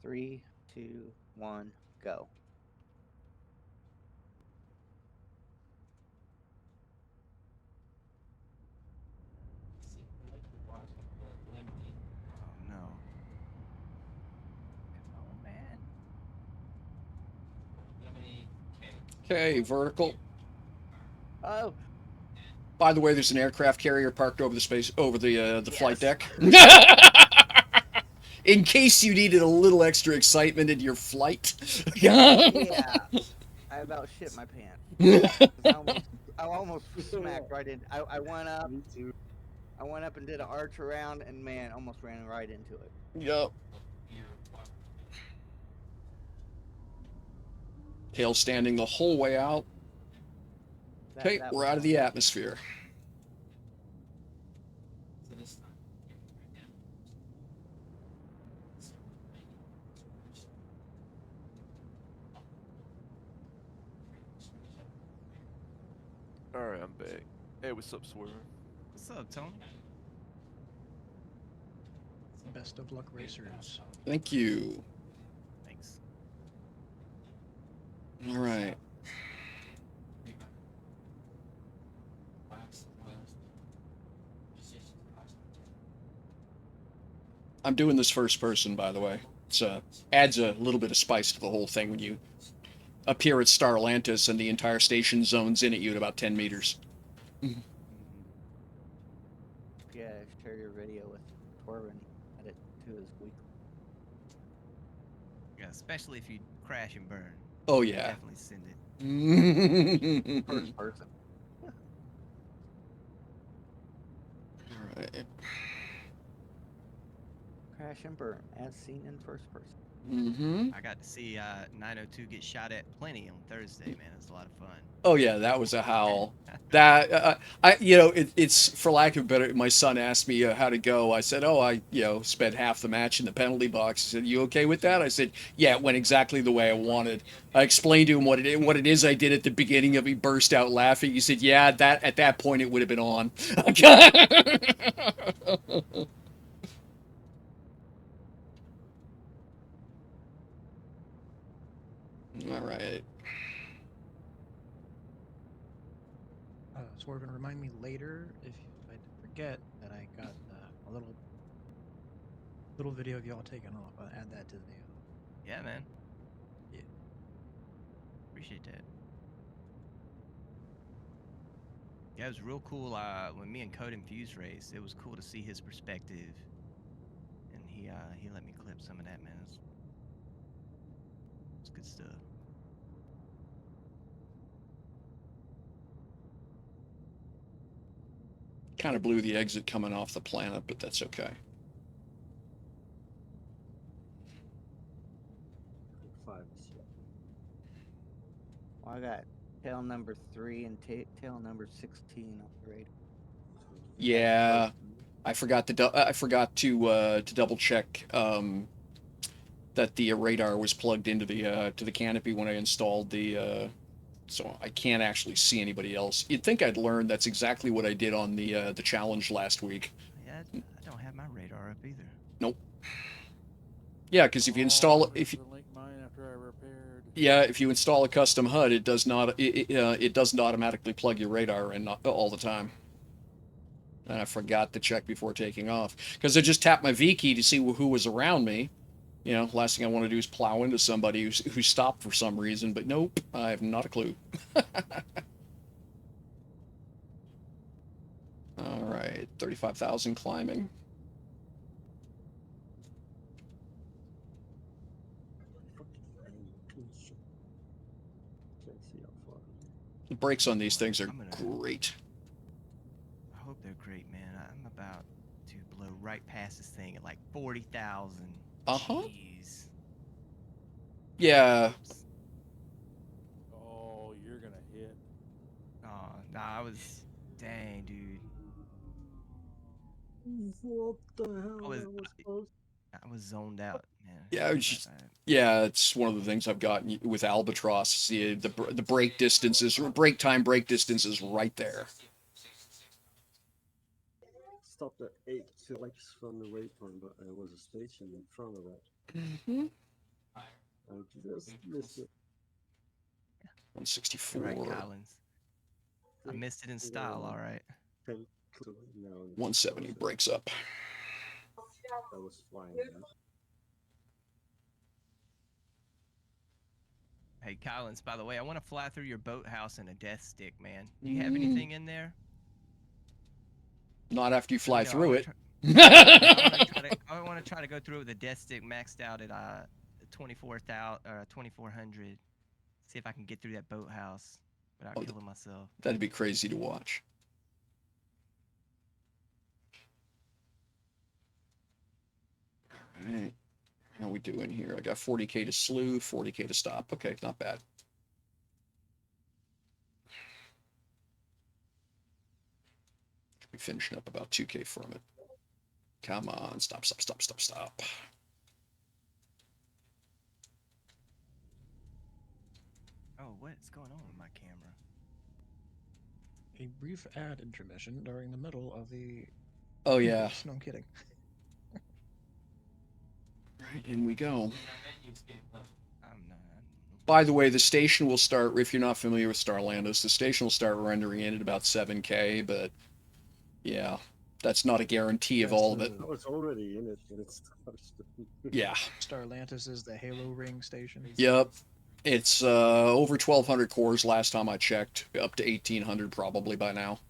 3, 2, 1, go. Oh no. Oh man. Okay, vertical. Oh, By the way, there's an aircraft carrier parked over the flight deck. In case you needed a little extra excitement in your flight. yeah. I about shit my pants. 'Cause I almost smacked right in. I went up. Me too. I went up and did an arch around, and man, almost ran right into it. Yup. Tail standing the whole way out. Okay, That we're was out of the atmosphere. Alright, I'm back. Hey, what's up, Swerve? What's up, Tony? Best of luck, racers. Thank you. Thanks. All right. I'm doing this first person, by the way. It's adds a little bit of spice to the whole thing when you appear at Starlantis and the entire station zones in at you at about 10 meters. Yeah, share your video with Torben. Add it to his week. Yeah, especially if you crash and burn. Oh yeah. Definitely send it. First person. Alright. Crash and burn, as seen in first person. Mm-hmm. I got to see 902 get shot at plenty on Thursday, man. It was a lot of fun. Oh yeah, that was a howl. That it's for lack of better. My son asked me how to go. I said, "Oh, I spent half the match in the penalty box." He said, "You okay with that?" I said, "Yeah, it went exactly the way I wanted." I explained to him what it is I did at the beginning of. He burst out laughing. He said, "Yeah, at that point it would have been on." All right. Swervin, remind me later if I forget that I got a little video of y'all taking off. I'll add that to the. Yeah, man. Yeah. Appreciate that. Yeah, it was real cool. When me and Code Infused raced, it was cool to see his perspective, and he let me clip some of that, man. It's good stuff. Kind of blew the exit coming off the planet, but that's okay. Well, I got tail number 3 and tail number 16 on the radar. Yeah, I forgot to double check that the radar was plugged into the to the canopy when I installed the. So I can't actually see anybody else. You'd think I'd learn that's exactly what I did on the challenge last week. Yeah, I don't have my radar up either. Nope. Yeah, because if you install if you, link mine after I repaired. yeah, if you install a custom HUD, it does not it doesn't automatically plug your radar in all the time. And I forgot to check before taking off because I just tapped my V key to see who was around me. You know, last thing I want to do is plow into somebody who stopped for some reason, but nope, I have not a clue. All right, 35,000 climbing. The brakes on these things are great. I hope they're great, man. I'm about to blow right past this thing at like 40,000. Uh-huh. Jeez. Yeah. Oh, you're gonna hit. Oh, nah, I was. Dang, dude. What the hell? I was- That was close. I was zoned out, man. Yeah, Sorry it's just- about that. Yeah, it's one of the things I've gotten with Albatross. The brake distances, brake time, brake distance is right there. Stopped at 8 clicks from the waypoint, but there was a station in front of that. Mm-hmm. I just missed it. 164. Right, Collins. I missed it in style, all right. 10 to now. 170 breaks up. That was flying. Yeah. Hey, Collins, by the way, I want to fly through your boathouse in a death stick, man. Do you have anything in there? Not after you fly No, I through wanna it. I want to try to go through it with a death stick maxed out at 2400. See if I can get through that boathouse without Oh, killing myself. That'd be crazy to watch. All right. How we doing here? I got 40K to slew, 40K to stop. Okay, not bad. Should be finishing up about 2K from it. Come on, stop, stop, stop, stop, stop. Oh, what's going on with my camera? A brief ad intermission during the middle of the. Oh yeah. No, I'm kidding. Right, in we go. I'm not. By the way, the station will start, if you're not familiar with Starlandos, the station will start rendering in at about 7K, but yeah, that's not a guarantee of all of it. I was already in it when it started. Yeah. Starlantis is the Halo Ring station. Yep. It's over 1,200 cores last time I checked, up to 1,800 probably by now.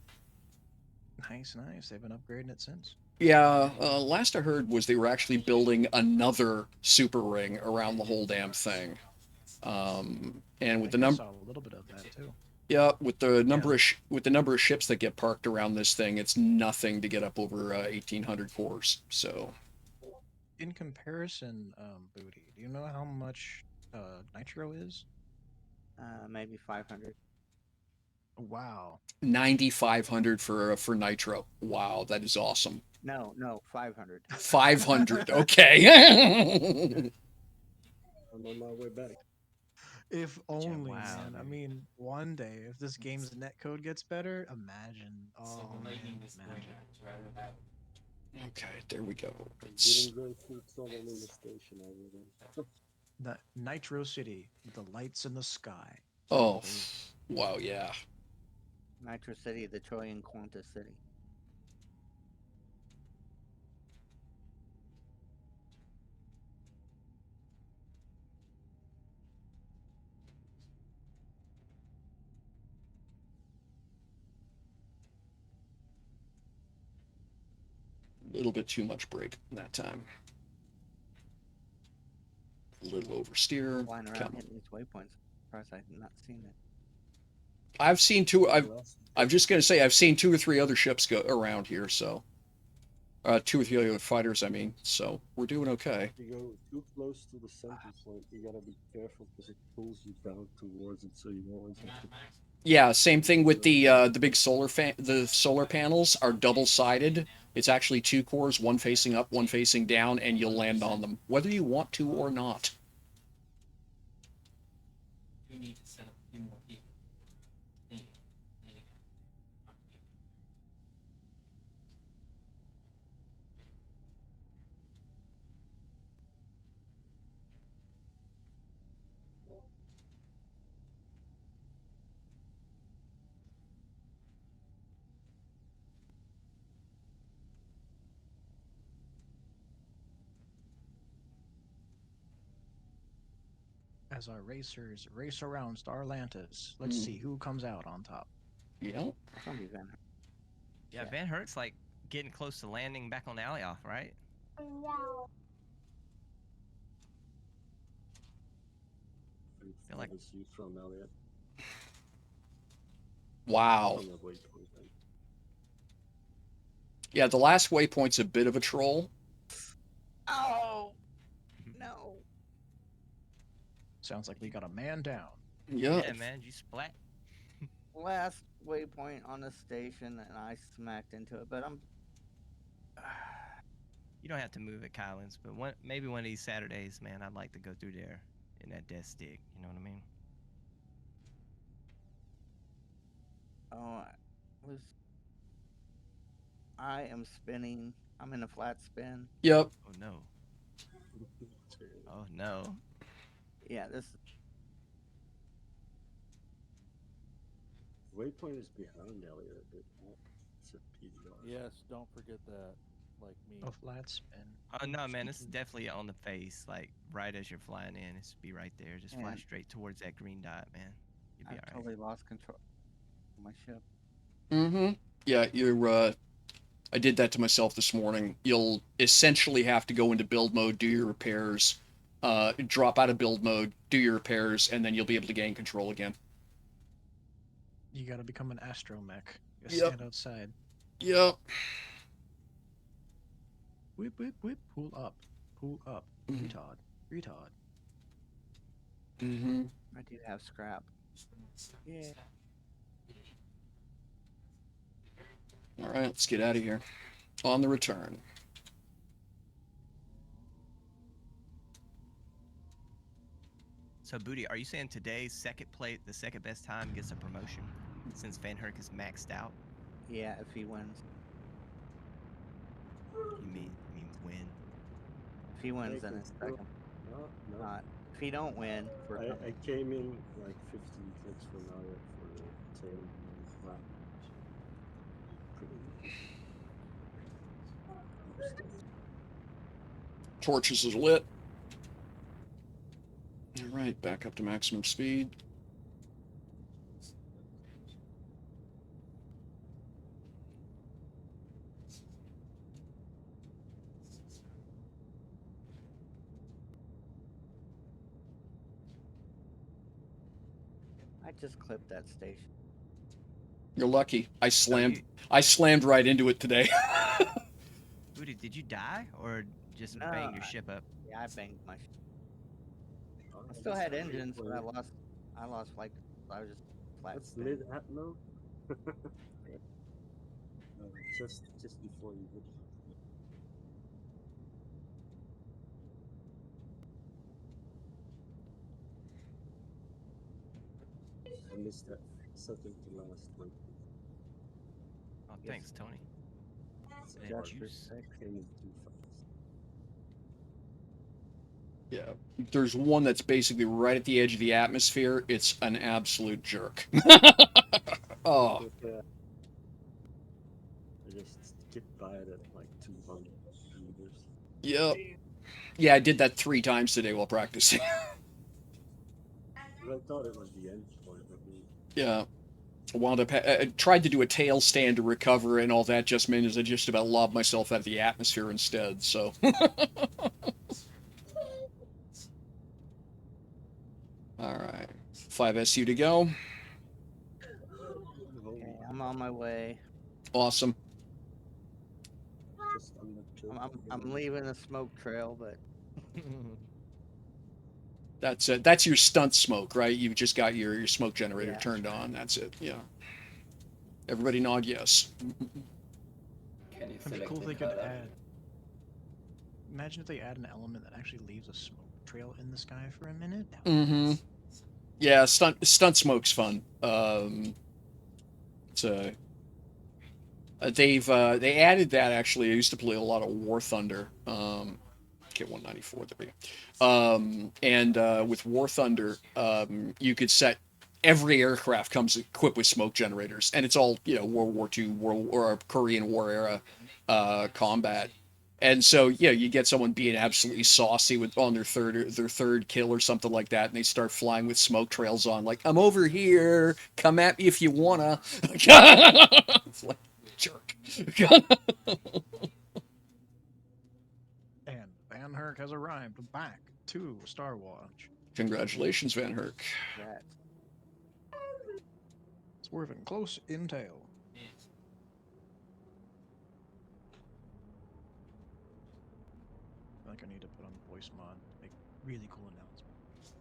Nice, nice. They've been upgrading it since. Yeah, last I heard was they were actually building another super ring around the whole damn thing. And with the I number, saw a little bit of that too. yeah, with the number of with the number of ships that get parked around this thing, it's nothing to get up over 1,800 cores. So, In comparison, Booty, do you know how much Nitro is? Maybe 500. Wow. 9,500 for Nitro. Wow, that is awesome. No, 500. 500. Okay. I'm on my way back. If only, wow, man. I dude. mean, one day, if this game's netcode gets better, imagine. Oh, man, imagine. Okay, there we go. It's- Didn't go through trouble in the station. I wouldn't. The Nitro City with the lights in the sky. Oh, wow, yeah. Nitro City, the Trojan Qantas City. A little bit too much brake that time. A little oversteer. Flying around Come. hitting these waypoints. Surprised I've not seen it. I've seen two. I'm just gonna say I've seen 2 or 3 other ships go around here. So, 2 or 3 other fighters. I mean, so we're doing okay. If you go too close to the center point, you gotta be careful because it pulls you down towards it, so you always have to. Yeah, same thing with the big solar the solar panels are double sided. It's actually 2 cores, one facing up, one facing down, and you'll land on them whether you want to or not. as our racers race around Starlantis. Let's Mm. see who comes out on top. Yeah. It's gonna be Van. Yeah, Yeah. Van Hert's like getting close to landing back on Alioth, right? Feel like- Farthest you from Elliot. Wow. From the waypoint, then. Yeah, the last waypoint's a bit of a troll. Oh no! Sounds like we got a man down. Yeah. Yeah, man, you splat. Last waypoint on the station, and I smacked into it. But I'm. You don't have to move at Kylan's, but maybe one of these Saturdays, man, I'd like to go through there in that death stick. You know what I mean? Oh, I am spinning. I'm in a flat spin. Yep. Oh no. Oh no. Yeah, this. Waypoint is behind Elliot a bit. It's a PDR. Yes, don't forget that. Like me. A flat spin. Oh no, man, it's definitely on the face, like right as you're flying in. It's be right there. Just fly Man. straight towards that green dot, man. You'll be I alright. totally lost control of my ship. Mm-hmm. Yeah, you're, I did that to myself this morning. You'll essentially have to go into build mode, do your repairs, drop out of build mode, do your repairs, and then you'll be able to gain control again. You gotta become an astromech. You Yep. stand outside. Yep. Whip, whip, whip. Pull up. Pull up. Mhm. Retard. Retard. Mm-hmm. I do have scrap. Yeah. All right, let's get out of here. On the return. So, Booty, are you saying today's the second best time gets a promotion since Van Herk is maxed out? Yeah, if he wins. You mean win? If he wins, Take then it, it's bro. second. No, no. Not. If he don't win, we're I coming. came in like 15 clicks from Elliot for the tail and flat. Torches is lit. All right, back up to maximum speed. I just clipped that station. You're lucky. I slammed. you- I slammed right into it today. Booty, did you die or just No, bang your ship up? Yeah, I banged my ship. I still had engines, but I lost like, I was just flat That's spin. mid atmo. Just before you hit. I missed that second to last one. Oh, Yes. thanks, Tony. Just That for juice. sec. Came in too fast. Yeah, there's one that's basically right at the edge of the atmosphere. It's an absolute jerk. Oh, But, I just skipped by it at like 200 meters. yep. Yeah, I did that 3 times today while practicing. But I thought it was the end point. I mean, Yeah. I wound up. I tried to do a tail stand to recover, and all that just meant is I just about lobbed myself out of the atmosphere instead. So. All right, 5 SU to go. Okay, I'm on my way. Awesome. just on the kill. I'm leaving a smoke trail, but That's it. That's your stunt smoke, right? You've just got your smoke generator Yeah. turned on. That's it. Yeah. Everybody nod yes. It'd be cool if they could add. Imagine if they add an element that actually leaves a smoke trail in the sky for a minute. That would be Mm-hmm. nice. Yeah, stunt smoke's fun. It's they added that actually. I used to play a lot of War Thunder. Get 194 there we go. And with War Thunder, you could set every aircraft comes equipped with smoke generators, and it's all World War II, or Korean War era combat. And so, yeah, you get someone being absolutely saucy with on their third kill or something like that, and they start flying with smoke trails on, like, I'm over here, come at me if you wanna. It's like, jerk. And Van Herk has arrived back to Star Watch. Congratulations, Van Herk. That Swerving close intel. I think I need to put on voice mod, make really cool announcements.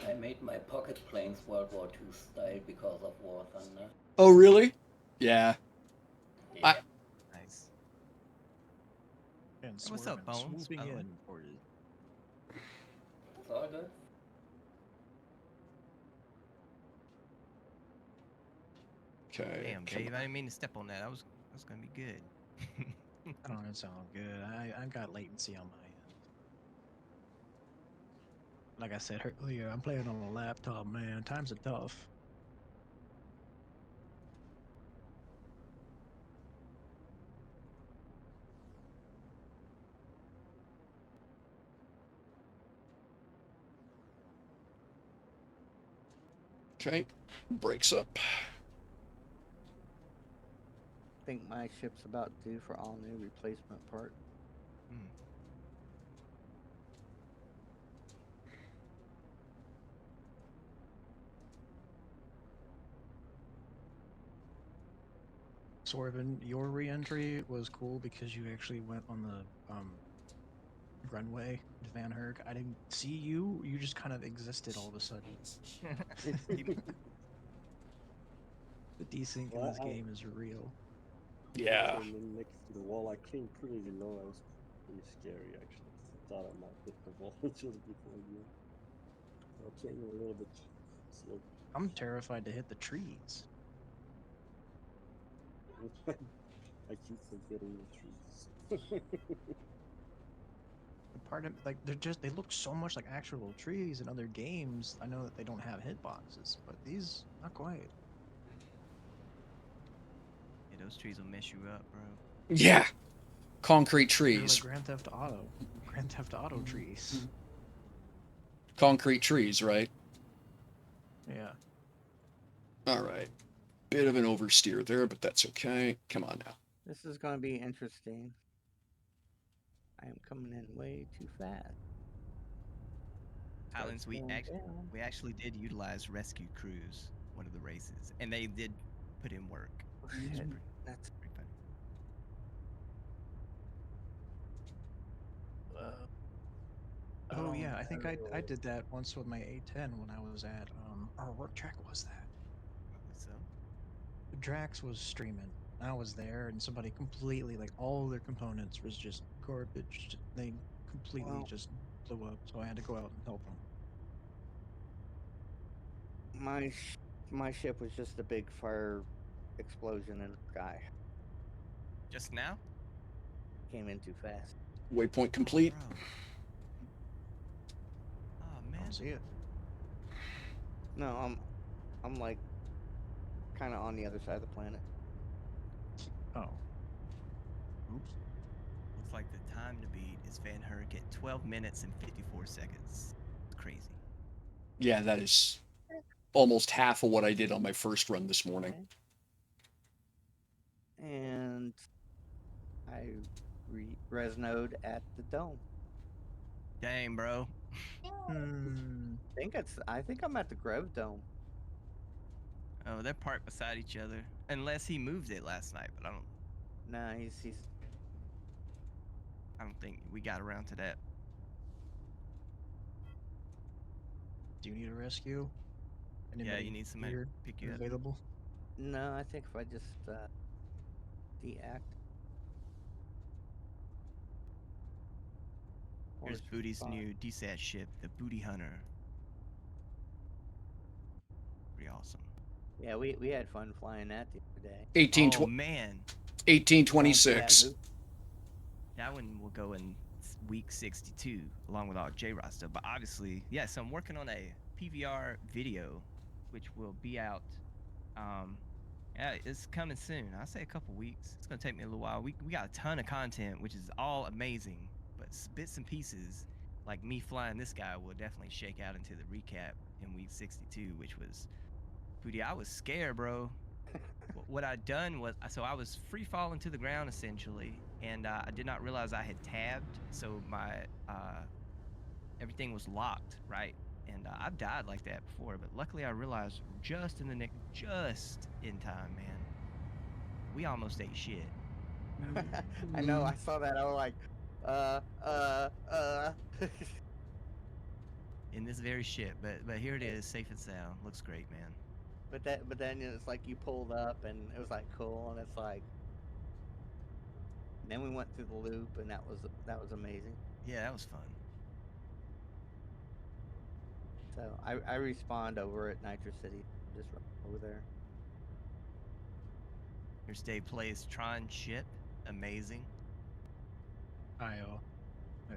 I made my pocket planes World War II style because of War Thunder. Oh, really? Yeah. Yeah. Nice. And What's up, Swerving Bones? swooping By the way. in for you. It's all good. Okay. Damn, come Dave, on. I didn't mean to step on that. That was gonna be good. I don't know, it sound good. I've got latency on my end. Like I said earlier, I'm playing on a laptop, man. Times are tough. Okay. Breaks up. I think my ship's about due for all new replacement part. Hmm. Swervin, your re-entry was cool because you actually went on the runway to Van Herk. I didn't see you. You just kind of existed all of a sudden. The desync in Well, this game is real. Yeah. Came in next to the wall. I came pretty low. I was pretty scary actually. I thought I might hit the wall just before you. I came a little bit slow. I'm terrified to hit the trees. I keep forgetting the trees. The part of like they look so much like actual trees in other games. I know that they don't have hitboxes, but these not quite. Yeah, those trees will mess you up, bro. Yeah. Concrete They're trees. like Grand Theft Auto. Grand Theft Auto trees. Concrete trees, right? Yeah. All right. Bit of an oversteer there, but that's okay. Come on now. This is going to be interesting. I am coming in way too fast. Highlands, Starts going down. we actually did utilize rescue crews one of the races, and they did put in work. Oh, It was shit. pretty- That's pretty funny. Oh yeah, I Oh, think I no. did that once with my A10 when I was at oh, what track was that? Probably so. Drax was streaming. I was there, and somebody completely like all their components was just garbage. They completely Well, just blew up, so I had to go out and help them. my ship was just a big fire explosion in the sky. Just now? Came in too fast. Waypoint complete. Bro. Oh I man. don't see it. No, I'm like kind of on the other side of the planet. Oh. Oops. Looks like the time to beat is Van Herk at 12 minutes and 54 seconds. It's crazy. Yeah, that is almost half of what I did on my first run this morning. Okay. And I resnoed at the dome. Dang, bro. I think I'm at the Grove Dome. Oh, they're parked beside each other. Unless he moved it last night, but I Nah, he's don't think we got around to that. Do you need a rescue? Yeah, Anybody you need somebody to here pick you up. available? no. I think if I just deact. Or Here's Booty's spawn. new DSAT ship, the Booty Hunter. Pretty awesome. Yeah, we had fun flying that the other day. 1826. That one will go in week 62 along with all J-Rod stuff. But obviously, yeah, so I'm working on a PVR video which will be out Yeah, it's coming soon. I'll say a couple weeks. It's gonna take me a little while. We got a ton of content, which is all amazing, but bits and pieces, like me flying this guy, will definitely shake out into the recap in week 62, which was, Foodie, I was scared, bro. What I'd done was, so I was free falling to the ground essentially, and I did not realize I had tabbed, so my everything was locked, right? And I've died like that before, but luckily I realized just in the nick, just in time, man. We almost ate shit. I know. I saw that. I was like, In this very shit, but here it is, safe and sound. Looks great, man. But then it's like you pulled up and it was like cool, and it's like. Then we went through the loop, and that was amazing. Yeah, that was fun. So I respawned over at Nitro City, just right over there. Here's Dave plays Tron ship, amazing.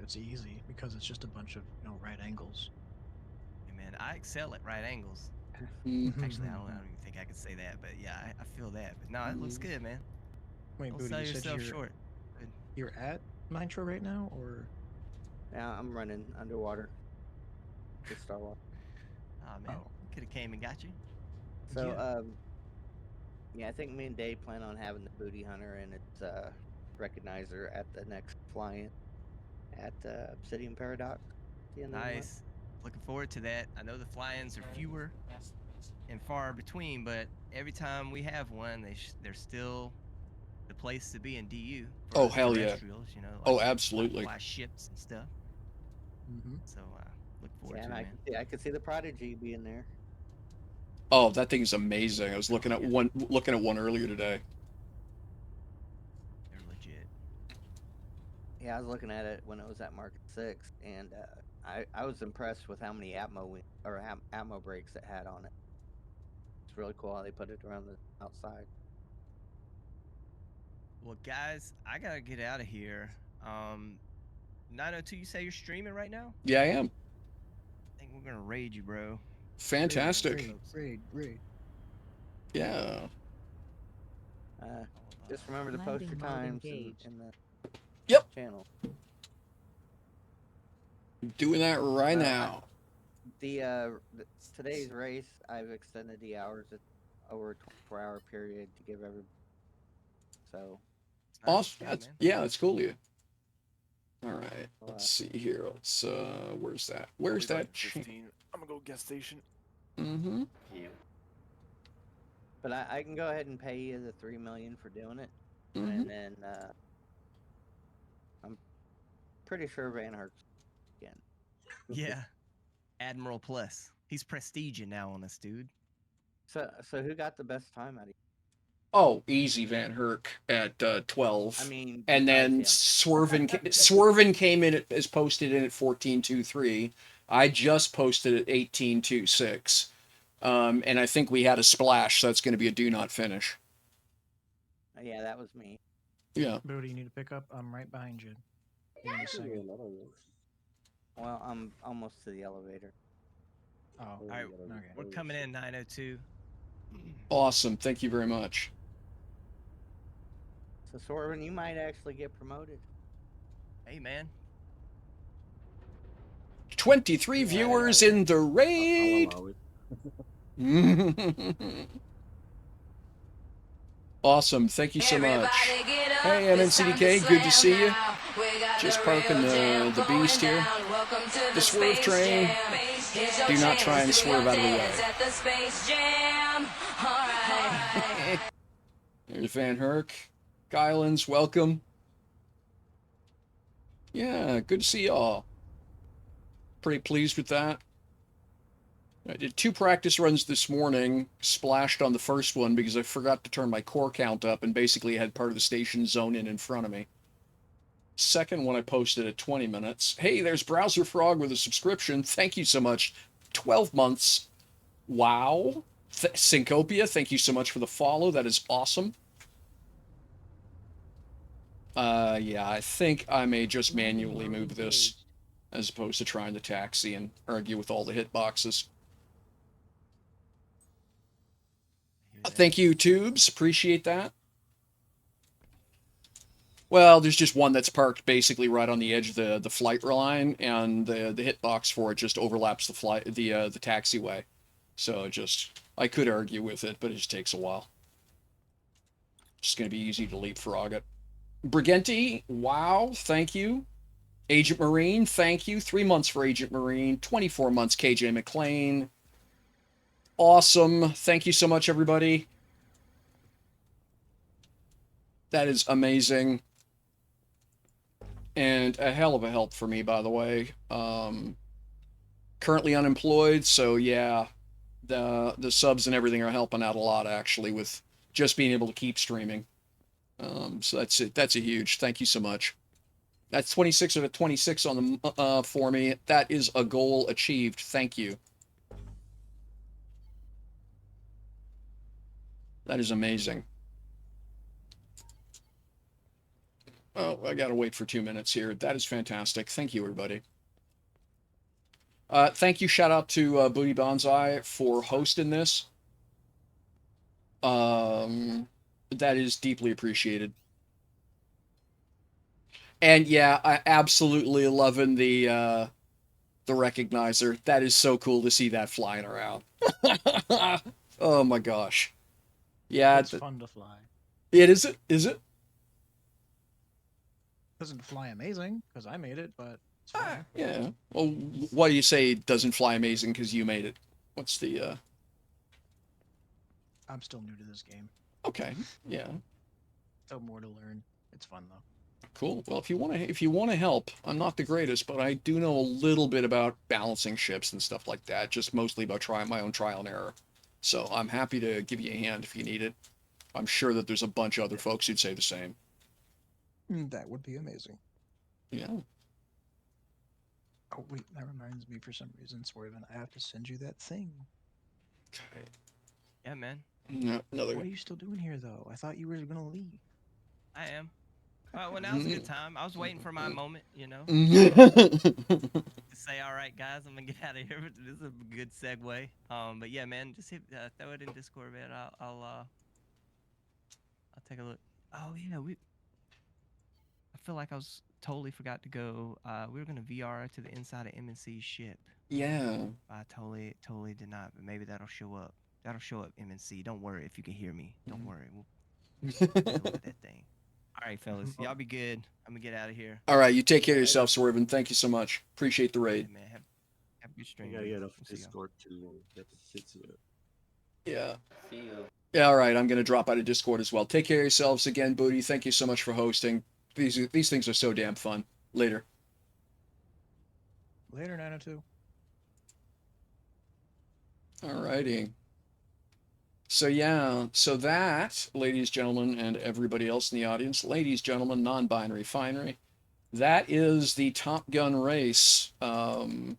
It's easy because it's just a bunch of right angles. Hey man, I excel at right angles. Actually, I don't even think I could say that, but yeah, I feel that. But no, it looks good, man. Wait, Don't Booty, sell you said yourself short. you're at Nitro right now, or? Now I'm running underwater. Just Star Wars. Oh man, could have came and got you. So yeah, I think me and Dave plan on having the Booty Hunter and its recognizer at the next fly-in at Obsidian Paradox. at the end of the month. Nice. Looking forward to that. I know the fly-ins are fewer and far between, but every time we have one, they're still the place to be in DU. Oh, hell yeah. You know, Oh, like absolutely. fly ships and stuff. So look forward Yeah, to and it, man. I could see the Prodigy being there. Oh, that thing's amazing. I was looking at one earlier today. They're legit. Yeah, I was looking at it when it was at Market 6, and I was impressed with how many Atmo brakes it had on it. It's really cool how they put it around the outside. Well, guys, I gotta get out of here. 902, you say you're streaming right now? Yeah, I am. I think we're gonna raid you, bro. Fantastic. Raid. Yeah. Just remember to post your Landing mode times engaged. in the Yep. channel. Doing that right now. Today's race, I've extended the hours over a 24-hour period to give everybody. So. Awesome. That's cool of you. All right. Let's see here. Let's where's that? Where's that? 15. I'm gonna go gas station. Mm-hmm. Yeah. But I can go ahead and pay you the $3 million for doing it, Mhm. and then I'm pretty sure Van Herk's again. Yeah. Admiral Plus. He's prestiging now on us, dude. So who got the best time out of you? Oh, easy Van Herk at 12. I mean, and then besides him. Swervin came in as posted in at 14.23. I just posted at 18.26. And I think we had a splash, so that's going to be a do not finish. Yeah, that was me. Yeah. Booty, you need to pick up. I'm right behind you. Give me a second. Well, I'm almost to the elevator. Oh, All right, we're coming in 902. Awesome. Thank you very much. So Sorvin, you might actually get promoted. Hey, man. 23 viewers in the raid. Awesome. Thank you so much. Hey, MNCDK, good to see you. Just parking the beast here. The swerve train. Do not try and swerve out of the way. There's Van Herk. Guylands, welcome. Yeah, good to see y'all. Pretty pleased with that. I did 2 practice runs this morning, splashed on the first one because I forgot to turn my core count up and basically had part of the station zone in front of me. Second one I posted at 20 minutes. Hey, there's Browser Frog with a subscription. Thank you so much. 12 months. Wow. Syncopia, thank you so much for the follow. That is awesome. Yeah, I think I may just manually move this as opposed to trying to taxi and argue with all the hitboxes. Thank you, Tubes. Appreciate that. Well, there's just one that's parked basically right on the edge of the flight line, and the hitbox for it just overlaps the taxiway. So I could argue with it, but it just takes a while. Just gonna be easy to leapfrog it. Brigenti, wow, thank you. Agent Marine, thank you. 3 months for Agent Marine. 24 months, KJ McLean. Awesome. Thank you so much, everybody. That is amazing. And a hell of a help for me, by the way. Currently unemployed, so yeah, the subs and everything are helping out a lot, actually, with just being able to keep streaming. So that's it. That's a huge thank you so much. That's 26 out of 26 on the for me. That is a goal achieved. Thank you. That is amazing. Oh, I gotta wait for 2 minutes here. That is fantastic. Thank you, everybody. Thank you. Shout out to Booty Bonsai for hosting this. That is deeply appreciated. And yeah, I absolutely loving the recognizer. That is so cool to see that flying around. Oh my gosh. Yeah, It's fun to fly. Is it? Is it? Doesn't fly amazing because I made it, but it's fine. Yeah. Well, why do you say it doesn't fly amazing because you made it? What's the I'm still new to this game. Okay. Yeah. Still more to learn. It's fun though. Cool. Well, if you want to help, I'm not the greatest, but I do know a little bit about balancing ships and stuff like that. Just mostly about my own trial and error. So I'm happy to give you a hand if you need it. I'm sure that there's a bunch of other folks who'd say the same. That would be amazing. Yeah. Oh wait, that reminds me. For some reason, Swerven, I have to send you that thing. Okay. Yeah, man. No, another. What are you still doing here, though? I thought you were gonna leave. I am. Well, now's a good time. I was waiting for my moment, you know. Mm-hmm. To say, all right, guys, I'm gonna get out of here. This is a good segue. But yeah, man, just throw it in Discord, man. I'll take a look. Oh yeah, I feel like I was totally forgot to go. We were gonna VR to the inside of MNC's ship. Yeah. I totally did not, but maybe that'll show up. That'll show up, MNC. Don't worry if you can hear me. Don't worry. We'll deal with that thing. All right, fellas. Y'all be good. I'm gonna get out of here. All right, you take care of yourself, Swerven. Thank you so much. Appreciate the raid. Yeah, man. Have a good stream. I gotta get off We'll see y'all. Discord to get the shit to it. Yeah. See you. Yeah, all right. I'm going to drop out of Discord as well. Take care of yourselves again, Booty. Thank you so much for hosting. These things are so damn fun. Later. Later, 902. All righty. So yeah, so that, ladies, gentlemen, and everybody else in the audience, ladies, gentlemen, non-binary finery, that is the Top Gun race. Roleplay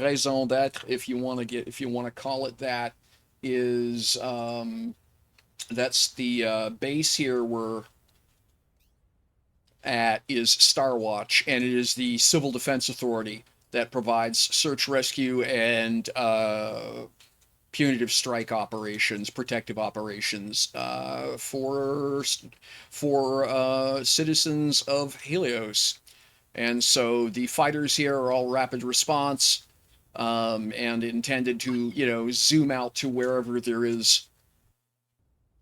raison d'être, if you want to call it that, is that's the base here we're at is Starwatch, and it is the Civil Defense Authority that provides search, rescue, and punitive strike operations, protective operations for citizens of Helios. And so the fighters here are all rapid response and intended to, zoom out to wherever there is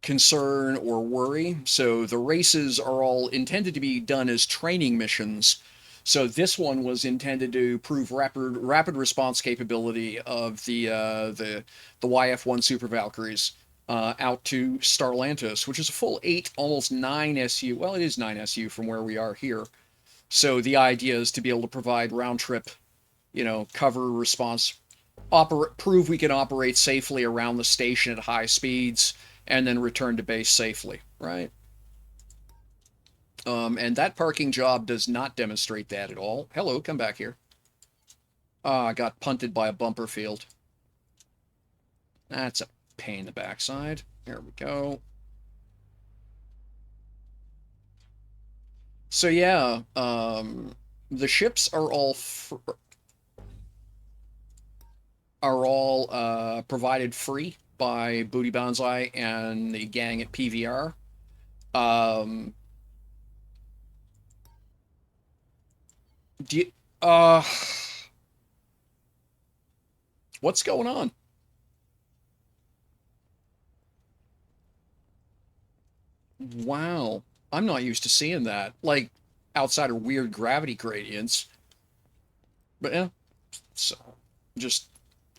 concern or worry. So the races are all intended to be done as training missions. So this one was intended to prove rapid response capability of the YF-1 Super Valkyries out to Starlantis, which is a full 8, almost 9 SU. Well, it is 9 SU from where we are here. So the idea is to be able to provide round trip, cover response, prove we can operate safely around the station at high speeds, and then return to base safely, right? And that parking job does not demonstrate that at all. Hello, come back here. I got punted by a bumper field. That's a pain in the backside. There we go. So yeah, the ships are all provided free by Booty Banzai and the gang at PVR. Do you, what's going on? Wow. I'm not used to seeing that. Like, outside of weird gravity gradients. But yeah, so just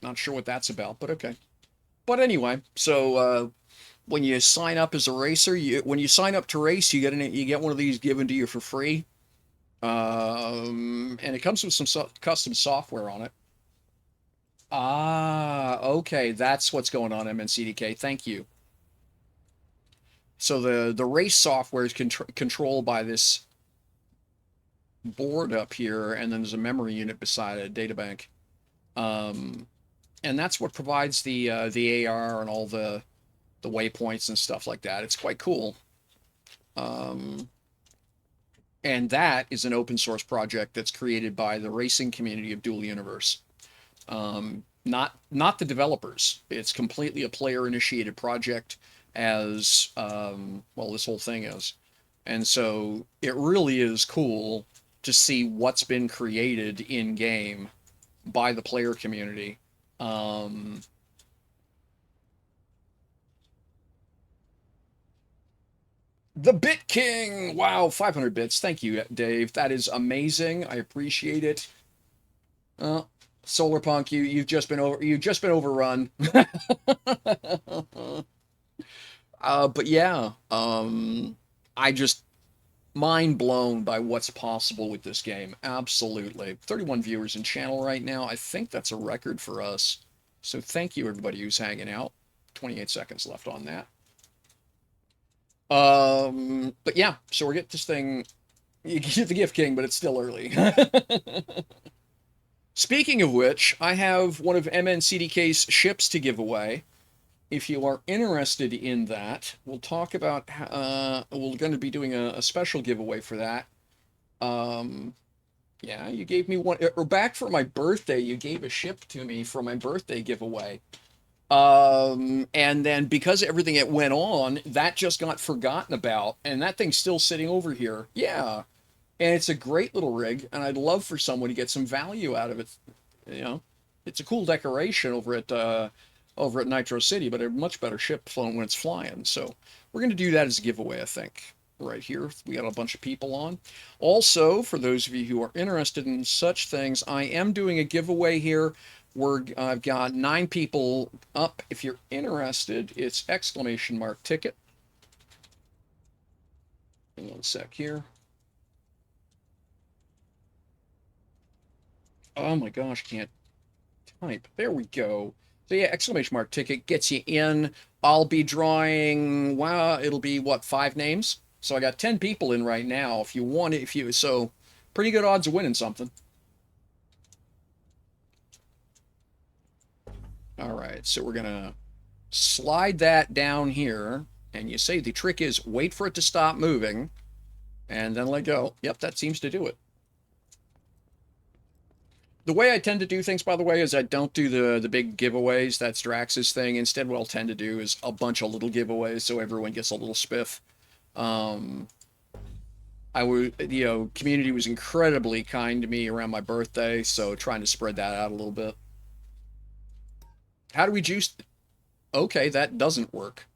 not sure what that's about, but okay. But anyway, so when you sign up as a racer, when you sign up to race, you get one of these given to you for free. And it comes with some custom software on it. Ah, okay, that's what's going on, MNCDK. Thank you. So the race software is controlled by this board up here, and then there's a memory unit beside it, a data bank. And that's what provides the AR and all the waypoints and stuff like that. It's quite cool. And that is an open source project that's created by the racing community of Dual Universe. Not the developers. It's completely a player initiated project, as well, this whole thing is. And so it really is cool to see what's been created in game by the player community. The Bit King! Wow, 500 bits. Thank you, Dave. That is amazing. I appreciate it. Solarpunk, you've just been overrun. But yeah, I just mind blown by what's possible with this game. Absolutely. 31 viewers in channel right now. I think that's a record for us. So thank you everybody who's hanging out. 28 seconds left on that. But yeah, so we're getting this thing. You get the Gift King, but it's still early. Speaking of which, I have one of MNCDK's ships to give away. If you are interested in that, we'll talk about, we're going to be doing a special giveaway for that. Yeah, you gave me one, or back for my birthday, you gave a ship to me for my birthday giveaway. And then because everything that went on, that just got forgotten about, and that thing's still sitting over here. Yeah, and it's a great little rig, and I'd love for someone to get some value out of it. You know, it's a cool decoration over at Nitro City, but a much better ship when it's flying. So we're going to do that as a giveaway, I think, right here. We got a bunch of people on. Also, for those of you who are interested in such things, I am doing a giveaway here. I've got 9 people up. If you're interested, it's ! ticket. Hang on a sec here. Oh my gosh, can't type. There we go. So yeah, ! ticket gets you in. I'll be drawing, wow, it'll be what, 5 names? So I got 10 people in right now. If you want it, so pretty good odds of winning something. All right, so we're gonna slide that down here, and you say the trick is wait for it to stop moving, and then let go. Yep, that seems to do it. The way I tend to do things, by the way, is I don't do the big giveaways. That's Drax's thing. Instead, what I'll tend to do is a bunch of little giveaways so everyone gets a little spiff. Community was incredibly kind to me around my birthday, so trying to spread that out a little bit. How do we juice? Okay, that doesn't work.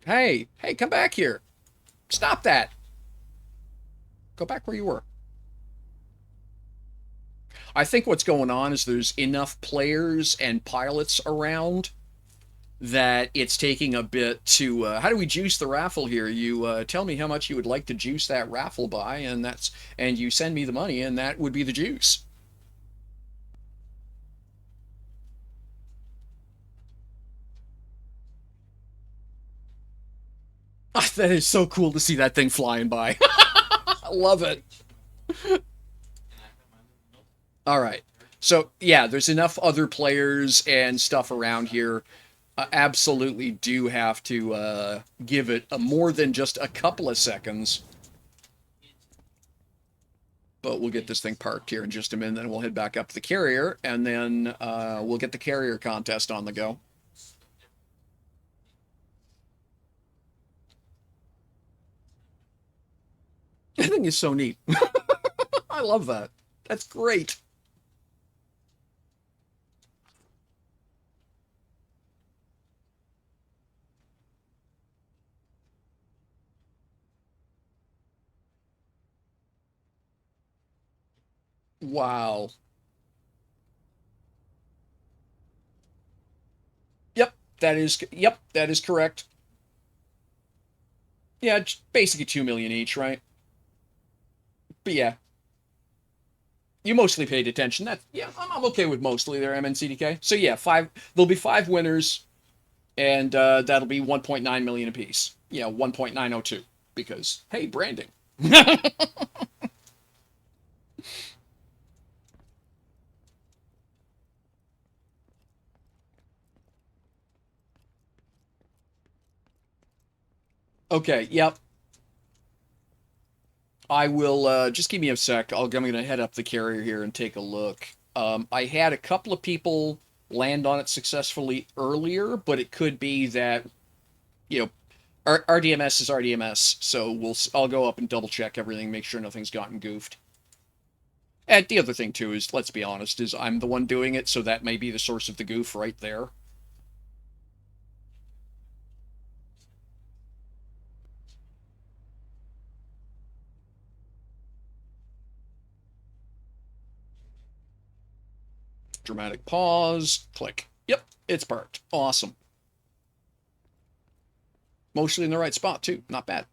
Hey, come back here. Stop that. Go back where you were. I think what's going on is there's enough players and pilots around that it's taking a bit to, how do we juice the raffle here? You tell me how much you would like to juice that raffle by, and you send me the money, and that would be the juice. That is so cool to see that thing flying by. I love it. All right. So, yeah, there's enough other players and stuff around here. Absolutely do have to give it more than just a couple of seconds. But we'll get this thing parked here in just a minute, then we'll head back up to the carrier, and then we'll get the carrier contest on the go. I think it's so neat. I love that. That's great. Wow. Yep, that is correct. Yeah, it's basically 2 million each, right? But yeah. You mostly paid attention. Yeah, I'm okay with mostly there, MNCDK. So yeah, there'll be 5 winners, and that'll be 1.9 million apiece. Yeah, 1.902, because hey, branding. Okay, yep. I will, just give me a sec. I'm going to head up the carrier here and take a look. I had a couple of people land on it successfully earlier, but it could be that, you know, RDMS is RDMS, so I'll go up and double check everything, make sure nothing's gotten goofed. And the other thing too is, let's be honest, is I'm the one doing it, so that may be the source of the goof right there. Dramatic pause, click. Yep, it's parked. Awesome. Mostly in the right spot too, not bad.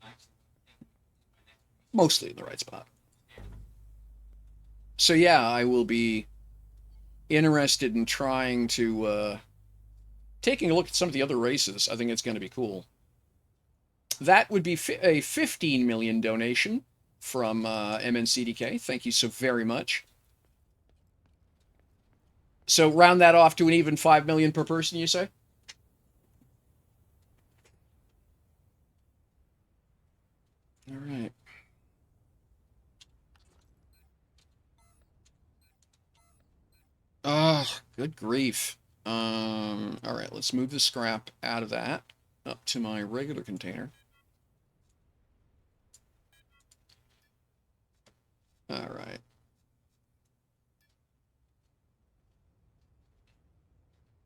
Mostly in the right spot. So yeah, I will be interested in trying to, taking a look at some of the other races. I think it's going to be cool. That would be a 15 million donation from MNCDK. Thank you so very much. So round that off to an even 5 million per person, you say? All right. Oh, good grief. All right, let's move the scrap out of that up to my regular container. All right.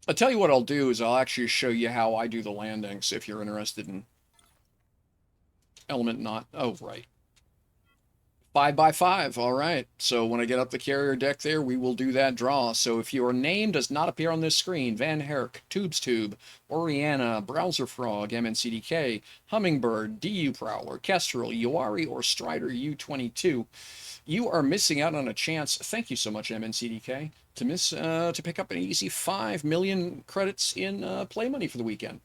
I'll tell you what I'll do is I'll actually show you how I do the landings if you're interested in element not. Oh, right. 5x5. All right. So when I get up the carrier deck there, we will do that draw. So if your name does not appear on this screen, Van Herk, TubesTube, Oriana, Browser Frog, MNCDK, Hummingbird, DU Prowler, Kestrel, Yoari, or Strider U22, you are missing out on a chance. Thank you so much, MNCDK, to pick up an easy 5 million credits in play money for the weekend.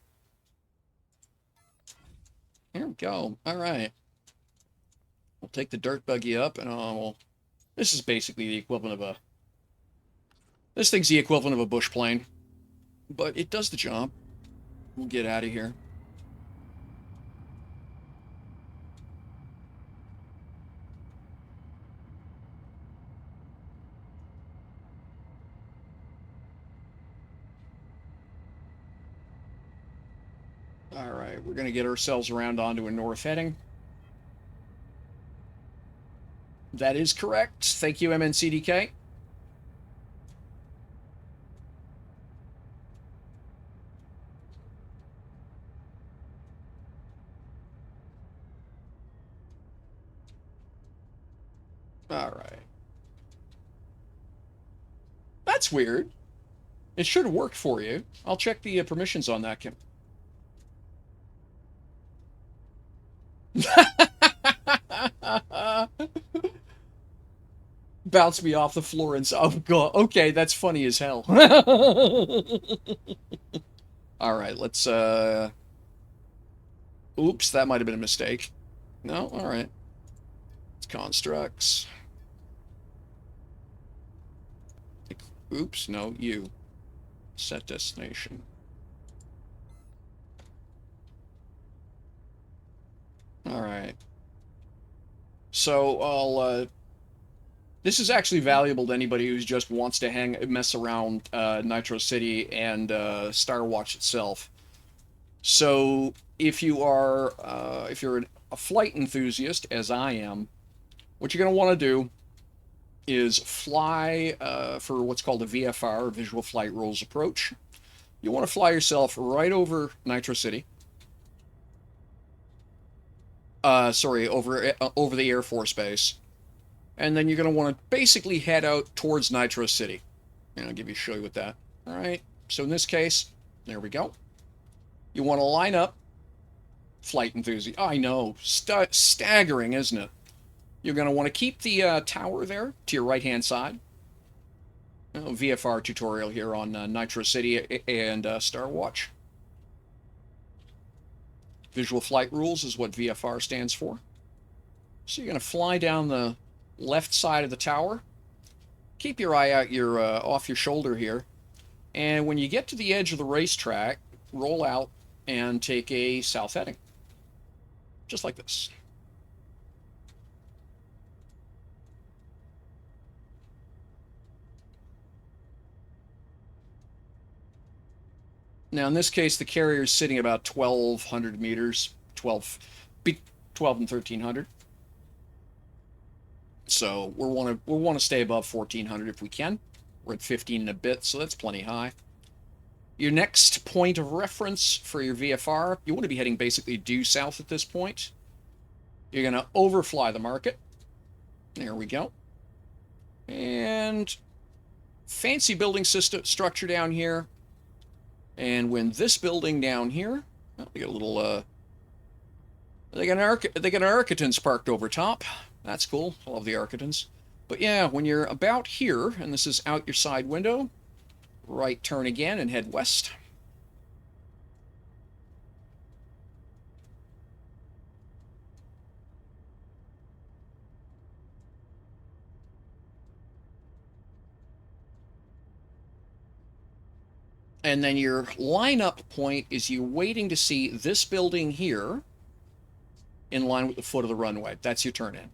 Here we go. All right. We'll take the dirt buggy up, and this is basically the equivalent of a... This thing's the equivalent of a bush plane, but it does the job. We'll get out of here. All right, we're going to get ourselves around onto a north heading. That is correct. Thank you, MNCDK. All right. That's weird. It should work for you. I'll check the permissions on that, Kim. Bounce me off the floor and... Oh, God. Okay, that's funny as hell. All right, let's... Oops, that might have been a mistake. No? All right. It's constructs. Oops, no, you. Set destination. All right. So I'll This is actually valuable to anybody who just wants to mess around Nitro City and Star Watch itself. So if you are, if you're a flight enthusiast, as I am, what you're going to want to do is fly for what's called a VFR, Visual Flight Rules Approach. You want to fly yourself right over Nitro City. Sorry, over the Air Force Base. And then you're going to want to basically head out towards Nitro City. And I'll show you with that. All right. So in this case, there we go. You want to line up. Flight enthusiast. I know. Staggering, isn't it? You're going to want to keep the tower there to your right-hand side. VFR tutorial here on Nitro City and Star Watch. Visual Flight Rules is what VFR stands for. So you're going to fly down the left side of the tower. Keep your eye out off your shoulder here. And when you get to the edge of the racetrack, roll out and take a south heading. Just like this. Now, in this case, the carrier is sitting about 1,200 meters, 12 and 1,300. So we'll want to stay above 1,400 if we can. We're at 15 and a bit, so that's plenty high. Your next point of reference for your VFR, you want to be heading basically due south at this point. You're going to overfly the market. There we go. And fancy building system structure down here. And when this building down here, well, they got a little, they got an Architons parked over top. That's cool. I love the Architons. But yeah, when you're about here, and this is out your side window, right turn again and head west. And then your lineup point is you waiting to see this building here in line with the foot of the runway. That's your turn in.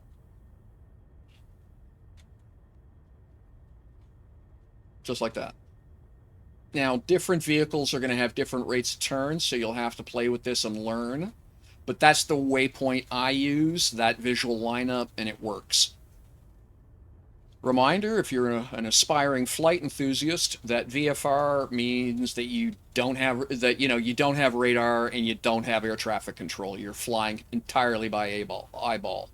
Just like that. Now, different vehicles are going to have different rates of turns, so you'll have to play with this and learn. But that's the waypoint I use, that visual lineup, and it works. Reminder, if you're an aspiring flight enthusiast, that VFR means that you don't have radar and you don't have air traffic control. You're flying entirely by eyeball.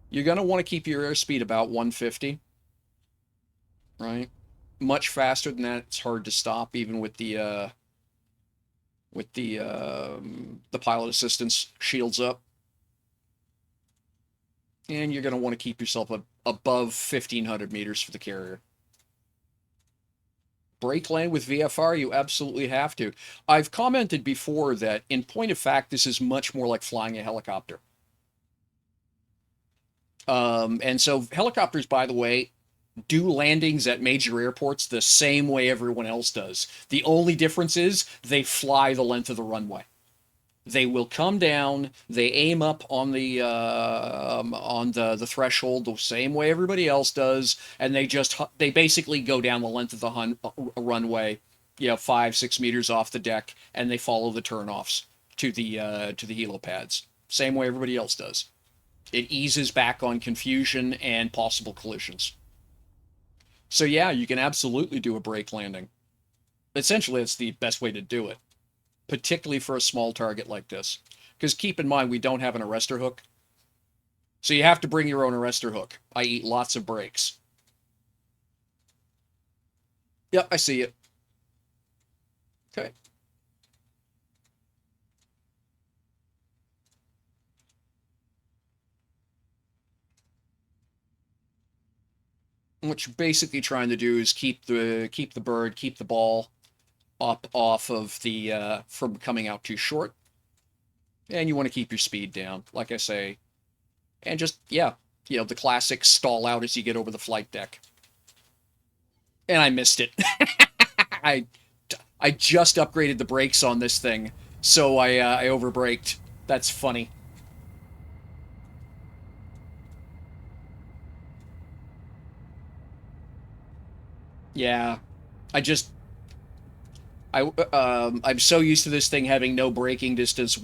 You're going to want to keep your airspeed about 150, right? Much faster than that, it's hard to stop, even with the pilot assistance shields up. And you're going to want to keep yourself above 1,500 meters for the carrier. Brake land with VFR, you absolutely have to. I've commented before that, in point of fact, this is much more like flying a helicopter. And so helicopters, by the way, do landings at major airports the same way everyone else does. The only difference is they fly the length of the runway. They will come down, they aim up on the threshold the same way everybody else does, and they basically go down the length of the runway, 5-6 meters off the deck, and they follow the turnoffs to the helipads, same way everybody else does. It eases back on confusion and possible collisions. So yeah, you can absolutely do a brake landing. Essentially, it's the best way to do it, particularly for a small target like this. Because keep in mind, we don't have an arrestor hook. So you have to bring your own arrestor hook. I eat lots of brakes. Yep, I see it. Okay. What you're basically trying to do is keep the ball up off of the from coming out too short, and you want to keep your speed down, like I say, and just the classic stall out as you get over the flight deck. And I missed it. I just upgraded the brakes on this thing, so I overbraked. That's funny. Yeah. I'm so used to this thing having no braking distance,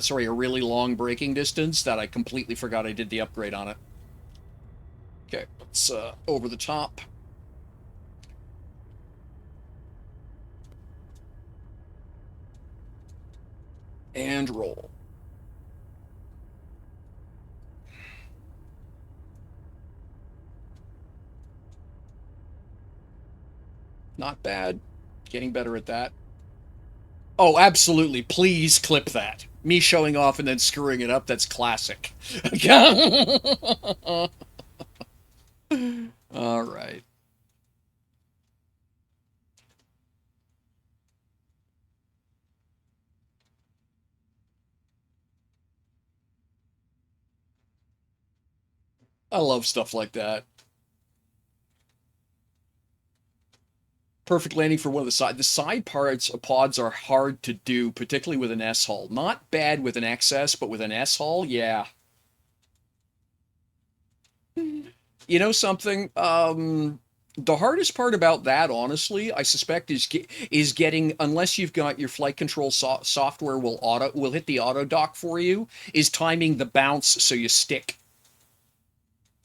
sorry, a really long braking distance, that I completely forgot I did the upgrade on it. Okay, let's, over the top. And roll. Not bad. Getting better at that. Oh, absolutely. Please clip that. Me showing off and then screwing it up, that's classic. All right. I love stuff like that. Perfect landing for one of the side. The side parts of pods are hard to do, particularly with an S hull. Not bad with an XS, but with an S hull, yeah. You know something? The hardest part about that, honestly, I suspect, is getting, unless you've got your flight control software will hit the auto dock for you, is timing the bounce so you stick.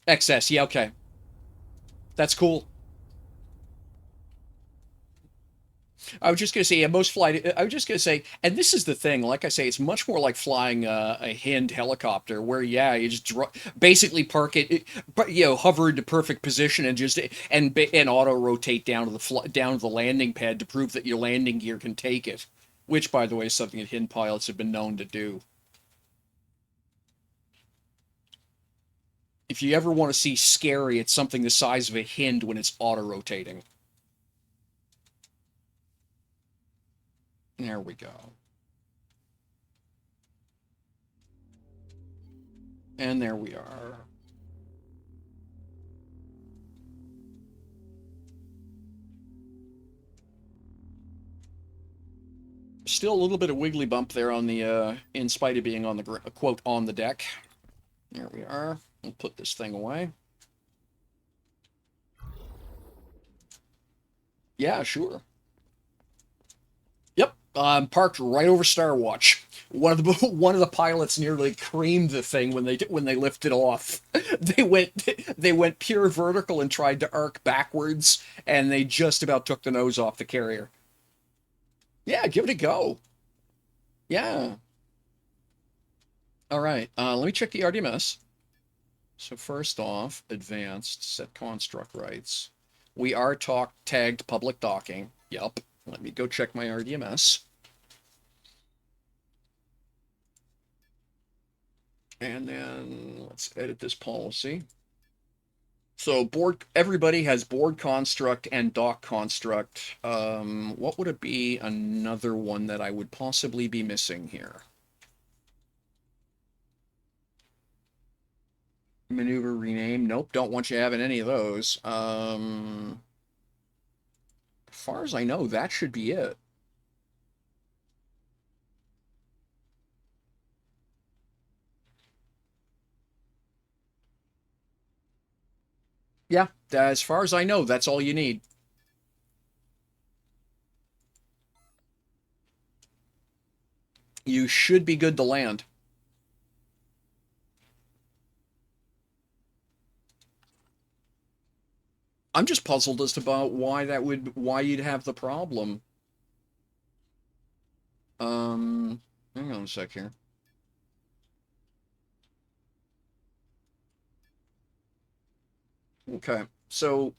XS, yeah, okay. That's cool. I was just going to say, yeah, I was just going to say, and this is the thing, like I say, it's much more like flying a Hind helicopter, where, yeah, you just basically park it, you know, hover into perfect position and just, and auto rotate down to the landing pad to prove that your landing gear can take it. Which, by the way, is something that Hind pilots have been known to do. If you ever want to see scary, it's something the size of a Hind when it's auto-rotating. There we go. And there we are. Still a little bit of wiggly bump there on the, in spite of being on the, quote, on the deck. There we are. We'll put this thing away. Yeah, sure. Yep, parked right over Starwatch. One of the pilots nearly creamed the thing when they lifted off. They went pure vertical and tried to arc backwards, and they just about took the nose off the carrier. Yeah, give it a go. Yeah. All right, let me check the RDMS. So first off, advanced, set construct rights. We are tagged public docking. Yep. Let me go check my RDMS. And then let's edit this policy. So everybody has board construct and dock construct. What would it be another one that I would possibly be missing here? Maneuver rename. Nope, don't want you having any of those. As far as I know, that should be it. Yeah, as far as I know, that's all you need. You should be good to land. I'm just puzzled as to about why you'd have the problem. Hang on a sec here. Okay, so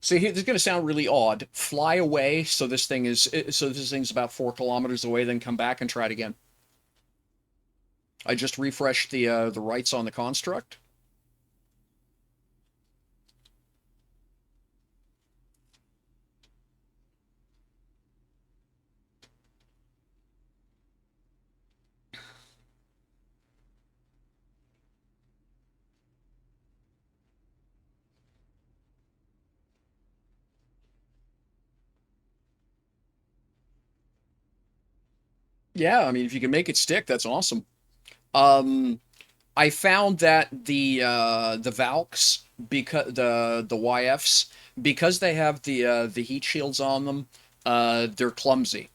here, this is going to sound really odd. Fly away, so this thing's about 4 kilometers away, then come back and try it again. I just refreshed the rights on the construct. Yeah, I mean, if you can make it stick, that's awesome. I found that the Valks, because the YFs, because they have the heat shields on them, they're clumsy.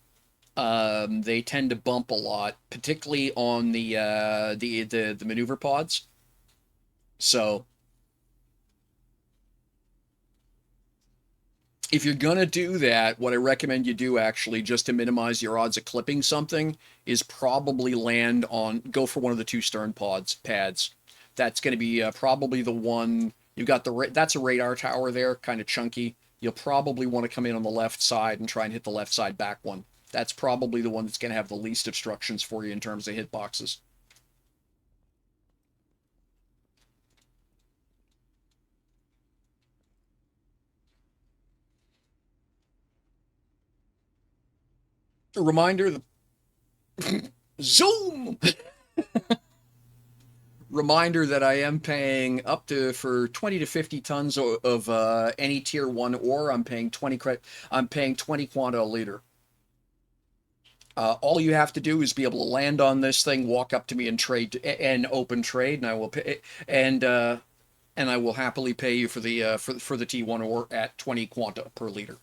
They tend to bump a lot, particularly on the maneuver pods. So if you're gonna do that, what I recommend you do actually, just to minimize your odds of clipping something, is probably go for one of the two stern pads. That's going to be probably the one you got that's a radar tower there, kind of chunky. You'll probably want to come in on the left side and try and hit the left side back one. That's probably the one that's going to have the least obstructions for you in terms of hitboxes. A reminder, zoom! Reminder that I am paying up to, for 20 to 50 tons of any tier 1 ore, I'm paying 20 quanta a liter. All you have to do is be able to land on this thing, walk up to me and trade and open trade, and I will pay, and I will happily pay you for the T1 ore at 20 quanta per liter.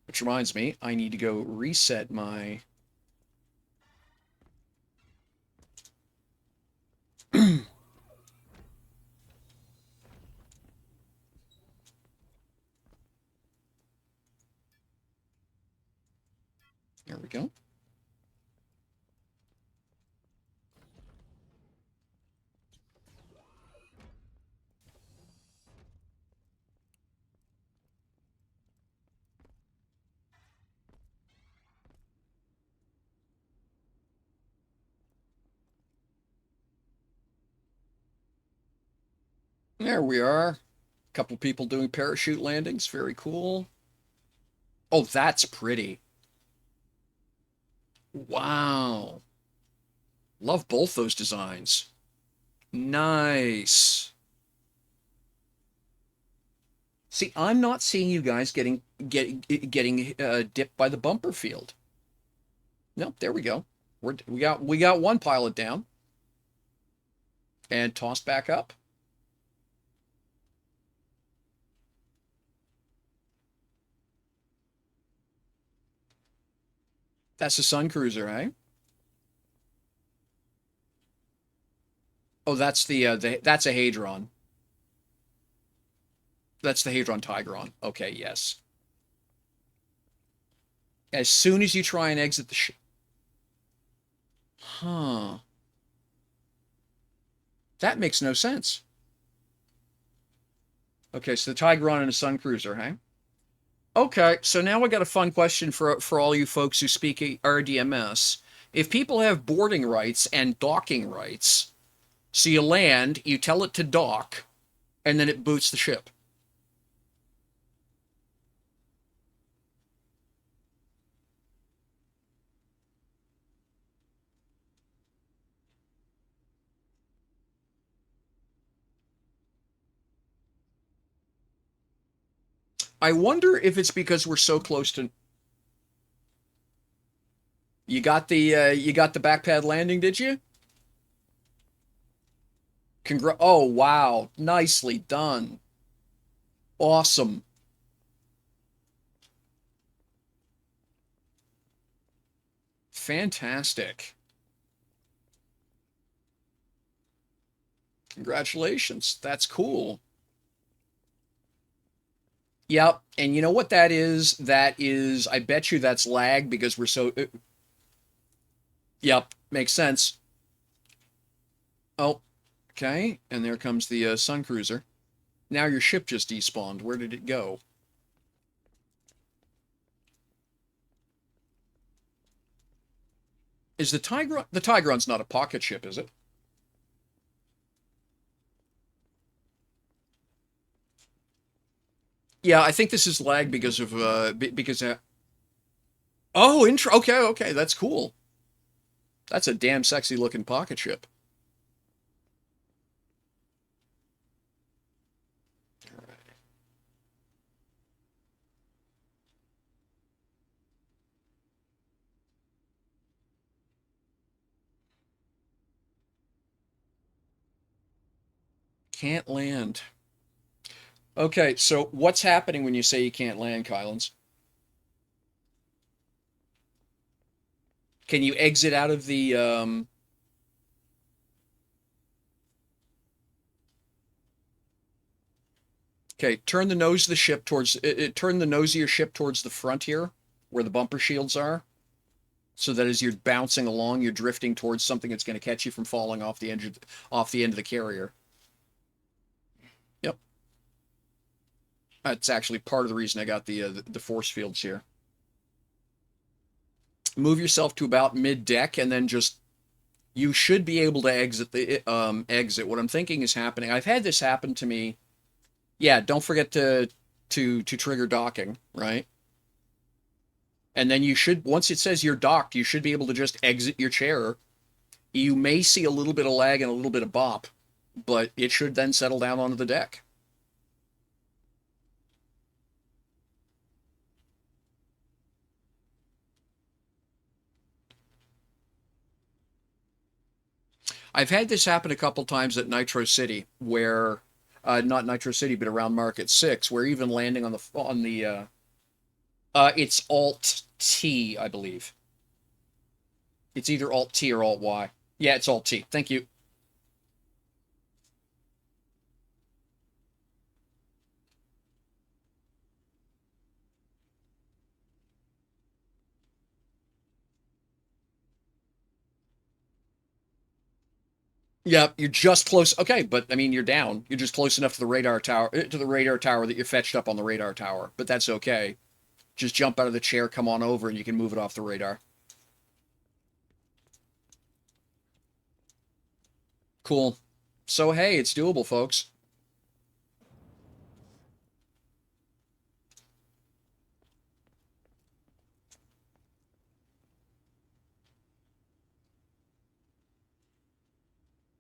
Which reminds me, I need to go reset my there we go. There we are. A couple people doing parachute landings. Very cool. Oh, that's pretty. Wow. Love both those designs. Nice. See, I'm not seeing you guys getting dipped by the bumper field. Nope, there we go. We got one pilot down. And tossed back up. That's a Sun Cruiser, eh? Oh, that's that's a Hadron. That's the Hadron Tigron. Okay, yes. As soon as you try and exit the ship. Huh. That makes no sense. Okay, so the Tigron and a Sun Cruiser, hey? Okay, so now I got a fun question for all you folks who speak RDMS. If people have boarding rights and docking rights, so you land, you tell it to dock, and then it boots the ship. I wonder if it's because we're so close to... You got the backpad landing, did you? Oh, wow. Nicely done. Awesome. Fantastic. Congratulations. That's cool. Yep, and you know what that is? That is, I bet you that's lag because we're so... Yep, makes sense. Oh, okay, and there comes the Sun Cruiser. Now your ship just despawned. Where did it go? Is the Tigron... The Tigron's not a pocket ship, is it? Yeah, I think this is lag because of oh, intro. Okay, that's cool. That's a damn sexy looking pocket ship. All right. Can't land. Okay, so what's happening when you say you can't land, Kylans? Can you exit out of the Okay, turn the nose of the ship towards turn the nose of your ship towards the front here, where the bumper shields are, so that as you're bouncing along, you're drifting towards something that's going to catch you from falling off the end of the carrier. Yep. That's actually part of the reason I got the force fields here. Move yourself to about mid-deck, and then just you should be able to exit the exit. What I'm thinking is happening. I've had this happen to me. Yeah, don't forget to trigger docking, right? And then you should, once it says you're docked, you should be able to just exit your chair. You may see a little bit of lag and a little bit of bop, but it should then settle down onto the deck. I've had this happen a couple times at Nitro City, where, not Nitro City, but around Market 6, where even landing on the, it's Alt-T, I believe. It's either Alt-T or Alt-Y. Yeah, it's Alt-T. Thank you. Yeah, you're just close. Okay, but I mean, you're down. You're just close enough to the radar tower that you're fetched up on the radar tower. But that's okay. Just jump out of the chair, come on over, and you can move it off the radar. Cool. So hey, it's doable, folks.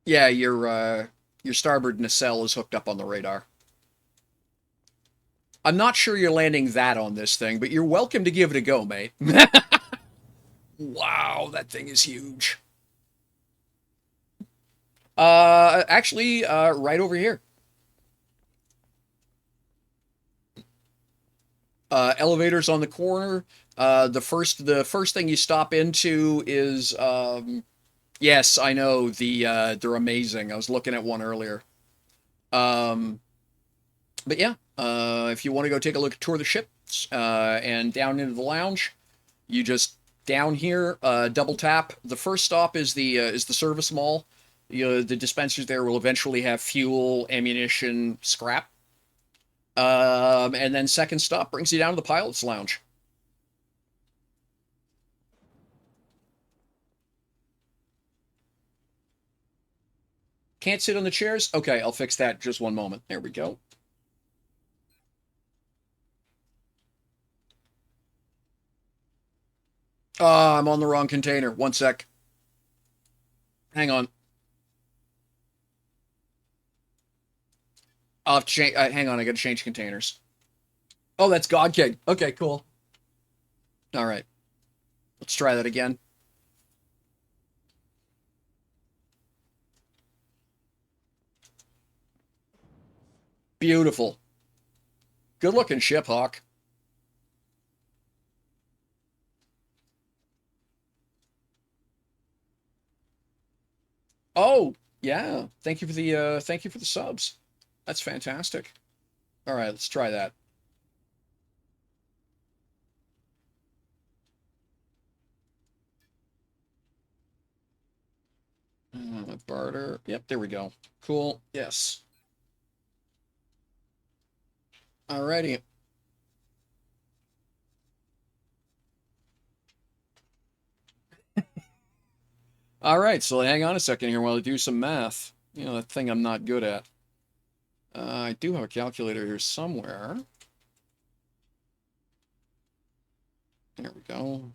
Yeah, your starboard nacelle is hooked up on the radar. I'm not sure you're landing that on this thing, but you're welcome to give it a go, mate. Wow, that thing is huge. Actually, right over here. Elevators on the corner. The first thing you stop into is, yes, I know, they're amazing. I was looking at one earlier. But yeah, if you want to go take a look at tour the ship, and down into the lounge, you just down here, double tap. The first stop is the service mall. The dispensers there will eventually have fuel, ammunition, scrap. And then second stop brings you down to the pilot's lounge. Can't sit on the chairs? Okay, I'll fix that. Just one moment. There we go. I'm on the wrong container. One sec. Hang on. I'll have to change. Hang on, I gotta change containers. Oh, that's God King. Okay, cool. All right. Let's try that again. Beautiful. Good looking ship, Hawk. Oh, yeah. Thank you for the subs. That's fantastic. All right, let's try that. Barter. Yep, there we go. Cool. Yes. Alrighty. All right, so hang on a second here while I do some math. You know, that thing I'm not good at. I do have a calculator here somewhere. There we go.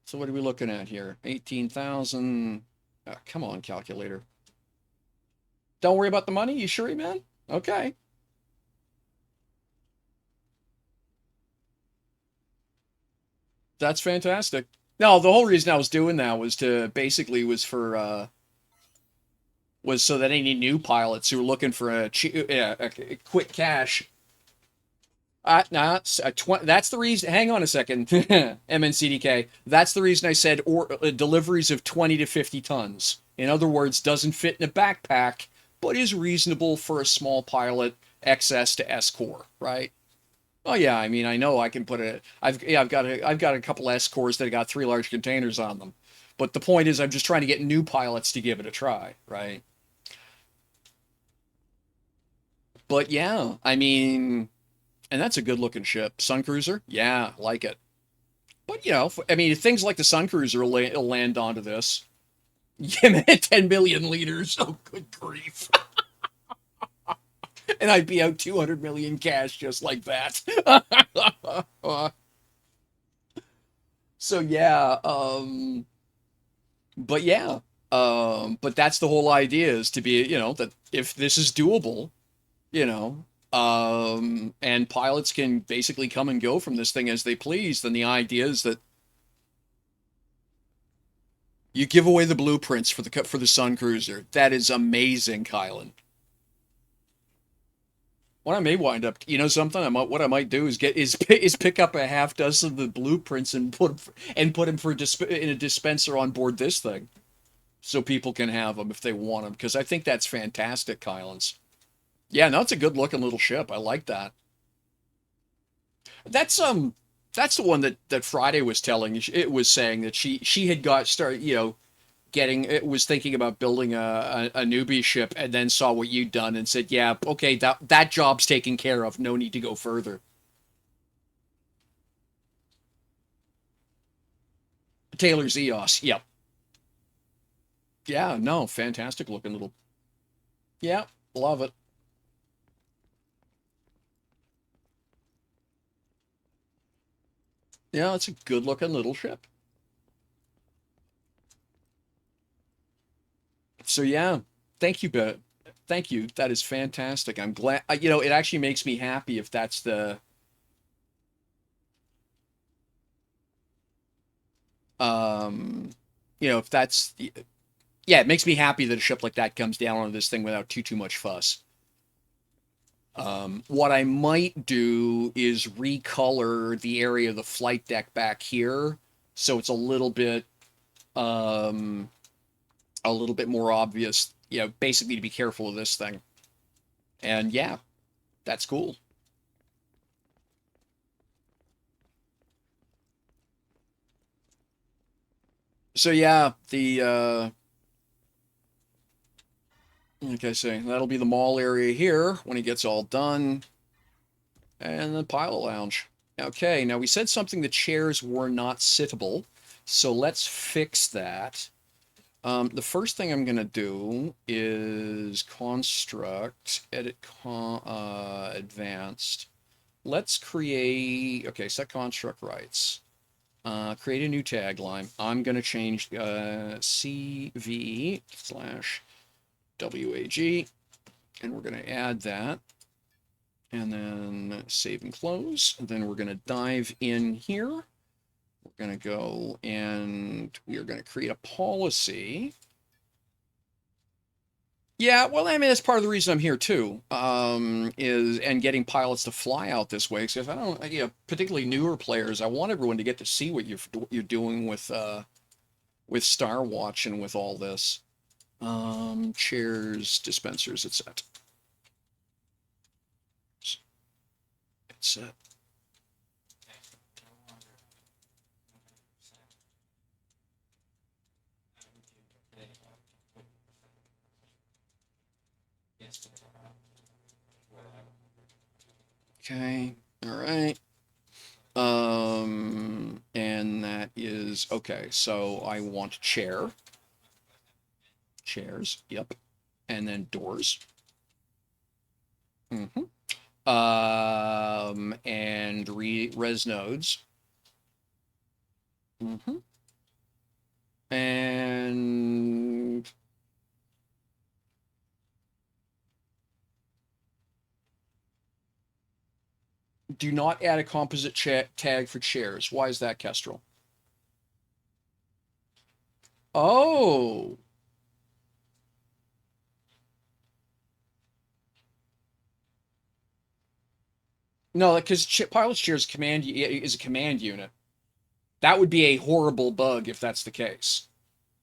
So what are we looking at here? 18,000. Oh, come on, calculator. Don't worry about the money? You sure, man? Okay. That's fantastic. No, the whole reason I was doing that was to basically was for was so that any new pilots who were looking for a quick cash. That's the reason. Hang on a second, MNCDK. That's the reason I said deliveries of 20 to 50 tons. In other words, doesn't fit in a backpack, but is reasonable for a small pilot XS to S core, right? Oh yeah, I mean, I know I can put I've got a couple S cores that have got 3 large containers on them. But the point is, I'm just trying to get new pilots to give it a try, right? But yeah, I mean, and that's a good looking ship. Sun Cruiser? Yeah, like it. But, you know, I mean, things like the Sun Cruiser will land onto this. Yeah, man, 10 million liters. Oh, good grief. And I'd be out 200 million cash just like that. So, yeah, but yeah, but that's the whole idea, is to be, you know, that if this is doable, you know, and pilots can basically come and go from this thing as they please, then the idea is that you give away the blueprints for the Sun Cruiser. That is amazing, Kylan. What I may wind up, you know, something. What I might do is pick up a half dozen of the blueprints and put them in a dispenser on board this thing, so people can have them if they want them. Because I think that's fantastic, Kylans. Yeah, no, it's a good looking little ship. I like that. That's the one that Friday was telling. It was saying that she had got started, you know, was thinking about building a newbie ship, and then saw what you'd done and said, yeah, okay, that job's taken care of. No need to go further. Taylor's EOS, yep. Yeah, no, fantastic looking little. Yeah, love it. Yeah, it's a good looking little ship. So yeah, thank you, Ben. Thank you. That is fantastic. I'm glad. You know, it actually makes me happy if that's the. You know, if that's the. Yeah, it makes me happy that a ship like that comes down on this thing without too much fuss. What I might do is recolor the area of the flight deck back here, so it's a little bit more obvious, you know, basically to be careful of this thing. And yeah, that's cool. So yeah, like I say, that'll be the mall area here when it gets all done. And the pilot lounge. Okay, now we said something, the chairs were not sittable, so let's fix that. The first thing I'm going to do is construct, edit advanced. Let's create, okay, set construct rights. Create a new tagline. I'm going to change CV/WAG, and we're going to add that. And then save and close. And then we're going to dive in here. We're going to go and we are going to create a policy. Yeah, well, I mean, that's part of the reason I'm here too, and getting pilots to fly out this way. Because I don't, you know, particularly newer players, I want everyone to get to see what you're doing with Star Watch and with all this. Chairs, dispensers, etc. It's set. Okay, all right. And that is okay. So I want chairs, yep, and then doors. And res nodes. And do not add a composite tag for chairs. Why is that, Kestrel? Oh. No, because pilot's chair is is a command unit. That would be a horrible bug if that's the case.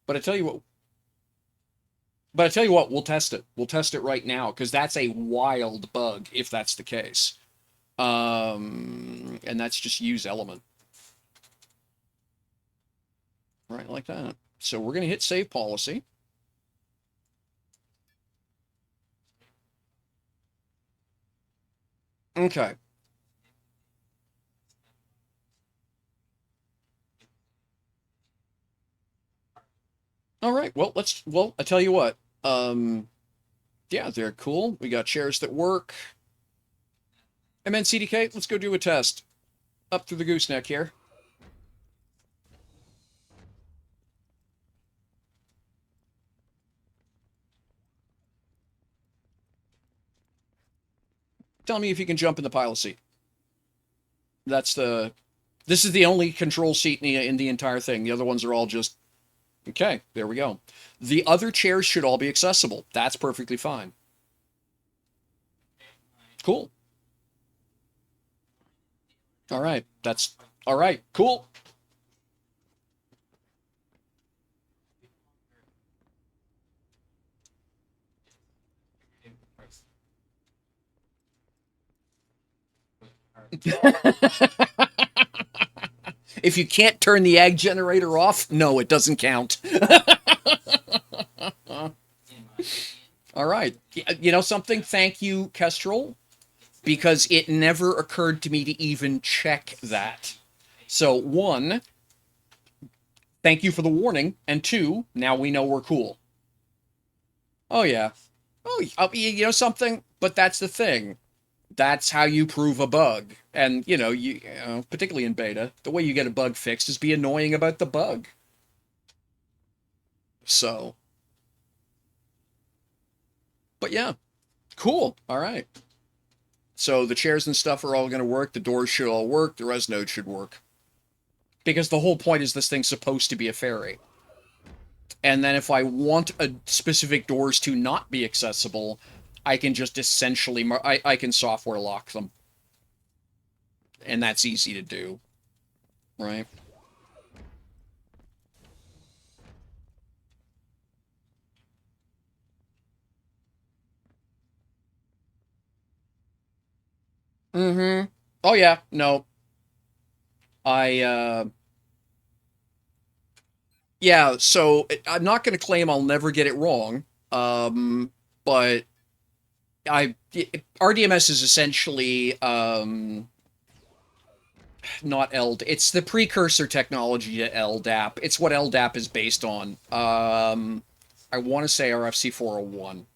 But I tell you what. But I tell you what, we'll test it. We'll test it right now because that's a wild bug if that's the case. And that's just use element. Right, like that. So we're going to hit save policy. Okay. All right. Well, I tell you what. Yeah, they're cool. We got chairs that work. MNCDK, let's go do a test. Up through the gooseneck here. Tell me if you can jump in the pilot seat. This is the only control seat in the entire thing. The other ones are all just, okay, there we go. The other chairs should all be accessible. That's perfectly fine. Cool. All right, all right, cool. If you can't turn the ag generator off, no, it doesn't count. All right. You know something? Thank you, Kestrel, because it never occurred to me to even check that. So, 1, thank you for the warning, and 2, now we know we're cool. Oh, yeah. Oh, you know something? But that's the thing. That's how you prove a bug. And, you know, particularly in beta, the way you get a bug fixed is be annoying about the bug. So. But yeah. Cool. All right. So the chairs and stuff are all going to work. The doors should all work. The res node should work. Because the whole point is this thing's supposed to be a ferry. And then if I want specific doors to not be accessible, I can just essentially, I can software lock them. And that's easy to do. Right? Mm-hmm. Oh, yeah. No. Yeah, so I'm not going to claim I'll never get it wrong. But RDMS is essentially, not it's the precursor technology to LDAP. It's what LDAP is based on. I want to say RFC 401.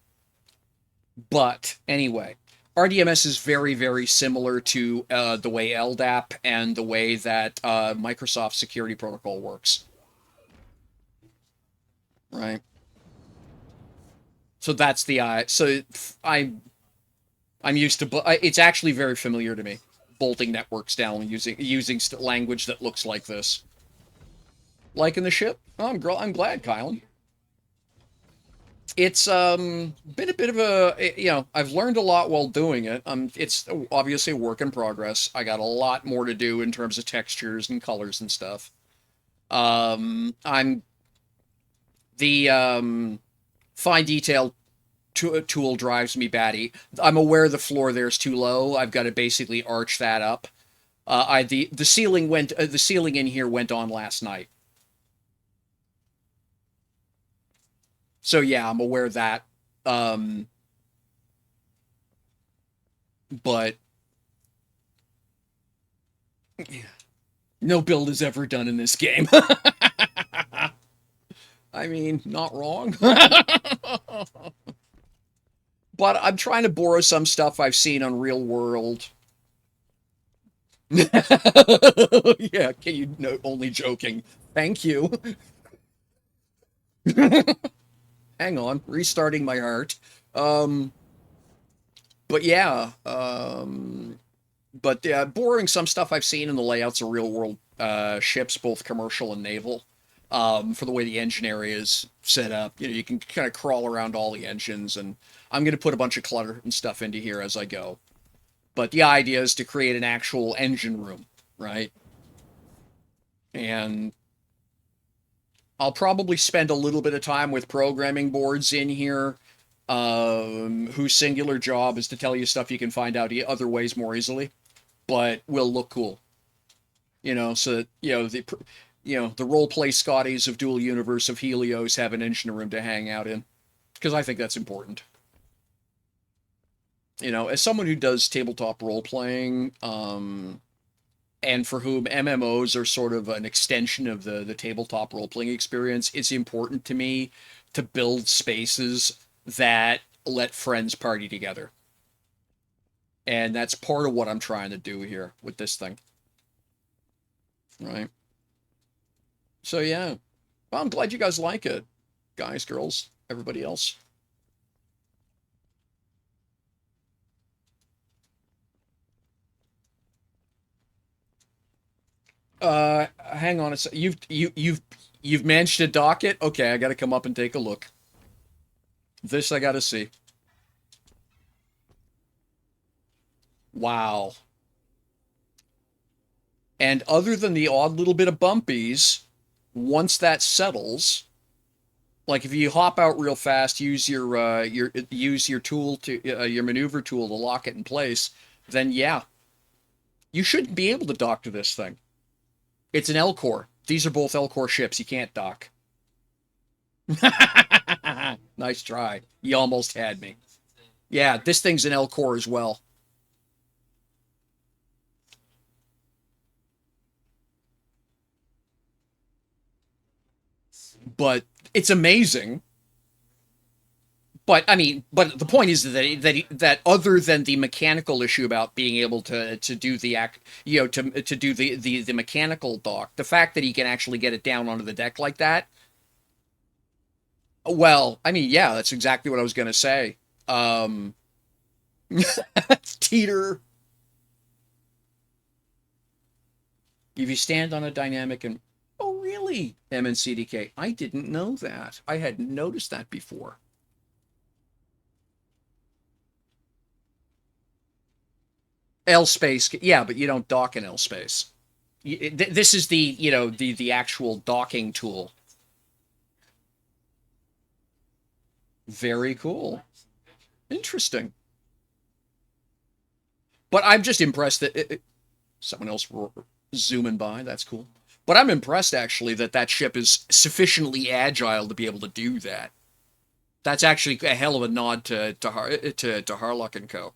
But anyway, RDMS is very, very similar to the way LDAP and the way that Microsoft Security Protocol works. Right. So that's the so I'm used to, it's actually very familiar to me, bolting networks down using language that looks like this. Liking the ship? Oh, I'm glad, Kylan. It's been a bit of a, you know, I've learned a lot while doing it. It's obviously a work in progress. I got a lot more to do in terms of textures and colors and stuff. The fine detail tool drives me batty. I'm aware the floor there's too low. I've got to basically arch that up. The ceiling in here went on last night. So yeah, I'm aware of that. But no build is ever done in this game. I mean, not wrong. But I'm trying to borrow some stuff I've seen on Real World. Yeah, can you know, only joking. Thank you. Hang on, restarting my heart. But yeah, borrowing some stuff I've seen in the layouts of Real World ships, both commercial and naval. For the way the engine area is set up. You know, you can kind of crawl around all the engines, and I'm going to put a bunch of clutter and stuff into here as I go. But the idea is to create an actual engine room, right? And I'll probably spend a little bit of time with programming boards in here, whose singular job is to tell you stuff you can find out other ways more easily, but will look cool. You know, so that, the role play Scotties of Dual Universe of Helios have an engine room to hang out in, because I think that's important. You know, as someone who does tabletop role playing, and for whom MMOs are sort of an extension of the tabletop role playing experience, it's important to me to build spaces that let friends party together. And that's part of what I'm trying to do here with this thing. Right? So yeah. Well, I'm glad you guys like it. Guys, girls, everybody else. Hang on a sec. You've managed to dock it? Okay, I gotta come up and take a look. This I gotta see. Wow. And other than the odd little bit of bumpies, once that settles, like if you hop out real fast, use your tool to your maneuver tool to lock it in place, then yeah, you shouldn't be able to dock to this thing. It's an L-Core. These are both L-Core ships. You can't dock. Nice try. You almost had me. Yeah, this thing's an L-Core as well. But it's amazing. But I mean, but the point is that other than the mechanical issue about being able to do the to do the mechanical dock, the fact that he can actually get it down onto the deck like that. Well, I mean, yeah, that's exactly what I was gonna say. Teeter. If you stand on a dynamic and oh really, MNCDK, I didn't know that. I hadn't noticed that before. L space, yeah, but you don't dock in L space. This is the the actual docking tool. Very cool. Interesting. But I'm just impressed that someone else zooming by. That's cool. But I'm impressed actually that ship is sufficiently agile to be able to do that. That's actually a hell of a nod to Harlock and Co.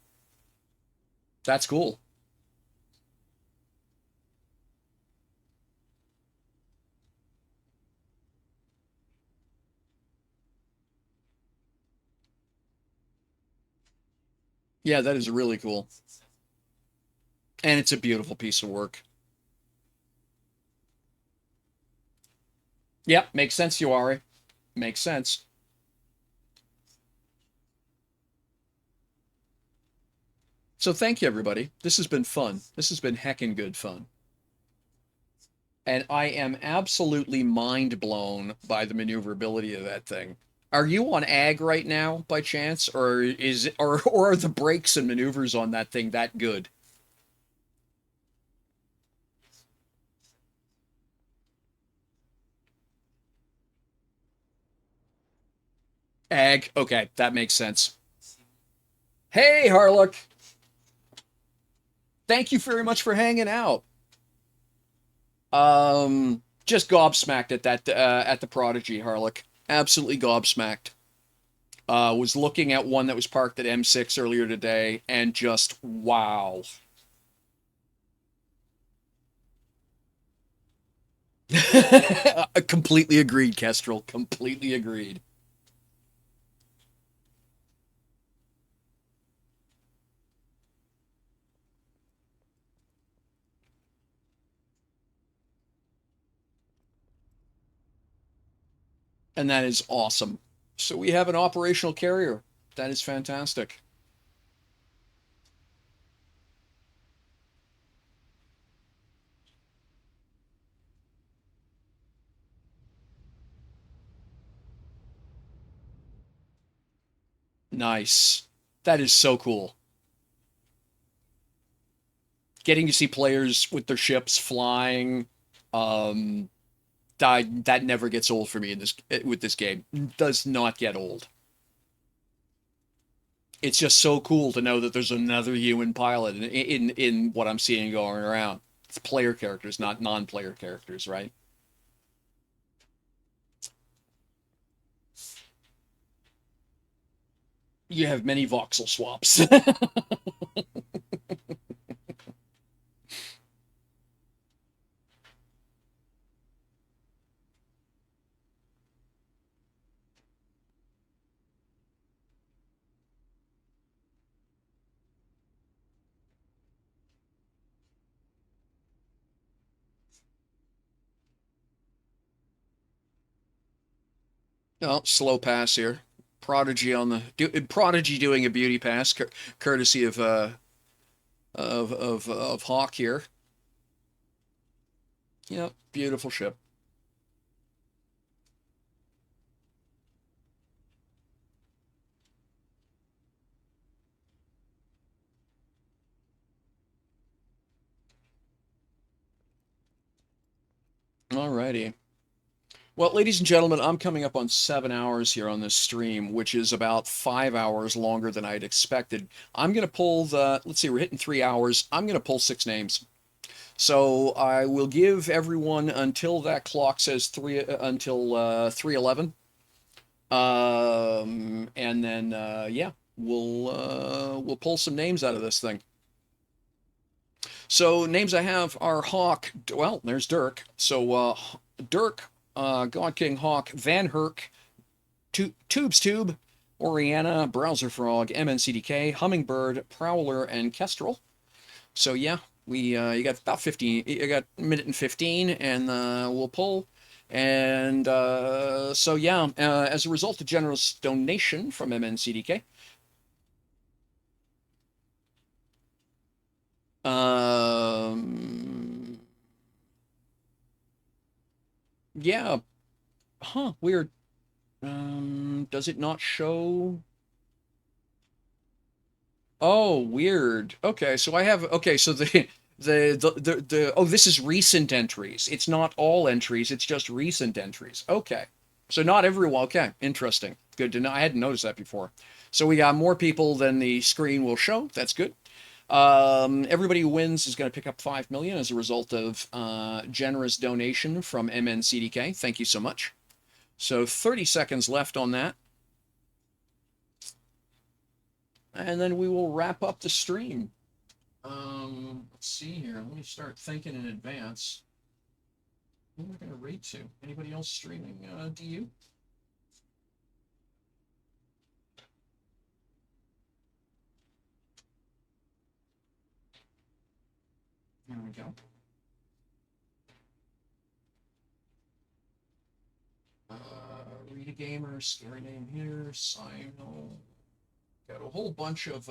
That's cool. Yeah, that is really cool. And it's a beautiful piece of work. Yep, makes sense, Yuari. Makes sense. So thank you, everybody. This has been fun. This has been heckin' good fun. And I am absolutely mind blown by the maneuverability of that thing. Are you on ag right now, by chance, or are the brakes and maneuvers on that thing that good? Ag, okay, that makes sense. Hey, Harlock! Thank you very much for hanging out. Just gobsmacked at the Prodigy, Harlock. Absolutely gobsmacked. Was looking at one that was parked at M6 earlier today, and just wow. Completely agreed, Kestrel. Completely agreed. And that is awesome. So we have an operational carrier. That is fantastic. Nice. That is so cool. getting to see players with their ships flying, that never gets old for me in this with this game. Does not get old. It's just so cool to know that there's another human pilot in what I'm seeing going around. It's player characters, not non-player characters, right? You have many voxel swaps. Oh, slow pass here. Prodigy on the Prodigy doing a beauty pass, courtesy of Hawk here. Yep, beautiful ship. Alrighty. Well, ladies and gentlemen, I'm coming up on 7 hours here on this stream, which is about 5 hours longer than I'd expected. I'm going to pull let's see, we're hitting 3 hours. I'm going to pull 6 names. So I will give everyone until that clock says 3:11. And then, yeah, we'll pull some names out of this thing. So names I have are Hawk. Well, there's Dirk. So Dirk, God King Hawk, Van Herk, Tubes Tube, Oriana, Browser Frog, MNCDK, Hummingbird, Prowler, and Kestrel. So yeah, you got about 15. You got a minute and 15, and we'll pull. And so yeah, as a result of generous donation from MNCDK. Yeah. Huh, weird. Does it not show? Oh, weird. Okay, so I have, okay, so oh, this is recent entries. It's not all entries, it's just recent entries. Okay. So not everyone, okay, interesting. Good to know. I hadn't noticed that before. So we got more people than the screen will show. That's good. Everybody who wins is going to pick up 5 million as a result of generous donation from MNCDK. Thank you so much. So 30 seconds left on that. And then we will wrap up the stream. Let's see here. Let me start thinking in advance. Who am I going to rate to? Anybody else streaming DU? There we go. Rita Gamer, scary name here, Sino. Got a whole bunch of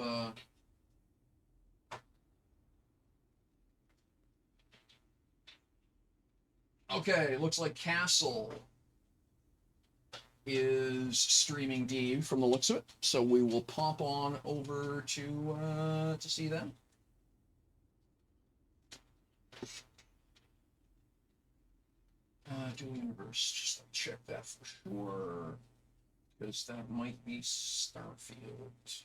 okay, looks like Castle is streaming D from the looks of it. So we will pop on over to see them. Dual Universe, just check that for sure, because that might be Starfield.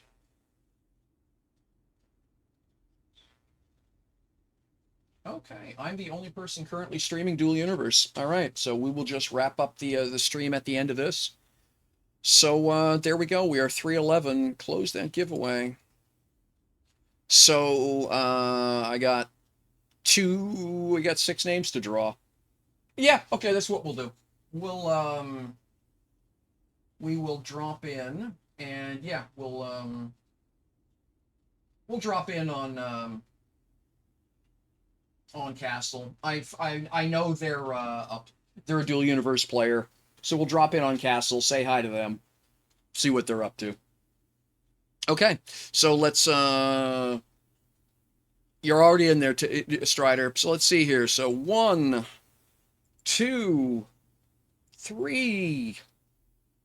Okay, I'm the only person currently streaming Dual Universe. All right, so we will just wrap up the stream at the end of this. So there we go. We are 3:11. Close that giveaway. So I got 6 names to draw. Yeah, okay, that's what we'll do. We will drop in, and yeah, we'll drop in on Castle. I know they're a Dual Universe player, so we'll drop in on Castle, say hi to them, see what they're up to. Okay, so let's you're already in there, Strider. So let's see here. So 1, 2, 3,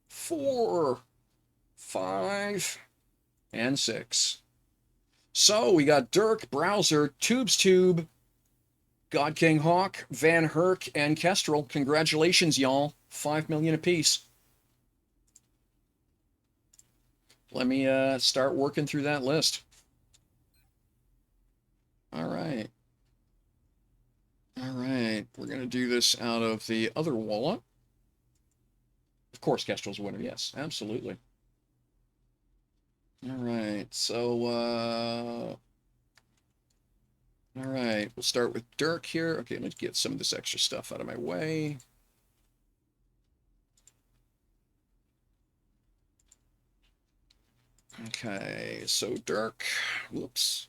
4, 5, and 6. So we got Dirk, Browser, TubesTube, God King Hawk, Van Herk, and Kestrel. Congratulations, y'all. 5 million apiece. Let me start working through that list. All right. All right. We're going to do this out of the other wallet. Of course, Kestrel's a winner. Yes, absolutely. All right. So, all right. We'll start with Dirk here. Okay, let's get some of this extra stuff out of my way. Okay, so Dirk, whoops.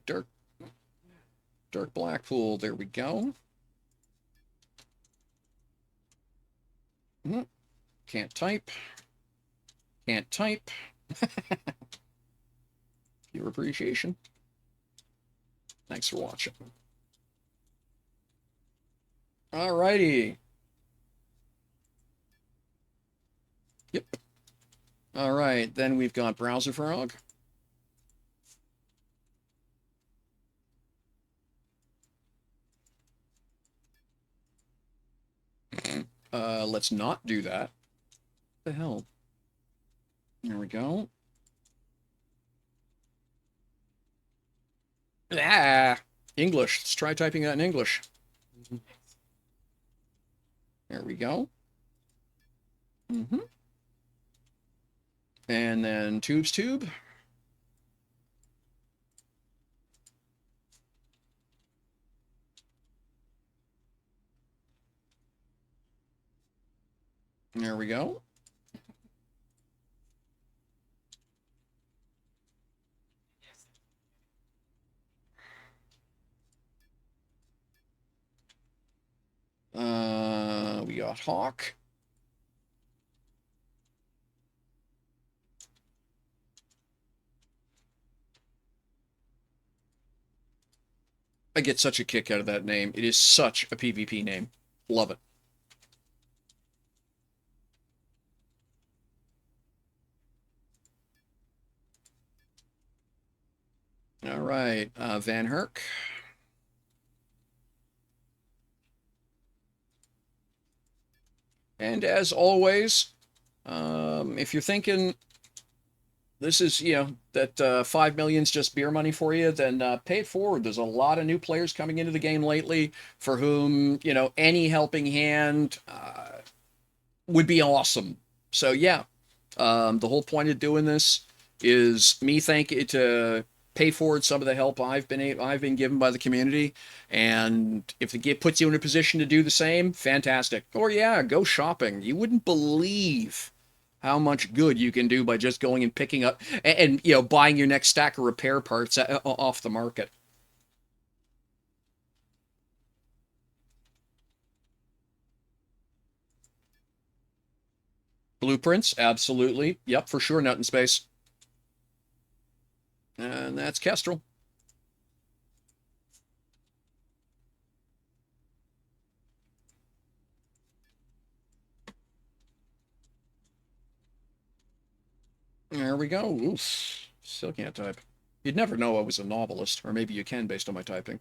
Dirk Blackpool, there we go. Can't type. Can't type. Your appreciation. Thanks for watching. Alrighty. Yep. All right, then we've got Browser Frog. Let's not do that. What the hell? There we go. Ah, English. Let's try typing that in English. There we go. And then TubesTube. There we go. We got Hawk. I get such a kick out of that name. It is such a PvP name. Love it. All right, Van Herk. And as always, if you're thinking this is, that 5 million's just beer money for you, then pay it forward. There's a lot of new players coming into the game lately for whom, any helping hand would be awesome. So yeah, the whole point of doing this is me to pay forward some of the help I've been given by the community, and if it puts you in a position to do the same, fantastic. Or yeah, go shopping. You wouldn't believe how much good you can do by just going and picking up and buying your next stack of repair parts off the market. Blueprints, absolutely. Yep, for sure, Nut in Space. And that's Kestrel. There we go. Oof. Still can't type. You'd never know I was a novelist, or maybe you can based on my typing.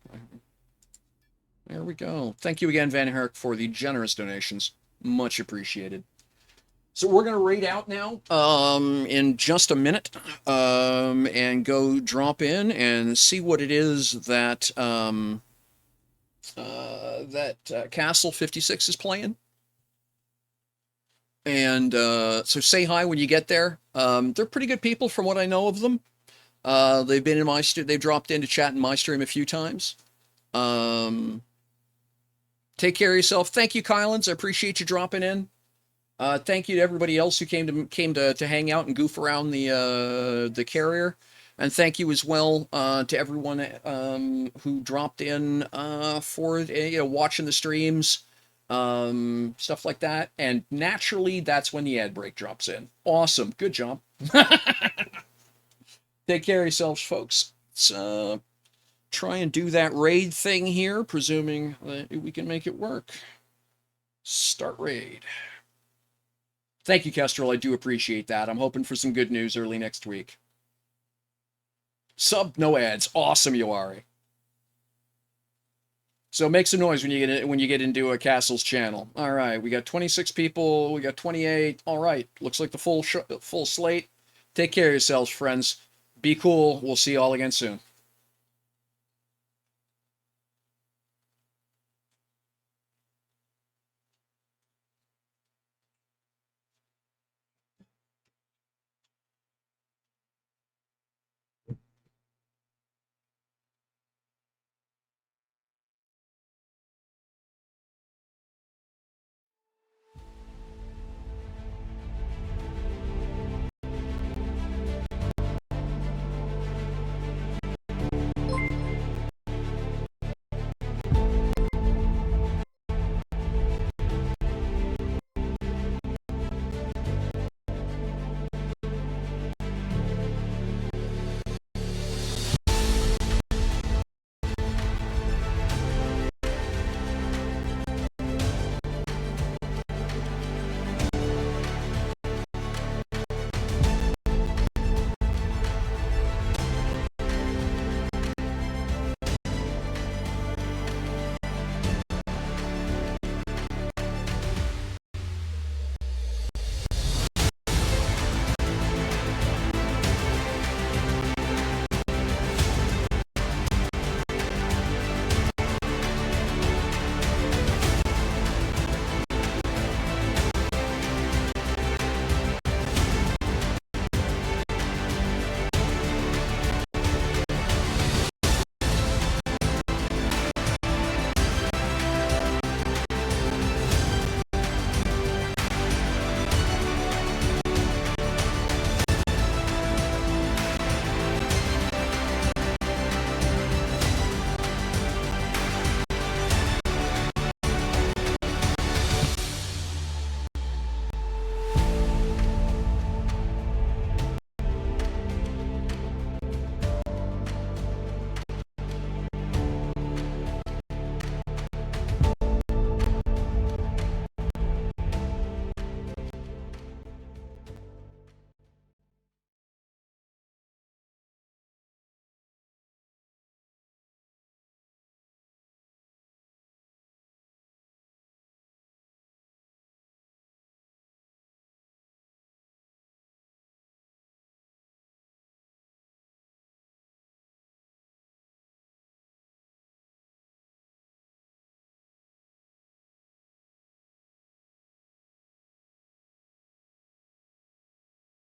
There we go. Thank you again, Van Herk, for the generous donations. Much appreciated. So we're going to raid out now in just a minute and go drop in and see what it is that Castle 56 is playing. And so say hi when you get there. They're pretty good people from what I know of them. They've been in my they've dropped in to chat in my stream a few times. Take care of yourself. Thank you, Kylans. I appreciate you dropping in. Thank you to everybody else who came to hang out and goof around the carrier, and thank you as well to everyone who dropped in for watching the streams, stuff like that. And naturally, that's when the ad break drops in. Awesome, good job. Take care of yourselves, folks. Let's try and do that raid thing here, presuming that we can make it work. Start raid. Thank you, Kestrel. I do appreciate that. I'm hoping for some good news early next week. Sub, no ads. Awesome, Yoari. So make some noise when you get into a Castle's channel. All right, we got 26 people. We got 28. All right, looks like the full slate. Take care of yourselves, friends. Be cool. We'll see you all again soon.